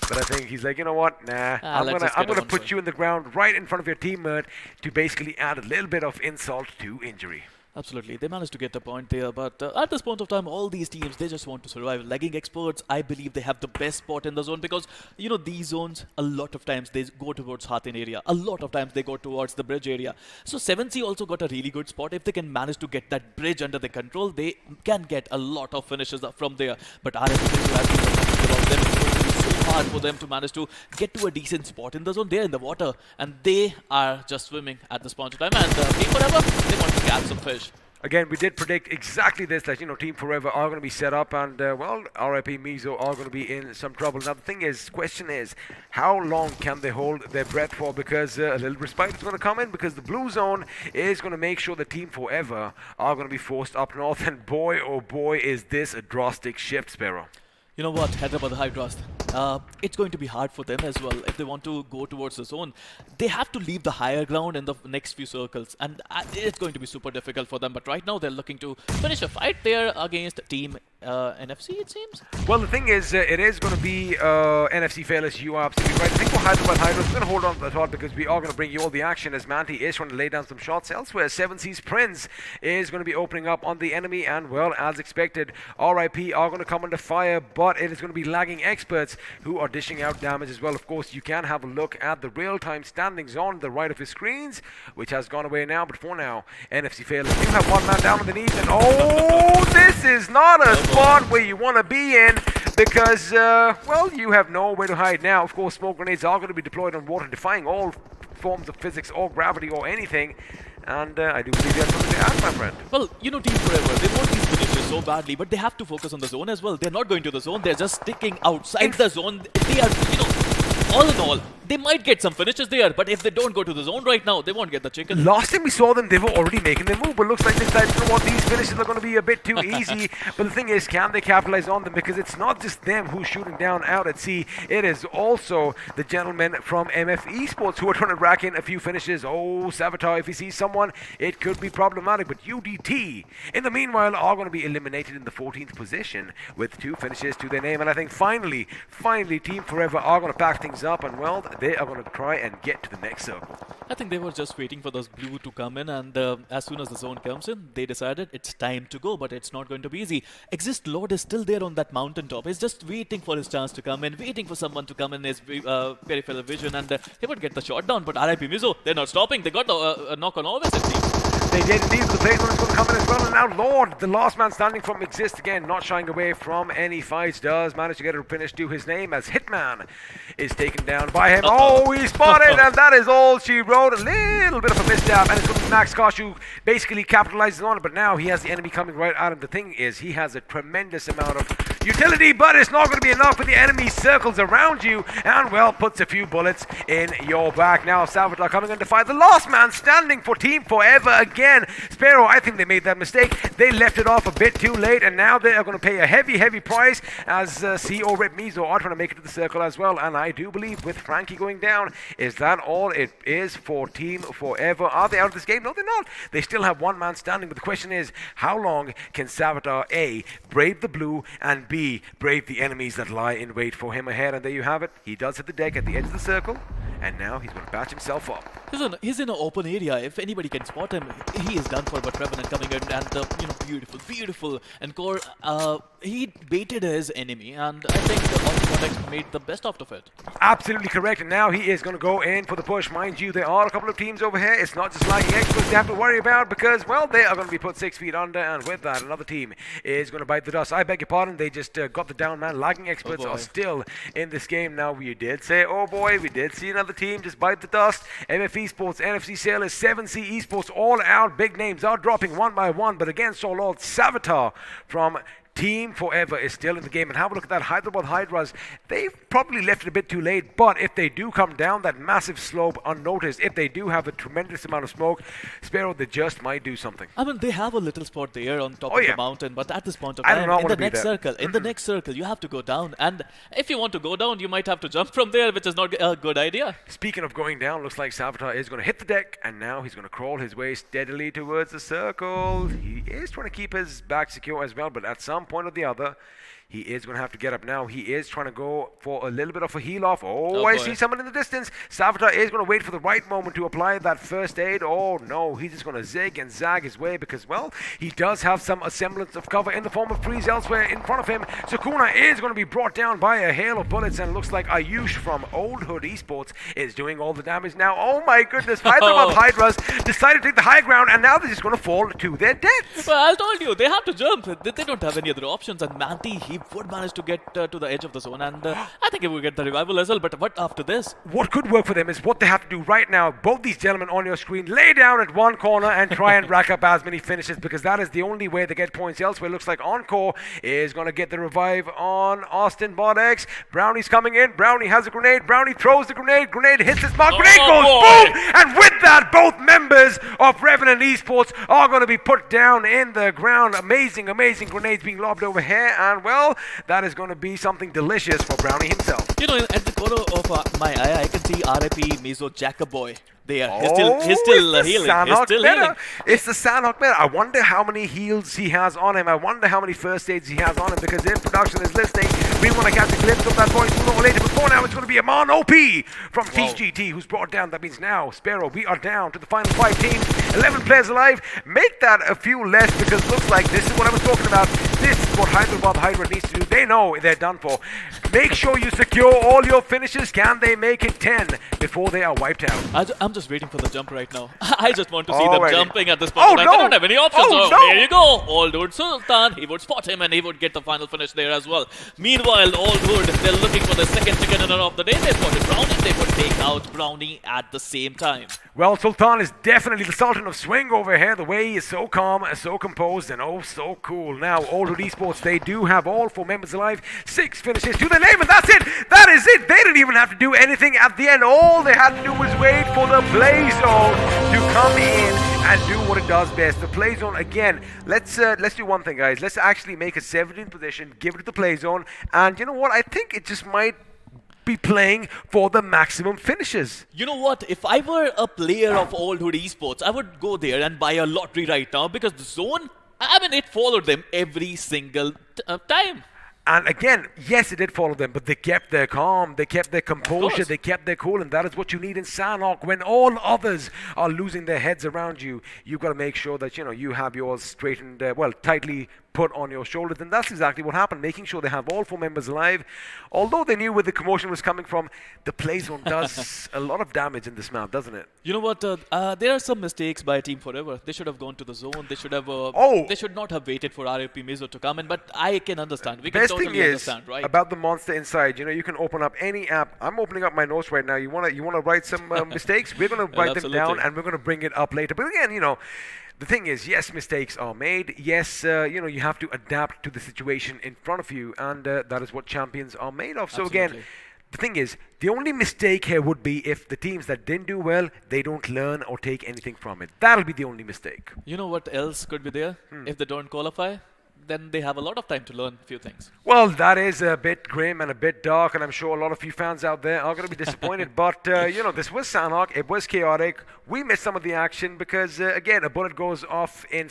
But I think he's like, you know what? Nah, I'm gonna put you in the ground right in front of your teammate to basically add a little bit of insult to injury. Absolutely, they managed to get the point there, but at this point of time, all these teams, they just want to survive. Lagging experts, I believe they have the best spot in the zone because, you know, these zones, a lot of times they go towards Hatin area. A lot of times they go towards the bridge area. So 7C also got a really good spot. If they can manage to get that bridge under their control, they can get a lot of finishes from there. But RFP has been about them. It's going to be so hard for them to manage to get to a decent spot in the zone. They're in the water, and they are just swimming at this point of time. And Team Forever, they want to catch some fish. Again, we did predict exactly this, that, you know, Team Forever are going to be set up and, well, RIP Mizo are going to be in some trouble. Now, the thing is, question is, how long can they hold their breath for? Because a little respite is going to come in because the blue zone is going to make sure that Team Forever are going to be forced up north. And boy, oh boy, is this a drastic shift, Sparrow. You know what, Hyderabad Hydras, it's going to be hard for them as well if they want to go towards the zone. They have to leave the higher ground in the next few circles, and it's going to be super difficult for them. But right now, they're looking to finish a fight there against Team NFC, it seems. Well, the thing is, it is going to be NFC Fearless. You are absolutely right. I think for Hyderabad Hydras, we're going to hold on to that thought because we are going to bring you all the action as Manti is trying to lay down some shots elsewhere. 7C's Prince is going to be opening up on the enemy, and well, as expected, RIP are going to come under fire, but it is going to be lagging experts who are dishing out damage as well. Of course, you can have a look at the real-time standings on the right of your screens, which has gone away now, but for now, NFC Fearless do have one man down on the knees, and oh, this is not a spot where you want to be in because, well, you have nowhere to hide now. Of course, smoke grenades are going to be deployed on water, defying all forms of physics or gravity or anything. And I do believe you have something to add, my friend. Well, you know, Team Forever, they want these finishes so badly, but they have to focus on the zone as well. They're not going to the zone. They're just sticking outside the zone. They are, you know, all in all, they might get some finishes there, but if they don't go to the zone right now, they won't get the chicken. Last time we saw them, they were already making their move, but looks like this time, you know what, these finishes are going to be a bit too easy. But the thing is, can they capitalize on them? Because it's not just them who's shooting down out at sea. It is also the gentlemen from MF Esports who are trying to rack in a few finishes. Oh, Savitar, if he sees someone, it could be problematic. But UDT, in the meanwhile, are going to be eliminated in the 14th position with 2 finishes to their name. And I think finally, Team Forever are going to pack things up, and well, they are going to try and get to the next circle. I think they were just waiting for those blue to come in, and as soon as the zone comes in, they decided it's time to go, but it's not going to be easy. Exist Lord is still there on that mountaintop. He's just waiting for his chance to come in, waiting for someone to come in his peripheral vision, and he would get the shot down. But RIP Mizo, they're not stopping. They got a knock on always, it seems. They did indeed. The Blaze One is going to come in as well. And now Lord, the last man standing from Exist again, not shying away from any fights, does manage to get a finish to his name as Hitman is taken down by him. Oh, he spotted, and that is all she wrote. A little bit of a misstep, and it's going to be Max Kosh who basically capitalizes on it, but now he has the enemy coming right at him. The thing is, he has a tremendous amount of utility, but it's not going to be enough with the enemy circles around you, and well, puts a few bullets in your back. Now Salvatore coming in to fight the last man standing for Team Forever again. Sparrow, I think they made that mistake. They left it off a bit too late, and now they are going to pay a heavy price as CO Rip Mizo are trying to make it to the circle as well. And I do believe with Frankie going down, is that all it is for Team Forever? Are they out of this game? No, they're not. They still have one man standing, but the question is, how long can Salvatore A, brave the blue, and B, brave the enemies that lie in wait for him ahead? And there you have it. He does hit the deck at the edge of the circle, and now he's going to patch himself up. He's in an open area. If anybody can spot him, he is done for. But Revenant coming in and beautiful encore. He baited his enemy, and I think the Autocortex made the best out of it. Absolutely correct, and now he is going to go in for the push. Mind you, there are a couple of teams over here. It's not just lagging experts they have to worry about because, well, they are going to be put 6 feet under, and with that, another team is going to bite the dust. I beg your pardon, they just got the down man. Lagging experts are still in this game. Now, we did say, oh boy, we did see another team just bite the dust. MF Esports, NFC Sailors, 7C Esports, all out. Big names are dropping one by one, but again, so Lord Salvatore from Team Forever is still in the game. And have a look at that Hyderabad Hydras. They've probably left it a bit too late, but if they do come down that massive slope unnoticed, if they do have a tremendous amount of smoke, Sparrow, they just might do something. I mean, they have a little spot there on top of the mountain, but at this point of I do time, not in want the to be there. in the next circle, you have to go down. And if you want to go down, you might have to jump from there, which is not a good idea. Speaking of going down, looks like Salvatore is going to hit the deck, and now he's going to crawl his way steadily towards the circle. He is trying to keep his back secure as well, but at some point or the other, he is going to have to get up now. He is trying to go for a little bit of a heal off. Oh, I see someone in the distance. Salvatore is going to wait for the right moment to apply that first aid. Oh, no. He's just going to zig and zag his way because, well, he does have some semblance of cover in the form of trees elsewhere in front of him. Sukuna is going to be brought down by a hail of bullets, and it looks like Ayush from Old Hood Esports is doing all the damage now. Oh, my goodness. Hyderabad Hydras decided to take the high ground, and now they're just going to fall to their deaths. Well, I told you, they have to jump. They don't have any other options, and Manti, he would manage to get to the edge of the zone, and I think he will get the revival as well. But what after this? What could work for them is what they have to do right now. Both these gentlemen on your screen, lay down at one corner and try and rack up as many finishes, because that is the only way they get points elsewhere. Looks like Encore is going to get the revive on Austin Bodex. Brownie's coming in. Brownie has a grenade. Brownie throws the grenade. Grenade hits his mark. Grenade goes boom! And with that, both members of Revenant Esports are going to be put down in the ground. Amazing grenades being lobbed over here, and well, that is going to be something delicious for Brownie himself. You know, at the corner of my eye, I can see RIP Mizo Jackaboy there. He's still healing. He's still healing. It's the Sanhok meta. I wonder how many heals he has on him. I wonder how many first aids he has on him, because if production is listening, we want to catch a glimpse of that voice sooner or later. Before now, it's going to be Aman OP from TGT who's brought down. That means now, Sparrow, we are down to the final 5 teams. 11 players alive. Make that a few less, because it looks like this is what I was talking about. This is what Hyderabad Hydra needs to do. They know they're done for. Make sure you secure all your finishes. Can they make it 10 before they are wiped out? I'm just waiting for the jump right now. I just want to see them jumping at this point. Oh, They don't have any options. Here you go. Old Dude Sultan. He would spot him and he would get the final finish there as well. Meanwhile, Old Dude, they're looking for the second chicken dinner of the day. They spotted Brownie. They would take out Brownie at the same time. Well, Sultan is definitely the Sultan of Swing over here. The way he is so calm, so composed, and oh, so cool. Now, Old Hood Esports, they do have all 4 members alive. 6 finishes to their name, and that's it. That is it. They didn't even have to do anything at the end. All they had to do was wait for the play zone to come in and do what it does best. The play zone, again, let's do one thing, guys. Let's actually make a 17th position, give it to the play zone, and you know what? I think it just might be playing for the maximum finishes. You know what? If I were a player of Old Hood Esports, I would go there and buy a lottery right now, because the zone, I mean, it followed them every single time. And again, yes, it did follow them, but they kept their calm, they kept their composure, they kept their cool, and that is what you need in Sanhok. When all others are losing their heads around you, you've got to make sure that, you know, you have yours straightened, well, tightly put on your shoulders, and that's exactly what happened, making sure they have all 4 members alive. Although they knew where the commotion was coming from, the play zone does a lot of damage in this map, doesn't it? You know what? There are some mistakes by Team Forever. They should have gone to the zone. They should have. They should not have waited for RAP Mizo to come in. But I can understand. We can Best totally thing is understand, right? about the monster inside. You know, you can open up any app. I'm opening up my notes right now. You wanna write some mistakes? We're gonna write them down, and we're gonna bring it up later. But again, you know, the thing is, yes, mistakes are made. Yes, you know, you have to adapt to the situation in front of you, and that is what champions are made of. So again, the thing is, the only mistake here would be if the teams that didn't do well, they don't learn or take anything from it. That'll be the only mistake. You know what else could be there? If they don't qualify, then they have a lot of time to learn a few things. Well, that is a bit grim and a bit dark, and I'm sure a lot of you fans out there are going to be disappointed. But, you know, this was Sanhok. It was chaotic. We missed some of the action because, again, a bullet goes off in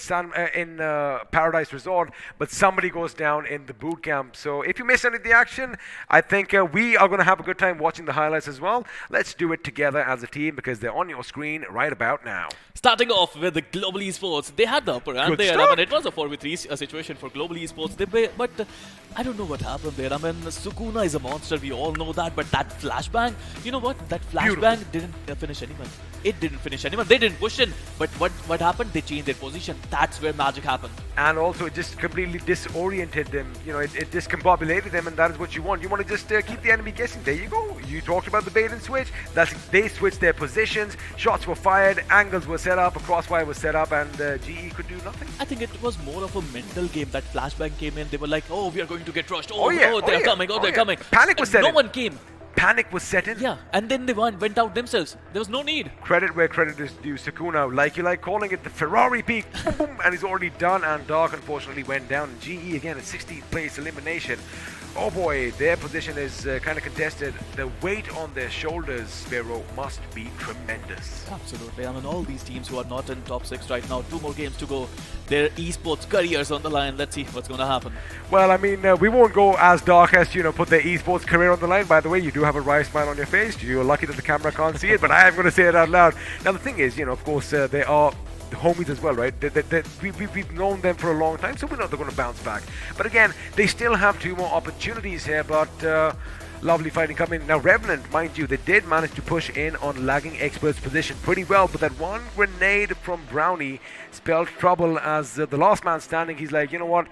Paradise Resort, but somebody goes down in the boot camp. So if you missed any of the action, I think we are going to have a good time watching the highlights as well. Let's do it together as a team because they're on your screen right about now. Starting off with the Global Esports, they had the upper hand there. I mean, it was a 4v3 situation for Global Esports. But I don't know what happened there. I mean, Sukuna is a monster. We all know that. But that flashbang, you know what? That flashbang didn't finish anyone. It didn't finish anyone. They didn't push in. But what happened? They changed their position. That's where magic happened. And also, it just completely disoriented them. You know, it discombobulated them, and that is what you want. You want to just keep the enemy guessing. There you go. You talked about the bait and switch. They switched their positions. Shots were fired. Angles were set up. A crossfire was set up, and GE could do nothing. I think it was more of a mental game. That flashbang came in. They were like, "Oh, we are going to get rushed. Oh, they're coming. Oh, they're coming." Panic was set in. No one came. Panic was set in. Yeah, and then they went out themselves. There was no need. Credit where credit is due. Sukuna, like you like calling it, the Ferrari peak, boom, boom, and he's already done. And Dark unfortunately went down. And GE again, a 16th place elimination. Oh boy, their position is kind of contested. The weight on their shoulders, Sparrow, must be tremendous. Absolutely. I mean, all these teams who are not in top 6 right now, 2 more games to go. Their esports careers on the line. Let's see what's going to happen. Well, I mean, we won't go as dark as, you know, put their esports career on the line. By the way, you do have a wry smile on your face. You're lucky that the camera can't see it, but I am going to say it out loud. Now, the thing is, you know, of course, they are homies as well, right? We've known them for a long time, so we know they're going to bounce back. But again, they still have 2 more opportunities here, but lovely fighting coming. Now, Revenant, mind you, they did manage to push in on lagging Expert's position pretty well, but that one grenade from Brownie spelled trouble as the last man standing. He's like, you know what?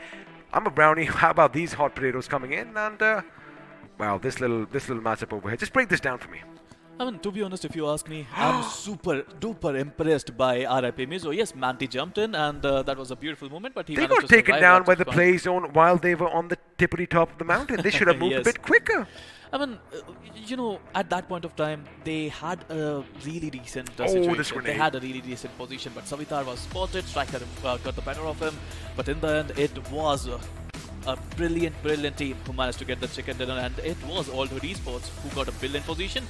I'm a Brownie. How about these hot potatoes coming in? And, wow, this little matchup over here. Just break this down for me. I mean, to be honest, if you ask me, I'm super duper impressed by RIP Mizo. Yes, Manti jumped in, and that was a beautiful moment, but he they got taken down by the play zone while they were on the tippity top of the mountain. They should have moved a bit quicker. I mean, you know, at that point of time, they had a really decent situation. They had a really decent position, but Savitar was spotted, Striker got the better of him. But in the end, it was a brilliant team who managed to get the chicken dinner, and it was Althood Esports who got a brilliant position.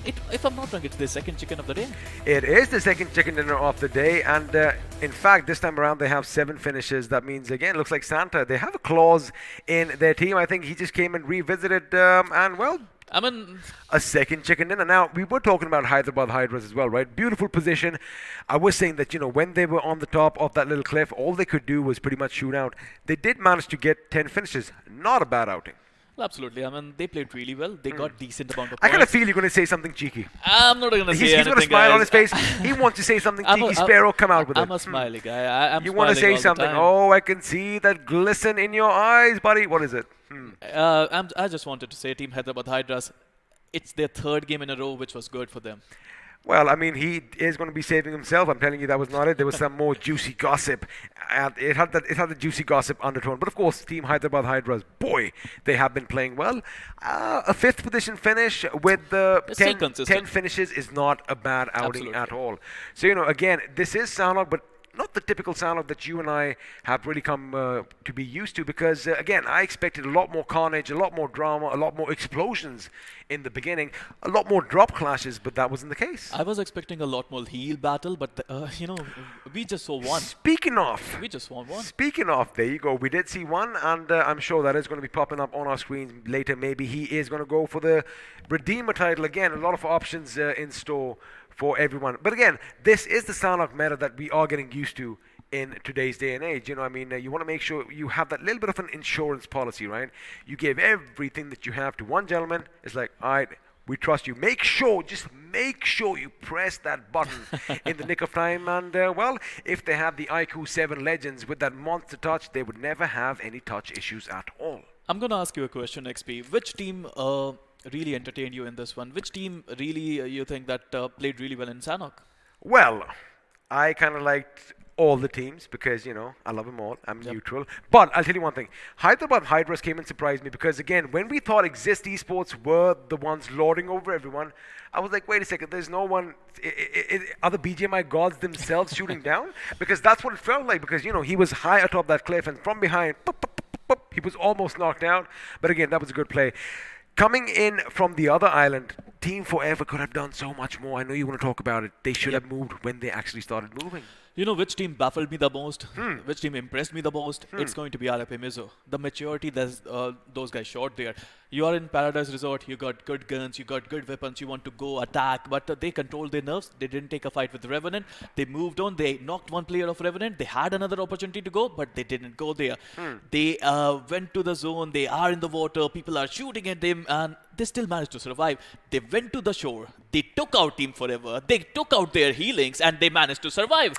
If I'm not wrong, it's the second chicken of the day. It is the second chicken dinner of the day, and in fact, this time around they have 7 finishes. That means, again, looks like Santa. They have a clause in their team. I think he just came and revisited, and well, I mean, a second chicken dinner. Now, we were talking about Hyderabad Hydras as well, right? Beautiful position. I was saying that, you know, when they were on the top of that little cliff, all they could do was pretty much shoot out. They did manage to get 10 finishes. Not a bad outing. Well, absolutely. I mean, they played really well. They got decent amount of points. I kind of feel you're going to say something cheeky. I'm not going to say anything, He's going to smile on his face. He wants to say something cheeky. Sparrow, come out with it. I'm a smiley guy. You want to say something. Oh, I can see that glisten in your eyes, buddy. What is it? I just wanted to say Team Hyderabad Hydras, it's their 3rd game in a row, which was good for them. Well, I mean, he is going to be saving himself. I'm telling you, that was not it. There was some more juicy gossip. And it had the juicy gossip undertone. But of course, Team Hyderabad Hydras, boy, they have been playing well. A 5th position finish with 10 finishes is not a bad outing at all. So, you know, again, this is Sanhok, but not the typical Sanhok that you and I have really come to be used to, because again, I expected a lot more carnage, a lot more drama, a lot more explosions in the beginning, a lot more drop clashes, but that wasn't the case. I was expecting a lot more heel battle, but you know, we just saw one. Speaking of, we just saw one. Speaking of, there you go. We did see one, and I'm sure that is going to be popping up on our screens later. Maybe he is going to go for the Redeemer title again. A lot of options in store for everyone. But again, this is the Sanhok meta that we are getting used to in today's day and age. You know, I mean, you want to make sure you have that little bit of an insurance policy, right? You give everything that you have to one gentleman. It's like, all right, we trust you. Just make sure you press that button in the nick of time. And, well, if they had the iQOO 7 Legends with that monster touch, they would never have any touch issues at all. I'm going to ask you a question, XP. Which team really entertained you in this one? Which team really you think that played really well in Sanhok? Well, I kind of liked all the teams because, you know, I love them all. I'm neutral. But I'll tell you one thing. Hyderabad Hydras came and surprised me because, again, when we thought Exist Esports were the ones lording over everyone, I was like, wait a second, there's no one. Are the BGMI gods themselves shooting down? Because that's what it felt like because, you know, he was high atop that cliff and from behind, he was almost knocked out. But again, that was a good play. Coming in from the other island, Team Forever could have done so much more. I know you want to talk about it. They should have moved when they actually started moving. You know which team baffled me the most? Which team impressed me the most? It's going to be RFA Mizo. The maturity that those guys showed there. You are in Paradise Resort, you got good guns, you got good weapons, you want to go attack, but they controlled their nerves. They didn't take a fight with Revenant. They moved on. They knocked one player of Revenant. They had another opportunity to go, but they didn't go there. They went to the zone. They are in the water. People are shooting at them, and they still managed to survive. They went to the shore. They took out Team Forever. They took out their healings, and they managed to survive.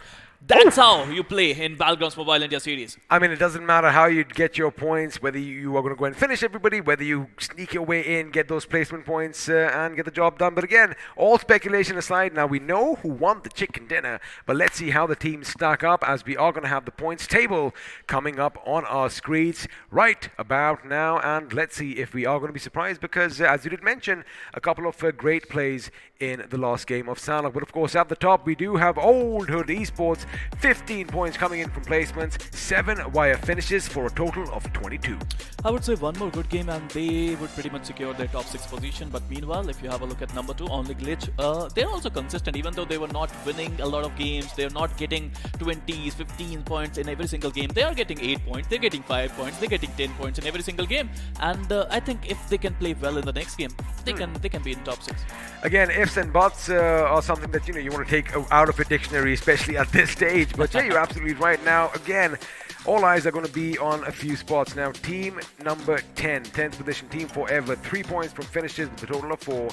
That's how you play in Battlegrounds Mobile India Series. I mean, it doesn't matter how you get your points, whether you are going to go and finish everybody, whether you sneak your way in, get those placement points, and get the job done. But again, all speculation aside, now we know who won the chicken dinner, but let's see how the teams stack up as we are going to have the points table coming up on our screens right about now. And let's see if we are going to be surprised because, as you did mention, a couple of great plays in the last game of Sanhok. But of course, at the top, we do have Old Hood Esports, 15 points coming in from placements, 7 wire finishes for a total of 22. I would say one more good game and they would pretty much secure their top 6 position. But meanwhile, if you have a look at number 2, Only Glitch, they're also consistent. Even though they were not winning a lot of games, they're not getting 20s, 15 points in every single game. They are getting 8 points, they're getting 5 points, they're getting 10 points in every single game. And I think if they can play well in the next game, they can be in top 6. Again, ifs and buts are something that you want to take out of a dictionary, especially at this stage. But yeah, you're absolutely right. Now, again, all eyes are going to be on a few spots. Now, team number 10th position, Team Forever, 3 points from finishes with a total of 4.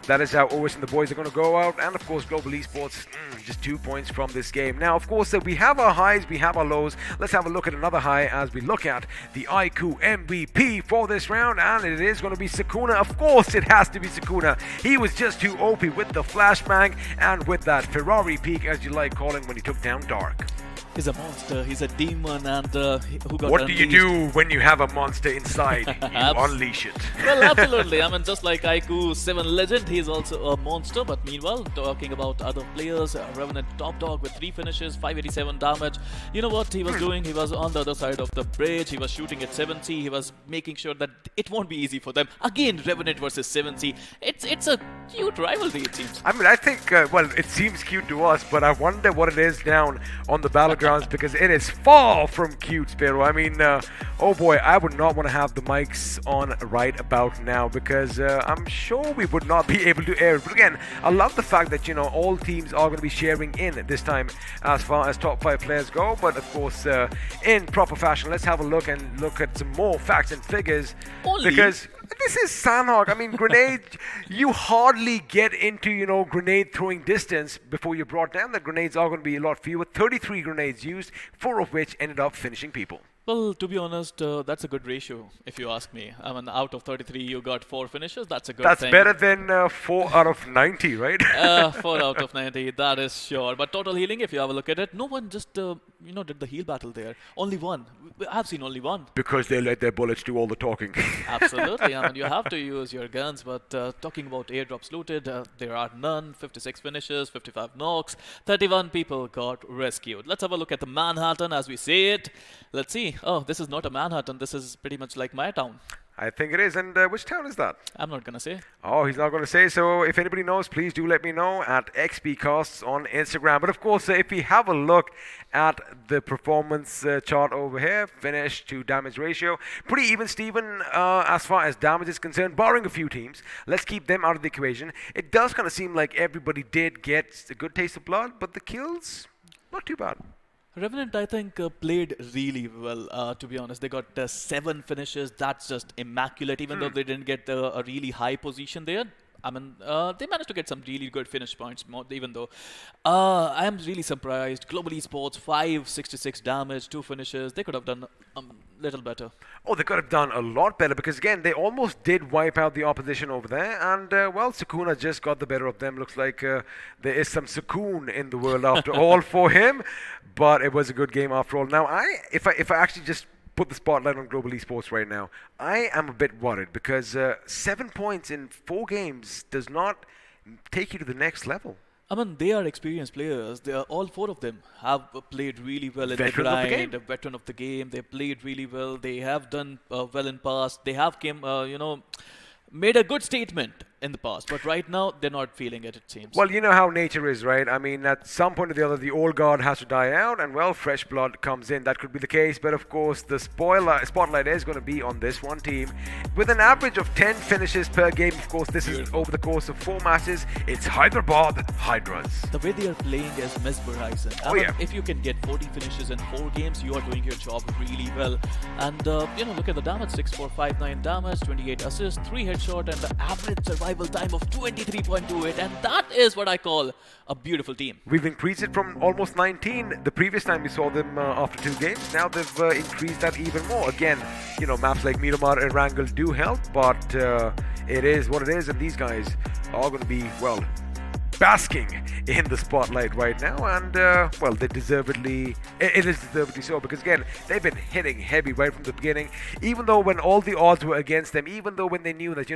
That is how Oris and the boys are going to go out. And of course, Global Esports, just 2 points from this game. Now, of course, we have our highs, we have our lows. Let's have a look at another high as we look at the iQOO MVP for this round. And it is going to be Sakuna. Of course, it has to be Sakuna. He was just too OP with the flashbang and with that Ferrari peak, as you like calling, when he took down Dark. He's a monster, he's a demon, and who got What unleashed. do you do when you have a monster inside? You unleash it. Well, absolutely. I mean, just like iQOO 7 Legend, he's also a monster. But meanwhile, talking about other players, Revenant top dog with 3 finishes, 587 damage. You know what he was doing? He was on the other side of the bridge. He was shooting at 7C. He was making sure that it won't be easy for them. Again, Revenant versus 7C. It's a cute rivalry, it seems. I mean, I think, well, it seems cute to us, but I wonder what it is down on the Battlegrounds because it is far from cute, Spiro. I mean, oh boy, I would not want to have the mics on right about now because I'm sure we would not be able to air it. But again, I love the fact that, all teams are going to be sharing in this time as far as top 5 players go. But of course, in proper fashion, let's have a look at some more facts and figures. Because this is Sanhok. I mean, grenade, you hardly get into, grenade throwing distance before you're brought down. The grenades are going to be a lot fewer. 33 grenades used, 4 of which ended up finishing people. Well, to be honest, that's a good ratio, if you ask me. I mean, out of 33, you got 4 finishes. That's a good thing. That's better than 4 out of 90, right? 4 out of 90, that is sure. But total healing, if you have a look at it, no one just, did the heal battle there. Only one. I've seen only one. Because they let their bullets do all the talking. Absolutely. I mean, you have to use your guns. But talking about airdrops looted, there are none. 56 finishes, 55 knocks, 31 people got rescued. Let's have a look at the Manhattan as we see it. Let's see. Oh, this is not a Manhattan. This is pretty much like my town. I think it is. And which town is that? I'm not going to say. Oh, he's not going to say. So if anybody knows, please do let me know at XPcasts on Instagram. But of course, if we have a look at the performance chart over here, finish to damage ratio, pretty even, Steven, as far as damage is concerned, barring a few teams. Let's keep them out of the equation. It does kind of seem like everybody did get a good taste of blood, but the kills, not too bad. Revenant, I think, played really well, to be honest. They got 7 finishes. That's just immaculate, even though they didn't get a really high position there. I mean, they managed to get some really good finish points, even though I am really surprised. Global Esports, 566 damage, 2 finishes. They could have done a little better. Oh, they could have done a lot better because, again, they almost did wipe out the opposition over there. And, well, Sukuna just got the better of them. Looks like there is some Sukun in the world after all for him. But it was a good game after all. Now, if I actually just put the spotlight on Global Esports right now, I am a bit worried because 7 points in 4 games does not take you to the next level. I mean, they are experienced players. They are, all 4 of them have played really well in Veteran the of the grind. game. A veteran of the game. They played really well. They have done well in past. They have made a good statement in the past, but right now they're not feeling it, it seems. Well, you know how nature is, right? I mean, at some point or the other, the old guard has to die out, and, well, fresh blood comes in. That could be the case, but of course, the spotlight is going to be on this one team. With an average of 10 finishes per game, of course, this is over the course of 4 matches. It's Hyderabad Hydras. The way they are playing is mesmerizing. I mean, if you can get 40 finishes in 4 games, you are doing your job really well. And, look at the damage, 6,459 damage, 28 assists, 3 headshot, and the average survival time of 23.28, and that is what I call a beautiful team. We've increased it from almost 19 the previous time we saw them after 2 games. Now they've increased that even more. Again, maps like Miramar and Erangel do help, but it is what it is, and these guys are going to be, well, basking in the spotlight right now, and well, it is deservedly so, because again, they've been hitting heavy right from the beginning, even though when all the odds were against them, even though when they knew that,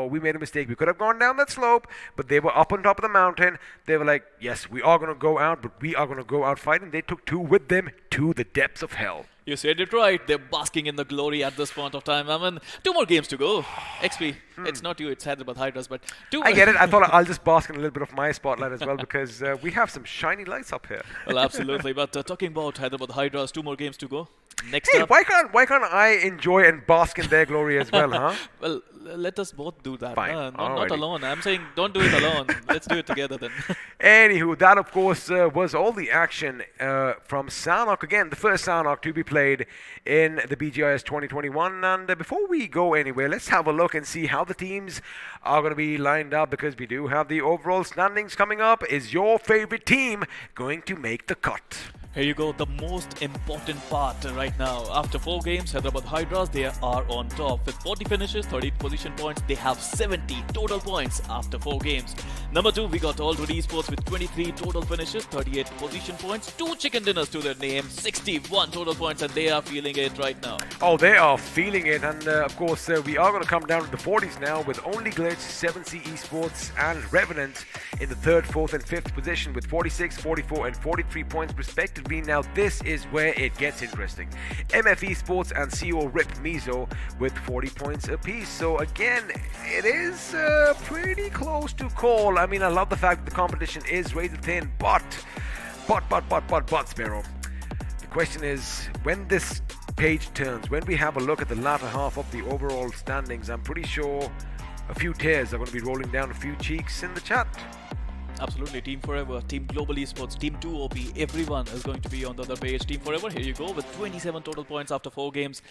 we made a mistake, we could have gone down that slope, but they were up on top of the mountain. They were like, yes, we are going to go out, but we are going to go out fighting. They took 2 with them to the depths of hell. You said it right. They're basking in the glory at this point of time. I mean, 2 more games to go. XP, it's not you, it's Hyderabad Hydras, but 2 I get it. I thought I'll just bask in a little bit of my spotlight as well, because we have some shiny lights up here. Well, absolutely. But talking about Hyderabad Hydras, 2 more games to go. Next up. Why can't I enjoy and bask in their glory as well, huh? Well, let us both do that. Fine. Not alone. I'm saying don't do it alone. Let's do it together then. Anywho, that of course was all the action from Sanhok. Again, the first Sanhok to be played in the BGIS 2021. And before we go anywhere, let's have a look and see how the teams are going to be lined up, because we do have the overall standings coming up. Is your favorite team going to make the cut? Here you go, the most important part right now. After 4 games, Hyderabad Hydras, they are on top. With 40 finishes, 30 position points, they have 70 total points after 4 games. Number 2, we got All Good Esports with 23 total finishes, 38 position points, 2 chicken dinners to their name, 61 total points, and they are feeling it right now. Oh, they are feeling it, and of course, we are going to come down to the 40s now with Only Glitch, 7C Esports, and Revenant in the 3rd, 4th, and 5th position with 46, 44, and 43 points respectively. Now this is where it gets interesting. MF Esports and CO Rip Mizo with 40 points apiece. So again, it is pretty close to call. I mean, I love the fact that the competition is razor thin, but Sparrow. The question is, when this page turns, when we have a look at the latter half of the overall standings, I'm pretty sure a few tears are going to be rolling down a few cheeks in the chat. Absolutely, Team Forever, Team Global Esports, Team 2OP, everyone is going to be on the other page. Team Forever, here you go, with 27 total points after 4 games.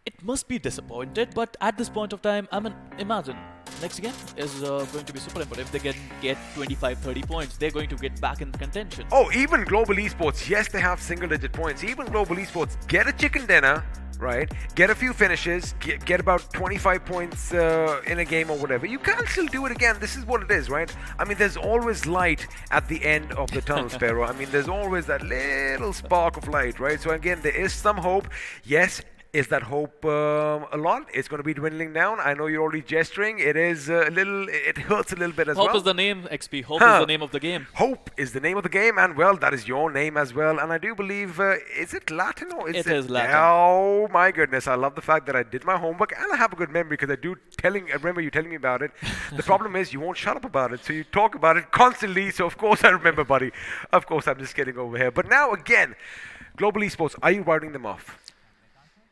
It must be disappointed, but at this point of time, I mean, imagine, next game is going to be super important. If they can get 25-30 points, they're going to get back in contention. Oh, even Global Esports, yes, they have single-digit points. Even Global Esports, get a chicken dinner, right? Get a few finishes, get about 25 points in a game or whatever. You can still do it again. This is what it is, right? I mean, there's always light at the end of the tunnel, Sparrow. I mean, there's always that little spark of light, right? So again, there is some hope. Yes. Is that hope a lot? It's going to be dwindling down. I know you're already gesturing. It is a little, it hurts a little bit as well. Hope is the name, XP. Hope is the name of the game. Hope is the name of the game, and well, that is your name as well. And I do believe, is it Latin or is it? It is Latin. Oh my goodness, I love the fact that I did my homework, and I have a good memory because I remember you telling me about it. The problem is you won't shut up about it, so you talk about it constantly. So of course I remember, buddy. Of course I'm just kidding over here. But now again, Global Esports, are you writing them off?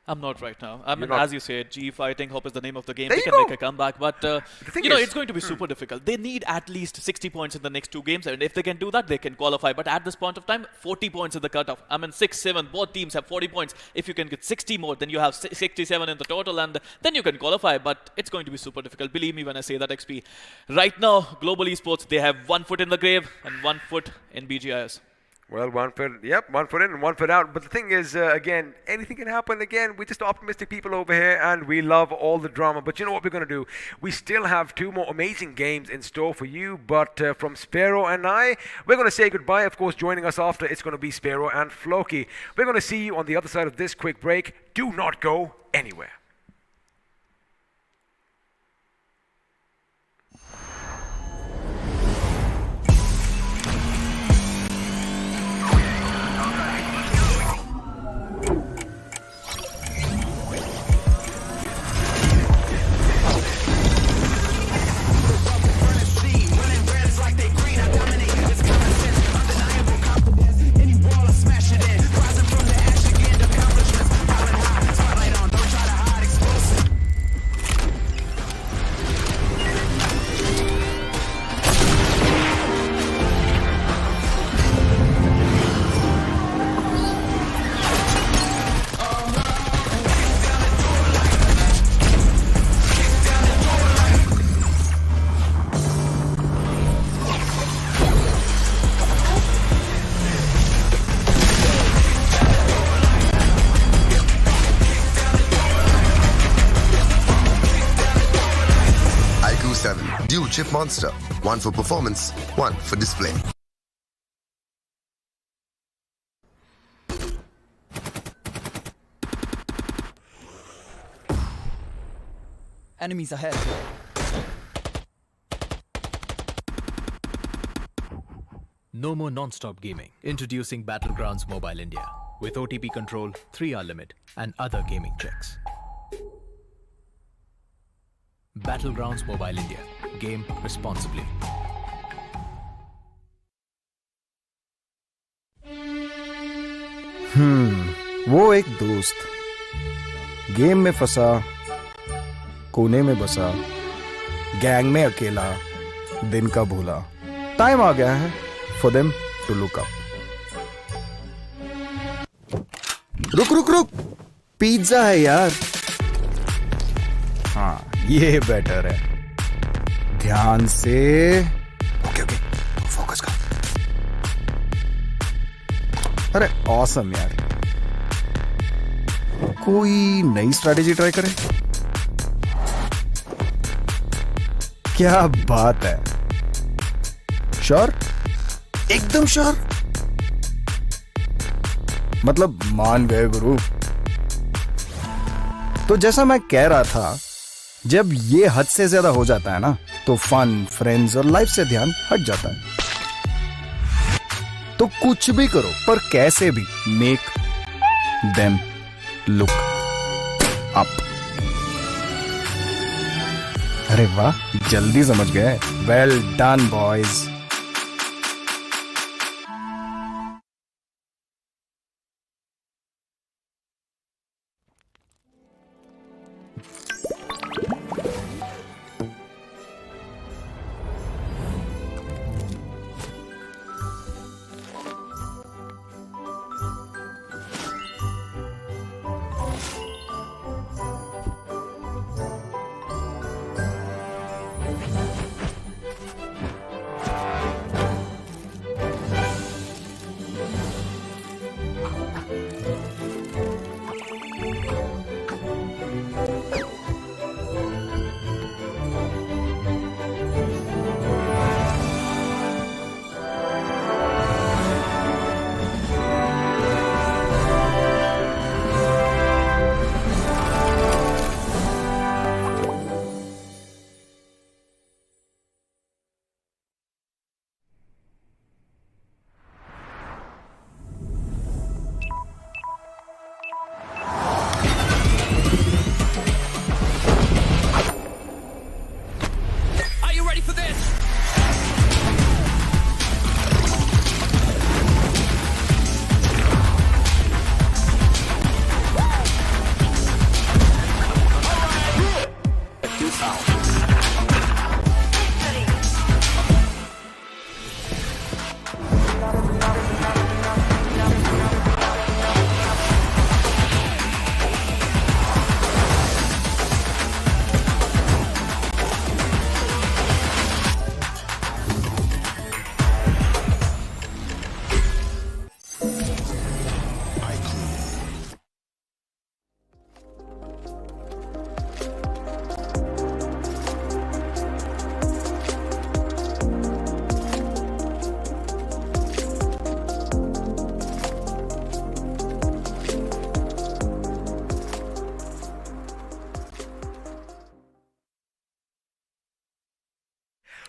I'm not right now. I mean, not- as you said, G fighting hope is the name of the game. There They you can go. make a comeback, but thing you know is- it's going to be super difficult. They need at least 60 points in the next 2 games, and if they can do that, they can qualify. But at this point of time, 40 points is the cutoff. I mean, 6, 7, both teams have 40 points. If you can get 60 more, then you have 67 in the total, and then you can qualify. But it's going to be super difficult. Believe me when I say that, XP. Right now, Global Esports, they have 1 foot in the grave and 1 foot in BGIS. Well, 1 foot, yep, 1 foot in and 1 foot out. But the thing is, again, anything can happen. Again, we're just optimistic people over here, and we love all the drama. But you know what we're going to do? We still have 2 more amazing games in store for you. But from Sparrow and I, we're going to say goodbye. Of course, joining us after, it's going to be Sparrow and Floki. We're going to see you on the other side of this quick break. Do not go anywhere. iQOO 7 Dual Chip Monster. 1 for performance, 1 for display. Enemies ahead. No more non-stop gaming. Introducing Battlegrounds Mobile India with OTP control, 3-hour limit, and other gaming checks. Battlegrounds Mobile India. Game responsibly. वो एक दोस्त game में फंसा, कोने में बसा, gang में अकेला, दिन का भूला. टाइम आ गया है for them to look up. रुक रुक रुक, पिज्जा है यार. हाँ, ये बेटर है. ध्यान से. ओके ओके, फोकस कर. अरे ऑसम यार. कोई नई स्ट्रैटेजी ट्राई करें. क्या बात है. श्योर, एकदम श्योर. मतलब मान गए गुरु. तो जैसा मैं कह रहा था, जब ये हद से ज्यादा हो जाता है ना, तो फन, फ्रेंड्स और लाइफ से ध्यान हट जाता है. तो कुछ भी करो, पर कैसे भी मेक देम लुक अप. अरे वाह, जल्दी समझ गए. Well done boys.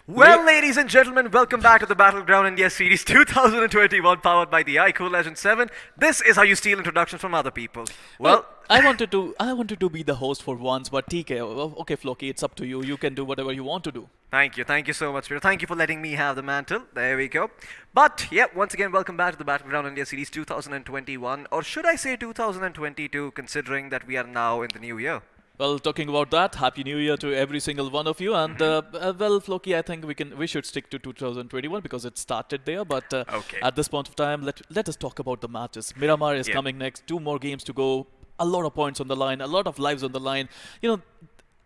Well, ladies and gentlemen, welcome back to the Battleground India Series 2021, powered by the iQOO Legend 7. This is how you steal introductions from other people. Well, I wanted to be the host for once, but TK, okay, Floki, it's up to you. You can do whatever you want to do. Thank you so much, Peter. Thank you for letting me have the mantle. There we go. But yeah, once again, welcome back to the Battleground India Series 2021, or should I say 2022, considering that we are now in the new year. Well, talking about that, Happy New Year to every single one of you. And well, Floki, I think we should stick to 2021 because it started there. But at this point of time, let us talk about the matches. Miramar is coming next. 2 more games to go. A lot of points on the line. A lot of lives on the line. You know,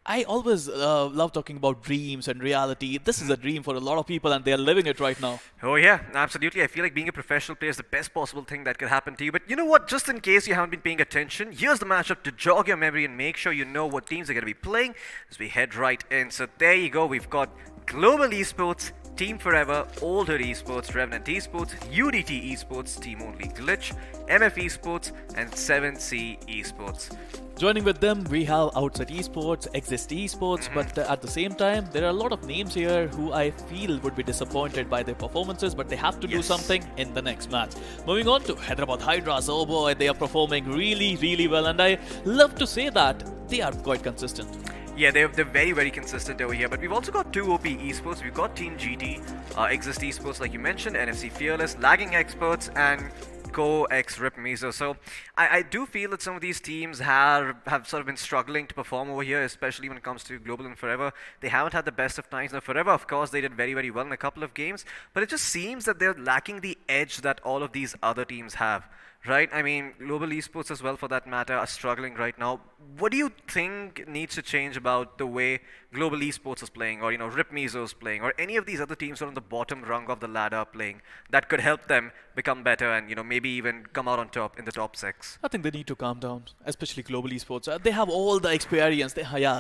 I always love talking about dreams and reality. This is a dream for a lot of people, and they are living it right now. Oh yeah, absolutely. I feel like being a professional player is the best possible thing that could happen to you. But you know what? Just in case you haven't been paying attention, here's the matchup to jog your memory and make sure you know what teams are going to be playing as we head right in. So there you go. We've got Global Esports, Team Forever, Older Esports, Revenant Esports, UDT Esports, Team Only Glitch, MF Esports, and 7C Esports. Joining with them, we have Outset Esports, Exist Esports, but at the same time, there are a lot of names here who I feel would be disappointed by their performances, but they have to do something in the next match. Moving on to Hyderabad Hydras. Oh boy, they are performing really, really well, and I love to say that they are quite consistent. Yeah, they're very, very consistent over here. But we've also got 2 OP esports. We've got Team GT, Exist Esports, like you mentioned, NFC Fearless, Lagging Experts, and Go X Rip Mizo. So I do feel that some of these teams have sort of been struggling to perform over here, especially when it comes to Global and Forever. They haven't had the best of times. Now, Forever, of course, they did very, very well in a couple of games, but it just seems that they're lacking the edge that all of these other teams have. Right? I mean, Global Esports as well, for that matter, are struggling right now. What do you think needs to change about the way Global Esports is playing, or, you know, Rip Mizo is playing, or any of these other teams on the bottom rung of the ladder playing that could help them become better and, you know, maybe even come out on top in the top 6? I think they need to calm down, especially Global Esports. They have all the experience.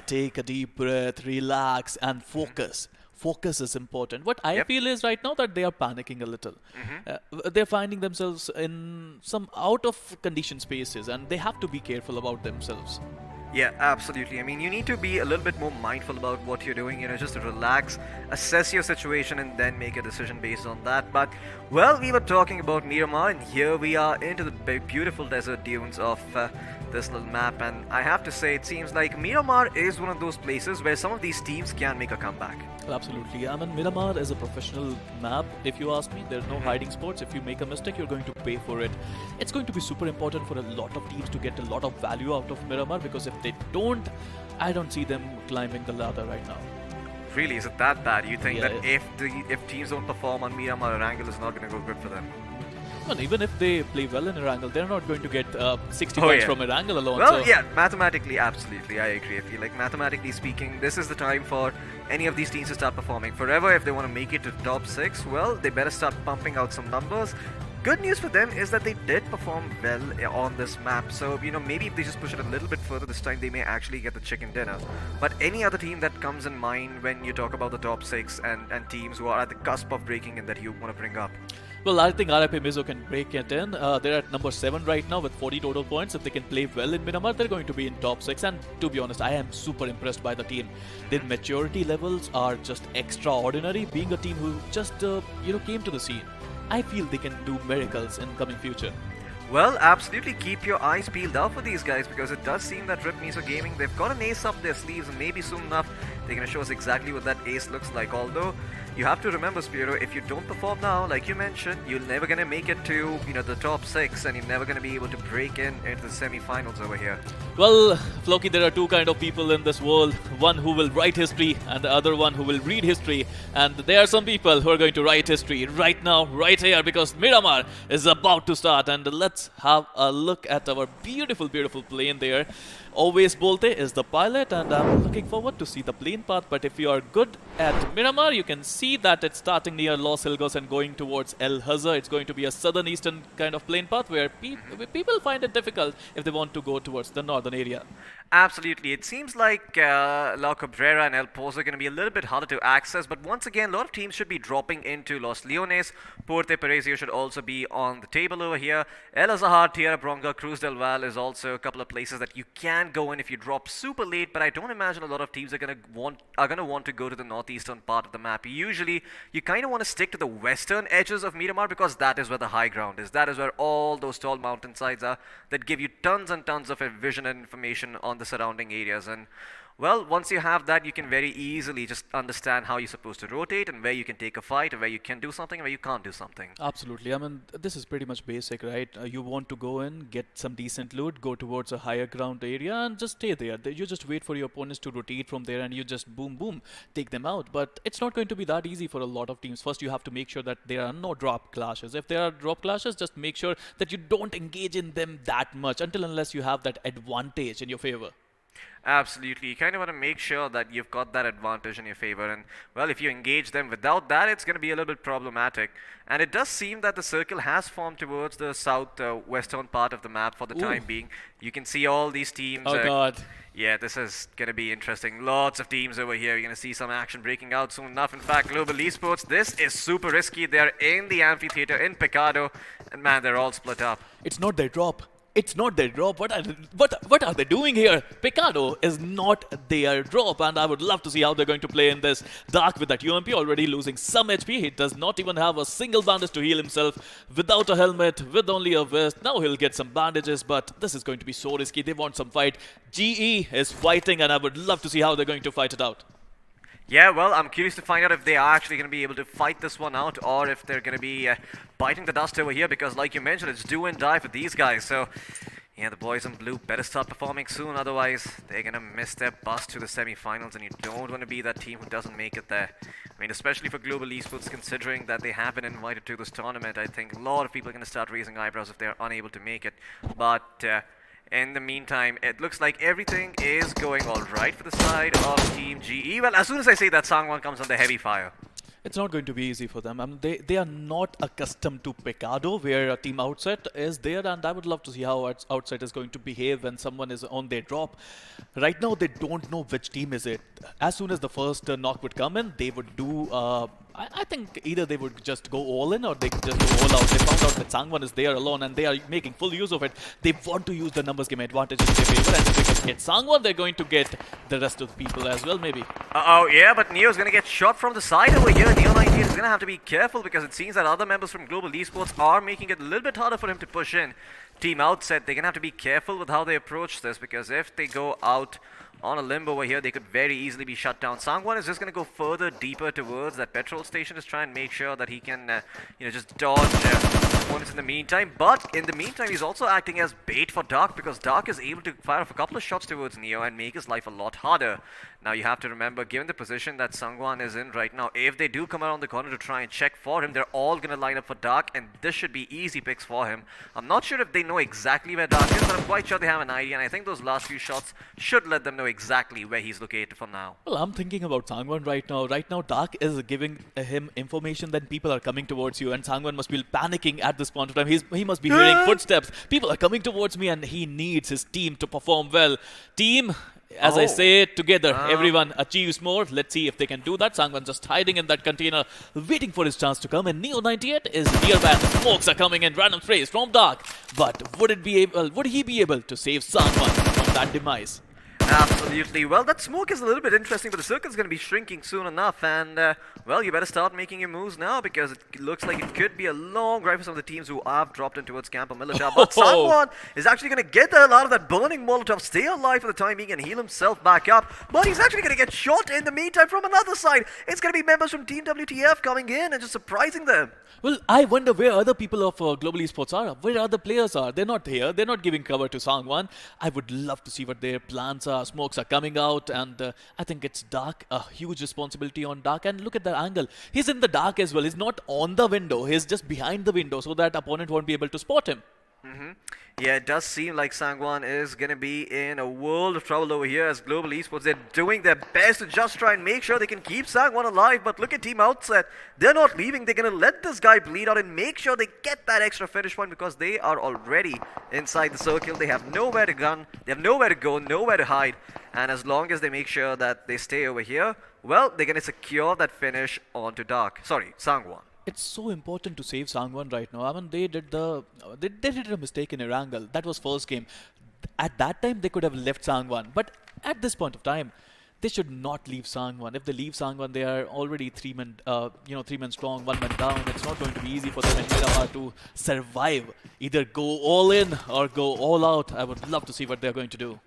Take a deep breath, relax, and focus. Focus is important. What I feel is right now that they are panicking a little. They're finding themselves in some out of condition spaces, and they have to be careful about themselves. Yeah, absolutely. I mean, you need to be a little bit more mindful about what you're doing, you know, just to relax, assess your situation, and then make a decision based on that. But, well, we were talking about Miramar, and here we are into the beautiful desert dunes of this little map. And I have to say, it seems like Miramar is one of those places where some of these teams can make a comeback. Absolutely. I mean, Miramar is a professional map, if you ask me. There's no hiding spots. If you make a mistake, you're going to pay for it. It's going to be super important for a lot of teams to get a lot of value out of Miramar, because if they don't, I don't see them climbing the ladder right now. Really? Is it that bad? You think that if teams don't perform on Miramar, Erangel is not going to go good for them? Well, even if they play well in Erangel, they're not going to get 60 points from Erangel alone. Well, yeah, mathematically, absolutely, I agree. I feel like mathematically speaking, this is the time for any of these teams to start performing. Forever, if they want to make it to top 6, well, they better start pumping out some numbers. Good news for them is that they did perform well on this map, so, you know, maybe if they just push it a little bit further this time, they may actually get the chicken dinner. But any other team that comes in mind when you talk about the top 6 and teams who are at the cusp of breaking in that you want to bring up? Well, I think RIP Mizo can break it in. They're at number 7 right now with 40 total points. If they can play well in Miramar, they're going to be in top 6. And to be honest, I am super impressed by the team. Their maturity levels are just extraordinary. Being a team who just, came to the scene, I feel they can do miracles in coming future. Well, absolutely keep your eyes peeled out for these guys, because it does seem that Rip Mizo Gaming, they've got an ace up their sleeves, and maybe soon enough they're going to show us exactly what that ace looks like. Although, you have to remember, Spiro, if you don't perform now, like you mentioned, you're never going to make it to, the top 6, and you're never going to be able to break into the semi-finals over here. Well, Floki, there are 2 kind of people in this world. One who will write history, and the other one who will read history. And there are some people who are going to write history right now, right here, because Miramar is about to start. And let's have a look at our beautiful, beautiful plane there. Always Bolte is the pilot, and I'm looking forward to see the plane path. But if you are good at Miramar, you can see that it's starting near Los Hilgos and going towards El Hazar. It's going to be a southern-eastern kind of plane path where people find it difficult if they want to go towards the northern area. Absolutely. It seems like La Cabrera and El Pozo are going to be a little bit harder to access, but once again, a lot of teams should be dropping into Los Leones. Puerto Parecio should also be on the table over here. El Azahar, Tierra Bronca, Cruz del Val is also a couple of places that you can go in if you drop super late, but I don't imagine a lot of teams are going to want to go to the northeastern part of the map. Usually, you kind of want to stick to the western edges of Miramar because that is where the high ground is. That is where all those tall mountainsides are that give you tons and tons of vision and information on the surrounding areas. And well, once you have that, you can very easily just understand how you're supposed to rotate and where you can take a fight, or where you can do something, and where you can't do something. Absolutely. I mean, this is pretty much basic, right? You want to go in, get some decent loot, go towards a higher ground area, and just stay there. You just wait for your opponents to rotate from there, and you just boom, boom, take them out. But it's not going to be that easy for a lot of teams. First, you have to make sure that there are no drop clashes. If there are drop clashes, just make sure that you don't engage in them that much until unless you have that advantage in your favor. Absolutely. You kind of want to make sure that you've got that advantage in your favor. And, well, if you engage them without that, it's going to be a little bit problematic. And it does seem that the circle has formed towards the southwestern part of the map for the time being. You can see all these teams. Oh, God. Yeah, this is going to be interesting. Lots of teams over here. You're going to see some action breaking out soon enough. In fact, Global Esports, this is super risky. They're in the amphitheater in Picado. And, man, they're all split up. It's not their drop. It's not their drop. What are they doing here? Picado is not their drop, and I would love to see how they're going to play in this. Dark with that UMP already losing some HP. He does not even have a single bandage to heal himself. Without a helmet, with only a vest. Now he'll get some bandages, but this is going to be so risky. They want some fight. GE is fighting, and I would love to see how they're going to fight it out. Yeah, well, I'm curious to find out if they are actually going to be able to fight this one out, or if they're going to be biting the dust over here, because like you mentioned, it's do and die for these guys. So, yeah, the boys in blue better start performing soon, otherwise they're going to miss their bus to the semi-finals, and you don't want to be that team who doesn't make it there. I mean, especially for Global Esports, considering that they have been invited to this tournament, I think a lot of people are going to start raising eyebrows if they're unable to make it. But in the meantime, it looks like everything is going all right for the side of Team GE. Well, as soon as I say that, Sangwon comes under heavy fire. It's not going to be easy for them. I mean, they are not accustomed to Picado, where a team outset is there, and I would love to see how outset is going to behave when someone is on their drop. Right now, they don't know which team is it. As soon as the first knock would come in, they would do... I think either they would just go all in or they could just go all out. They found out that Sangwon is there alone and they are making full use of it. They want to use the numbers game advantage in their favor, and if they can get Sangwon, they're going to get the rest of the people as well, maybe. Uh-oh, yeah, but Neo's going to get shot from the side over here. Neo98 is going to have to be careful because it seems that other members from Global Esports are making it a little bit harder for him to push in. Team Outset, they're going to have to be careful with how they approach this, because if they go out on a limb over here, they could very easily be shut down. Sangwon is just going to go further deeper towards that petrol station, just try and make sure that he can, just dodge opponents in the meantime. But in the meantime, he's also acting as bait for Dark, because Dark is able to fire off a couple of shots towards Neo and make his life a lot harder. Now you have to remember, given the position that Sangwon is in right now, if they do come around the corner to try and check for him, they're all going to line up for Dark, and this should be easy picks for him. I'm not sure if they know exactly where Dark is, but I'm quite sure they have an idea, and I think those last few shots should let them know exactly where he's located for now. Well, I'm thinking about Sangwon right now. Right now, Dark is giving him information that people are coming towards you, and Sangwon must be panicking at this point of time. He must be hearing footsteps. People are coming towards me, and he needs his team to perform well. Team, as I say, together, everyone achieves more. Let's see if they can do that. Sangwon just hiding in that container, waiting for his chance to come. And Neo98 is nearby. The smokes are coming in, random sprays from Dark. But would he be able to save Sangwon from that demise? Absolutely. Well, that smoke is a little bit interesting, but the circle's going to be shrinking soon enough. And, well, you better start making your moves now, because it looks like it could be a long drive for some of the teams who have dropped in towards Camp Military. But Sangwon is actually going to get the hell out of that burning Molotov, stay alive for the time being, and heal himself back up. But he's actually going to get shot in the meantime from another side. It's going to be members from Team WTF coming in and just surprising them. Well, I wonder where other people of Global Esports are, where other players are. They're not here. They're not giving cover to Sangwon. I would love to see what their plans are. Smokes are coming out, and I think it's Dark, a huge responsibility on Dark. And look at the angle. He's in the dark as well. He's not on the window. He's just behind the window, so that opponent won't be able to spot him. Yeah, it does seem like Sangwan is going to be in a world of trouble over here as Global Esports. They're doing their best to just try and make sure they can keep Sangwan alive. But look at Team Outset. They're not leaving. They're going to let this guy bleed out and make sure they get that extra finish point because they are already inside the circle. They have nowhere to gun. They have nowhere to go, nowhere to hide. And as long as they make sure that they stay over here, well, they're going to secure that finish onto Sangwan. It's so important to save Sangwan right now. I mean, they did a mistake in Erangel. That was first game. At that time, they could have left Sangwan. But at this point of time, they should not leave Sangwan. If they leave Sangwan, they are already three men strong, 1 man down. It's not going to be easy for them in Miramar to survive. Either go all in or go all out. I would love to see what they're going to do.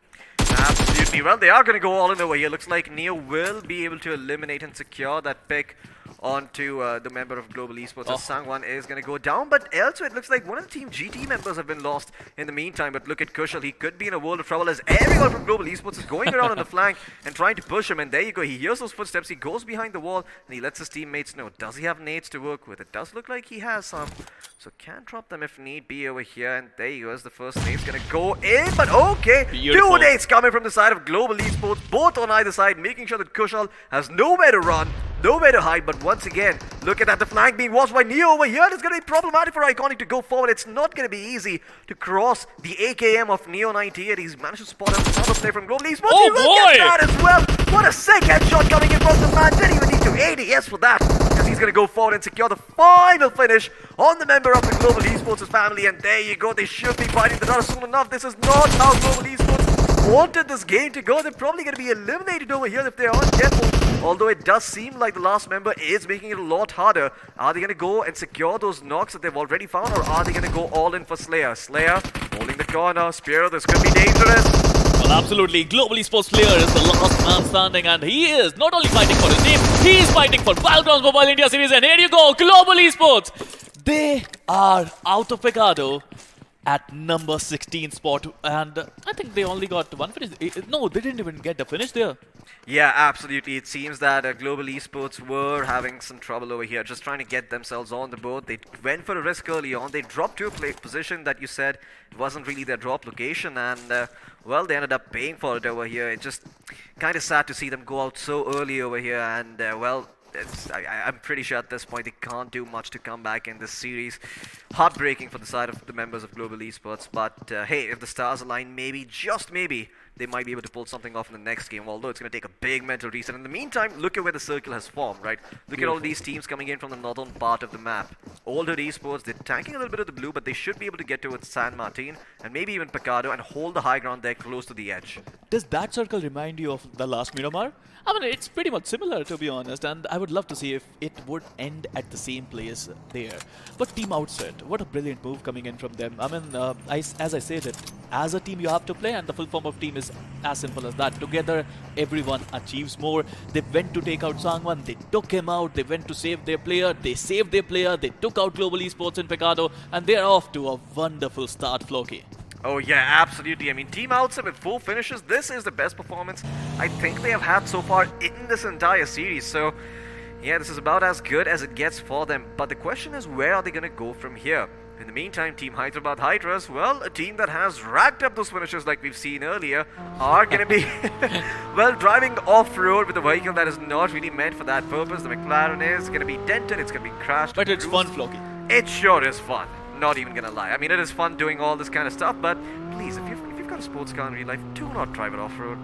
Absolutely. Well, they are going to go all in over here. Looks like Neo will be able to eliminate and secure that pick onto the member of Global Esports as Sangwan is going to go down. But elsewhere, it looks like one of the Team GT members have been lost in the meantime. But look at Kushal. He could be in a world of trouble as everyone from Global Esports is going around on the flank and trying to push him. And there you go. He hears those footsteps. He goes behind the wall and he lets his teammates know. Does he have nades to work with? It does look like he has some. So can drop them if need be over here. And there you go. The first nade's going to go in. But okay. Beautiful. 2 nades coming from the side of Global Esports. Both on either side. Making sure that Kushal has nowhere to run. Nowhere to hide, but once again, look at that, the flank being watched by Neo over here. It's going to be problematic for Iconic to go forward. It's not going to be easy to cross the AKM of Neo 98. He's managed to spot another play from Global Esports. Oh, look at that as well. What a sick headshot coming in from the man. Didn't even need to ADS for that, because he's going to go forward and secure the final finish on the member of the Global Esports family. And there you go. They should be fighting the Dota soon enough. This is not how Global Esports wanted this game to go. They're probably going to be eliminated over here if they aren't careful. Although it does seem like the last member is making it a lot harder. Are they going to go and secure those knocks that they've already found, or are they going to go all in for Slayer? Slayer holding the corner. Spear, this could be dangerous. Well, absolutely. Global Esports Slayer is the last man standing, and he is not only fighting for his team, he is fighting for Battlegrounds Mobile India Series. And here you go, Global Esports. They are out of Picado at number 16 spot, and I think they only got one finish. No, they didn't even get a finish there. Yeah, absolutely. It seems that Global Esports were having some trouble over here, just trying to get themselves on the board. They went for a risk early on. They dropped to a position that you said it wasn't really their drop location, and well, they ended up paying for it over here. It's just kind of sad to see them go out so early over here, and well, I'm pretty sure at this point they can't do much to come back in this series. Heartbreaking for the side of the members of Global Esports, but hey, if the stars align, maybe, just maybe, they might be able to pull something off in the next game, although it's going to take a big mental reset. In the meantime, look at where the circle has formed, right? Look at all these teams coming in from the northern part of the map. Older Esports, they're tanking a little bit of the blue, but they should be able to get towards San Martin and maybe even Picado and hold the high ground there close to the edge. Does that circle remind you of the last Miramar? I mean, it's pretty much similar, to be honest, and I would love to see if it would end at the same place there. But Team Outset, what a brilliant move coming in from them. I mean, as I said, as a team you have to play, and the full form of team is as simple as that. Together, everyone achieves more. They went to take out Sangwan, they took him out, they went to save their player, they saved their player, they took out Global Esports in Picado, and they're off to a wonderful start, Floki. Oh yeah, absolutely. I mean, Team Outset with 4 finishes, this is the best performance I think they have had so far in this entire series. So yeah, this is about as good as it gets for them. But the question is, where are they going to go from here? In the meantime, Team Hyderabad Hydras, well, a team that has racked up those finishes like we've seen earlier, are going to be, well, driving off-road with a vehicle that is not really meant for that purpose. The McLaren is going to be dented, it's going to be crashed. But it's fun, Floki. It sure is fun. Not even gonna lie. I mean, it is fun doing all this kind of stuff, but please, if you've got a sports car in real life, do not drive it off-road.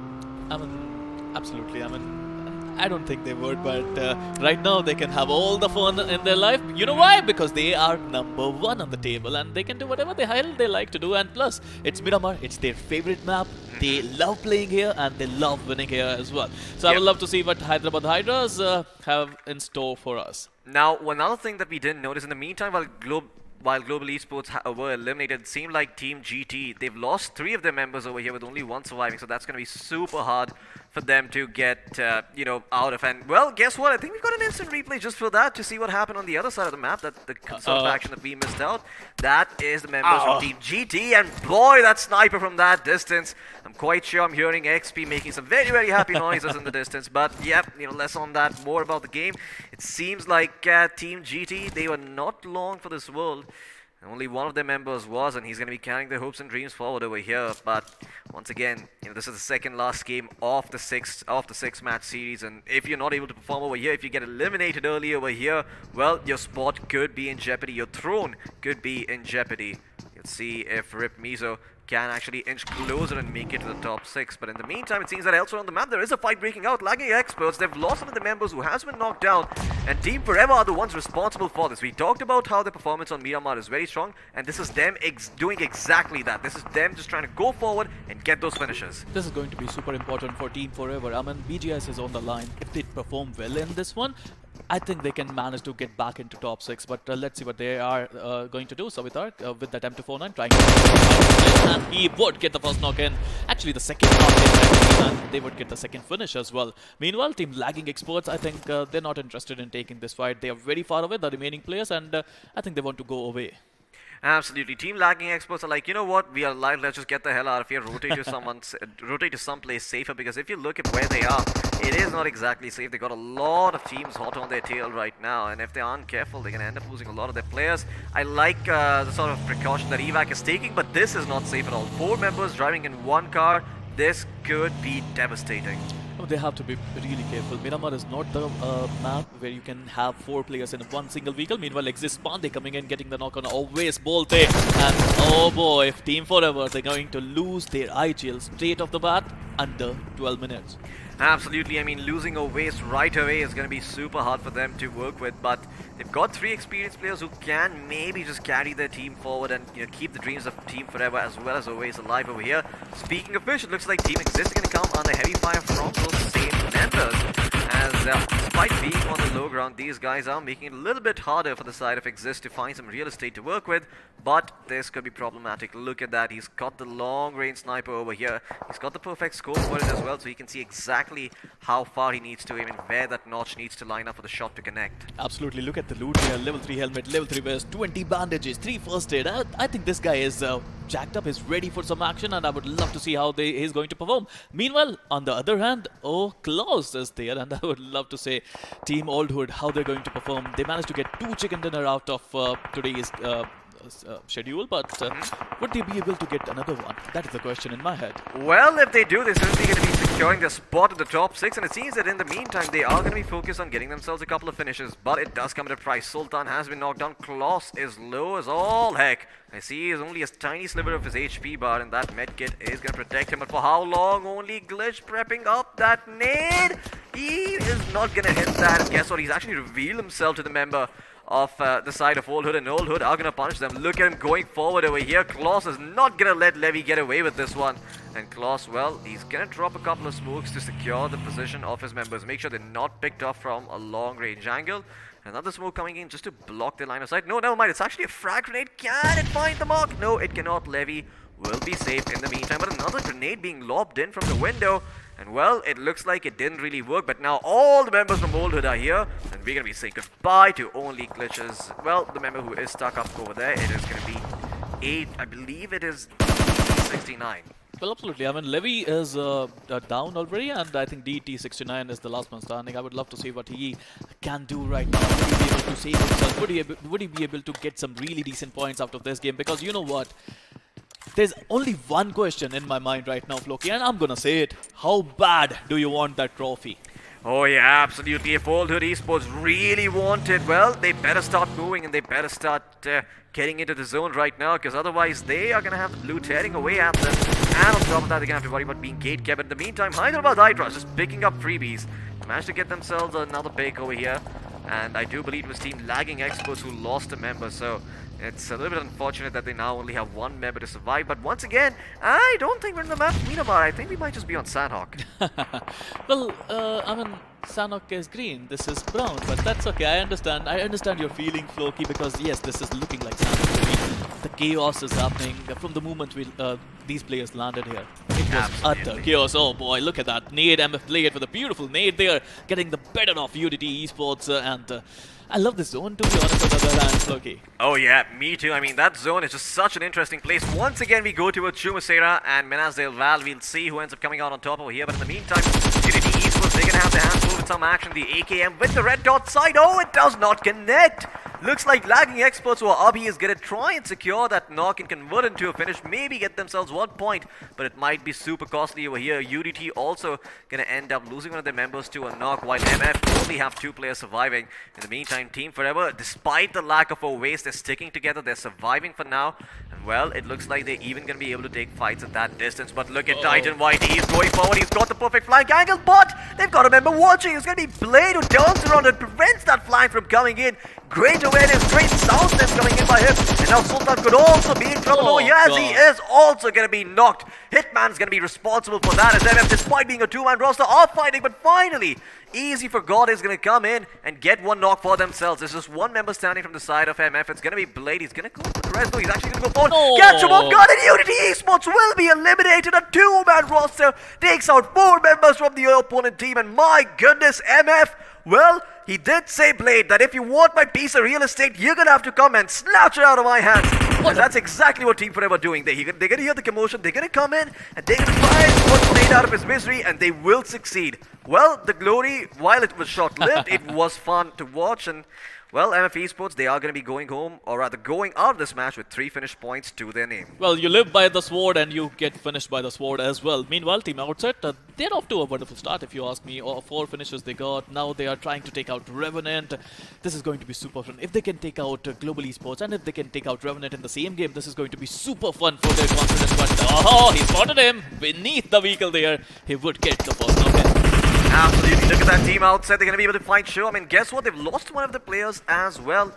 I mean, absolutely. I mean, I don't think they would, but right now they can have all the fun in their life. You know why? Because they are number 1 on the table, and they can do whatever the hell they like to do. And plus, it's Miramar. It's their favorite map. They love playing here, and they love winning here as well. So I would love to see what Hyderabad Hydras have in store for us. Now, one other thing that we didn't notice in the meantime, while Global Esports were eliminated, it seemed like Team GT, they've lost 3 of their members over here with only 1 surviving, so that's going to be super hard for them to get, out of. And, well, guess what? I think we've got an instant replay just for that to see what happened on the other side of the map, that the sort of action that we missed out. That is the members from Team GT, and boy, that sniper from that distance. I'm quite sure I'm hearing XP making some very, very happy noises in the distance, but, yep, less on that, more about the game. It seems like Team GT, they were not long for this world. Only one of their members was, and he's going to be carrying their hopes and dreams forward over here. But once again, this is the second last game of the six match series, and if you're not able to perform over here, if you get eliminated early over here, well, your spot could be in jeopardy, your throne could be in jeopardy. Let's see if Rip Mizo can actually inch closer and make it to the top 6. But in the meantime, it seems that elsewhere on the map, there is a fight breaking out. Lagging experts, they've lost some of the members who has been knocked down, and Team Forever are the ones responsible for this. We talked about how the performance on Miramar is very strong, and this is them doing exactly that. This is them just trying to go forward and get those finishes. This is going to be super important for Team Forever. I mean, BGS is on the line. If they perform well in this one, I think they can manage to get back into top 6, but let's see what they are going to do. Savitar with that M249 trying to and he would get the first knock in. Actually, the second knock in, and they would get the second finish as well. Meanwhile, Team Lagging Experts, I think they're not interested in taking this fight. They are very far away, the remaining players, and I think they want to go away. Absolutely. Team Lagging Experts are like, you know what, we are alive, let's just get the hell out of here, rotate to someplace safer, because if you look at where they are, it is not exactly safe. They got a lot of teams hot on their tail right now, and if they aren't careful, they're going to end up losing a lot of their players. I like the sort of precaution that Evac is taking, but this is not safe at all. 4 members driving in one car, this could be devastating. Oh, they have to be really careful. Miramar is not the map where you can have 4 players in one single vehicle. Meanwhile, Exist Pandey coming in, getting the knock on always Bolte. And oh boy, if Team Forever, they're going to lose their IGL straight off the bat under 12 minutes. Absolutely. I mean, losing a waste right away is going to be super hard for them to work with, but they've got 3 experienced players who can maybe just carry their team forward and keep the dreams of Team Forever as well as always alive over here. Speaking of which, it looks like Team Exist is going to come under heavy fire from those same members, as despite being on the low ground, these guys are making it a little bit harder for the side of Exist to find some real estate to work with, but this could be problematic. Look at that, he's got the long range sniper over here, he's got the perfect scope for it as well, so he can see exactly how far he needs to aim and where that notch needs to line up for the shot to connect. Absolutely, look at the loot here. Level 3 helmet, level 3 vest, 20 bandages, 3 first aid. I think this guy is jacked up, is ready for some action, and I would love to see how he's going to perform. Meanwhile, on the other hand, Klaus is there, and I would love to say Team Old Hood, how they're going to perform. They managed to get 2 chicken dinner out of today's schedule, but would they be able to get another one? That is the question in my head. Well, if they do, they're certainly going to be securing their spot at the top 6, and it seems that in the meantime, they are going to be focused on getting themselves a couple of finishes, but it does come at a price. Sultan has been knocked down. Klaus is low as all heck. I see he's only a tiny sliver of his HP bar, and that medkit is going to protect him, but for how long? Only Glitch prepping up that nade. He is not going to hit that, and guess what? He's actually revealed himself to the member of the side of Old Hood, and Old Hood are going to punish them. Look at him going forward over here. Klaus is not going to let Levy get away with this one. And Klaus, well, he's going to drop a couple of smokes to secure the position of his members. Make sure they're not picked off from a long range angle. Another smoke coming in just to block their line of sight. No, never mind. It's actually a frag grenade. Can it find the mark? No, it cannot. Levy will be safe in the meantime. But another grenade being lobbed in from the window. And well, it looks like it didn't really work, but now all the members from Old Hood are here, and we're going to be saying goodbye to only Glitches. Well, the member who is stuck up over there, it is going to be 8, I believe it is 69. Well, absolutely. I mean, Levy is down already, and I think DT69 is the last one standing. I would love to see what he can do right now. Would he be able to save himself? Would he be able to get some really decent points out of this game? Because you know what? There's only one question in my mind right now, Floki, and I'm gonna say it. How bad do you want that trophy? Oh yeah, absolutely. If Old Hood Esports really want it, well, they better start moving and they better start getting into the zone right now, because otherwise they are gonna have the blue tearing away at them. And on top of that, they're gonna have to worry about being gate kept. In the meantime, Hyderabad Hydras just picking up freebies. Managed to get themselves another pick over here. And I do believe it was Team Lagging Experts who lost a member, so it's a little bit unfortunate that they now only have 1 member to survive. But once again, I don't think we're in the map Miramar. I think we might just be on Sanhok. Well, I mean, Sanhok is green, this is brown, but that's okay. I understand your feeling, Floki, because yes, this is looking like Sanhok to me. The chaos is happening from the moment these players landed here. It was utter chaos. Oh boy, look at that. Nade MF played with a beautiful nade there, getting the better of UDT Esports, and I love this zone, to be honest, on the other hand, Floki. Oh yeah, me too. I mean, that zone is just such an interesting place. Once again, we go towards Chumasera and Menasdale Val. We'll see who ends up coming out on top over here. But in the meantime, UDT Esports, they're going to have their hands full with some action. The AKM with the red dot side. Oh, it does not connect. Looks like lagging experts who are Abhi is going to try and secure that knock and convert into a finish, maybe get themselves 1 point, but it might be super costly over here. UDT also going to end up losing one of their members to a knock, while MF only have 2 players surviving. In the meantime, Team Forever, despite the lack of a waste, they're sticking together, they're surviving for now. And well, it looks like they're even going to be able to take fights at that distance, but look at Titan White, he's going forward, he's got the perfect flank angle, but they've got a member watching. It's going to be Blade who turns around and prevents that flank from coming in. Great awareness, great soundness coming in by him. And now Sultan could also be in trouble over here, as he is also going to be knocked. Hitman's going to be responsible for that, as MF, despite being a 2-man roster, are fighting. But finally, Easy for God is going to come in and get 1 knock for themselves. There's just 1 member standing from the side of MF. It's going to be Blade. He's going to go for the rest, though. He's actually going to go forward. Catch him off guard, and Unity Esports will be eliminated. A 2-man roster takes out 4 members from the opponent team. And my goodness, MF, well, he did say, Blade, that if you want my piece of real estate, you're going to have to come and snatch it out of my hands. And that's exactly what Team Forever are doing. They're going to hear the commotion, they're going to come in, and they're going to try and put Blade out of his misery, and they will succeed. Well, the glory, while it was short-lived, it was fun to watch, and well, MF Esports, they are going to be going home, or rather going out of this match with 3 finished points to their name. Well, you live by the sword and you get finished by the sword as well. Meanwhile, Team Outset, they're off to a wonderful start, if you ask me. 4 finishes they got. Now they are trying to take out Revenant. This is going to be super fun. If they can take out Global Esports and if they can take out Revenant in the same game, this is going to be super fun for their confidence. But oh, he spotted him beneath the vehicle there. He would get the first knock in. Absolutely, look at that Team Outset. They're going to be able to fight Show. I mean, guess what? They've lost one of the players as well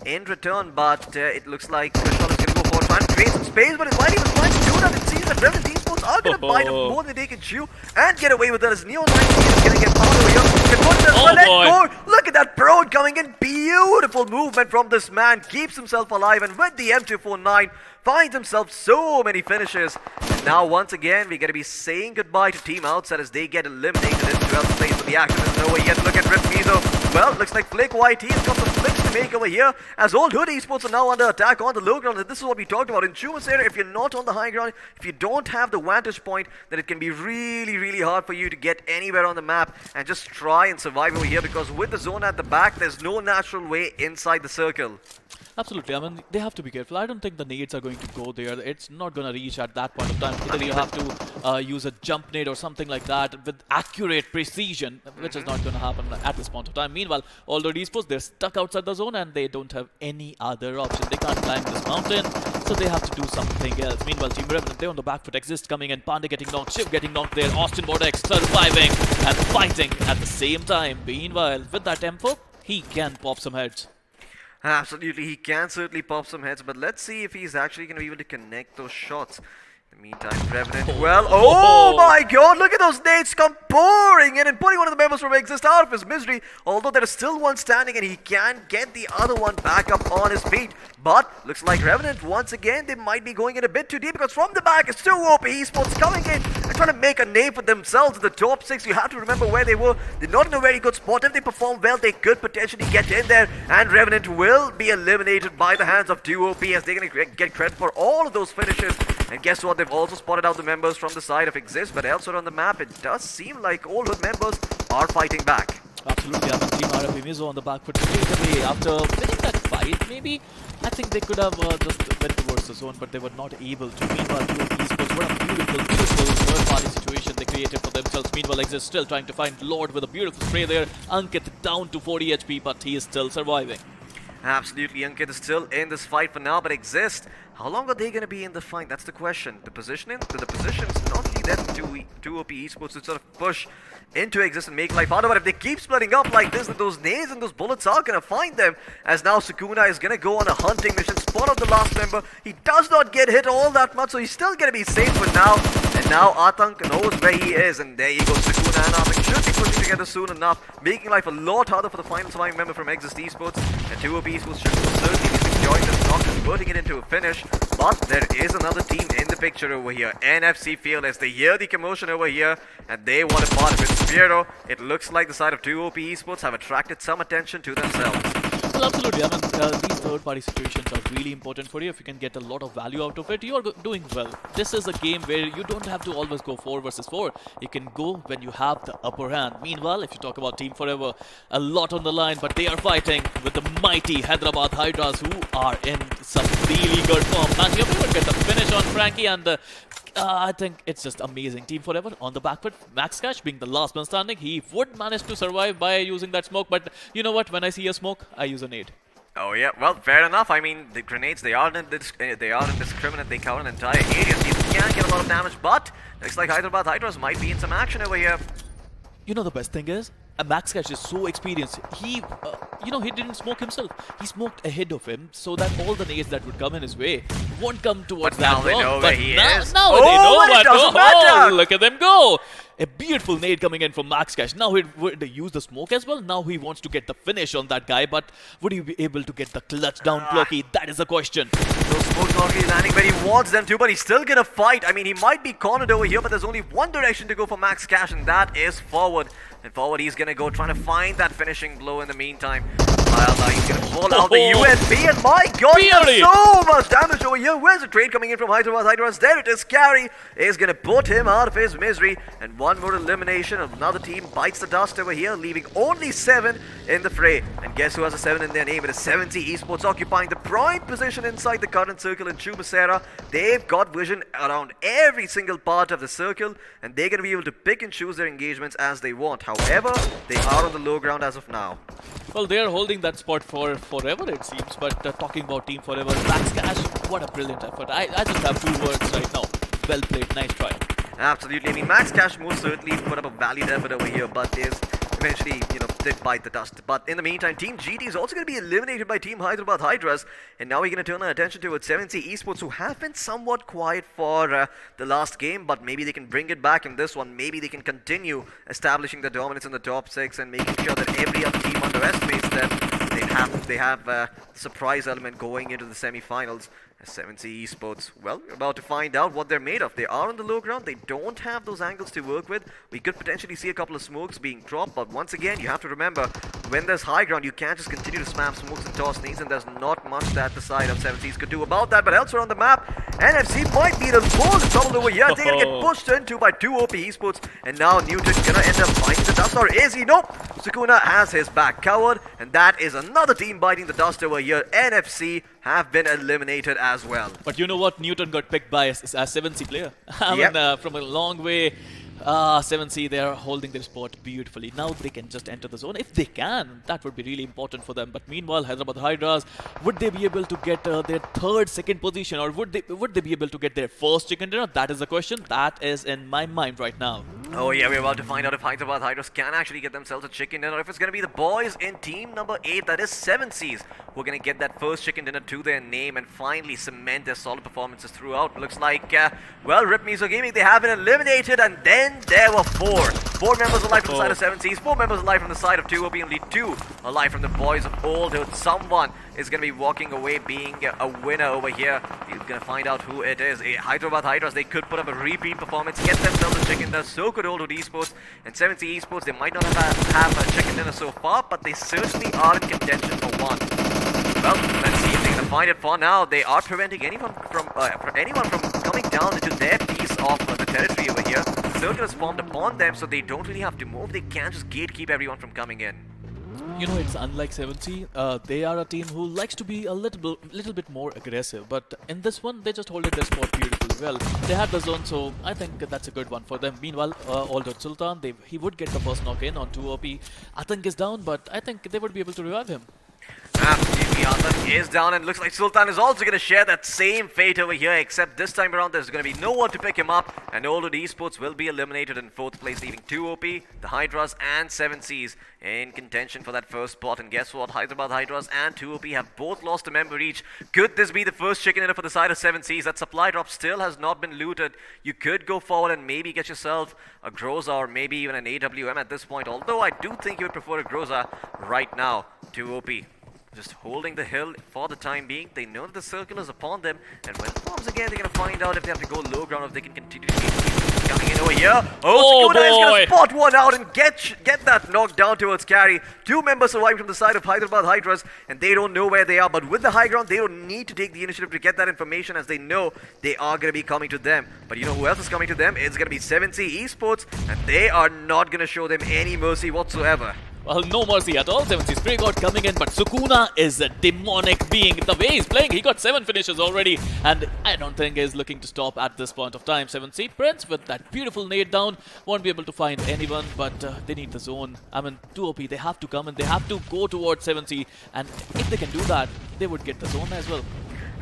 in return, but it looks like Krishnan is going to go forward, trying to create some space, but while he was trying to do that, it seems that Revenant Esports are going to bite him more than they can chew and get away with it, as Neo 19 is going to get powered over here. Look at that prone coming in. Beautiful movement from this man. Keeps himself alive, and with the M249, finds himself so many finishes. And now once again, we're going to be saying goodbye to Team Outset as they get eliminated in 12th place, but the action isn't over yet. Look at Rip Mizo. Well, looks like Flick YT has got some flicks to make over here, as Old Hood Esports are now under attack on the low ground. And this is what we talked about in Chuma's area. If you're not on the high ground, if you don't have the vantage point, then it can be really, really hard for you to get anywhere on the map and just try and survive over here, because with the zone at the back, there's no natural way inside the circle. Absolutely. I mean, they have to be careful. I don't think the nades are going to go there. It's not going to reach at that point of time. Either you have to use a jump nade or something like that with accurate precision, which is not going to happen at this point of time. Meanwhile, although Esports, they're stuck outside the zone and they don't have any other option. They can't climb this mountain, so they have to do something else. Meanwhile, Team Revenant, they're on the back foot. Exist coming in, Pandey getting knocked, Shiv getting knocked there, Austin Bordex surviving and fighting at the same time. Meanwhile, with that tempo, he can pop some heads. Absolutely, he can certainly pop some heads, but let's see if he's actually going to be able to connect those shots. In the meantime, Revenant, well, oh my god, look at those nades come pouring in and putting one of the members from Exist out of his misery, although there is still one standing and he can get the other one back up on his feet. But looks like Revenant, once again, they might be going in a bit too deep, because from the back, it's 2 OP Esports coming in and trying to make a name for themselves in the top 6. You have to remember where they were. They're not in a very good spot. If they perform well, they could potentially get in there, and Revenant will be eliminated by the hands of 2 OP, as they're going to get credit for all of those finishes. And guess what? They've also spotted out the members from the side of Exist, but elsewhere on the map, it does seem like all Hood members are fighting back. Absolutely, I mean, Team RFP Mizo on the back foot straight away after winning that fight. Maybe I think they could have just went towards the zone, but they were not able to. Meanwhile, Esports, what a beautiful third-party situation they created for themselves. Meanwhile, Exist still trying to find Lord with a beautiful spray there. Ankit down to 40 HP, but he is still surviving. Absolutely, Ankit is still in this fight for now, but Exist, how long are they going to be in the fight? That's the question. The positioning, the positions not only them to OP Esports to sort of push into Exist and make life harder, but if they keep splitting up like this, then those nades and those bullets are going to find them, as now Sukuna is going to go on a hunting mission, spot out the last member. He does not get hit all that much, so he's still going to be safe for now. And now Atank knows where he is, and there you go, Sukuna and Atank should be pushing together soon enough, making life a lot harder for the final surviving member from Exist Esports. And 2 OP Esports should certainly be securing this knock, converting it into a finish. But there is another team in the picture over here, NFC Fearless. They hear the commotion over here and they want a part of it. Spiro, it looks like the side of 2 OP Esports have attracted some attention to themselves. Well, Well, absolutely. I mean, these third-party situations are really important for you. If you can get a lot of value out of it, you are doing well. This is a game where you don't have to always go 4 versus 4. You can go when you have the upper hand. Meanwhile, if you talk about Team Forever, a lot on the line, but they are fighting with the mighty Hyderabad Hydras, who are in some really good form. Matching up, they would get the finish on Frankie, and I think it's just amazing. Team Forever on the back foot. Max Cash being the last man standing, he would manage to survive by using that smoke, but you know what? When I see a smoke, I use a nade. Oh yeah, well, fair enough. I mean, the grenades, they are indiscriminate. They cover an entire area, so you can get a lot of damage, but looks like Hyderabad Hydras might be in some action over here. You know the best thing is, Max Cash is so experienced. He, he didn't smoke himself. He smoked ahead of him so that all the nades that would come in his way won't come towards that But now they know where he is. Now they know, but it doesn't matter. Look at them go. A beautiful nade coming in from Max Cash. Now he would use the smoke as well. Now he wants to get the finish on that guy, but would he be able to get the clutch down Cloaky? That is the question. So smoke already landing where he wants them to, but he's still gonna fight. I mean, he might be cornered over here, but there's only one direction to go for Max Cash, and that is forward. And forward he's gonna go, trying to find that finishing blow in the meantime. He's gonna pull out the UMP, and my god, he does so much damage over here. Where's the trade coming in from Hyderabad Hydras? There it is. Carry is gonna put him out of his misery, and one more elimination. Another team bites the dust over here, leaving only 7 in the fray. And guess who has a 7 in their name? It is 70 Esports, occupying the prime position inside the current circle in Chumasera. They've got vision around every single part of the circle, and they're gonna be able to pick and choose their engagements as they want. However, they are on the low ground as of now. Well, they are holding that spot for forever, it seems. But talking about Team Forever, Max Cash, what a brilliant effort. I just have 2 words right now. Well played, nice try. Absolutely. I mean, Max Cash most certainly put up a valiant effort over here, but is eventually, did bite the dust. But in the meantime, Team GT is also going to be eliminated by Team Hyderabad Hydras, and now we're going to turn our attention towards 70 Esports, who have been somewhat quiet for the last game, but maybe they can bring it back in this one. Maybe they can continue establishing their dominance in the top 6 and making sure that every other team underestimates them. They have a surprise element going into the semi-finals. 70 Esports, well, we're about to find out what they're made of. They are on the low ground. They don't have those angles to work with. We could potentially see a couple of smokes being dropped, but once again, you have to remember, when there's high ground, you can't just continue to spam smokes and toss nades, and there's not much that the side of 70s could do about that. But elsewhere on the map, NFC might be in a lot of trouble over here. They're gonna get pushed into by 2 OP Esports, and now Newton gonna end up biting the dust, or is he? Nope! Sukuna has his back covered, and that is another team biting the dust over here. NFC have been eliminated as well. But you know what? Newton got picked by a 7C player. I mean, from a long way. 7C, they are holding their spot beautifully. Now they can just enter the zone. If they can, that would be really important for them. But meanwhile, Hyderabad Hydras, would they be able to get their second position, or would they be able to get their first chicken dinner? That is the question. That is in my mind right now. Oh yeah, we're about to find out if Hyderabad Hydras can actually get themselves a chicken dinner, or if it's going to be the boys in team number 8, that is 7Cs, who are going to get that first chicken dinner to their name and finally cement their solid performances throughout. Looks like, Rip Miso Gaming, they have been eliminated, and then there were 4 members alive from the side of 7Cs, 4 members alive from the side of 2OP, only 2 alive from the boys of Old Hood. Someone is going to be walking away being a winner over here. You're going to find out who it is. Hyderabad Hydras, they could put up a repeat performance, get themselves a chicken dinner. So could Old Hood Esports and 70 Esports. They might not have a chicken dinner so far, but they certainly are in contention for one. Well, let's see if they're going to find it. For now, they are preventing anyone from coming down into their piece of the territory over here. Circle is formed upon them, so they don't really have to move. They can just gatekeep everyone from coming in. You know, it's unlike 7C. They are a team who likes to be a little bit more aggressive, but in this one, they just hold it their spot beautifully well. They have the zone, so I think that's a good one for them. Meanwhile, Aldous Sultan, he would get the first knock in on 2OP. Atank is down, but I think they would be able to revive him. Absolutely, Atank is down, and looks like Sultan is also going to share that same fate over here, except this time around there's going to be no one to pick him up, and Old Hood Esports will be eliminated in 4th place, leaving 2OP, the Hydras, and 7Cs in contention for that first spot. And guess what? Hyderabad Hydras and 2OP have both lost a member each. Could this be the first chicken dinner for the side of 7Cs? That supply drop still has not been looted. You could go forward and maybe get yourself a Groza, or maybe even an AWM at this point, although I do think you would prefer a Groza right now. 2OP just holding the hill for the time being. They know that the circle is upon them, and when it forms again, they're going to find out if they have to go low ground, or if they can continue to keep coming in over here. here. Oh, Sukuna is going boy. to spot one out and get that knocked down towards carry. Two members survived from the side of Hyderabad Hydras, and they don't know where they are. But with the high ground, they don't need to take the initiative to get that information, as they know they are going to be coming to them. But you know who else is coming to them? It's going to be 7C Esports, and they are not going to show them any mercy whatsoever. Well, no mercy at all. 7C Spray God coming in, but Sukuna is a demonic being. The way he's playing, he got 7 finishes already, and I don't think he's looking to stop at this point of time. 7C Prince with that beautiful nade down won't be able to find anyone, but they need the zone. I mean, 2 OP, they have to come and they have to go towards 7C, and if they can do that, they would get the zone as well.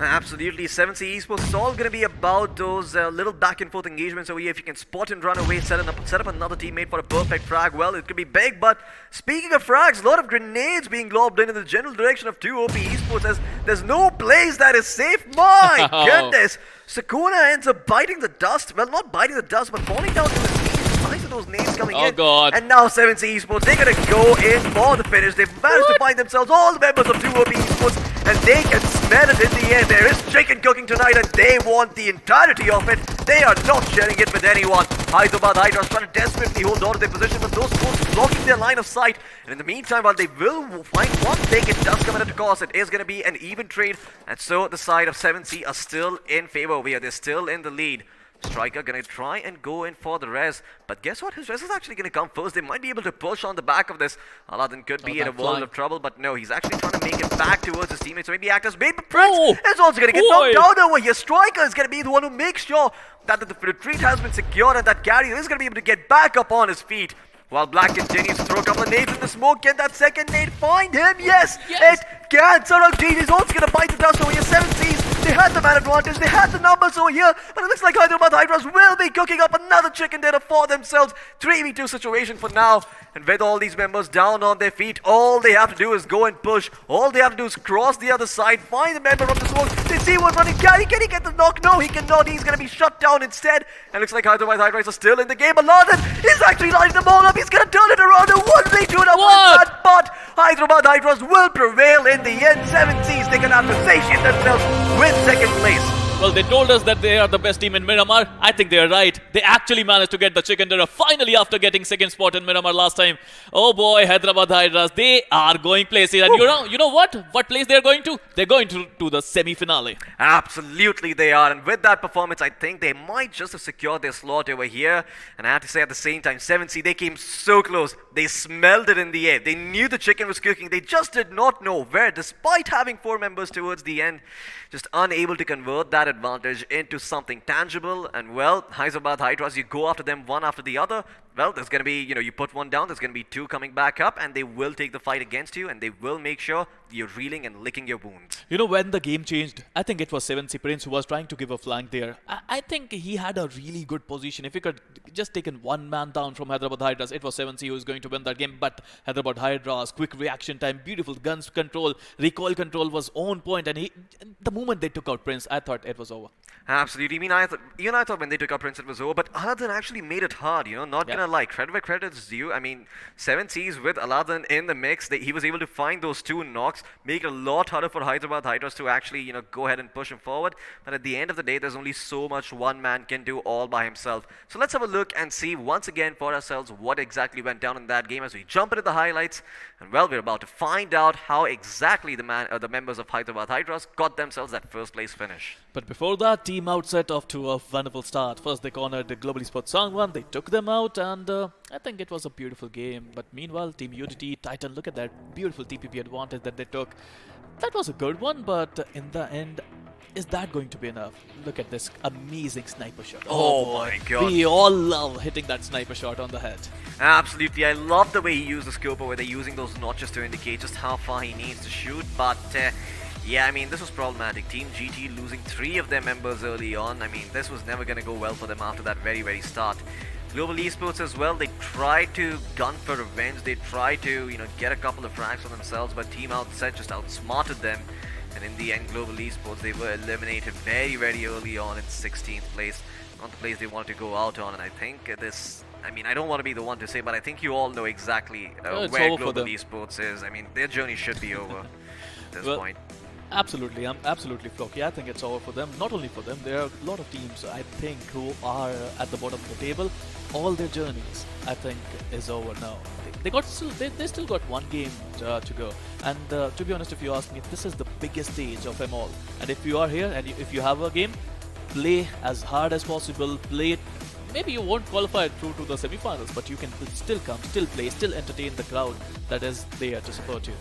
Absolutely, 7C Esports is all going to be about those little back and forth engagements over here. If you can spot and run away, set up another teammate for a perfect frag, well, it could be big. But speaking of frags, a lot of grenades being lobbed in the general direction of 2 OP Esports, as there's no place that is safe. My goodness! Sukuna ends up biting the dust. Well, not biting the dust, but falling down to his knees. Nice of those names coming in. God. And now 7C Esports, they're going to go in for the finish. They've managed to find themselves all the members of 2 OP Esports, and they can smell it in the air. There is chicken cooking tonight, and they want the entirety of it. They are not sharing it with anyone. Hyderabad Hydras trying to desperately hold on to their position, but those folks blocking their line of sight. And in the meantime, while they will find one thing, it does come at a cost. It is going to be an even trade, and so the side of 7C are still in favor over here. They're still in the lead. Striker gonna try and go in for the res, but guess what? His res is actually gonna come first. They might be able to push on the back of this. Aladdin could be in a world of trouble, but no, he's actually trying to make it back towards his teammates. So maybe act as maybe Prince is also gonna get knocked down over here. Striker is gonna be the one who makes sure that the retreat has been secured and that carrier is gonna be able to get back up on his feet. While Black continues to throw a couple of nades in the smoke, can that second nade find him? Yes, it can. Sanhok is also going to bite the dust over here. 7Cs, they had the man advantage, they had the numbers over here, but it looks like Hyderabad Hydras will be cooking up another chicken dinner for themselves. 3v2 situation for now, and with all these members down on their feet, all they have to do is go and push. All they have to do is cross the other side, find the member from the smoke. They see one running carry. Can he get the knock? No, he cannot. He's going to be shut down instead, and looks like Hyderabad Hydras are still in the game. Aladdin is actually lining them all up. He's going to turn it around. A 1v2 that, but Hyderabad Hydras will prevail in the end. 7Cs, they can have to satiate themselves with second place. Well, they told us that they are the best team in Miramar. I think they are right. They actually managed to get the chicken dinner finally after getting second spot in Miramar last time. Oh boy, Hyderabad Hydras, they are going places. And you know what? What place they're going to? They're going to the semi-finale. Absolutely they are. And with that performance, I think they might just have secured their slot over here. And I have to say at the same time, 7C, they came so close. They smelled it in the air. They knew the chicken was cooking. They just did not know where, despite having 4 members towards the end. Just unable to convert that advantage into something tangible. And well, Hyderabad Hydras, you go after them one after the other. Well, there's going to be, you put one down, there's going to be 2 coming back up, and they will take the fight against you, and they will make sure you're reeling and licking your wounds. You know, when the game changed, I think it was 7C Prince who was trying to give a flank there. I think he had a really good position. If he could just taken one man down from Hyderabad Hydras, it was 7C who was going to win that game. But Hyderabad Hydras, quick reaction time, beautiful guns control, recoil control was on point, and the moment they took out Prince, I thought it was over. Absolutely. I thought when they took out Prince it was over, but Aladdin actually made it hard, not gonna lie. Credit where credit is due. I mean, 7Cs with Aladdin in the mix, he was able to find those 2 knocks, make it a lot harder for Hyderabad Hydras to actually, go ahead and push him forward. But at the end of the day, there's only so much one man can do all by himself. So let's have a look and see once again for ourselves what exactly went down in that game as we jump into the highlights. And well, we're about to find out how exactly the members of Hyderabad Hydras got themselves that first place finish. But before that, Team Outset off to a wonderful start. First, they cornered the Global Esports Sangwan. They took them out, and I think it was a beautiful game. But meanwhile, Team Unity, Titan, look at that beautiful TPP advantage that they took. That was a good one, but in the end, is that going to be enough? Look at this amazing sniper shot. Oh my god. We all love hitting that sniper shot on the head. Absolutely. I love the way he used the scoper, where they're using those notches to indicate just how far he needs to shoot. But yeah, I mean, this was problematic. Team GT losing 3 of their members early on. I mean, this was never going to go well for them after that very, very start. Global Esports as well, they tried to gun for revenge. They tried to, get a couple of frags for themselves, but Team Outset just outsmarted them. And in the end, Global Esports, they were eliminated very, very early on in 16th place. Not the place they wanted to go out on. And I think this... I mean, I don't want to be the one to say, but I think you all know exactly where Global Esports is. I mean, their journey should be over at this point. Absolutely, I'm absolutely Flocky. I think it's over for them. Not only for them, there are a lot of teams, I think, who are at the bottom of the table. All their journeys, I think, is over now. They still got one game to go. And to be honest, if you ask me, this is the biggest stage of them all. And if you are here and if you have a game, play as hard as possible. Play it. Maybe you won't qualify through to the semi-finals, but you can still come, still play, still entertain the crowd that is there to support you.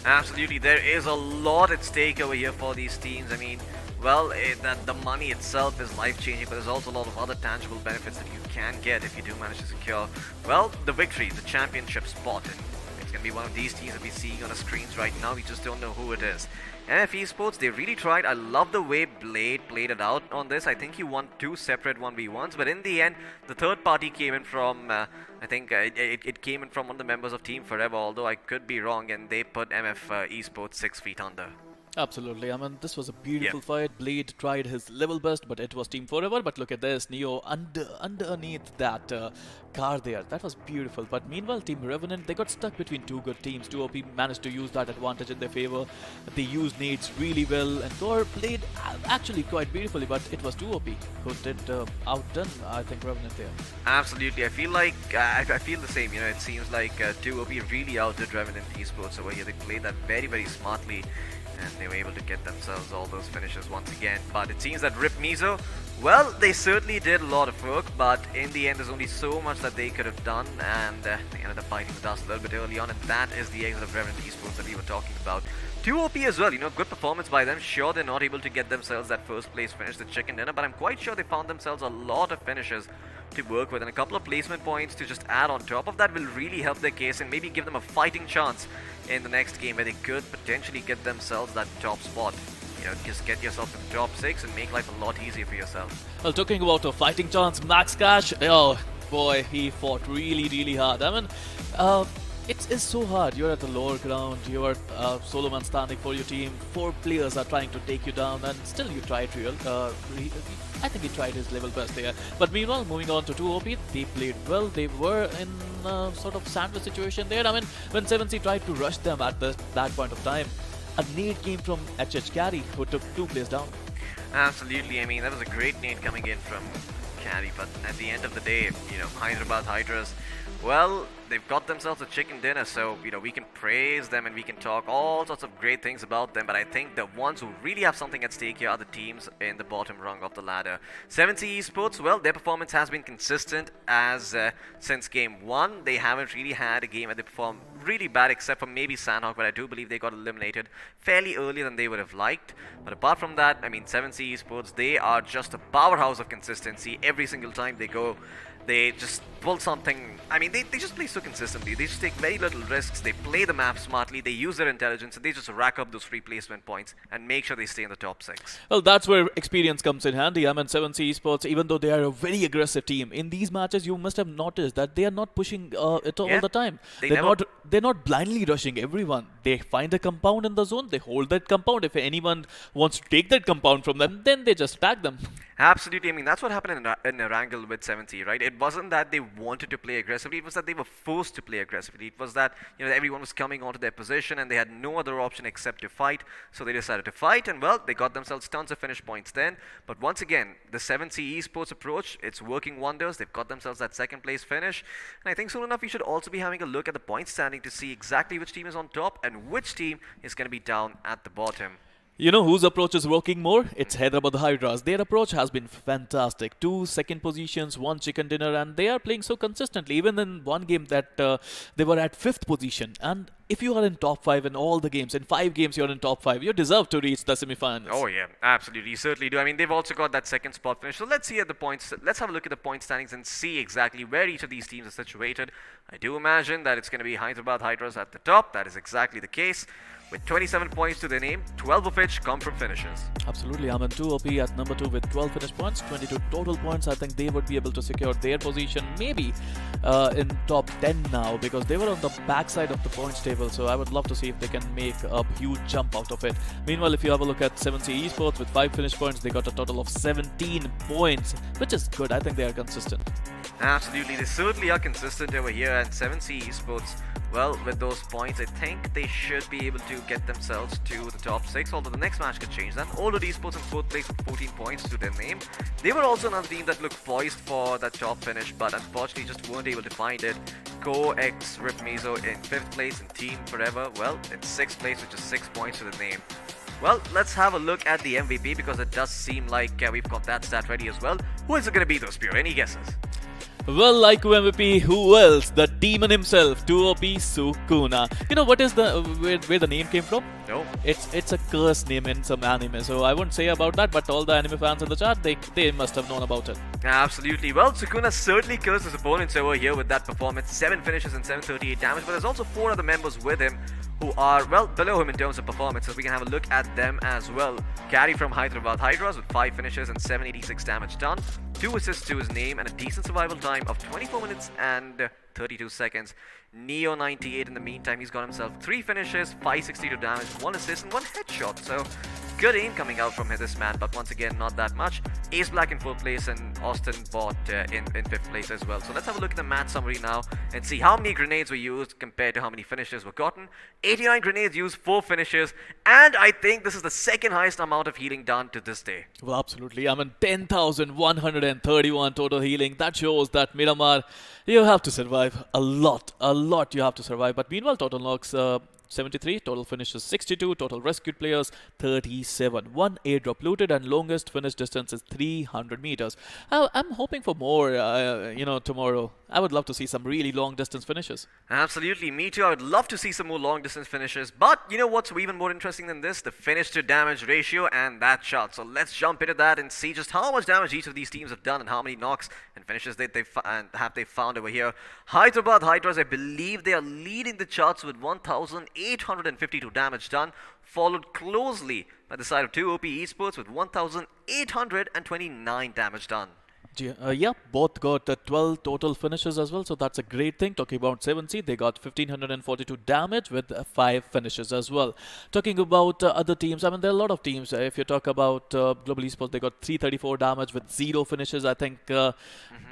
Absolutely, there is a lot at stake over here for these teams. I mean, well, that the money itself is life-changing, but there's also a lot of other tangible benefits that you can get if you do manage to secure, well, the victory, the championship spot. And it's going to be one of these teams that we're seeing on our screens right now. We just don't know who it is. MF Esports, they really tried. I love the way Blade played it out on this. I think he won 2 separate 1v1s, but in the end, the third party came in from, I think it came in from one of the members of Team Forever, although I could be wrong, and they put MF Esports 6 feet under. Absolutely. I mean, this was a beautiful fight. Blade tried his level best, but it was Team Forever. But look at this, Neo underneath that car there. That was beautiful. But meanwhile, Team Revenant, they got stuck between two good teams. 2OP managed to use that advantage in their favor. They used nades really well, and Thor played actually quite beautifully, but it was 2OP who did outdone, I think, Revenant there. Absolutely. I feel like, I feel the same. You know, it seems like 2OP really outdid Revenant Esports over here. They played that very, very smartly, and they were able to get themselves all those finishes once again. But it seems that Rip Mizo, well, they certainly did a lot of work, but in the end there's only so much that they could have done, and they ended up biting the dust a little bit early on, and that is the exit of Revenant Esports that we were talking about. 2OP as well, you know, good performance by them. Sure, they're not able to get themselves that first place finish, the chicken dinner, but I'm quite sure they found themselves a lot of finishes to work with, and a couple of placement points to just add on top of that will really help their case and maybe give them a fighting chance in the next game where they could potentially get themselves that top spot. You know, just get yourself to the top 6 and make life a lot easier for yourself. Well, talking about a fighting chance, Max Cash, oh boy, he fought really, really hard. I mean, it is so hard. You're at the lower ground, you're solo man standing for your team, 4 players are trying to take you down, and still you tried I think he tried his level best there. But meanwhile, moving on to 2OP, they played well. They were in sort of sandwich situation there. I mean, when 7C tried to rush them at that point of time, a nade came from HH Carry, who took 2 players down. Absolutely. I mean, that was a great nade coming in from Carry, but at the end of the day, you know, Hyderabad Hydras, well, they've got themselves a chicken dinner, so, you know, we can praise them and we can talk all sorts of great things about them, but I think the ones who really have something at stake here are the teams in the bottom rung of the ladder. 7C Esports, well, their performance has been consistent as since game 1. They haven't really had a game where they perform really bad, except for maybe Sanhok, but I do believe they got eliminated fairly earlier than they would have liked. But apart from that, I mean, 7C Esports, they are just a powerhouse of consistency. Every single time they go, they just pull something. I mean, they just play so consistently. They just take very little risks. They play the map smartly. They use their intelligence, and they just rack up those free placement points and make sure they stay in the top 6. Well, that's where experience comes in handy. I mean, 7C Esports, even though they are a very aggressive team, in these matches you must have noticed that they are not pushing it all the time. They're not blindly rushing everyone. They find a compound in the zone. They hold that compound. If anyone wants to take that compound from them, then they just tag them. Absolutely. I mean, that's what happened in Erangel with 7C, right? It wasn't that they wanted to play aggressively. It was that they were forced to play aggressively. It was that, you know, everyone was coming onto their position and they had no other option except to fight. So they decided to fight, and well, they got themselves tons of finish points then. But once again, the 7C Esports approach, it's working wonders. They've got themselves that second place finish. And I think soon enough we should also be having a look at the point standing to see exactly which team is on top and which team is going to be down at the bottom. You know whose approach is working more? It's Hyderabad Hydras. Their approach has been fantastic. 2 second positions, 1 chicken dinner, and they are playing so consistently. Even in one game that they were at 5th position. And if you are in top 5 in all the games, in 5 games you're in top 5, you deserve to reach the semi-finals. Oh yeah, absolutely, you certainly do. I mean, they've also got that second spot finish. So let's see at the points. Let's have a look at the point standings and see exactly where each of these teams are situated. I do imagine that it's going to be Hyderabad Hydras at the top. That is exactly the case, with 27 points to their name, 12 of which come from finishes. Absolutely. I'm in 2OP at number 2 with 12 finish points, 22 total points. I think they would be able to secure their position maybe in top 10 now, because they were on the backside of the points table. So I would love to see if they can make a huge jump out of it. Meanwhile, if you have a look at 7C Esports with 5 finish points, they got a total of 17 points, which is good. I think they are consistent. Absolutely, they certainly are consistent over here, and 7C Esports, well, with those points, I think they should be able to get themselves to the top 6, although the next match could change that. Although Esports in 4th place with 14 points to their name. They were also another team that looked poised for that top finish, but unfortunately just weren't able to find it. Core X Rip Mizo in 5th place, and Team Forever, well, in 6th place, which is 6 points to the name. Well, let's have a look at the MVP, because it does seem like we've got that stat ready as well. Who is it going to be though, Spear? Any guesses? Well, like MVP, who else? The demon himself, 2OP Sukuna. You know what is the where the name came from? No. It's a curse name in some anime, so I won't say about that, but all the anime fans in the chat, they must have known about it. Absolutely. Well, Sukuna certainly cursed his opponents over here with that performance. 7 finishes and 738 damage, but there's also 4 other members with him who are, well, below him in terms of performance, so we can have a look at them as well. Carry from Hyderabad Hydras with 5 finishes and 786 damage done, 2 assists to his name, and a decent survival time of 24 minutes and 32 seconds. Neo 98 in the meantime, he's got himself 3 finishes, 562 damage, 1 assist, and 1 headshot. So good aim coming out from this man, but once again, not that much. Ace Black in 4th place and Austin Bot in 5th place as well. So let's have a look at the match summary now and see how many grenades were used compared to how many finishes were gotten. 89 grenades used, 4 finishes, and I think this is the second highest amount of healing done to this day. Well, absolutely. I mean, 10,131 total healing. That shows that Miramar, you have to survive a lot you have to survive. But meanwhile, total knocks 73, total finishes 62, total rescued players 37, 1 airdrop looted, and longest finish distance is 300 meters. I'm hoping for more, tomorrow. I would love to see some really long distance finishes. Absolutely, me too. I would love to see some more long distance finishes, but you know what's even more interesting than this? The finish to damage ratio and that shot. So let's jump into that and see just how much damage each of these teams have done and how many knocks and finishes they found over here. Hyderabad Hydras, I believe they are leading the charts with 1,852 damage done, followed closely by the side of 2OP Esports with 1,829 damage done. Yeah, both got 12 total finishes as well, so that's a great thing. Talking about 7C, they got 1,542 damage with 5 finishes as well. Talking about other teams, I mean, there are a lot of teams. If you talk about Global Esports, they got 334 damage with 0 finishes. I think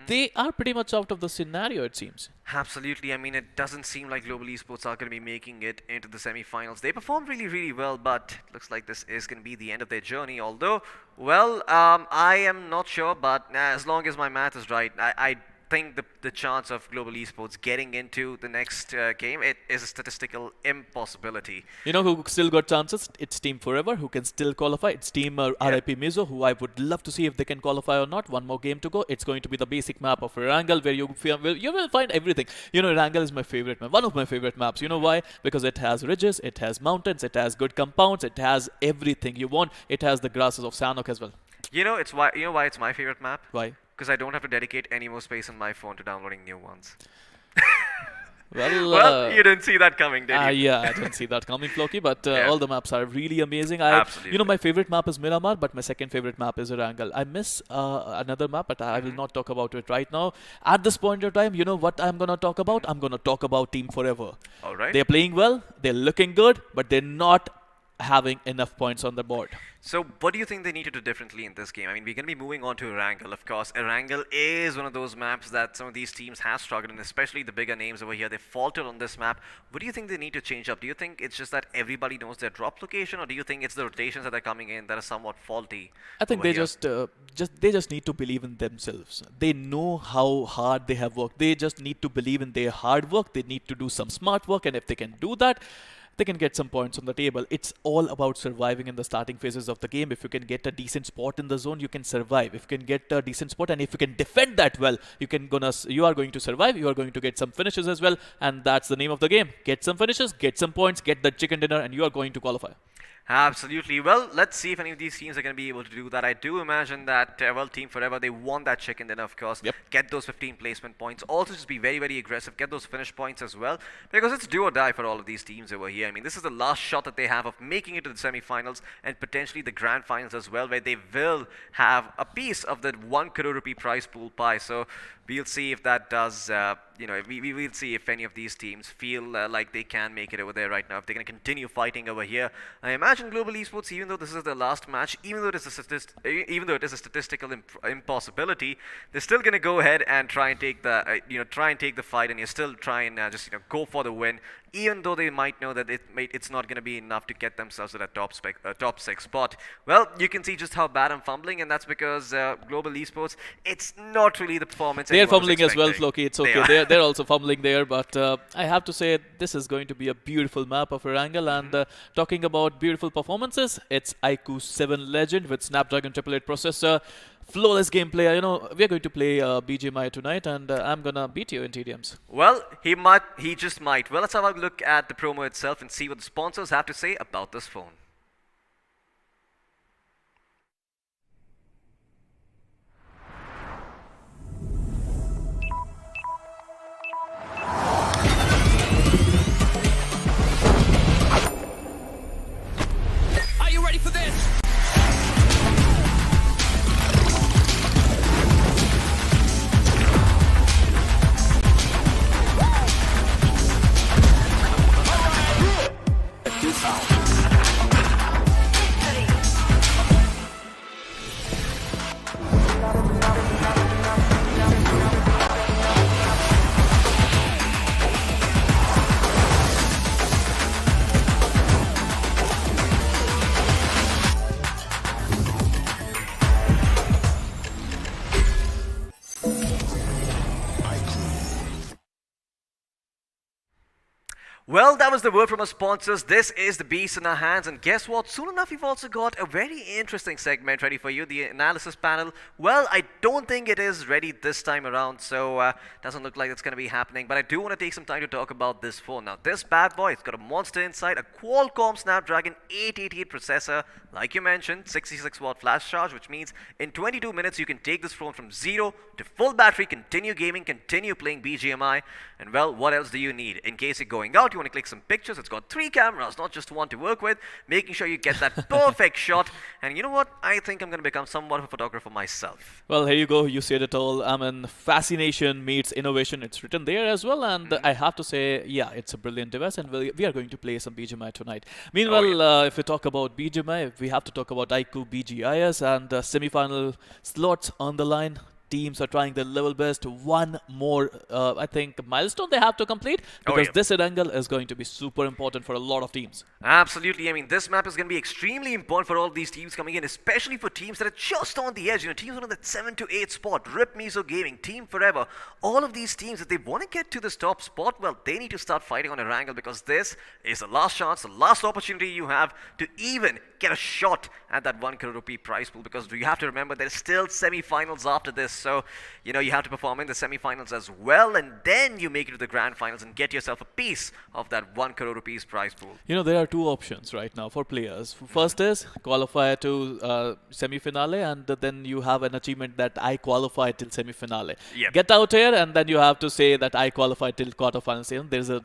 they are pretty much out of the scenario, it seems. Absolutely. I mean, it doesn't seem like Global Esports are going to be making it into the semi-finals. They performed really, really well, but it looks like this is going to be the end of their journey. Although, well, I am not sure, but as long as my math is right, I think the chance of Global Esports getting into the next game, it is a statistical impossibility. You know who still got chances? It's Team Forever, who can still qualify. It's Team RIP Mizo, who I would love to see if they can qualify or not. One more game to go. It's going to be the basic map of Erangel, where you will find everything. You know, Erangel is my favorite map, one of my favorite maps. You know why? Because it has ridges, it has mountains, it has good compounds, it has everything you want. It has the grasses of Sanhok as well. You know why it's my favorite map? Why? Because I don't have to dedicate any more space on my phone to downloading new ones. Well, you didn't see that coming, did you? Yeah, I didn't see that coming, Floki, but all the maps are really amazing. Absolutely. You know, my favorite map is Miramar, but my second favorite map is Erangel. I miss another map, but I will not talk about it right now. At this point of time, you know what I'm going to talk about? I'm going to talk about Team Forever. All right. They're playing well, they're looking good, but they're not having enough points on the board. So what do you think they need to do differently in this game? I mean, we're going to be moving on to Erangel, of course. Erangel is one of those maps that some of these teams have struggled in, especially the bigger names over here. They faltered on this map. What do you think they need to change up? Do you think it's just that everybody knows their drop location, or do you think it's the rotations that are coming in that are somewhat faulty? I think they just need to believe in themselves. They know how hard they have worked. They just need to believe in their hard work. They need to do some smart work, and if they can do that, they can get some points on the table. It's all about surviving in the starting phases of the game. If you can get a decent spot in the zone, you can survive. If you can get a decent spot, and if you can defend that well, you are going to survive. You are going to get some finishes as well, and that's the name of the game. Get some finishes, get some points, get the chicken dinner, and you are going to qualify. Absolutely. Well, let's see if any of these teams are going to be able to do that. I do imagine that, well, Team Forever, they want that chicken dinner, of course. Yep. Get those 15 placement points. Also, just be very, very aggressive. Get those finish points as well, because it's do or die for all of these teams over here. I mean, this is the last shot that they have of making it to the semi-finals and potentially the grand finals as well, where they will have a piece of that 1 crore rupee prize pool pie. So we'll see if that does, we will see if any of these teams feel like they can make it over there right now, if they're going to continue fighting over here. I imagine match in global esports, even though this is the last match, even though it is a statistical impossibility, they're still going to go ahead and try and take the fight, and you still try and just go for the win, even though they might know that it's not going to be enough to get themselves to that top 6 spot. Well, you can see just how bad I'm fumbling, and that's because global esports, it's not really the performance. They're fumbling as well, Floki. It's okay. They're also fumbling there, but I have to say this is going to be a beautiful map of Erangel. And talking about beautiful performances, it's iQOO 7 Legend with Snapdragon 888 processor. Flawless gameplay. We are going to play BGMI tonight, and I'm gonna beat you in TDMs. Well, he just might. Well, let's have a look at the promo itself and see what the sponsors have to say about this phone. Are you ready for this? Well, that was the word from our sponsors. This is the beast in our hands, and guess what? Soon enough, we've also got a very interesting segment ready for you, the analysis panel. Well, I don't think it is ready this time around, so doesn't look like it's going to be happening, but I do want to take some time to talk about this phone. Now, this bad boy, it's got a monster inside, a Qualcomm Snapdragon 888 processor, like you mentioned, 66-watt flash charge, which means in 22 minutes, you can take this phone from 0 to full battery, continue gaming, continue playing BGMI, and well, what else do you need? In case you're going out, you want to click some pictures. It's got 3 cameras, not just one to work with, making sure you get that perfect shot. And you know what? I think I'm going to become somewhat of a photographer myself. Well, here you go. You said it all. I mean, fascination meets innovation. It's written there as well. And I have to say, yeah, it's a brilliant device. And we are going to play some BGMI tonight. Meanwhile, if we talk about BGMI, we have to talk about iQOO BGIS and semi-final slots on the line. Teams are trying their level best. One more, I think, milestone they have to complete, because this Erangel is going to be super important for a lot of teams. Absolutely. I mean, this map is going to be extremely important for all of these teams coming in, especially for teams that are just on the edge. Teams on that 7 to 8 spot. Rip Miso Gaming, Team Forever. All of these teams, if they want to get to this top spot, well, they need to start fighting on Erangel, because this is the last chance, the last opportunity you have to even get a shot at that 1 crore rupee prize pool, because you have to remember there's still semi-finals after this. So, you have to perform in the semi-finals as well, and then you make it to the grand finals and get yourself a piece of that 1 crore rupees prize pool. There are 2 options right now for players. First is qualify to semi-finale, and then you have an achievement that I qualified till semi-finale. Yep. Get out here, and then you have to say that I qualified till quarterfinals. There's a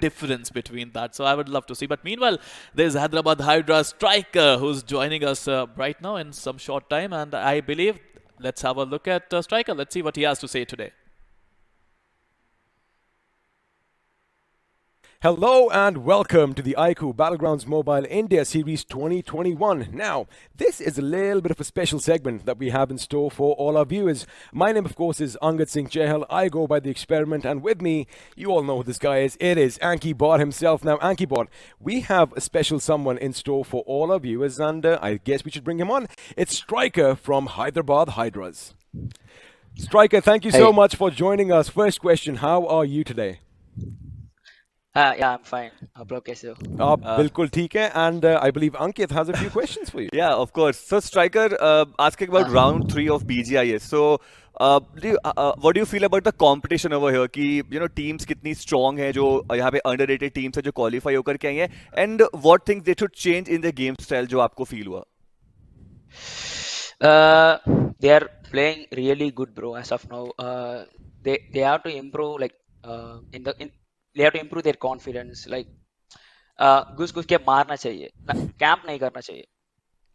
difference between that. So I would love to see. But meanwhile, there's Hyderabad Hydra Striker who's joining us right now in some short time, and I believe let's have a look at Striker. Let's see what he has to say today. Hello and welcome to the iQOO Battlegrounds Mobile India Series 2021. Now, this is a little bit of a special segment that we have in store for all our viewers. My name, of course, is Angad Singh Chehal. I go by The Experiment, and with me, you all know who this guy is. It is Anki Bot himself. Now, Anki Bot, we have a special someone in store for all our viewers, and I guess we should bring him on. It's Striker from Hyderabad Hydras. Striker, thank you so much for joining us. First question, how are you today? Yeah, I'm fine. आप लोग कैसे हो? बिल्कुल ठीक है, and I believe Ankit has a few questions for you. Yeah, of course. So Striker, asking about round 3 of BGIS. So what do you feel about the competition over here? कि teams कितनी strong है जो यहाँ पे underrated teams है जो qualify होकर के आई हैं, and what things they should change in their game style जो आपको feel हुआ? They are playing really good, bro. As of now, they have to improve they have to improve their confidence. Like घुस के मारना चाहिए, camp नहीं करना चाहिए.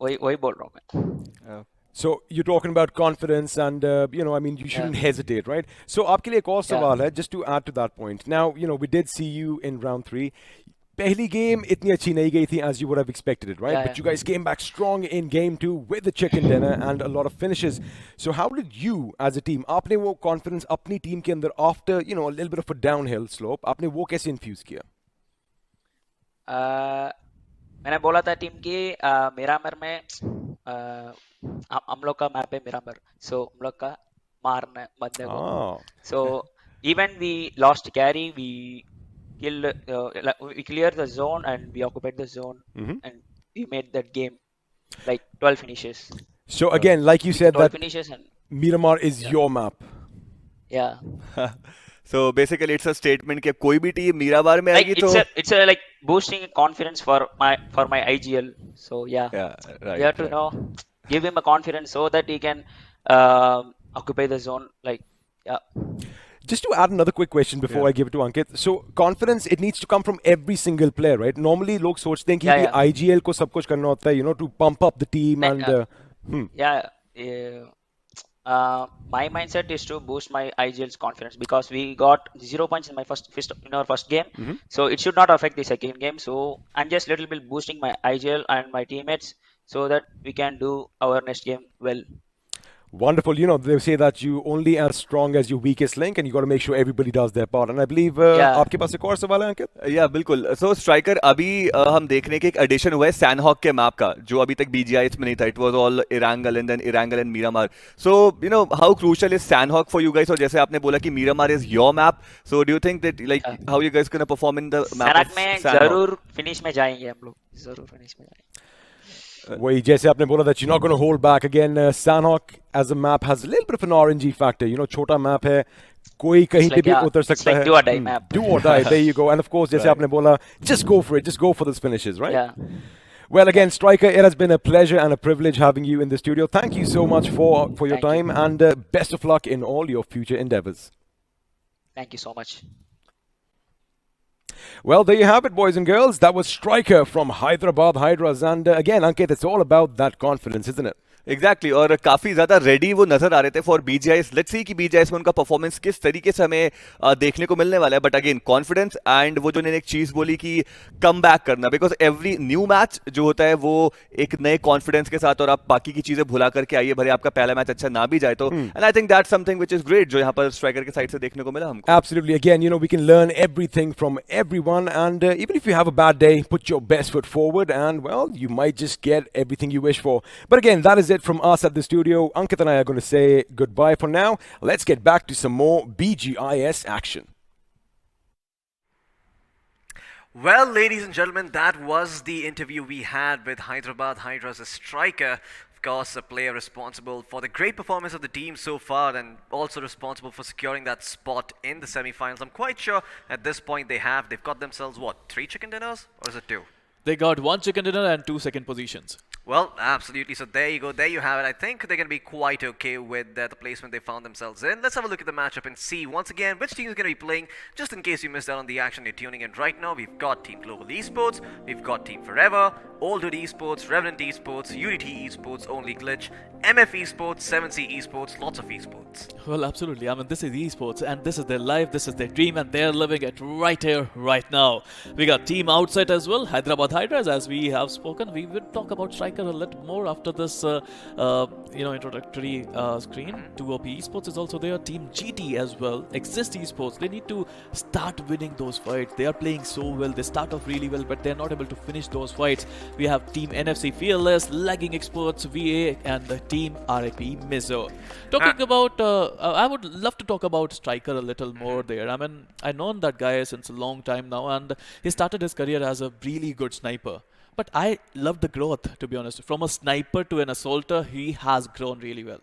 वही बोल रहा हूँ मैं. So you're talking about confidence, and I mean, you shouldn't hesitate, right? So आपके लिए एक और सवाल है, just to add to that point. Now, we did see you in round 3. Pehli game itni achhi nahi gayi thi as you would have expected it, right? Yeah, But you guys came back strong in game 2 with the chicken dinner and a lot of finishes. So how did you as a team, aapne wo confidence apni team ke andar after, you know, a little bit of a downhill slope, aapne wo kaise infuse kiya? मैंने बोला था team की Miramar में हम लोग का map है Miramar, सो हम लोग का मारना बंदे को. So even we lost carry, we killed, we cleared the zone and we occupied the zone, and we made that game like 12 finishes. So again, like you said, 12 that finishes and Miramar is your map. yeah. So basically it's a statement कि कोई भी team मीराबार में आएगी तो it's a like boosting confidence for my IGL. So yeah, right, you have to know, give him a confidence so that he can occupy the zone. Like yeah. Just to add another quick question before I give it to Ankit. So confidence, it needs to come from every single player, right? Normally लोग सोचते हैं कि IGL को सब कुछ करना होता है, you know, to pump up the team and my mindset is to boost my IGL's confidence because we got 0 points in my first game, so it should not affect the second game. So I'm just little bit boosting my IGL and my teammates so that we can do our next game well. Wonderful. You know, they say that you only as strong as your weakest link, and you got to make sure everybody does their part. And I believe आपके पास एक और सवाल है अंकित? या बिल्कुल. So striker अभी हम देखने के एक addition हुआ है Sanhok के map का, जो अभी तक BGIS में नहीं था. It was all Erangel and then Erangel and Miramar. So you know how crucial is Sanhok for you guys? और जैसे आपने बोला कि Miramar is your map. So do you think that like how you guys gonna perform in the map? Sanhok में जरूर finish में जाएंगे हम लोग. जरूर finish में जाएंगे. वही जैसे आपने बोला that you're not going to hold back again. Sanhok as a map has a little bit of an RNG factor. You know, छोटा map है, कोई कहीं पे भी उतर सकता है. Do or die map. Do or die. There you go. And of course, जैसे आपने बोला, just go for it. Just go for those finishes, right? Yeah. Well, again, Striker, it has been a pleasure and a privilege having you in the studio. Thank you so much for your time and best of luck in all your future endeavors. Thank you so much. Well, there you have it, boys and girls. That was Striker from Hyderabad Hydras. And again, Ankit, it's all about that confidence, isn't it? Exactly और काफी ज्यादा ready वो नजर आ रहे थे for BGIS. Let's see कि BGIS में उनका परफॉर्मेंस किस तरीके से हमें देखने को मिलने वाला है. बट अगेन कॉन्फिडेंस एंड वो जो उन्होंने एक चीज बोली कि कम बैक करना, बिकॉज एवरी न्यू मैच जो होता है वो एक नए कॉन्फिडेंस के साथ और आप बाकी की चीजें भुला करके आइए, भले आपका पहला मैच अच्छा ना भी जाए तो. And I think that's something which is great जो यहाँ पर स्ट्राइकर के साइड से देखने को मिला हमको. Absolutely. Again, you know, we can learn everything from everyone, and even if you have a bad day, put your best foot forward and, well, you might just get everything you wish for. But again, that is it from us at the studio. Ankit and I are going to say goodbye for now. Let's get back to some more BGIS action. Well, ladies and gentlemen, that was the interview we had with Hyderabad Hydras' striker. Of course, a player responsible for the great performance of the team so far and also responsible for securing that spot in the semi-finals. I'm quite sure at this point they've got themselves, what, 3 chicken dinners? Or is it 2? They got 1 chicken dinner and 2 second positions. Well, absolutely. So there you go. There you have it. I think they're going to be quite okay with the placement they found themselves in. Let's have a look at the matchup and see once again which team is going to be playing. Just in case you missed out on the action, you're tuning in right now. We've got Team Global Esports, we've got Team Forever, All Dude Esports, Revenant Esports, Unity Esports, Only Glitch, MF Esports, 7C Esports, lots of esports. Well, absolutely. I mean, this is esports and this is their life, this is their dream, and they're living it right here, right now. We got Team Outside as well, Hyderabad Hydras, as we have spoken. We will talk about Striker a little more after this, introductory screen. 2OP Esports is also there. Team GT as well. Exist Esports. They need to start winning those fights. They are playing so well. They start off really well, but they're not able to finish those fights. We have Team NFC Fearless, Lagging Experts, VA, and the Team RIP Mizo. Talking about, I would love to talk about Striker a little more there. I mean, I've known that guy since a long time now, and he started his career as a really good sniper. But I love the growth, to be honest. From a sniper to an assaulter, he has grown really well.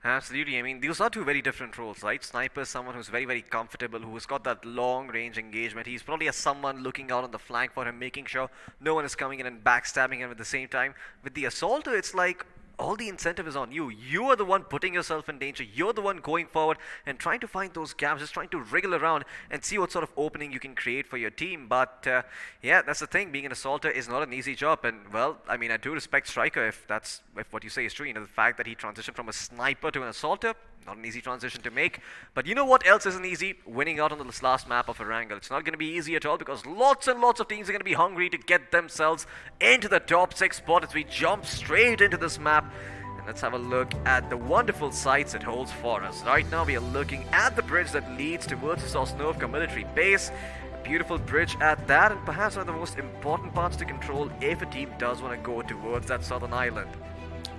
Absolutely. I mean, these are two very different roles, right? Sniper is someone who's very, very comfortable, who's got that long-range engagement. He's probably as someone looking out on the flank for him, making sure no one is coming in and backstabbing him at the same time. With the assaulter, it's like all the incentive is on you. You are the one putting yourself in danger. You're the one going forward and trying to find those gaps, just trying to wriggle around and see what sort of opening you can create for your team. But yeah, that's the thing. Being an assaulter is not an easy job. And well, I mean, I do respect Striker if what you say is true. You know, the fact that he transitioned from a sniper to an assaulter, not an easy transition to make. But you know what else isn't easy? Winning out on this last map of Erangel. It's not going to be easy at all because lots and lots of teams are going to be hungry to get themselves into the top 6 spot as we jump straight into this map. And let's have a look at the wonderful sights it holds for us. Right now we are looking at the bridge that leads towards the Sosnovka military base. A beautiful bridge at that, and perhaps one of the most important parts to control if a team does want to go towards that southern island.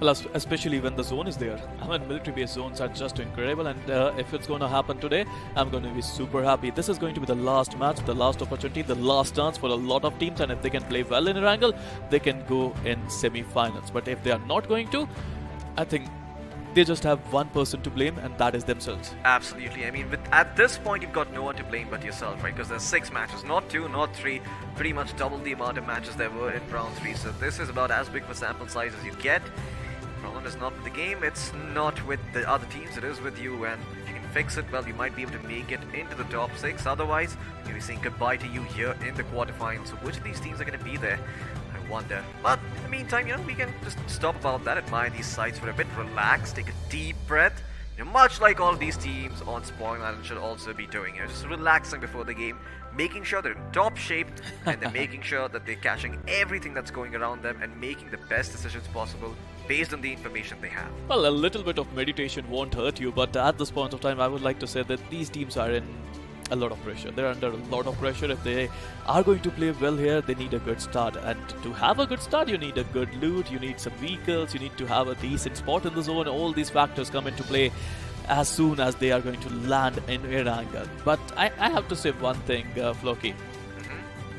Well, especially when the zone is there. I mean, military-based zones are just incredible, and if it's going to happen today, I'm going to be super happy. This is going to be the last match, the last opportunity, the last chance for a lot of teams, and if they can play well in Erangel, they can go in semi-finals. But if they are not going to, I think they just have one person to blame, and that is themselves. Absolutely. I mean, at this point, you've got no one to blame but yourself, right? Because there's 6 matches, not 2, not 3, pretty much double the amount of matches there were in round 3. So this is about as big of a sample size as you get. Problem is not with the game, it's not with the other teams, it is with you, and if you can fix it, well, you might be able to make it into the top 6. Otherwise, you'll be saying goodbye to you here in the quarterfinals. So which of these teams are going to be there? I wonder. But in the meantime, you know, we can just stop about that, admire these sights for a bit, relax, take a deep breath. You know, much like all these teams on Spoil Island should also be doing, you know, just relaxing before the game, making sure they're in top shape, and they're making sure that they're catching everything that's going around them and making the best decisions possible based on the information they have. Well, a little bit of meditation won't hurt you, but at this point of time, I would like to say that these teams are in a lot of pressure. They're under a lot of pressure. If they are going to play well here, they need a good start. And to have a good start, you need a good loot, you need some vehicles, you need to have a decent spot in the zone. All these factors come into play as soon as they are going to land in Erangel. But I have to say one thing, Floki.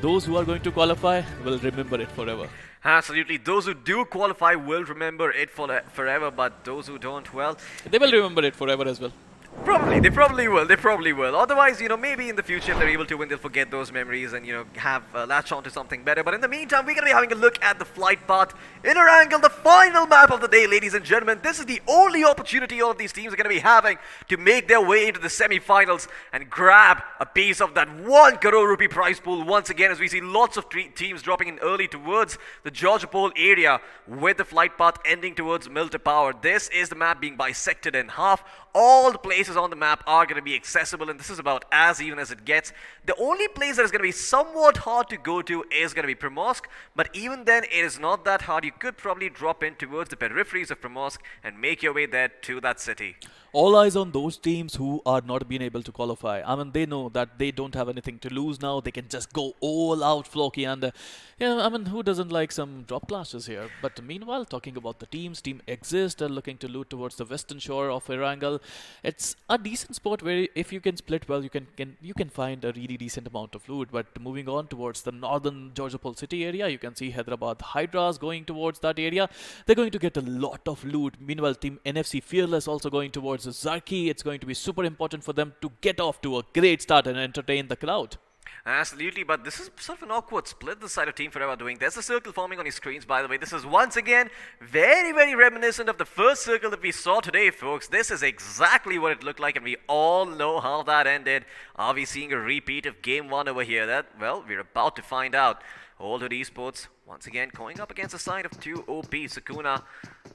Those who are going to qualify will remember it forever. Absolutely. Those who do qualify will remember it forever, but those who don't, well, they will remember it forever as well. They probably will. Otherwise, you know, maybe in the future if they're able to win, they'll forget those memories and, you know, have latch on to something better. But in the meantime, we're going to be having a look at the flight path in Erangel, the final map of the day, ladies and gentlemen. This is the only opportunity all of these teams are going to be having to make their way into the semi-finals and grab a piece of that 1 crore rupee prize pool once again, as we see lots of teams dropping in early towards the Georgopol area with the flight path ending towards Milta Power. This is the map being bisected in half. All the places on the map are going to be accessible, and this is about as even as it gets. The only place that is going to be somewhat hard to go to is going to be Primorsk, but even then it is not that hard. You could probably drop in towards the peripheries of Primorsk and make your way there to that city. All eyes on those teams who are not being able to qualify. I mean, they know that they don't have anything to lose now. They can just go all out, Floki, and yeah, I mean, who doesn't like some drop clashes here? But meanwhile, talking about the teams, Team Exist are looking to loot towards the western shore of Erangel. It's a decent spot where if you can split well, you can find a really decent amount of loot. But moving on towards the northern Georgopol city area, you can see Hyderabad Hydras going towards that area. They're going to get a lot of loot. Meanwhile, Team NFC Fearless also going towards Zarki. It's going to be super important for them to get off to a great start and entertain the crowd. Absolutely, but this is sort of an awkward split this side of Team Forever doing. There's a circle forming on your screens, by the way. This is once again very, very reminiscent of the first circle that we saw today, folks. This is exactly what it looked like, and we all know how that ended. Are we seeing a repeat of Game 1 over here? Well, we're about to find out. Old Hood Esports once again going up against the side of 2 OP Sukuna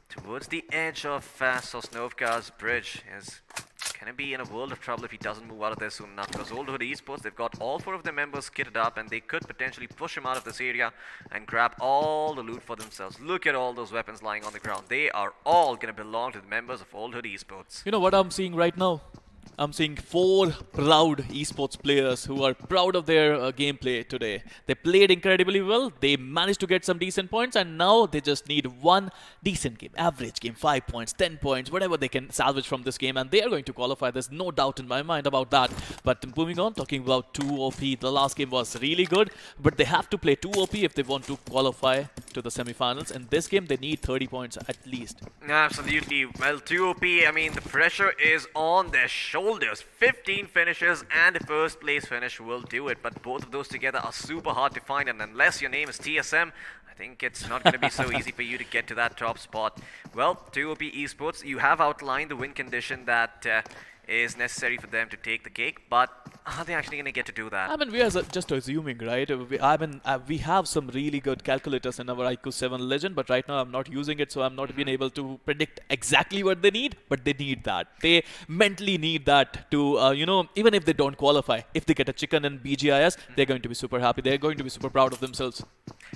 towards the edge of Sosnovka's bridge. Is going to be in a world of trouble if he doesn't move out of there soon enough, because Old Hood Esports, they've got all 4 of their members kitted up, and they could potentially push him out of this area and grab all the loot for themselves. Look at all those weapons lying on the ground. They are all going to belong to the members of Old Hood Esports. You know what I'm seeing right now? I'm seeing 4 proud esports players who are proud of their gameplay today. They played incredibly well, they managed to get some decent points, and now they just need one decent game, average game, 5 points, 10 points, whatever they can salvage from this game, and they are going to qualify. There's no doubt in my mind about that. But moving on, talking about 2 OP, the last game was really good, but they have to play 2 OP if they want to qualify to the semi-finals. In this game, they need 30 points at least. Absolutely. Well, 2 OP, I mean, the pressure is on their shoulders. 15 finishes and a first place finish will do it, but both of those together are super hard to find, and unless your name is TSM, I think it's not going to be so easy for you to get to that top spot. Well, 2 OP Esports, you have outlined the win condition that is necessary for them to take the cake, but are they actually going to get to do that? I mean, we are just assuming, right? We have some really good calculators in our iQOO 7 Legend, but right now I'm not using it, so I'm not being able to predict exactly what they need, but they need that. They mentally need that to, you know, even if they don't qualify, if they get a chicken in BGIS, they're going to be super happy. They're going to be super proud of themselves.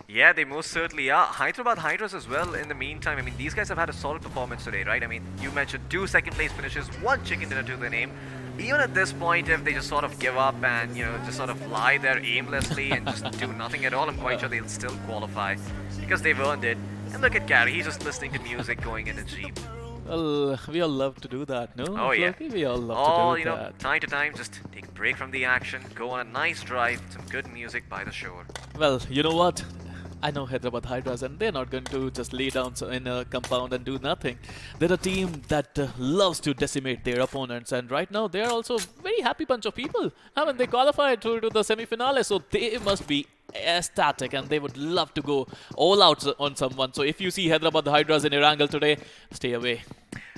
Yeah, they most certainly are. Hyderabad Hydras as well in the meantime. I mean, these guys have had a solid performance today, right? I mean, you mentioned 2 second place finishes, 1 chicken dinner to their name. Even at this point, if they just sort of give up and, you know, just sort of lie there aimlessly and just do nothing at all, I'm quite sure they'll still qualify because they've earned it. And look at Gary, he's just listening to music going in a Jeep. Well, we all love to do that, no? Oh, yeah. We all love to do that. Time to time, just take a break from the action, go on a nice drive, some good music by the shore. Well, you know what? I know Hyderabad Hydras, and they're not going to just lay down in a compound and do nothing. They're a team that loves to decimate their opponents, and right now they're also a very happy bunch of people. I mean, they qualified to the semi-finale, so they must be ecstatic, and they would love to go all out on someone. So if you see Hyderabad Hydras in Erangel today, stay away.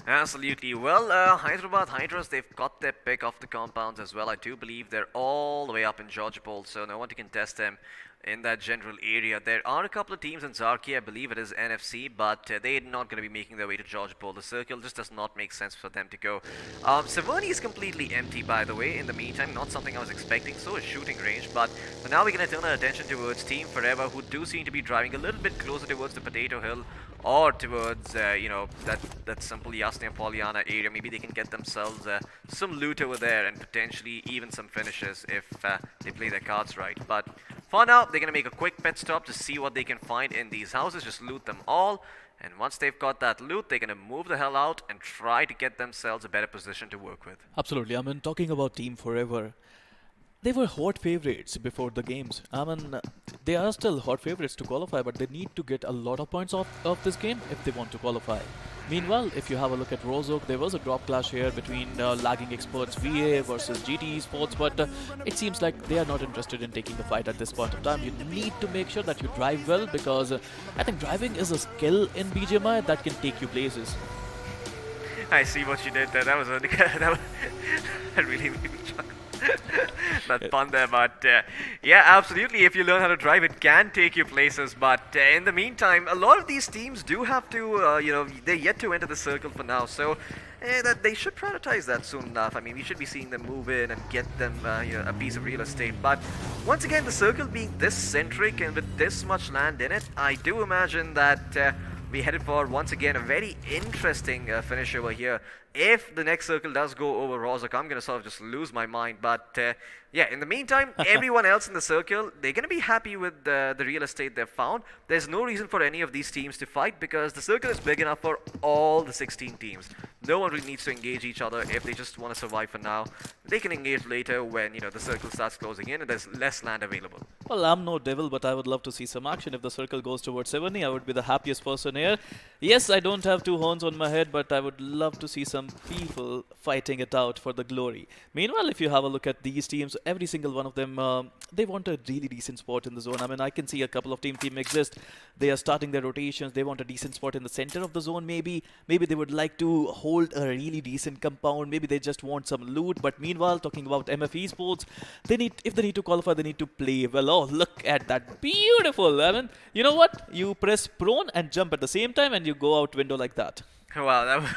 Absolutely. Well, Hyderabad Hydras, they've got their pick off the compounds as well. I do believe they're all the way up in Georgopol, so no one to contest them in that general area. There are a couple of teams in Zarki, I believe it is NFC, but they're not going to be making their way to Georgopol. The circle just does not make sense for them to go. Savani is completely empty, by the way, in the meantime. Not something I was expecting, so is shooting range. But for now, we're going to turn our attention towards Team Forever, who do seem to be driving a little bit closer towards the Potato Hill or towards, you know, that simple Yasna Polyana area. Maybe they can get themselves some loot over there and potentially even some finishes if they play their cards right. But for now, they're going to make a quick pit stop to see what they can find in these houses, just loot them all, and once they've got that loot, they're going to move the hell out and try to get themselves a better position to work with. Absolutely. I mean, talking about Team Forever, they were hot favorites before the games. I mean, they are still hot favorites to qualify, but they need to get a lot of points off this game if they want to qualify. Meanwhile, if you have a look at Rozok, there was a drop clash here between lagging experts VA versus GT Esports, but it seems like they are not interested in taking the fight at this point of time. You need to make sure that you drive well, because I think driving is a skill in BGMI that can take you places. I see what you did there. That really made me chuckle. That fun there, but yeah, absolutely. If you learn how to drive, it can take you places. But in the meantime, a lot of these teams do have to, you know, they're yet to enter the circle for now. So that they should prioritize that soon enough. I mean, we should be seeing them move in and get them you know, a piece of real estate. But once again, the circle being this centric and with this much land in it, I do imagine that we headed for once again a very interesting finish over here. If the next circle does go over Rozok, I'm going to sort of just lose my mind. But yeah, in the meantime, everyone else in the circle, they're going to be happy with the real estate they've found. There's no reason for any of these teams to fight because the circle is big enough for all the 16 teams. No one really needs to engage each other if they just want to survive for now. They can engage later when, you know, the circle starts closing in and there's less land available. Well, I'm no devil, but I would love to see some action. If the circle goes towards 70, I would be the happiest person here. Yes, I don't have 2 horns on my head, but I would love to see some people fighting it out for the glory. Meanwhile, if you have a look at these teams, every single one of them, they want a really decent spot in the zone. I mean, I can see a couple of team exist. They are starting their rotations. They want a decent spot in the center of the zone, maybe. Maybe they would like to hold a really decent compound. Maybe they just want some loot. But meanwhile, talking about MF Esports, if they need to qualify, they need to play well. Oh, look at that. Beautiful. I mean, you know what? You press prone and jump at the same time and you go out window like that. Wow, that was...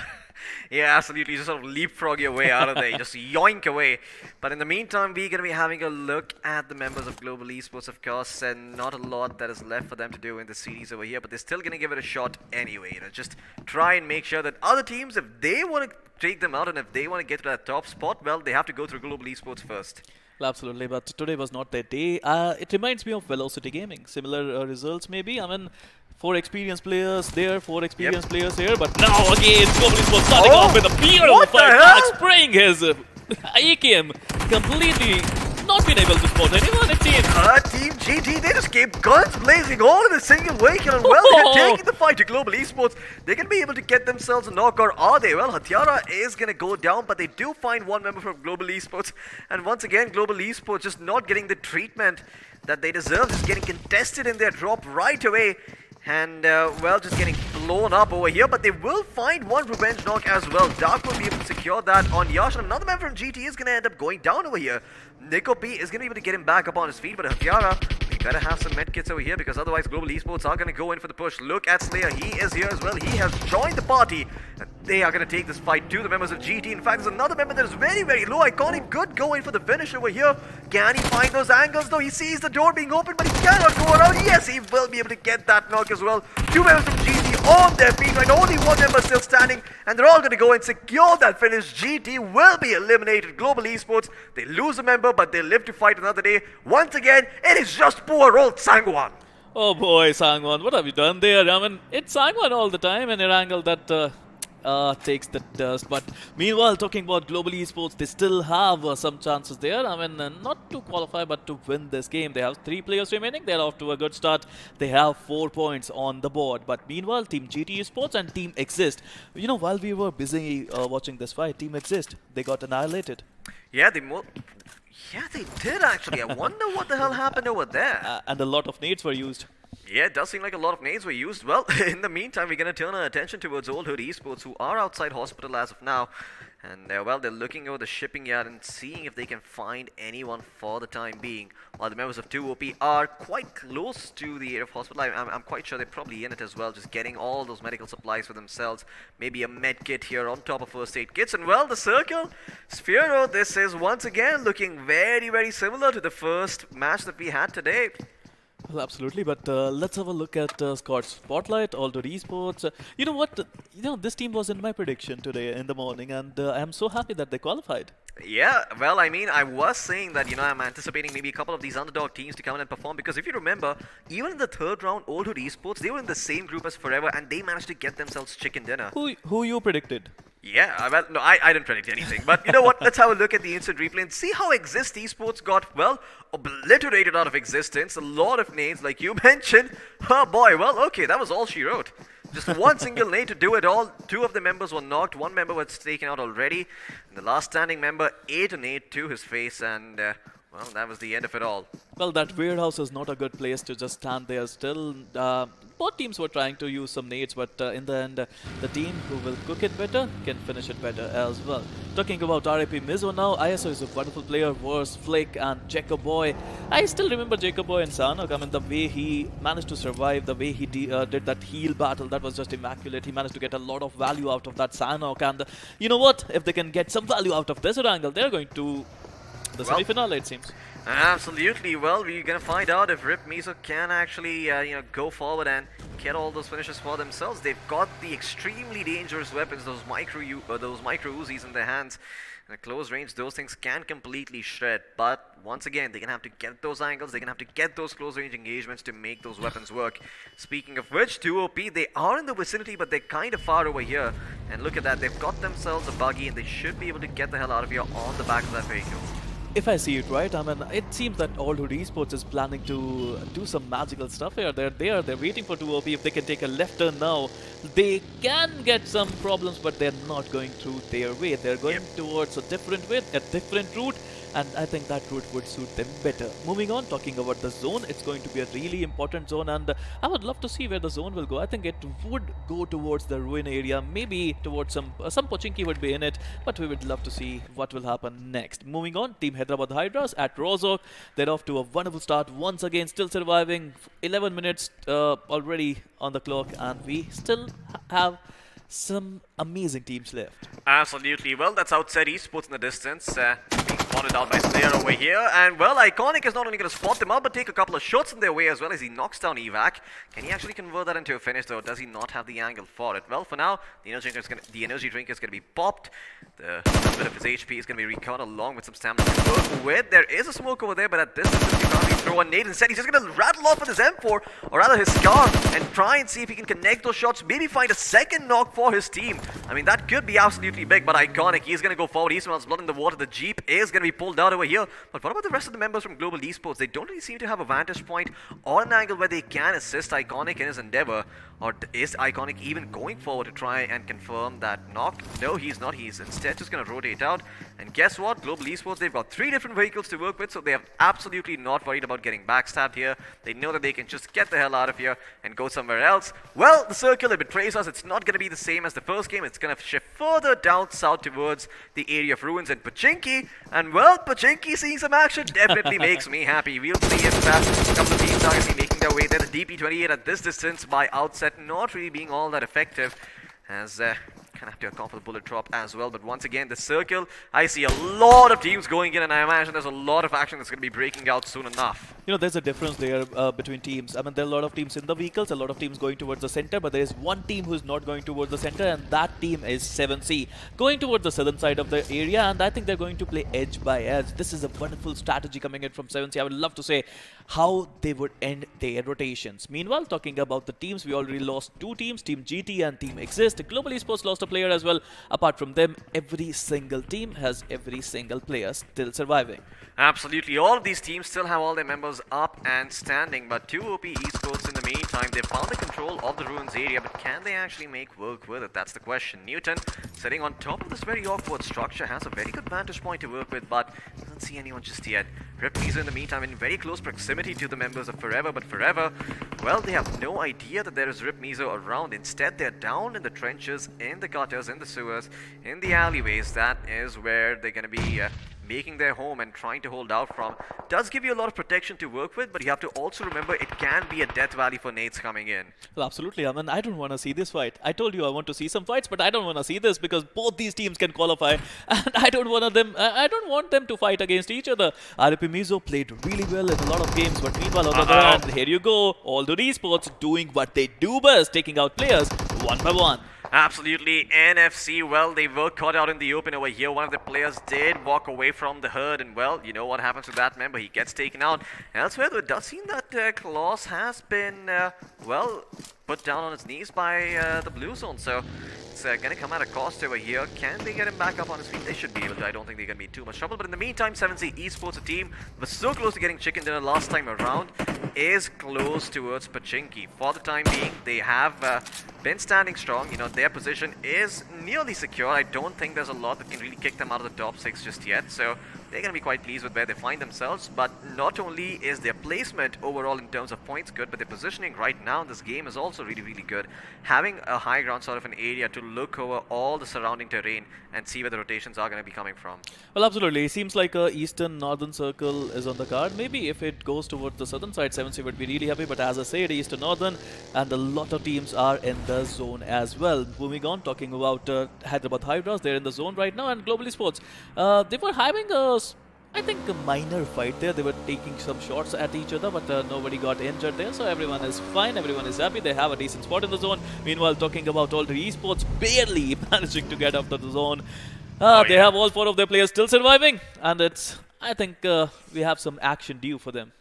Yeah, absolutely. You just sort of leapfrog your way out of there. You just yoink away. But in the meantime, we're going to be having a look at the members of Global Esports, of course, and not a lot that is left for them to do in the series over here, but they're still going to give it a shot anyway. You know, just try and make sure that other teams, if they want to take them out and if they want to get to that top spot, well, they have to go through Global Esports first. Well, absolutely, but today was not their day. It reminds me of Velocity Gaming. Similar results, maybe. I mean, 4 experienced players there, 4 experienced players here, but now again, Global Esports starting off with a beautiful fight back, spraying his AKM completely not been able to spot anyone, it seems. Team GT, they just keep guns blazing all in a single vehicle, and well, they're taking the fight to Global Esports. They're going to be able to get themselves a knock, or are they? Well, Hathiara is going to go down, but they do find one member from Global Esports, and once again, Global Esports just not getting the treatment that they deserve, just getting contested in their drop right away. And, well, just getting blown up over here. But they will find one revenge knock as well. Dark will be able to secure that on Yash. And another member from GT is going to end up going down over here. Nico P is going to be able to get him back up on his feet. But Hathiara, we better have some medkits over here, because otherwise Global Esports are going to go in for the push. Look at Slayer. He is here as well. He has joined the party. And they are going to take this fight to the members of GT. In fact, there's another member that is very, very low. Iconic could go in for the finish over here. Can he find those angles though? He sees the door being opened, but he cannot go around. Yes, he will be able to get that knock as well. Two members from GT on their feet, right? Only one member still standing, and they're all going to go and secure that finish. GT will be eliminated. Global Esports, they lose a member, but they live to fight another day. Once again, it is just poor old Sangwan. Oh boy, Sangwan, what have you done there? I mean, it's Sangwan all the time, and Erangel that takes the dust. But meanwhile, talking about Global Esports, they still have some chances there. I mean, not to qualify, but to win this game. They have 3 players remaining. They're off to a good start. They have 4 points on the board. But meanwhile, Team GT Esports and Team Exist, you know, while we were busy watching this fight, Team Exist, they got annihilated. Yeah, they did actually. I wonder what the hell happened over there. And a lot of nades were used. Yeah, it does seem like a lot of nades were used. Well, in the meantime, we're going to turn our attention towards Old Hood Esports, who are outside hospital as of now. And, well, they're looking over the shipping yard and seeing if they can find anyone for the time being. While the members of 2OP are quite close to the area of hospital, I'm quite sure they're probably in it as well, just getting all those medical supplies for themselves. Maybe a med kit here on top of first aid kits. And, well, the circle, Sphero, this is once again looking very, very similar to the first match that we had today. Well, absolutely, but let's have a look at Scott's Spotlight, Aldo Esports. You know what? You know, this team was in my prediction today in the morning, and I'm so happy that they qualified. Yeah, well, I mean, I was saying that, you know, I'm anticipating maybe a couple of these underdog teams to come in and perform, because if you remember, even in the third round, Old Hood Esports, they were in the same group as Forever, and they managed to get themselves chicken dinner. Who you predicted? Yeah, well, no, I didn't predict anything. But you know what? Let's have a look at the instant replay and see how Exist Esports got, well, obliterated out of existence. A lot of names, like you mentioned. Oh boy, well, okay, that was all she wrote. Just one single nade to do it all. 2 of the members were knocked. 1 member was taken out already. And the last standing member ate a nade to his face, and well, that was the end of it all. Well, that warehouse is not a good place to just stand there still. Both teams were trying to use some nades, but in the end, the team who will cook it better can finish it better as well. Talking about RIP Mizo now, ISO is a wonderful player, Worse, Flick, and Jacob Boy. I still remember Jacob Boy and Sanhok. I mean, the way he managed to survive, the way he did that heal battle, that was just immaculate. He managed to get a lot of value out of that Sanhok, and you know what? If they can get some value out of this Erangel, they're going to the semi-finale, it seems. Absolutely. Well, we're going to find out if Rip Mizo can actually, you know, go forward and get all those finishes for themselves. They've got the extremely dangerous weapons, those micro Uzis in their hands. At close range, those things can completely shred. But once again, they're going to have to get those angles. They're going to have to get those close range engagements to make those weapons work. Speaking of which, 2OP, they are in the vicinity, but they're kind of far over here. And look at that. They've got themselves a buggy, and they should be able to get the hell out of here on the back of that vehicle. If I see it right, I mean, it seems that Old Hood Esports is planning to do some magical stuff here. They're waiting for 2OP. If they can take a left turn now, they can get some problems, but they're not going through their way. They're going towards a different way, a different route, and I think that route would suit them better. Moving on, talking about the zone, it's going to be a really important zone, and I would love to see where the zone will go. I think it would go towards the ruin area, maybe towards some Pochinki would be in it, but we would love to see what will happen next. Moving on, Team Hyderabad Hydras at Rozok. They're off to a wonderful start once again, still surviving. 11 minutes already on the clock, and we still have some amazing teams left. Absolutely. Well, that's Outside Esports in the distance. Being spotted out by Slayer over here. And well, iQOO is not only going to spot them out, but take a couple of shots in their way as well as he knocks down Evac. Can he actually convert that into a finish though? Does he not have the angle for it? Well, for now, the energy drink is going to be popped. The bit of his HP is going to be recon along with some stamina to work with. There is a smoke over there, but at this distance, you can't really throw a nade. Instead, he's just going to rattle off with his M4, or rather his Scar, and try and see if he can connect those shots. Maybe find a second knock for his team. I mean, that could be absolutely big, but iQOO, he's going to go forward. He smells blood in the water. The Jeep is going to be pulled out over here. But what about the rest of the members from Global Esports? They don't really seem to have a vantage point or an angle where they can assist iQOO in his endeavor. Or is iQOO even going forward to try and confirm that knock? No, he's not. He's instead just going to rotate out. And guess what? Global Esports, they've got 3 different vehicles to work with, so they are absolutely not worried about getting backstabbed here. They know that they can just get the hell out of here and go somewhere else. Well, the circle, it betrays us. It's not going to be the same as the first game. It's going to shift further down south towards the area of ruins and Pachinki. And well, Pachinki seeing some action definitely makes me happy. We'll see if a couple of teams are going to be making their way there. The DP28 at this distance by outset not really being all that effective, as kind of have to account for the bullet drop as well. But once again, the circle, I see a lot of teams going in, and I imagine there's a lot of action that's going to be breaking out soon enough. You know, there's a difference there between teams. I mean, there are a lot of teams in the vehicles, a lot of teams going towards the center, but there is one team who's not going towards the center, and that team is 7C, going towards the southern side of the area, and I think they're going to play edge by edge. This is a wonderful strategy coming in from 7C. I would love to say how they would end their rotations. Meanwhile, talking about the teams, we already lost 2 teams, Team GT and Team Exist. Global Esports lost a player as well. Apart from them, every single team has every single player still surviving. Absolutely, all of these teams still have all their members up and standing, but 2 OP Esports in the meantime, they found the control of the ruins area, but can they actually make work with it? That's the question. Newton, sitting on top of this very awkward structure, has a very good vantage point to work with, but doesn't see anyone just yet. Rip Mizo in the meantime in very close proximity to the members of Forever, but Forever, well, they have no idea that there is Rip Mizo around. Instead, they're down in the trenches, in the gutters, in the sewers, in the alleyways. That is where they're going to be making their home and trying to hold out from. Does give you a lot of protection to work with, but you have to also remember it can be a death valley for nades coming in. Well, absolutely. I mean, I don't want to see this fight. I told you I want to see some fights, but I don't want to see this because both these teams can qualify, and I don't want them to fight against each other. RP Mizo played really well in a lot of games, but meanwhile, on the other hand, here you go. All the esports doing what they do best, taking out players one by one. Absolutely, NFC, well, they were caught out in the open over here. One of the players did walk away from the herd, and well, you know what happens to that member. He gets taken out. Elsewhere, though, it does seem that Klaus has been, well, put down on his knees by the blue zone, so it's going to come at a cost over here. Can they get him back up on his feet? They should be able to. I don't think they're going to be in too much trouble, but in the meantime, 7C Esports, a team was so close to getting chicken dinner last time around, is close towards Pachinki. For the time being, they have been standing strong. You know, their position is nearly secure. I don't think there's a lot that can really kick them out of the top 6 just yet, so they're going to be quite pleased with where they find themselves. But not only is their placement overall in terms of points good, but their positioning right now in this game is also really, really good. Having a high ground sort of an area to look over all the surrounding terrain and see where the rotations are going to be coming from. Well, absolutely. It seems like a eastern northern circle is on the card. Maybe if it goes towards the southern side, 7C would be really happy. But as I said, eastern northern, and a lot of teams are in the zone as well. Moving on, talking about Hyderabad Hydras, they're in the zone right now, and Global Esports, they were having I think a minor fight there. They were taking some shots at each other, but nobody got injured there, so everyone is fine, everyone is happy. They have a decent spot in the zone. Meanwhile, talking about all the esports barely managing to get out of the zone. They have all 4 of their players still surviving, and I think we have some action due for them.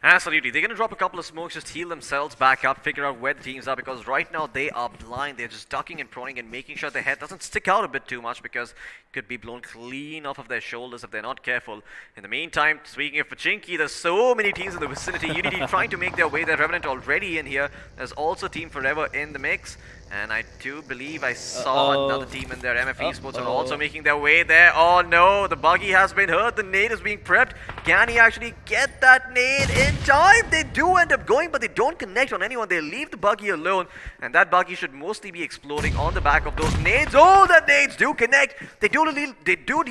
Absolutely. They're going to drop a couple of smokes, just heal themselves back up, figure out where the teams are, because right now they are blind. They're just ducking and proning and making sure their head doesn't stick out a bit too much, because it could be blown clean off of their shoulders if they're not careful. In the meantime, speaking of Pachinki, there's so many teams in the vicinity. Unity trying to make their way there. Revenant already in here. There's also Team Forever in the mix. And I do believe I saw another team in there. MF Esports are also making their way there. Oh no, the buggy has been hurt. The nade is being prepped. Can he actually get that nade in time? They do end up going, but they don't connect on anyone. They leave the buggy alone. And that buggy should mostly be exploding on the back of those nades. Oh, the nades do connect. They do deal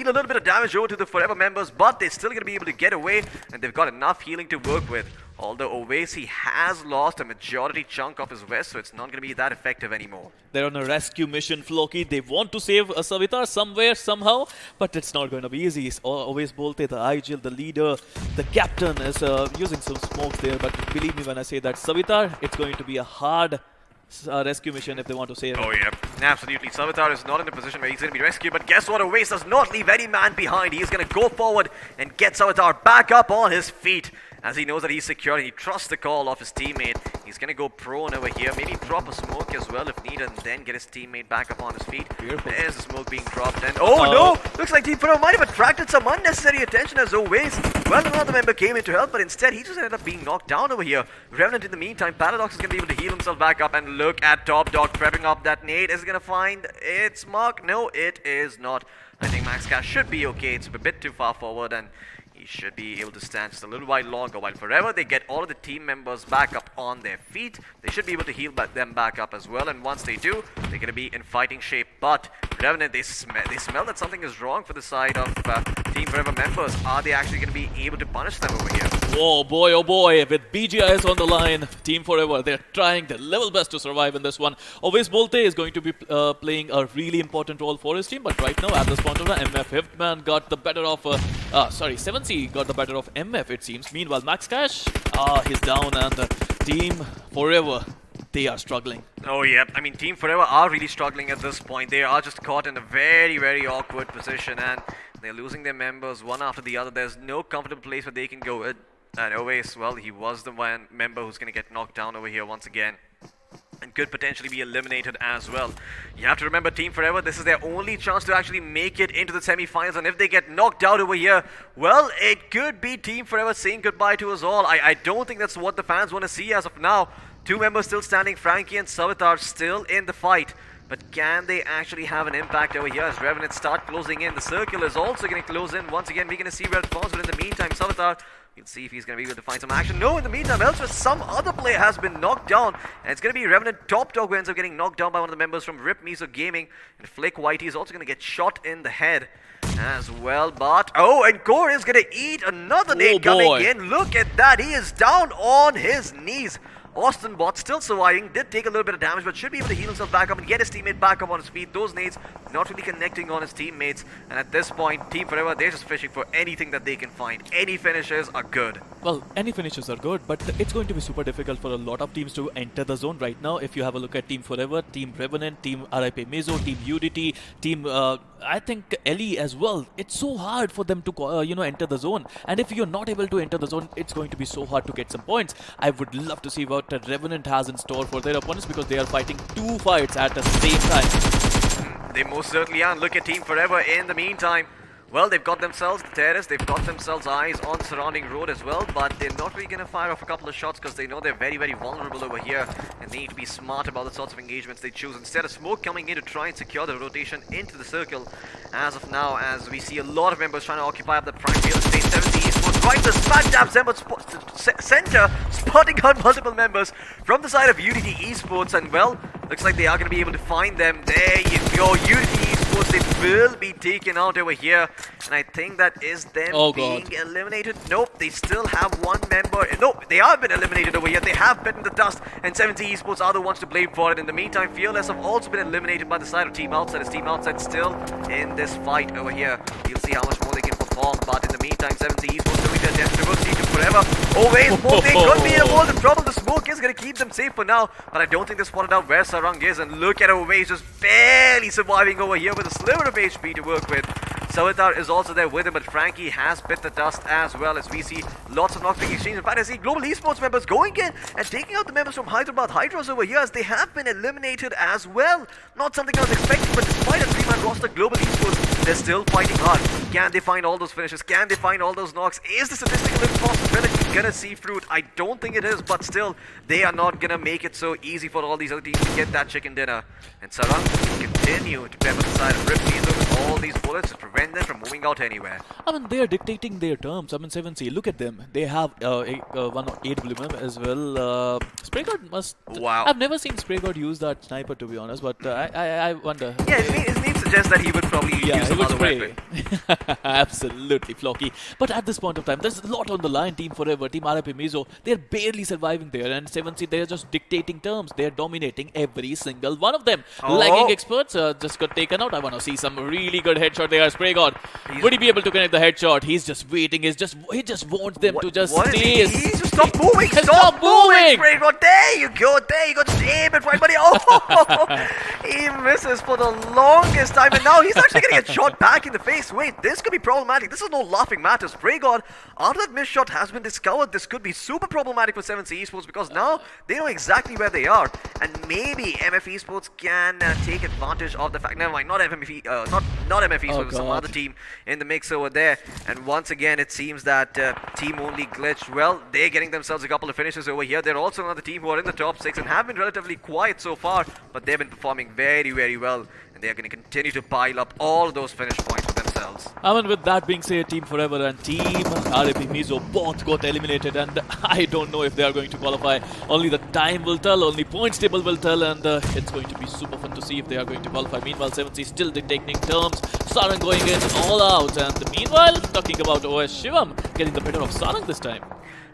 a little bit of damage over to the Forever members, but they're still going to be able to get away. And they've got enough healing to work with. Although Owaisi has lost a majority chunk of his vest, so it's not going to be that effective anymore. They're on a rescue mission, Floki. They want to save Savitar somewhere, somehow, but it's not going to be easy. Always Bolte, the Erangel, the leader, the captain is using some smokes there, but believe me when I say that Savitar, it's going to be a hard rescue mission if they want to save him. Oh yeah, absolutely. Savitar is not in a position where he's going to be rescued, but guess what? Owaisi does not leave any man behind. He is going to go forward and get Savitar back up on his feet. As he knows that he's secure, he trusts the call of his teammate. He's going to go prone over here, maybe drop a smoke as well if needed, and then get his teammate back up on his feet. Beautiful. There's the smoke being dropped, and oh no! Looks like Team Forever might have attracted some unnecessary attention as Owaisi. Well, another member came in to help, but instead he just ended up being knocked down over here. Revenant in the meantime, Paradox is going to be able to heal himself back up, and look at Top Dog prepping up that nade. Is it going to find its mark? No, it is not. I think Max Cash should be okay. It's a bit too far forward, and he should be able to stand just a little while longer. While Forever, they get all of the team members back up on their feet. They should be able to heal them back up as well. And once they do, they're going to be in fighting shape. But Revenant, they smell that something is wrong for the side of Team Forever members. Are they actually going to be able to punish them over here? Oh boy, with BGIS on the line, Team Forever, they're trying their level best to survive in this one. Always Bolte is going to be playing a really important role for his team, but right now at this point of time, MF Hitman got the better of, 7C got the better of MF it seems. Meanwhile, Max Cash, he's down, and Team Forever, they are struggling. Oh yeah, I mean Team Forever are really struggling at this point. They are just caught in a very, very awkward position, and they're losing their members one after the other. There's no comfortable place where they can go in. And Owaisi, well, he was the one member who's going to get knocked down over here once again, and could potentially be eliminated as well. You have to remember, Team Forever, this is their only chance to actually make it into the semi-finals, and if they get knocked out over here, well, it could be Team Forever saying goodbye to us all. I don't think that's what the fans want to see as of now. Two members still standing, Frankie and Savitar still in the fight. But can they actually have an impact over here as Revenant start closing in? The circle is also going to close in. Once again, we're going to see where it falls, but in the meantime, Savitar, we'll see if he's going to be able to find some action. No, in the meantime, elsewhere, some other player has been knocked down, and it's going to be Revenant Top Dog who ends up getting knocked down by one of the members from Rip Miso Gaming, and Flick Whitey is also going to get shot in the head as well. But and Core is going to eat another nade coming in. Look at that, he is down on his knees. Austin Bot still surviving, did take a little bit of damage, but should be able to heal himself back up and get his teammate back up on his feet. Those nades not really connecting on his teammates, and at this point, Team Forever, they're just fishing for anything that they can find. Any finishes are good. Well, any finishes are good, but it's going to be super difficult for a lot of teams to enter the zone right now. If you have a look at Team Forever, Team Revenant, Team RIP Meso, Team UDT, Team I think Ellie as well, it's so hard for them to enter the zone, and if you're not able to enter the zone, it's going to be so hard to get some points. I would love to see what Revenant has in store for their opponents, because they are fighting two fights at the same time. They most certainly are. Look at Team Forever in the meantime. Well, they've got themselves the terrace, they've got themselves eyes on the surrounding road as well, but they're not really going to fire off a couple of shots because they know they're very, very vulnerable over here, and they need to be smart about the sorts of engagements they choose. Instead of smoke coming in to try and secure the rotation into the circle as of now, as we see a lot of members trying to occupy up the prime real estate. 70 Esports right in the smack dab center, spotting out multiple members from the side of UDT Esports, and well, looks like they are going to be able to find them. There you go, UDT Esports, they will be taken out over here. And I think that is them being eliminated. Nope, they still have one member. No, they have been eliminated over here. They have bitten the dust, and 70 Esports are the ones to blame for it. In the meantime, Fearless have also been eliminated by the side of Team Outside. As Team Outside still in this fight over here. You'll see how much more they can perform. But in the meantime, 70 Esports doing their death reverse to Forever. Always smoke. They could be involved in trouble. The smoke is going to keep them safe for now, but I don't think they spotted out where Sarang is. And look at Owaisi just barely surviving over here with a sliver of HP to work with. Savitar is also there with him, but Frankie has bit the dust as well, as we see lots of knockback exchange. In fact, I see Global Esports members going in and taking out the members from Hyderabad Hydros over here, as they have been eliminated as well. Not something I was expecting, but despite a 3-man roster, Global Esports, they're still fighting hard. Can they find all those finishes? Can they find all those knocks? Is the statistical impossibility gonna see fruit? I don't think it is, but still, they are not gonna make it so easy for all these other teams to get that chicken dinner. And Sarang will continue to pepper the side of Rip Miso with all these bullets to prevent them from moving out anywhere. I mean, they are dictating their terms. I mean, 7C, look at them. They have one AWM as well. Spraygod must... Wow. I've never seen Spraygod use that sniper, to be honest, but I wonder. Yeah, his name suggest that he would probably use some other weapon. Absolutely, Flocky. But at this point of time, there's a lot on the line. Team Forever, Team RIP Mizo, they're barely surviving there. And 7C, they're just dictating terms. They're dominating every single one of them. Lagging experts just got taken out. I want to see some really good headshot there. Spray God. Would he be able to connect the headshot? He's just waiting. He just wants them to just stay. Stop moving! Stop moving! Spray God. There you go. There you go. Just aim it right, buddy. Oh! He misses for the longest time. And now he's actually going to get shot back in the face. Wait, this could be problematic. This is no laughing matter. Spray God, after that missed shot has been discovered, this could be super problematic for 7C Esports because now they know exactly where they are. And maybe MF Esports can take advantage of the fact. Never mind, not MF Esports, but some other team in the mix over there. And once again, it seems that Team Only Glitch, well, they're getting themselves a couple of finishes over here. They're also another team who are in the top 6 and have been relatively quiet so far, but they've been performing very, very well. And they're going to continue to pile up all those finish points for themselves. I mean, with that being said, Team Forever and Team RIP Mizo both got eliminated, and I don't know if they are going to qualify. Only the time will tell, only points table will tell, and it's going to be super fun to see if they are going to qualify. Meanwhile, 7C still dictating terms. Sarang going in all out, and meanwhile, talking about OS Shivam getting the better of Sarang this time.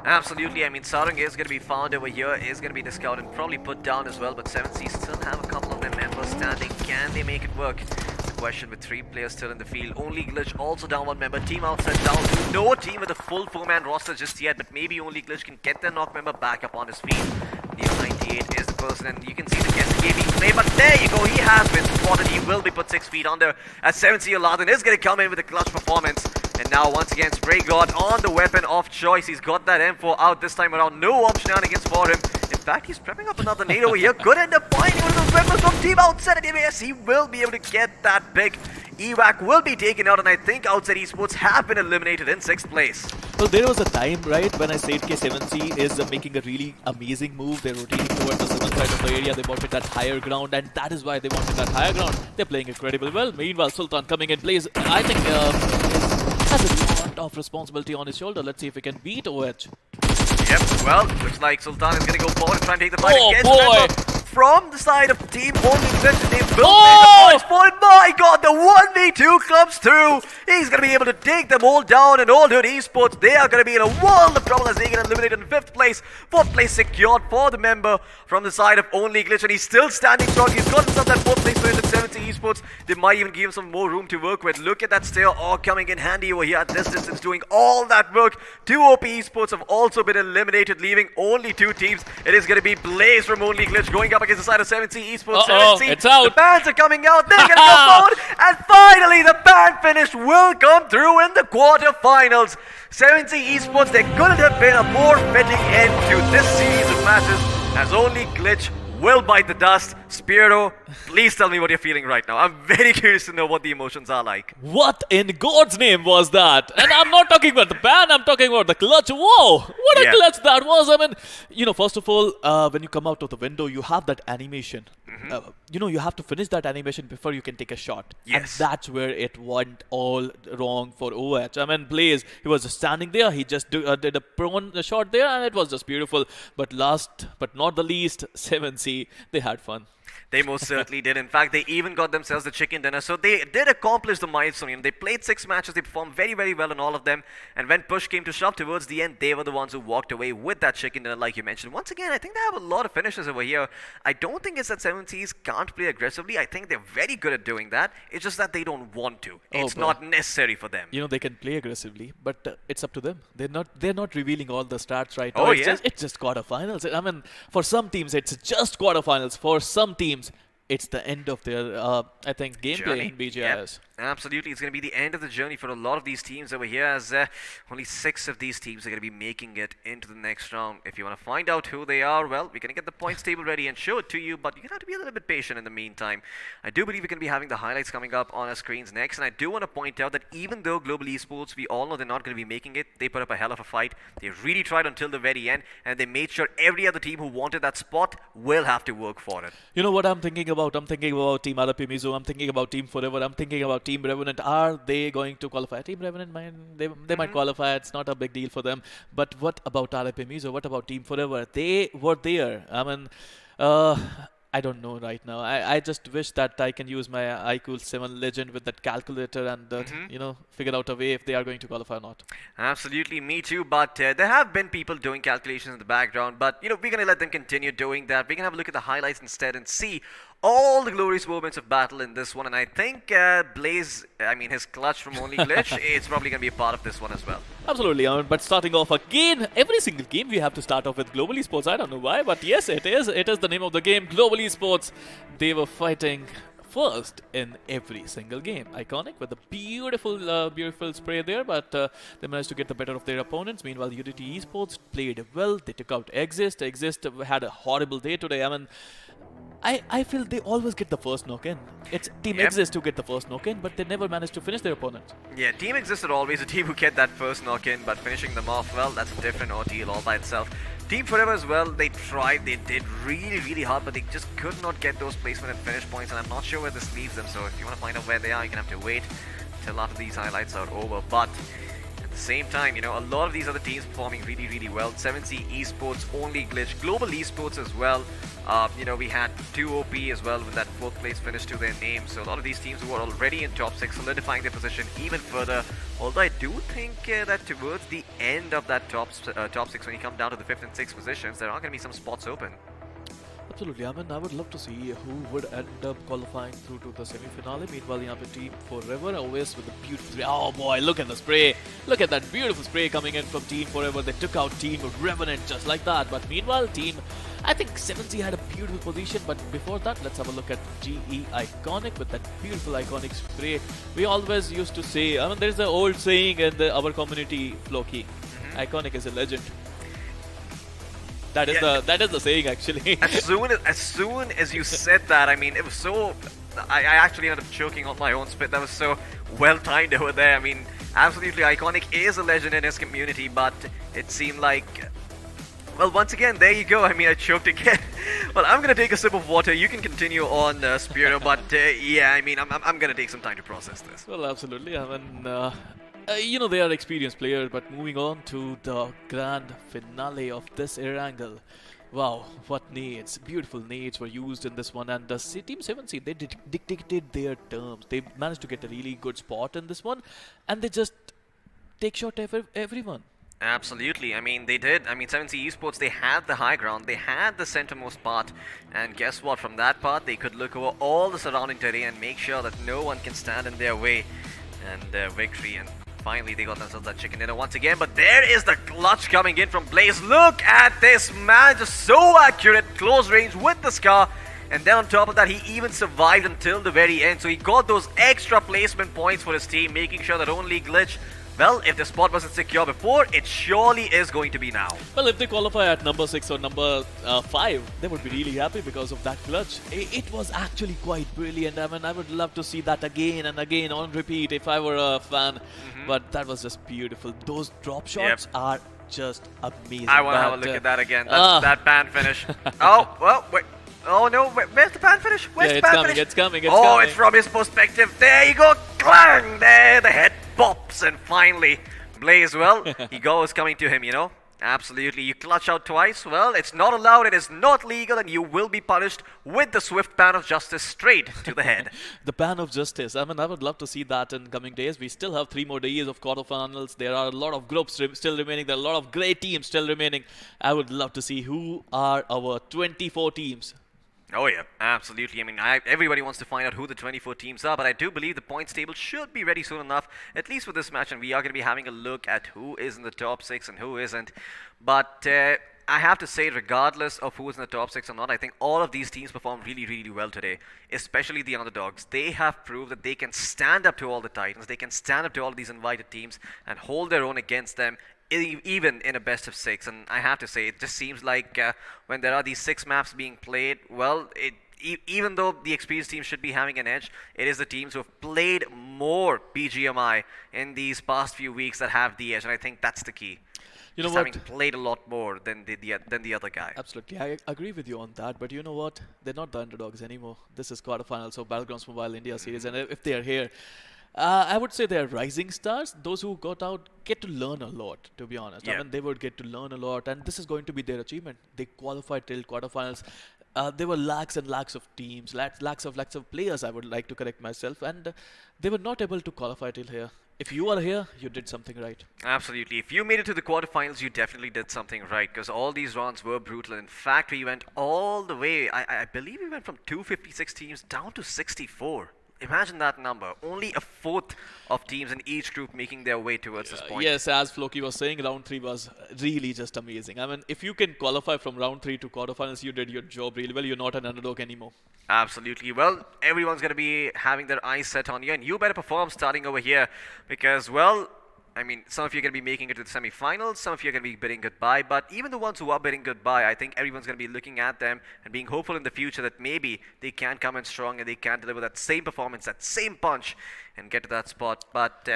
Absolutely, I mean, Sarang is going to be found over here, is going to be discovered and probably put down as well, but 7C still have a couple of their members standing. Can they make it work? The question with 3 players still in the field. Only Glitch also down 1 member. Team outside down 2. No team with a full 4-man roster just yet, but maybe Only Glitch can get their knock member back up on his feet. Neo 98 is the person, and you can see the guest game being played, but there you go, he has been spotted. He will be put 6 feet under as 7C Aladdin is going to come in with a clutch performance. And now once again, Spray God on the weapon of choice. He's got that M4 out this time around. No option shenanigans for him. In fact, he's prepping up another nade over here. Could end up finding one of those weapons from Team Outside at MAS. He will be able to get that big. Evac will be taken out, and I think Outside Esports have been eliminated in 6th place. Well, there was a time, right, when I said K7C is making a really amazing move. They're rotating towards the southern side of the area. They wanted that higher ground, and that is why they wanted that higher ground. They're playing incredibly well. Meanwhile, Sultan coming in plays, I think, has a lot of responsibility on his shoulder. Let's see if he can beat OH. Yep, well, looks like Sultan is going to go forward and try and take the fight against from the side of Team Only Glitch. They will take the points for it. My God, the 1v2 comes through. He's going to be able to take them all down, and All Dude Esports, they are going to be in a world of trouble as they get eliminated in 5th place. 4th place secured for the member from the side of Only Glitch, and he's still standing strong. He's got himself that 4th place finish at 7C Esports. They might even give him some more room to work with. Look at that stair all coming in handy over here at this distance, doing all that work. 2 OP Esports have also been eliminated, leaving only 2 teams. It is going to be Blaze from Only Glitch going up against the side of 7C Esports. 7C, it's out. The bans are coming out. They're going to go forward. And finally, the ban finish will come through in the quarterfinals. 7C Esports, there couldn't have been a more fitting end to this series of matches, as Only Glitch will bite the dust. Spiro, please tell me what you're feeling right now. I'm very curious to know what the emotions are like. What in God's name was that? And I'm not talking about the ban, I'm talking about the clutch. Whoa, what a clutch that was. I mean, you know, first of all, when you come out of the window, you have that animation. You know, you have to finish that animation before you can take a shot. Yes. And that's where it went all wrong for OH. I mean, Blaze, he was just standing there. He just did a prone shot there, and it was just beautiful. But last but not the least, 7C, they had fun. They most certainly did. In fact, they even got themselves the chicken dinner. So they did accomplish the milestone. You know, they played 6 matches. They performed very, very well in all of them. And when push came to shove towards the end, they were the ones who walked away with that chicken dinner, like you mentioned. Once again, I think they have a lot of finishes over here. I don't think it's that 7Cs can't play aggressively. I think they're very good at doing that. It's just that they don't want to. It's not necessary for them. You know, they can play aggressively, but it's up to them. They're not revealing all the stats right now. It's just quarterfinals. I mean, for some teams, it's just quarterfinals. For some teams, it's the end of their, I think, gameplay in BGIS. Yep. Absolutely, it's going to be the end of the journey for a lot of these teams over here, as only 6 of these teams are going to be making it into the next round. If you want to find out who they are, well, we're going to get the points table ready and show it to you, but you're going to have to be a little bit patient in the meantime. I do believe we're going to be having the highlights coming up on our screens next, and I do want to point out that even though Global Esports, we all know they're not going to be making it, they put up a hell of a fight. They really tried until the very end, and they made sure every other team who wanted that spot will have to work for it. You know what I'm thinking about? I'm thinking about Team RIP Mizo, I'm thinking about Team Forever, I'm thinking about Team Revenant. Are they going to qualify? Team Revenant, they might qualify. It's not a big deal for them. But what about RIP Mizo? What about Team Forever? They were there. I mean, I don't know right now. I just wish that I can use my iQOO 7 Legend with that calculator and figure out a way if they are going to qualify or not. Absolutely, me too. But there have been people doing calculations in the background. But we're gonna let them continue doing that. We're gonna have a look at the highlights instead and see all the glorious moments of battle in this one. And I think Blaze, his clutch from Only Glitch, it's probably gonna be a part of this one as well. Absolutely, but starting off again, every single game we have to start off with Global Esports. I don't know why, but yes, it is. It is the name of the game, Global Esports. They were fighting first in every single game. Iconic with the beautiful spray there, but they managed to get the better of their opponents. Meanwhile, Unity Esports played well. They took out Exist. Exist had a horrible day today. I feel they always get the first knock-in. It's Team Exist who get the first knock-in, but they never manage to finish their opponents. Yeah, Team Exist are always a team who get that first knock-in, but finishing them off, well, that's a different ordeal all by itself. Team Forever as well, they tried, they did really hard, but they just could not get those placement and finish points, and I'm not sure where this leaves them, so if you want to find out where they are, you're going to have to wait till after these highlights are over. But at the same time, a lot of these other teams performing really well. 7C Esports, Only Glitch, Global Esports as well. We had 2OP as well with that 4th place finish to their name. So a lot of these teams who are already in top 6 solidifying their position even further. Although I do think that towards the end of that top 6, when you come down to the 5th and 6th positions, there are going to be some spots open. Absolutely, I would love to see who would end up qualifying through to the semi-finale. Meanwhile, Team Forever always with the beautiful... Oh boy, look at the spray. Look at that beautiful spray coming in from Team Forever. They took out Team Revenant just like that. But meanwhile, I think 7C had a beautiful position. But before that, let's have a look at GE Iconic with that beautiful Iconic spray. We always used to say, there's the old saying in our community, Floki, Iconic is a legend. That is the saying actually. As soon as you said that, it was so... I actually ended up choking on my own spit. That was so well timed over there. Absolutely, Iconic is a legend in his community, but it seemed like... Well, once again, there you go. I choked again. Well, I'm gonna take a sip of water. You can continue on, Spiro, but yeah, I'm gonna take some time to process this. Well, absolutely. They are experienced players, but moving on to the grand finale of this Erangel. Wow, what nades, beautiful nades were used in this one, and the Team 7C, they dictated their terms. They managed to get a really good spot in this one, and they just take shot everyone. Absolutely, they did. 7C Esports, they had the high ground, they had the centermost part, and guess what, from that part, they could look over all the surrounding terrain and make sure that no one can stand in their way, and victory, and finally, they got themselves that chicken dinner once again, but there is the clutch coming in from Blaze. Look at this man, just so accurate, close range with the Scar. And then on top of that, he even survived until the very end. So he got those extra placement points for his team, making sure that Only Glitch, well, if the spot wasn't secure before, it surely is going to be now. Well, if they qualify at number 6 or number 5, they would be really happy because of that clutch. It was actually quite brilliant. I would love to see that again and again on repeat if I were a fan. But that was just beautiful. Those drop shots are just amazing. I want to have a look at that again. That pan finish. Oh, well, wait. Oh no, where's the pan finish? Where's the pan finish? It's coming. It's from his perspective. There you go. Clang! There, the head pops. And finally, Blaze, well, he goes coming to him, Absolutely. You clutch out twice. Well, it's not allowed. It is not legal. And you will be punished with the swift ban of justice straight to the head. The ban of justice. I would love to see that in coming days. We still have 3 more days of quarterfinals. There are a lot of groups still remaining. There are a lot of great teams still remaining. I would love to see who are our 24 teams. Oh yeah, absolutely. Everybody wants to find out who the 24 teams are, but I do believe the points table should be ready soon enough, at least for this match, and we are going to be having a look at who is in the top 6 and who isn't. But I have to say, regardless of who is in the top 6 or not, I think all of these teams performed really well today, especially the underdogs. They have proved that they can stand up to all the Titans, they can stand up to all of these invited teams and hold their own against them, even in a best of 6. And I have to say, it just seems like when there are these 6 maps being played, well, even though the experienced teams should be having an edge, it is the teams who have played more BGMI in these past few weeks that have the edge, and I think that's the key. Having played a lot more than the other guy. Absolutely, I agree with you on that, but you know what? They're not the underdogs anymore. This is quarterfinals of Battlegrounds Mobile India Series, and if they are here, I would say they're rising stars. Those who got out get to learn a lot, to be honest. They would get to learn a lot, and this is going to be their achievement. They qualified till quarterfinals. there were lakhs and lakhs of teams, lakhs of players, I would like to correct myself, and they were not able to qualify till here. If you are here, you did something right. Absolutely. If you made it to the quarterfinals, you definitely did something right, because all these rounds were brutal. In fact, we went all the way, I believe we went from 256 teams down to 64. Imagine that number. Only a fourth of teams in each group making their way towards this point. Yes, as Floki was saying, round 3 was really just amazing. I mean, if you can qualify from round 3 to quarterfinals, you did your job really well. You're not an underdog anymore. Absolutely. Well, everyone's going to be having their eyes set on you, and you better perform starting over here, because, well, I mean, some of you are going to be making it to the semi-finals, some of you are going to be bidding goodbye, but even the ones who are bidding goodbye, I think everyone's going to be looking at them and being hopeful in the future that maybe they can come in strong and they can deliver that same performance, that same punch, and get to that spot. But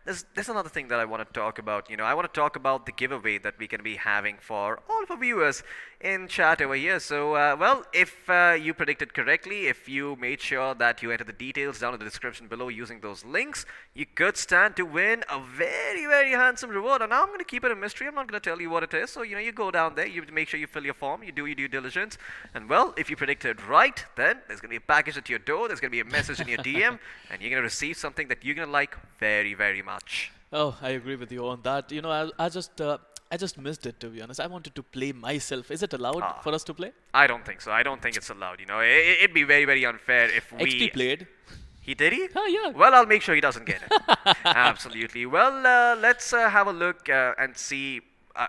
there's another thing that I want to talk about. I want to talk about the giveaway that we're going to be having for all of our viewers in chat over here. So, well, if you predicted correctly, if you made sure that you entered the details down in the description below using those links, you could stand to win a very, very handsome reward. And now I'm going to keep it a mystery. I'm not going to tell you what it is. So, you go down there, you make sure you fill your form, you do your due diligence. And, well, if you predicted right, then there's going to be a package at your door, there's going to be a message in your DM, and you're going to receive something that you're going to like very, very much. Oh, I agree with you on that. I just missed it, to be honest. I wanted to play myself. Is it allowed for us to play? I don't think so. I don't think it's allowed. It'd be very, very unfair if we... XP played. He did he? Oh, yeah. Well, I'll make sure he doesn't get it. Absolutely. Well, let's have a look and see.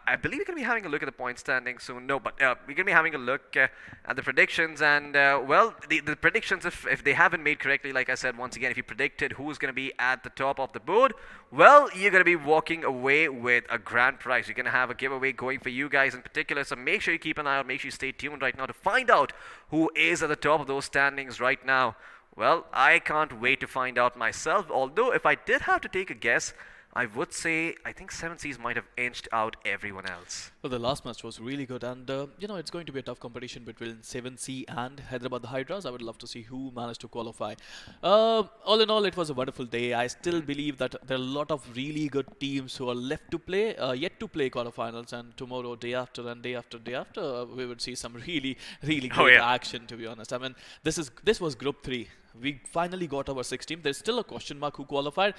I believe we're going to be having a look at the point standing soon. No, but we're going to be having a look at the predictions. And, well, the predictions, if they haven't made correctly, like I said, once again, if you predicted who's going to be at the top of the board, well, you're going to be walking away with a grand prize. You're going to have a giveaway going for you guys in particular. So make sure you keep an eye out. Make sure you stay tuned right now to find out who is at the top of those standings right now. Well, I can't wait to find out myself. Although, if I did have to take a guess, I would say I think 7 Seas might have inched out everyone else. Well, the last match was really good, and it's going to be a tough competition between 7C and Hyderabad the Hydras. I would love to see who managed to qualify. All in all, it was a wonderful day. I still believe that there are a lot of really good teams who are left to play, yet to play quarterfinals, and tomorrow, day after, and day after, we would see some really, really great action, to be honest. I mean, this was Group 3. We finally got our 6 team. There's still a question mark who qualified.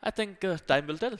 I think time will tell.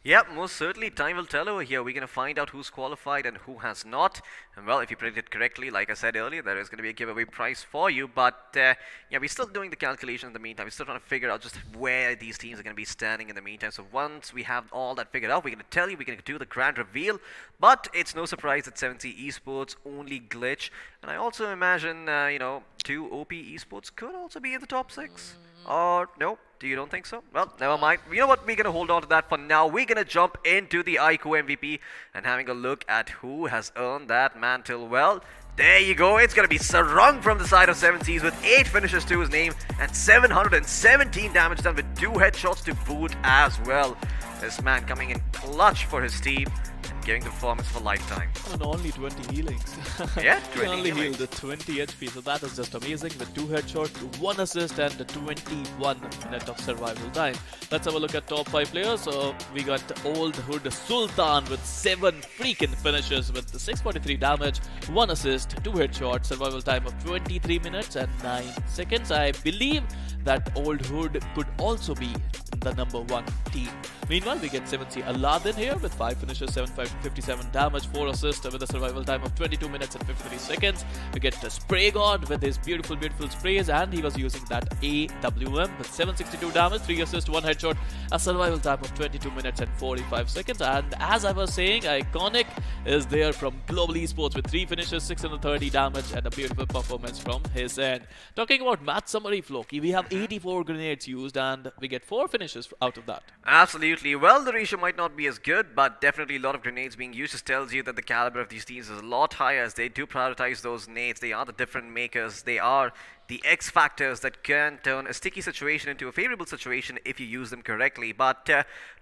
Yep, most certainly time will tell over here. We're going to find out who's qualified and who has not. And well, if you predicted correctly, like I said earlier, there is going to be a giveaway prize for you. But yeah, we're still doing the calculation in the meantime. We're still trying to figure out just where these teams are going to be standing in the meantime. So once we have all that figured out, we're going to tell you, we're going to do the grand reveal. But it's no surprise that 7C Esports only glitch. And I also imagine, 2 OP Esports could also be in the top 6. Or no? You don't think so? Well, never mind. You know what? We're going to hold on to that for now. We're going to jump into the iQOO MVP and having a look at who has earned that mantle. Well, there you go. It's going to be Sarang from the side of 7 Seas with 8 finishes to his name and 717 damage done with 2 headshots to boot as well. This man coming in clutch for his team and giving the performance for lifetime. And only 20 healings. Yeah, 20 he only healings. healed 20 HP, so that is just amazing with 2 headshots, 1 assist and 21 minute of survival time. Let's have a look at top 5 players. So we got Old Hood Sultan with 7 freaking finishes with 643 damage, 1 assist, 2 headshots, survival time of 23 minutes and 9 seconds. I believe that Old Hood could also be the number 1 team. Meanwhile, we get 7C Aladdin here with 5 finishes, 757 damage, 4 assists with a survival time of 22 minutes and 53 seconds. We get the Spray God with his beautiful, beautiful sprays, and he was using that AWM with 762 damage, 3 assists, 1 headshot, a survival time of 22 minutes and 45 seconds. And as I was saying, Iconic is there from Global Esports with 3 finishes, 630 damage, and a beautiful performance from his end. Talking about match summary, Floki, we have 84 grenades used, and we get 4 finishes out of that. Absolutely. Well, the ratio might not be as good, but definitely a lot of grenades being used. Just tells you that the caliber of these teams is a lot higher as they do prioritize those nades. They are the different makers. They are the X factors that can turn a sticky situation into a favorable situation if you use them correctly. But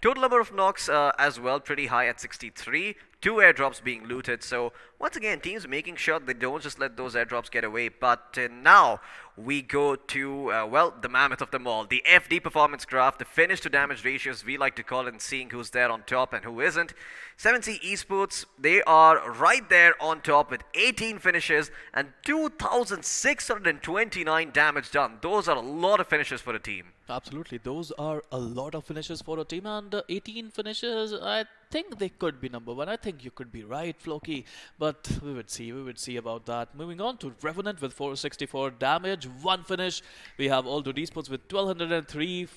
total number of knocks as well, pretty high at 63. 2 airdrops being looted. So once again, teams making sure they don't just let those airdrops get away. But now we go to, well, the mammoth of them all, the FD performance graph, the finish to damage ratios we like to call it, and seeing who's there on top and who isn't. 7C Esports, they are right there on top with 18 finishes and 2,629 damage done. Those are a lot of finishes for a team. Absolutely, those are a lot of finishes for a team, and 18 finishes, I think they could be number one. I think you could be right, Floki, but we would see about that. Moving on to Revenant with 464 damage, 1 finish. We have Altitude Esports with 1203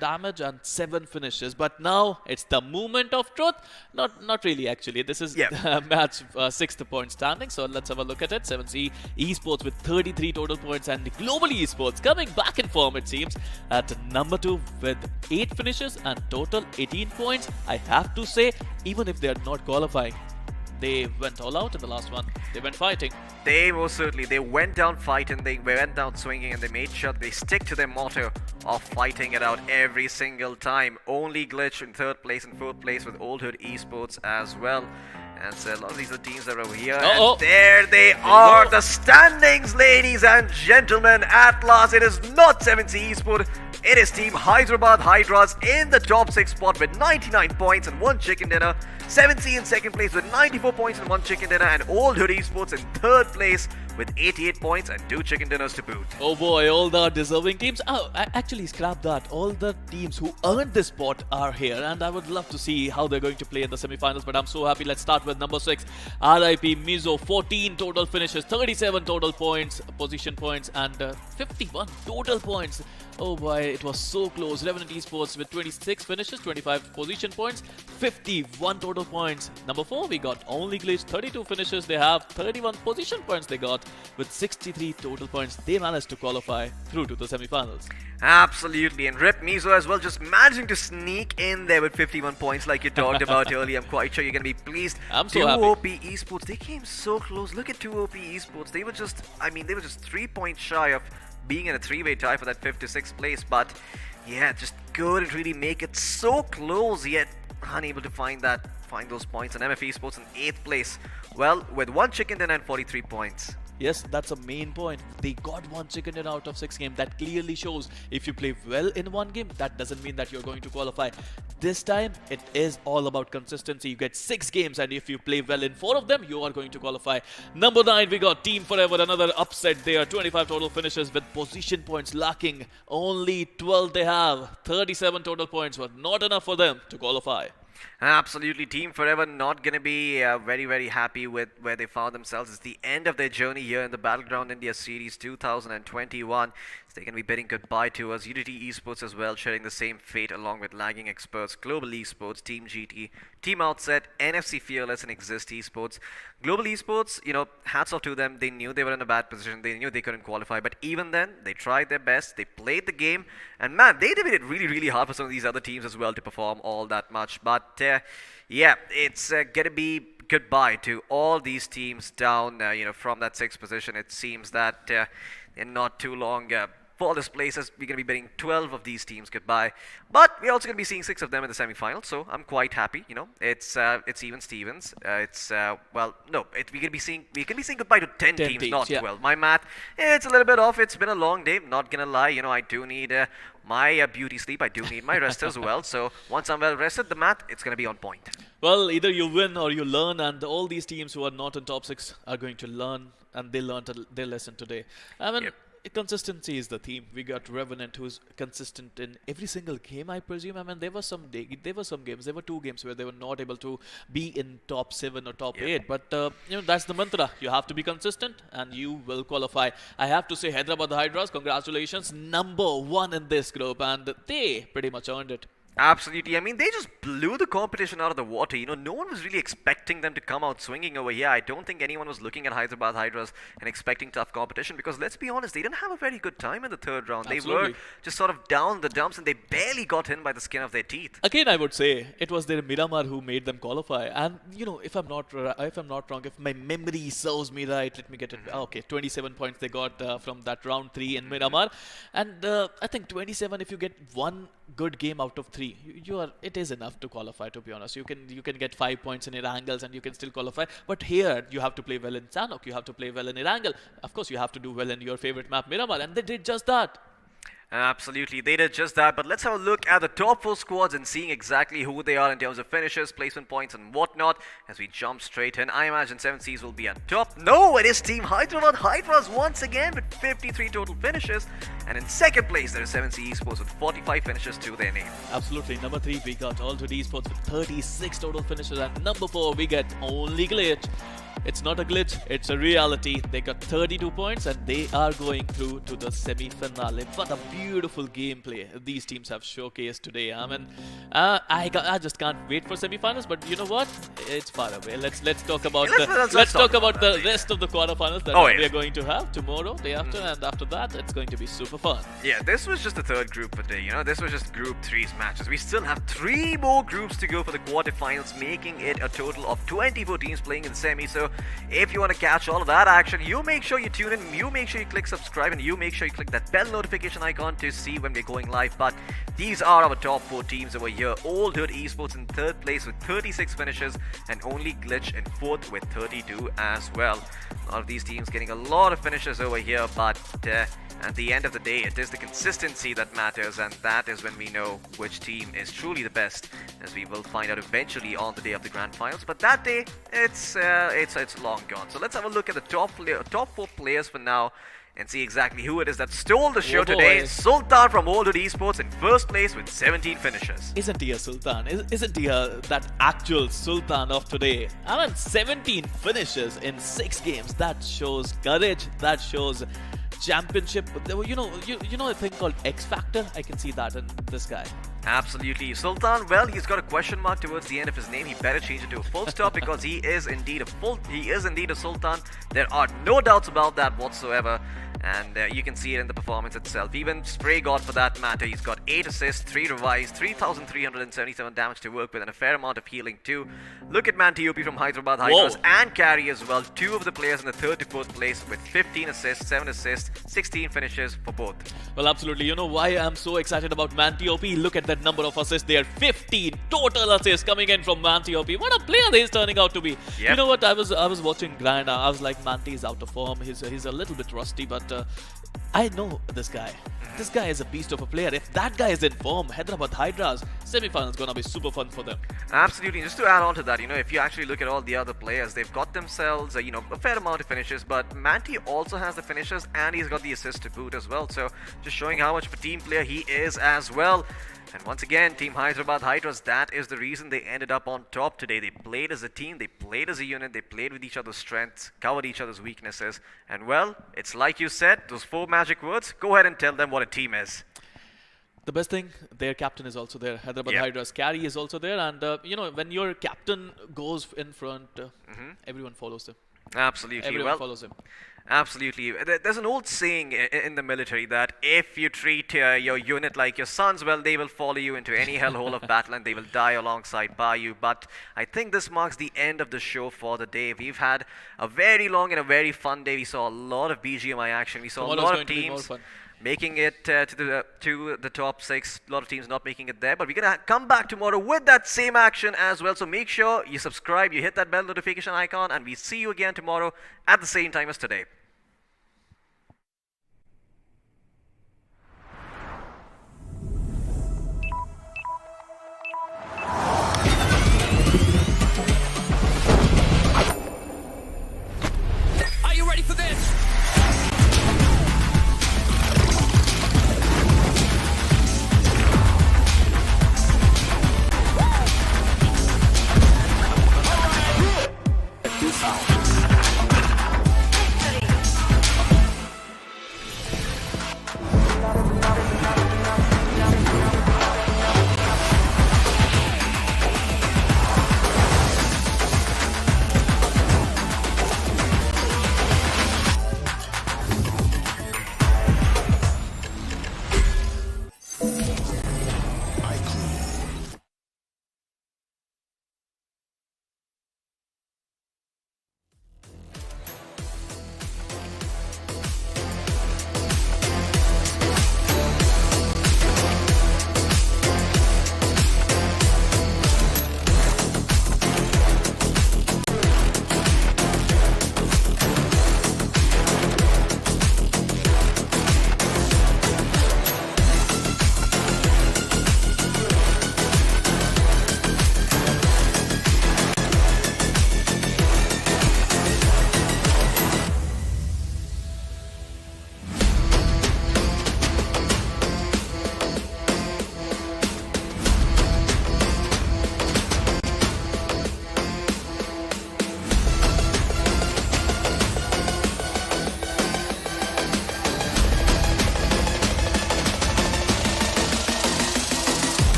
damage and 7 finishes. But now it's the moment of truth. Not really, actually. This is match 6th point standing, so let's have a look at it. 7C Esports with 33 total points, and Global Esports coming back in form, it seems, at number 2 with 8 finishes and total 18 points. I have to say, even if they are not qualifying, they went all out in the last one. They went fighting. They most certainly, they went down fighting, they went down swinging, and they made sure they stick to their motto of fighting it out every single time. Only Glitch in 3rd place and 4th place with Old Hood Esports as well. And so a lot of these are teams that are over here. And there they are, the standings, ladies and gentlemen. At last, it is not 7C Esports. It is Team Hyderabad Hydras in the top 6 spot with 99 points and 1 chicken dinner. 7C in 2nd place with 94 points and 1 chicken dinner. And Old Hood Esports in 3rd place with 88 points and 2 chicken dinners to boot. Oh boy, all the deserving teams. Oh, actually, scrap that. All the teams who earned this spot are here, and I would love to see how they're going to play in the semi-finals, but I'm so happy. Let's start with number 6, RIP Mizo. 14 total finishes, 37 total points, position points, and 51 total points. Oh boy, it was so close. Revenant Esports with 26 finishes, 25 position points, 51 total points. Number 4, we got Only Glitch. 32 finishes, they have 31 position points they got. With 63 total points, they managed to qualify through to the semi-finals. Absolutely, and Rip Mizo as well, just managing to sneak in there with 51 points like you talked about earlier. I'm quite sure you're going to be pleased. I'm so happy. 2OP Esports, they came so close. Look at 2OP Esports. They were just, they were just 3 points shy of being in a 3-way tie for that 5th to 6th place. But yeah, just couldn't really make it, so close yet unable to find those points. And MF Esports in 8th place, well, with 1 chicken dinner and 43 points. Yes, that's a main point. They got 1 chicken dinner out of 6 games. That clearly shows if you play well in 1 game, that doesn't mean that you're going to qualify. This time, it is all about consistency. You get 6 games, and if you play well in 4 of them, you are going to qualify. Number 9, we got Team Forever, another upset there. 25 total finishes with position points lacking. Only 12 they have. 37 total points were not enough for them to qualify. Absolutely, Team Forever not going to be very, very happy with where they found themselves. It's the end of their journey here in the Battleground India Series 2021. So they're going to be bidding goodbye to us. Unity Esports as well, sharing the same fate along with Lagging Experts, Global Esports, Team GT, Team Outset, NFC Fearless, and Exist Esports. Global Esports, hats off to them. They knew they were in a bad position. They knew they couldn't qualify. But even then, they tried their best. They played the game. And man, they made it really, really hard for some of these other teams as well to perform all that much. But yeah, it's going to be goodbye to all these teams down, from that 6th position. It seems that in not too long, for this places, we're going to be bidding 12 of these teams goodbye. But we're also going to be seeing 6 of them in the semi-finals, so I'm quite happy. It's even Stevens. We can be saying goodbye to 10 teams, not 12. My math, it's a little bit off. It's been a long day. Not gonna lie, I do need my beauty sleep. I do need my rest as well. So once I'm well rested, the math, it's gonna be on point. Well, either you win or you learn, and all these teams who are not in top 6 are going to learn, and they learned their lesson today. Consistency is the theme. We got Revenant, who's consistent in every single game, I presume. There were some games, there were 2 games where they were not able to be in top 7 or top 8. But that's the mantra. You have to be consistent, and you will qualify. I have to say, Hyderabad Hydras, congratulations, number 1 in this group, and they pretty much earned it. Absolutely. I mean, they just blew the competition out of the water. You know, no one was really expecting them to come out swinging over here. I don't think anyone was looking at Hyderabad Hydras and expecting tough competition because, let's be honest, they didn't have a very good time in the third round. Absolutely. They were just sort of down the dumps and they barely got in by the skin of their teeth. Again, I would say it was their Miramar who made them qualify. And, you know, if I'm not wrong, if my memory serves me right, let me get it. Okay, 27 points they got from that round 3 in Miramar. And I think 27, if you get one good game out of 3, it is enough to qualify, to be honest. You can get 5 points in Erangels and you can still qualify. But here you have to play well in Sanhok, you have to play well in Erangel. Of course, you have to do well in your favorite map, Miramar, and they did just that. Absolutely, they did just that. But let's have a look at the top 4 squads and seeing exactly who they are in terms of finishes, placement points and whatnot as we jump straight in. I imagine 7 Seas will be at top. No, it is Team Hyderabad Hydras once again with 53 total finishes. And in second place, there is 7 Seas Esports with 45 finishes to their name. Absolutely. Number 3, we got All2 Esports with 36 total finishes. And number 4, we get Only Glitch. It's not a glitch, it's a reality. They got 32 points and they are going through to the semi-finale. What a beautiful gameplay these teams have showcased today. I mean, I just can't wait for semi-finals. But you know what? It's far away. Let's talk about let's talk about the rest of the quarterfinals that we are going to have tomorrow, day after, and after that, it's going to be super fun. Yeah, this was just the third group for today. You know, this was just Group 3's matches. We still have 3 more groups to go for the quarterfinals, making it a total of 24 teams playing in the semi. So if you want to catch all of that action, you make sure you tune in, you make sure you click subscribe, and you make sure you click that bell notification icon to see when we're going live. But these are our top 4 teams over here. Old Hood Esports in 3rd place with 36 finishes and Only Glitch in 4th with 32 as well. A lot of these teams getting a lot of finishes over here, but at the end of the day, it is the consistency that matters, and that is when we know which team is truly the best, as we will find out eventually on the day of the grand finals. But that day, it's long gone. So let's have a look at the top 4 players for now and see exactly who it is that stole the show today. Sultan from Old Hood Esports in 1st place with 17 finishes. Isn't he a Sultan? Isn't he that actual Sultan of today? I mean, 17 finishes in 6 games. That shows courage. That shows championship. You know a thing called X Factor? I can see that in this guy. Absolutely. Sultan, well, he's got a question mark towards the end of his name. He better change it to a full stop because he is indeed a Sultan. There are no doubts about that whatsoever. And you can see it in the performance itself. Even Spray God, for that matter, he's got 8 assists, 3 revives, 3,377 damage to work with, and a fair amount of healing too. Look at Manti from Hyderabad Hydras and Carry as well. 2 of the players in the 3rd to 4th place with 15 assists, 7 assists, 16 finishes for both. Well, absolutely. You know why I'm so excited about Manti? Look at that number of assists there. 15 total assists coming in from Manti. What a player he's turning out to be. Yep. You know what? I was watching Grind. I was like, Manti is out of form. He's a little bit rusty, but I know this guy. This guy is a beast of a player. If that guy is in form, Hyderabad Hydras semi-final is gonna be super fun for them. Absolutely. Just to add on to that, you know, if you actually look at all the other players, they've got themselves, a fair amount of finishes. But Manti also has the finishes and he's got the assist to boot as well. So just showing how much of a team player he is as well. And once again, Team Hyderabad Hydras, that is the reason they ended up on top today. They played as a team, they played as a unit, they played with each other's strengths, covered each other's weaknesses. And well, it's like you said, those 4 magic words, go ahead and tell them what a team is. The best thing, their captain is also there. Hyderabad Hydras carry is also there. And, when your captain goes in front, everyone follows him. Absolutely. Everyone follows him. Absolutely. There's an old saying in the military that if you treat your unit like your sons, well, they will follow you into any hellhole of battle and they will die alongside by you. But I think this marks the end of the show for the day. We've had a very long and a very fun day. We saw a lot of BGMI action. We saw a lot of teams making it to the top 6. A lot of teams not making it there. But we're going to come back tomorrow with that same action as well. So make sure you subscribe, you hit that bell notification icon, and we see you again tomorrow at the same time as today.